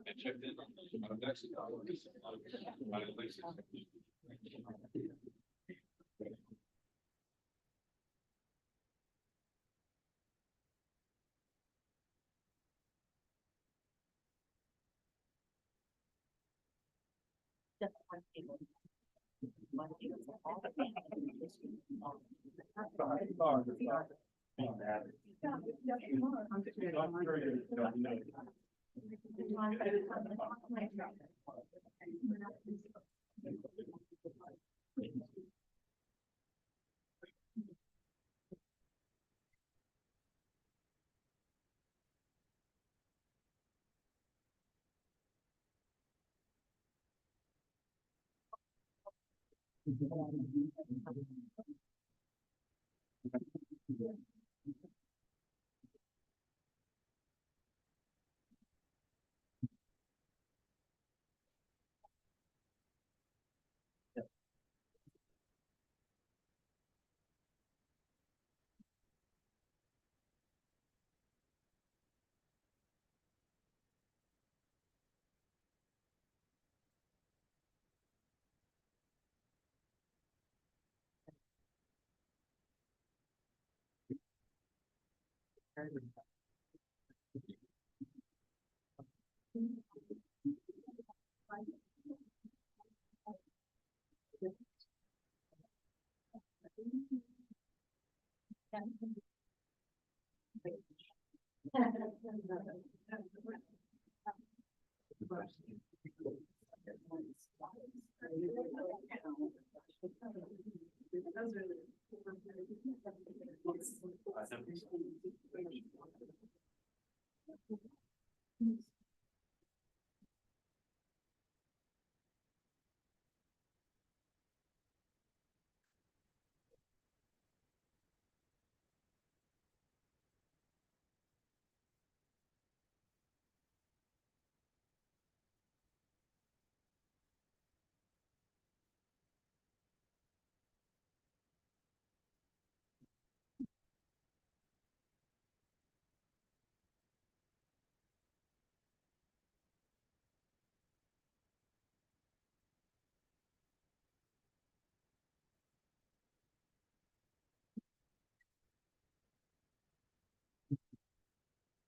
I checked in on the next hours.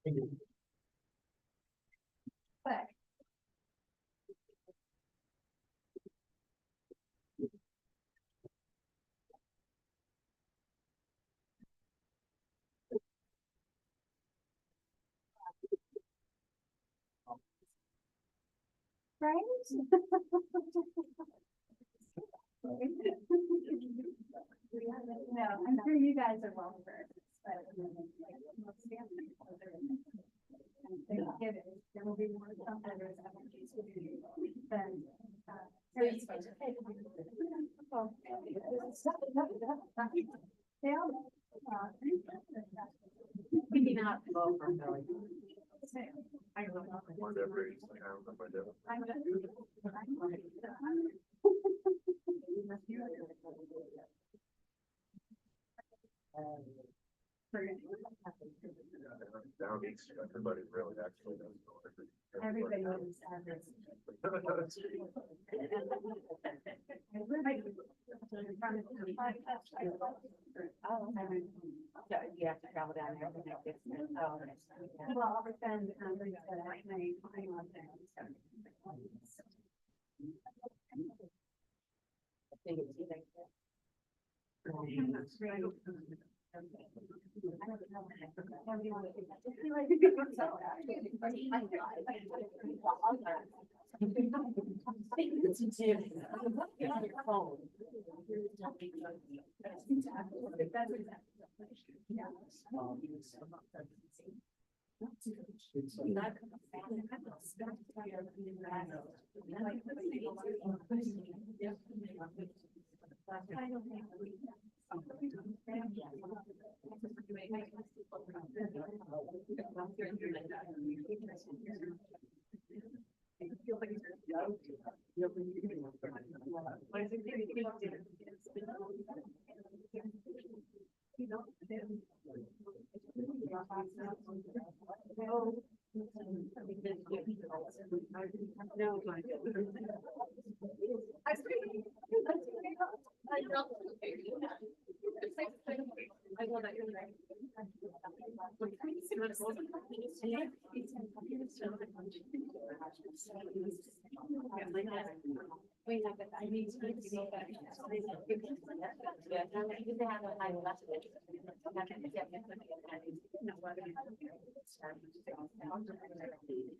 But right? No, I'm sure you guys are well versed, but. Thanksgiving, there will be more comforters than. Maybe not. I don't know. Whatever it is, like, I don't know whatever. Down east, everybody really actually knows. Everybody knows average. You have to travel down there. Well, I'll spend, like I said, my time on there.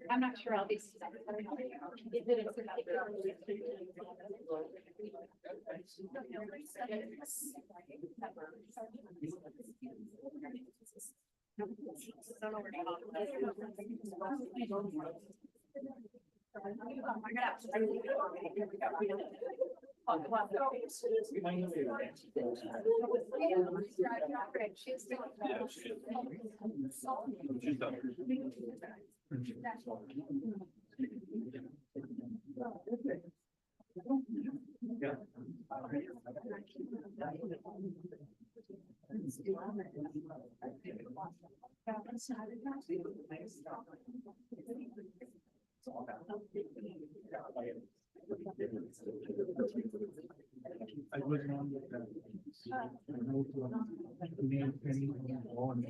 I'm not sure I'll be. I was on with that. I know to Maine, Penny, and all, and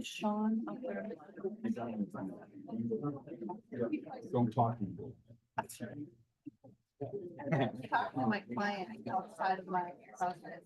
Sean up there. don't talk to people. Talk to my client outside of my office.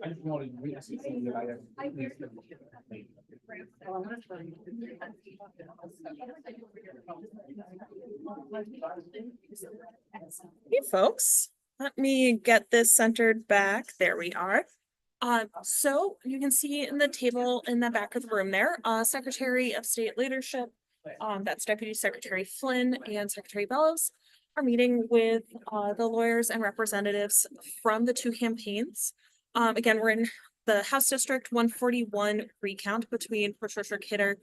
I just wanted to see something that I have. Hey, folks, let me get this centered back. There we are. So you can see in the table in the back of the room there, Secretary of State Leadership, that's Deputy Secretary Flynn and Secretary Bellows are meeting with the lawyers and representatives from the two campaigns. Again, we're in the House District 141 recount between Patricia Kidder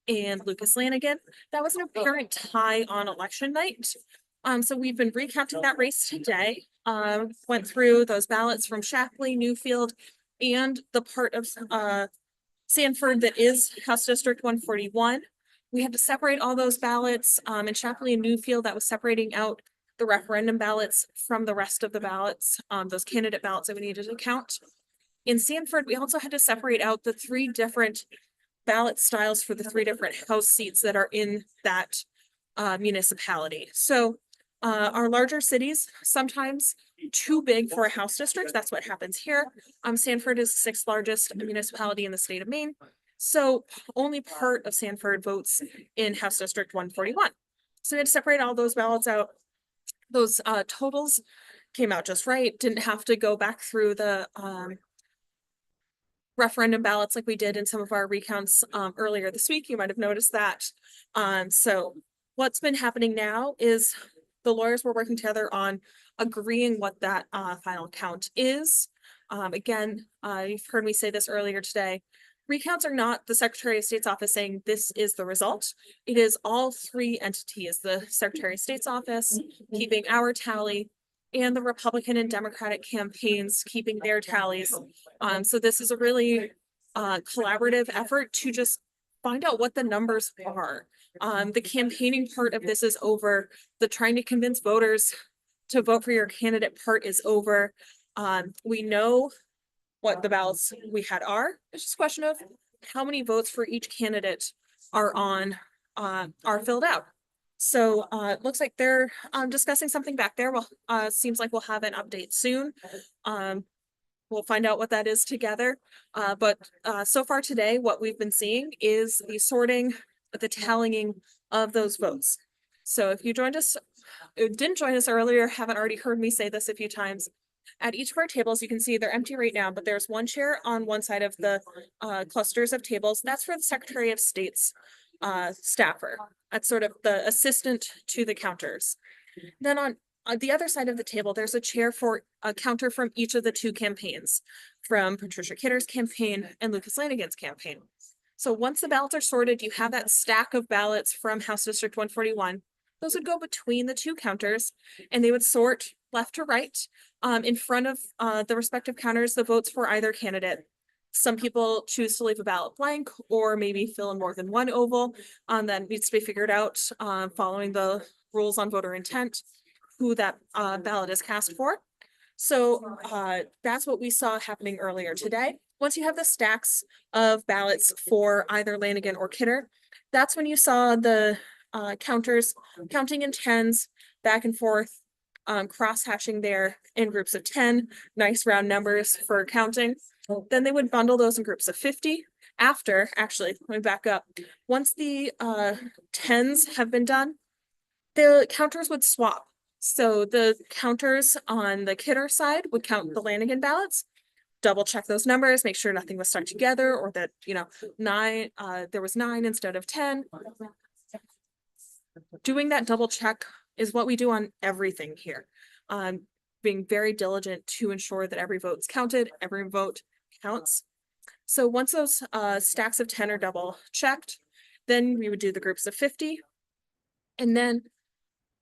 and Lucas Lanigan. That was an apparent tie on election night. So we've been recounting that race today. Went through those ballots from Shapley, Newfield, and the part of Sanford that is House District 141. We had to separate all those ballots in Shapley and Newfield. That was separating out the referendum ballots from the rest of the ballots, those candidate ballots that we needed to count. In Sanford, we also had to separate out the three different ballot styles for the three different House seats that are in that municipality. So our larger cities, sometimes too big for a House district. That's what happens here. Sanford is the sixth largest municipality in the state of Maine. So only part of Sanford votes in House District 141. So we had to separate all those ballots out. Those totals came out just right. Didn't have to go back through the referendum ballots like we did in some of our recounts earlier this week. You might have noticed that. So what's been happening now is the lawyers were working together on agreeing what that final count is. Again, you've heard me say this earlier today. Recounts are not the Secretary of State's office saying this is the result. It is all three entities, the Secretary of State's office keeping our tally and the Republican and Democratic campaigns keeping their tallies. So this is a really collaborative effort to just find out what the numbers are. The campaigning part of this is over. The trying to convince voters to vote for your candidate part is over. We know what the ballots we had are. It's just a question of how many votes for each candidate are filled out. So it looks like they're discussing something back there. Well, seems like we'll have an update soon. We'll find out what that is together. But so far today, what we've been seeing is the sorting, the tallying of those votes. So if you didn't join us earlier, haven't already heard me say this a few times, at each of our tables, you can see they're empty right now, but there's one chair on one side of the clusters of tables. That's for the Secretary of State's staffer. That's sort of the assistant to the counters. Then on the other side of the table, there's a chair for a counter from each of the two campaigns, from Patricia Kidder's campaign and Lucas Lanigan's campaign. So once the ballots are sorted, you have that stack of ballots from House District 141. Those would go between the two counters and they would sort left to right. In front of the respective counters, the votes for either candidate. Some people choose to leave a ballot blank or maybe fill in more than one oval. That needs to be figured out following the rules on voter intent, who that ballot is cast for. So that's what we saw happening earlier today. Once you have the stacks of ballots for either Lanigan or Kidder, that's when you saw the counters counting in tens back and forth, cross-hatching there in groups of 10, nice round numbers for counting. Then they would bundle those in groups of 50. After, actually, let me back up. Once the tens have been done, the counters would swap. So the counters on the Kidder side would count the Lanigan ballots, double check those numbers, make sure nothing was stuck together or that, you know, there was 9 instead of 10. Doing that double check is what we do on everything here. Being very diligent to ensure that every vote's counted, every vote counts. So once those stacks of 10 are double checked, then we would do the groups of 50. And then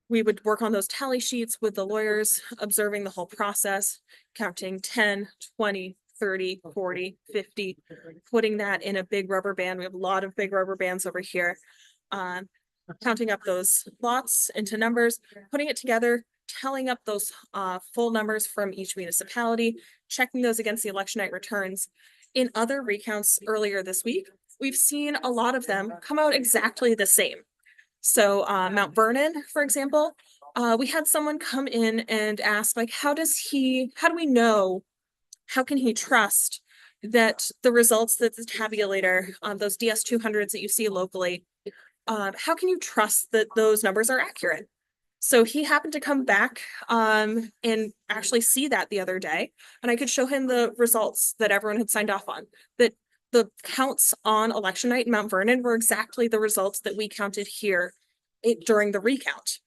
we would work on those tally sheets with the lawyers, observing the whole process, counting 10, 20, 30, 40, 50, putting that in a big rubber band. We have a lot of big rubber bands over here. Counting up those lots into numbers, putting it together, tallying up those full numbers from each municipality, checking those against the election night returns. In other recounts earlier this week, we've seen a lot of them come out exactly the same. So Mount Vernon, for example, we had someone come in and ask, like, how do we know, how can he trust that the results that the tabulator, those DS200s that you see locally, how can you trust that those numbers are accurate? So he happened to come back and actually see that the other day, and I could show him the results that everyone had signed off on, that the counts on election night in Mount Vernon were exactly the results that we counted here during the recount.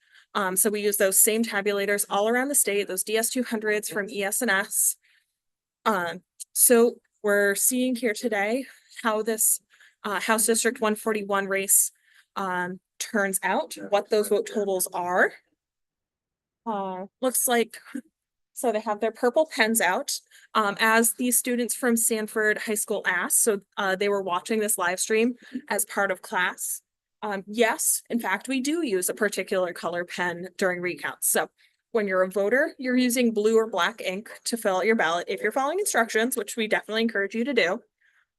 So we use those same tabulators all around the state, those DS200s from ES&S. So we're seeing here today how this House District 141 race turns out, what those vote totals are. Looks like, so they have their purple pens out. As these students from Sanford High School asked, so they were watching this live stream as part of class. Yes, in fact, we do use a particular color pen during recounts. So when you're a voter, you're using blue or black ink to fill out your ballot if you're following instructions, which we definitely encourage you to do.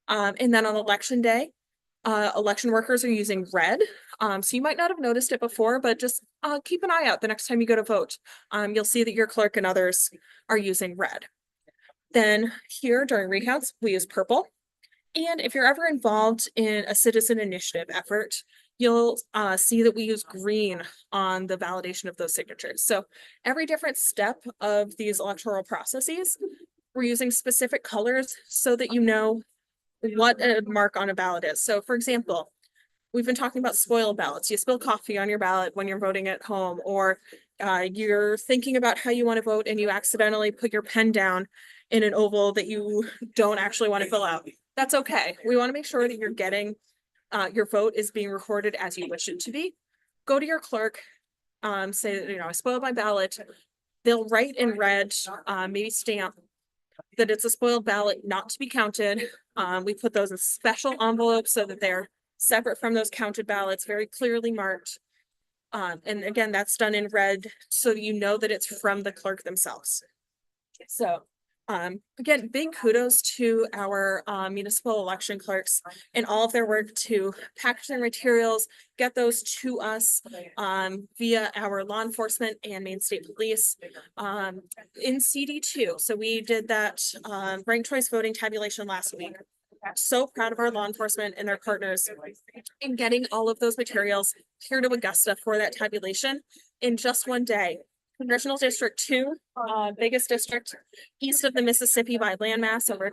And then on election day, election workers are using red. So you might not have noticed it before, but just keep an eye out the next time you go to vote. You'll see that your clerk and others are using red. Then here during recounts, we use purple. And if you're ever involved in a citizen initiative effort, you'll see that we use green on the validation of those signatures. So every different step of these electoral processes, we're using specific colors so that you know what a mark on a ballot is. So for example, we've been talking about spoiled ballots. You spill coffee on your ballot when you're voting at home, or you're thinking about how you want to vote and you accidentally put your pen down in an oval that you don't actually want to fill out. That's okay. We want to make sure that you're getting your vote is being recorded as you wish it to be. Go to your clerk, say that, I spoiled my ballot. They'll write in red, maybe stamp that it's a spoiled ballot, not to be counted. We put those in special envelopes so that they're separate from those counted ballots, very clearly marked. And again, that's done in red so you know that it's from the clerk themselves. So again, big kudos to our municipal election clerks and all of their work to package their materials, get those to us via our law enforcement and Maine State Police in CD2. So we did that ranked choice voting tabulation last week. So proud of our law enforcement and their partners in getting all of those materials here to Augusta for that tabulation in just one day. Congressional District 2, biggest district east of the Mississippi by landmass, over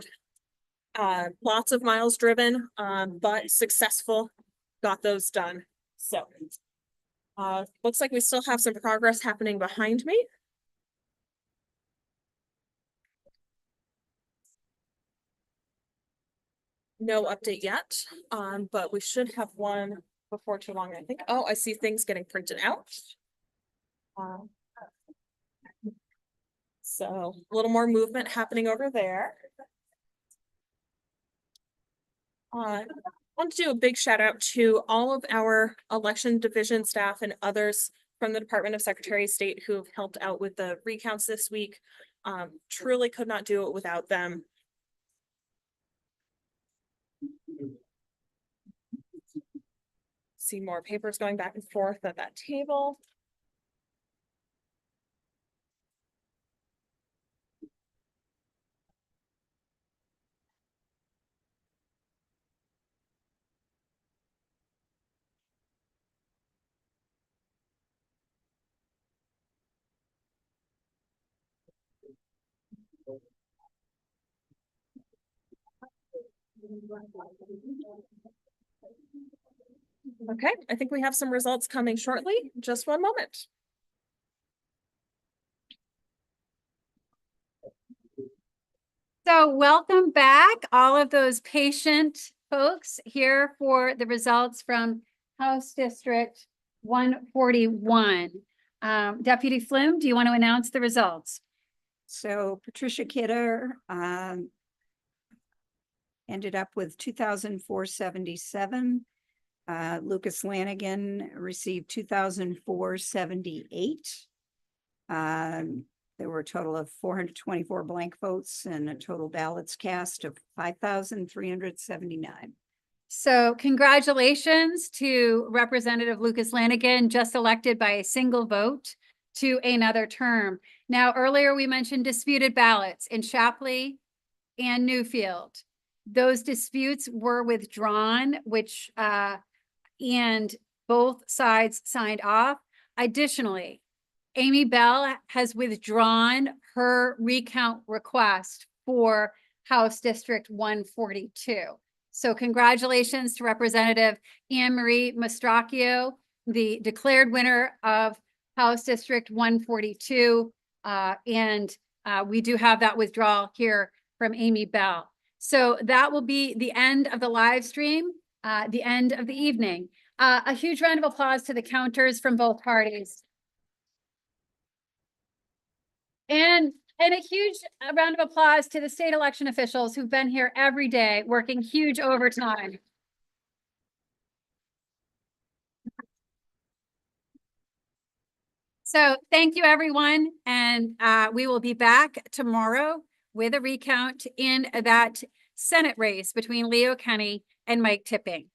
lots of miles driven, but successful, got those done. So looks like we still have some progress happening behind me. No update yet, but we should have one before too long, I think. Oh, I see things getting printed out. So a little more movement happening over there. I want to do a big shout out to all of our election division staff and others from the Department of Secretary of State who've helped out with the recounts this week. Truly could not do it without them. See more papers going back and forth at that table. Okay, I think we have some results coming shortly. Just one moment. So welcome back, all of those patient folks here for the results from House District 141. Deputy Flume, do you want to announce the results? So Patricia Kidder, ended up with 2,477. Lucas Lanigan received 2,478. There were a total of 424 blank votes and a total ballots cast of 5,379. So congratulations to Representative Lucas Lanigan, just elected by a single vote to another term. Now, earlier we mentioned disputed ballots in Shapley and Newfield. Those disputes were withdrawn, which and both sides signed off. Additionally, Amy Bell has withdrawn her recount request for House District 142. So congratulations to Representative Anne Marie Mastracchio, the declared winner of House District 142. We do have that withdrawal here from Amy Bell. So that will be the end of the live stream, the end of the evening. A huge round of applause to the counters from both parties. And a huge round of applause to the state election officials who've been here every day working huge overtime. So thank you, everyone. And we will be back tomorrow with a recount in that Senate race between Leo Kenny and Mike Tipping.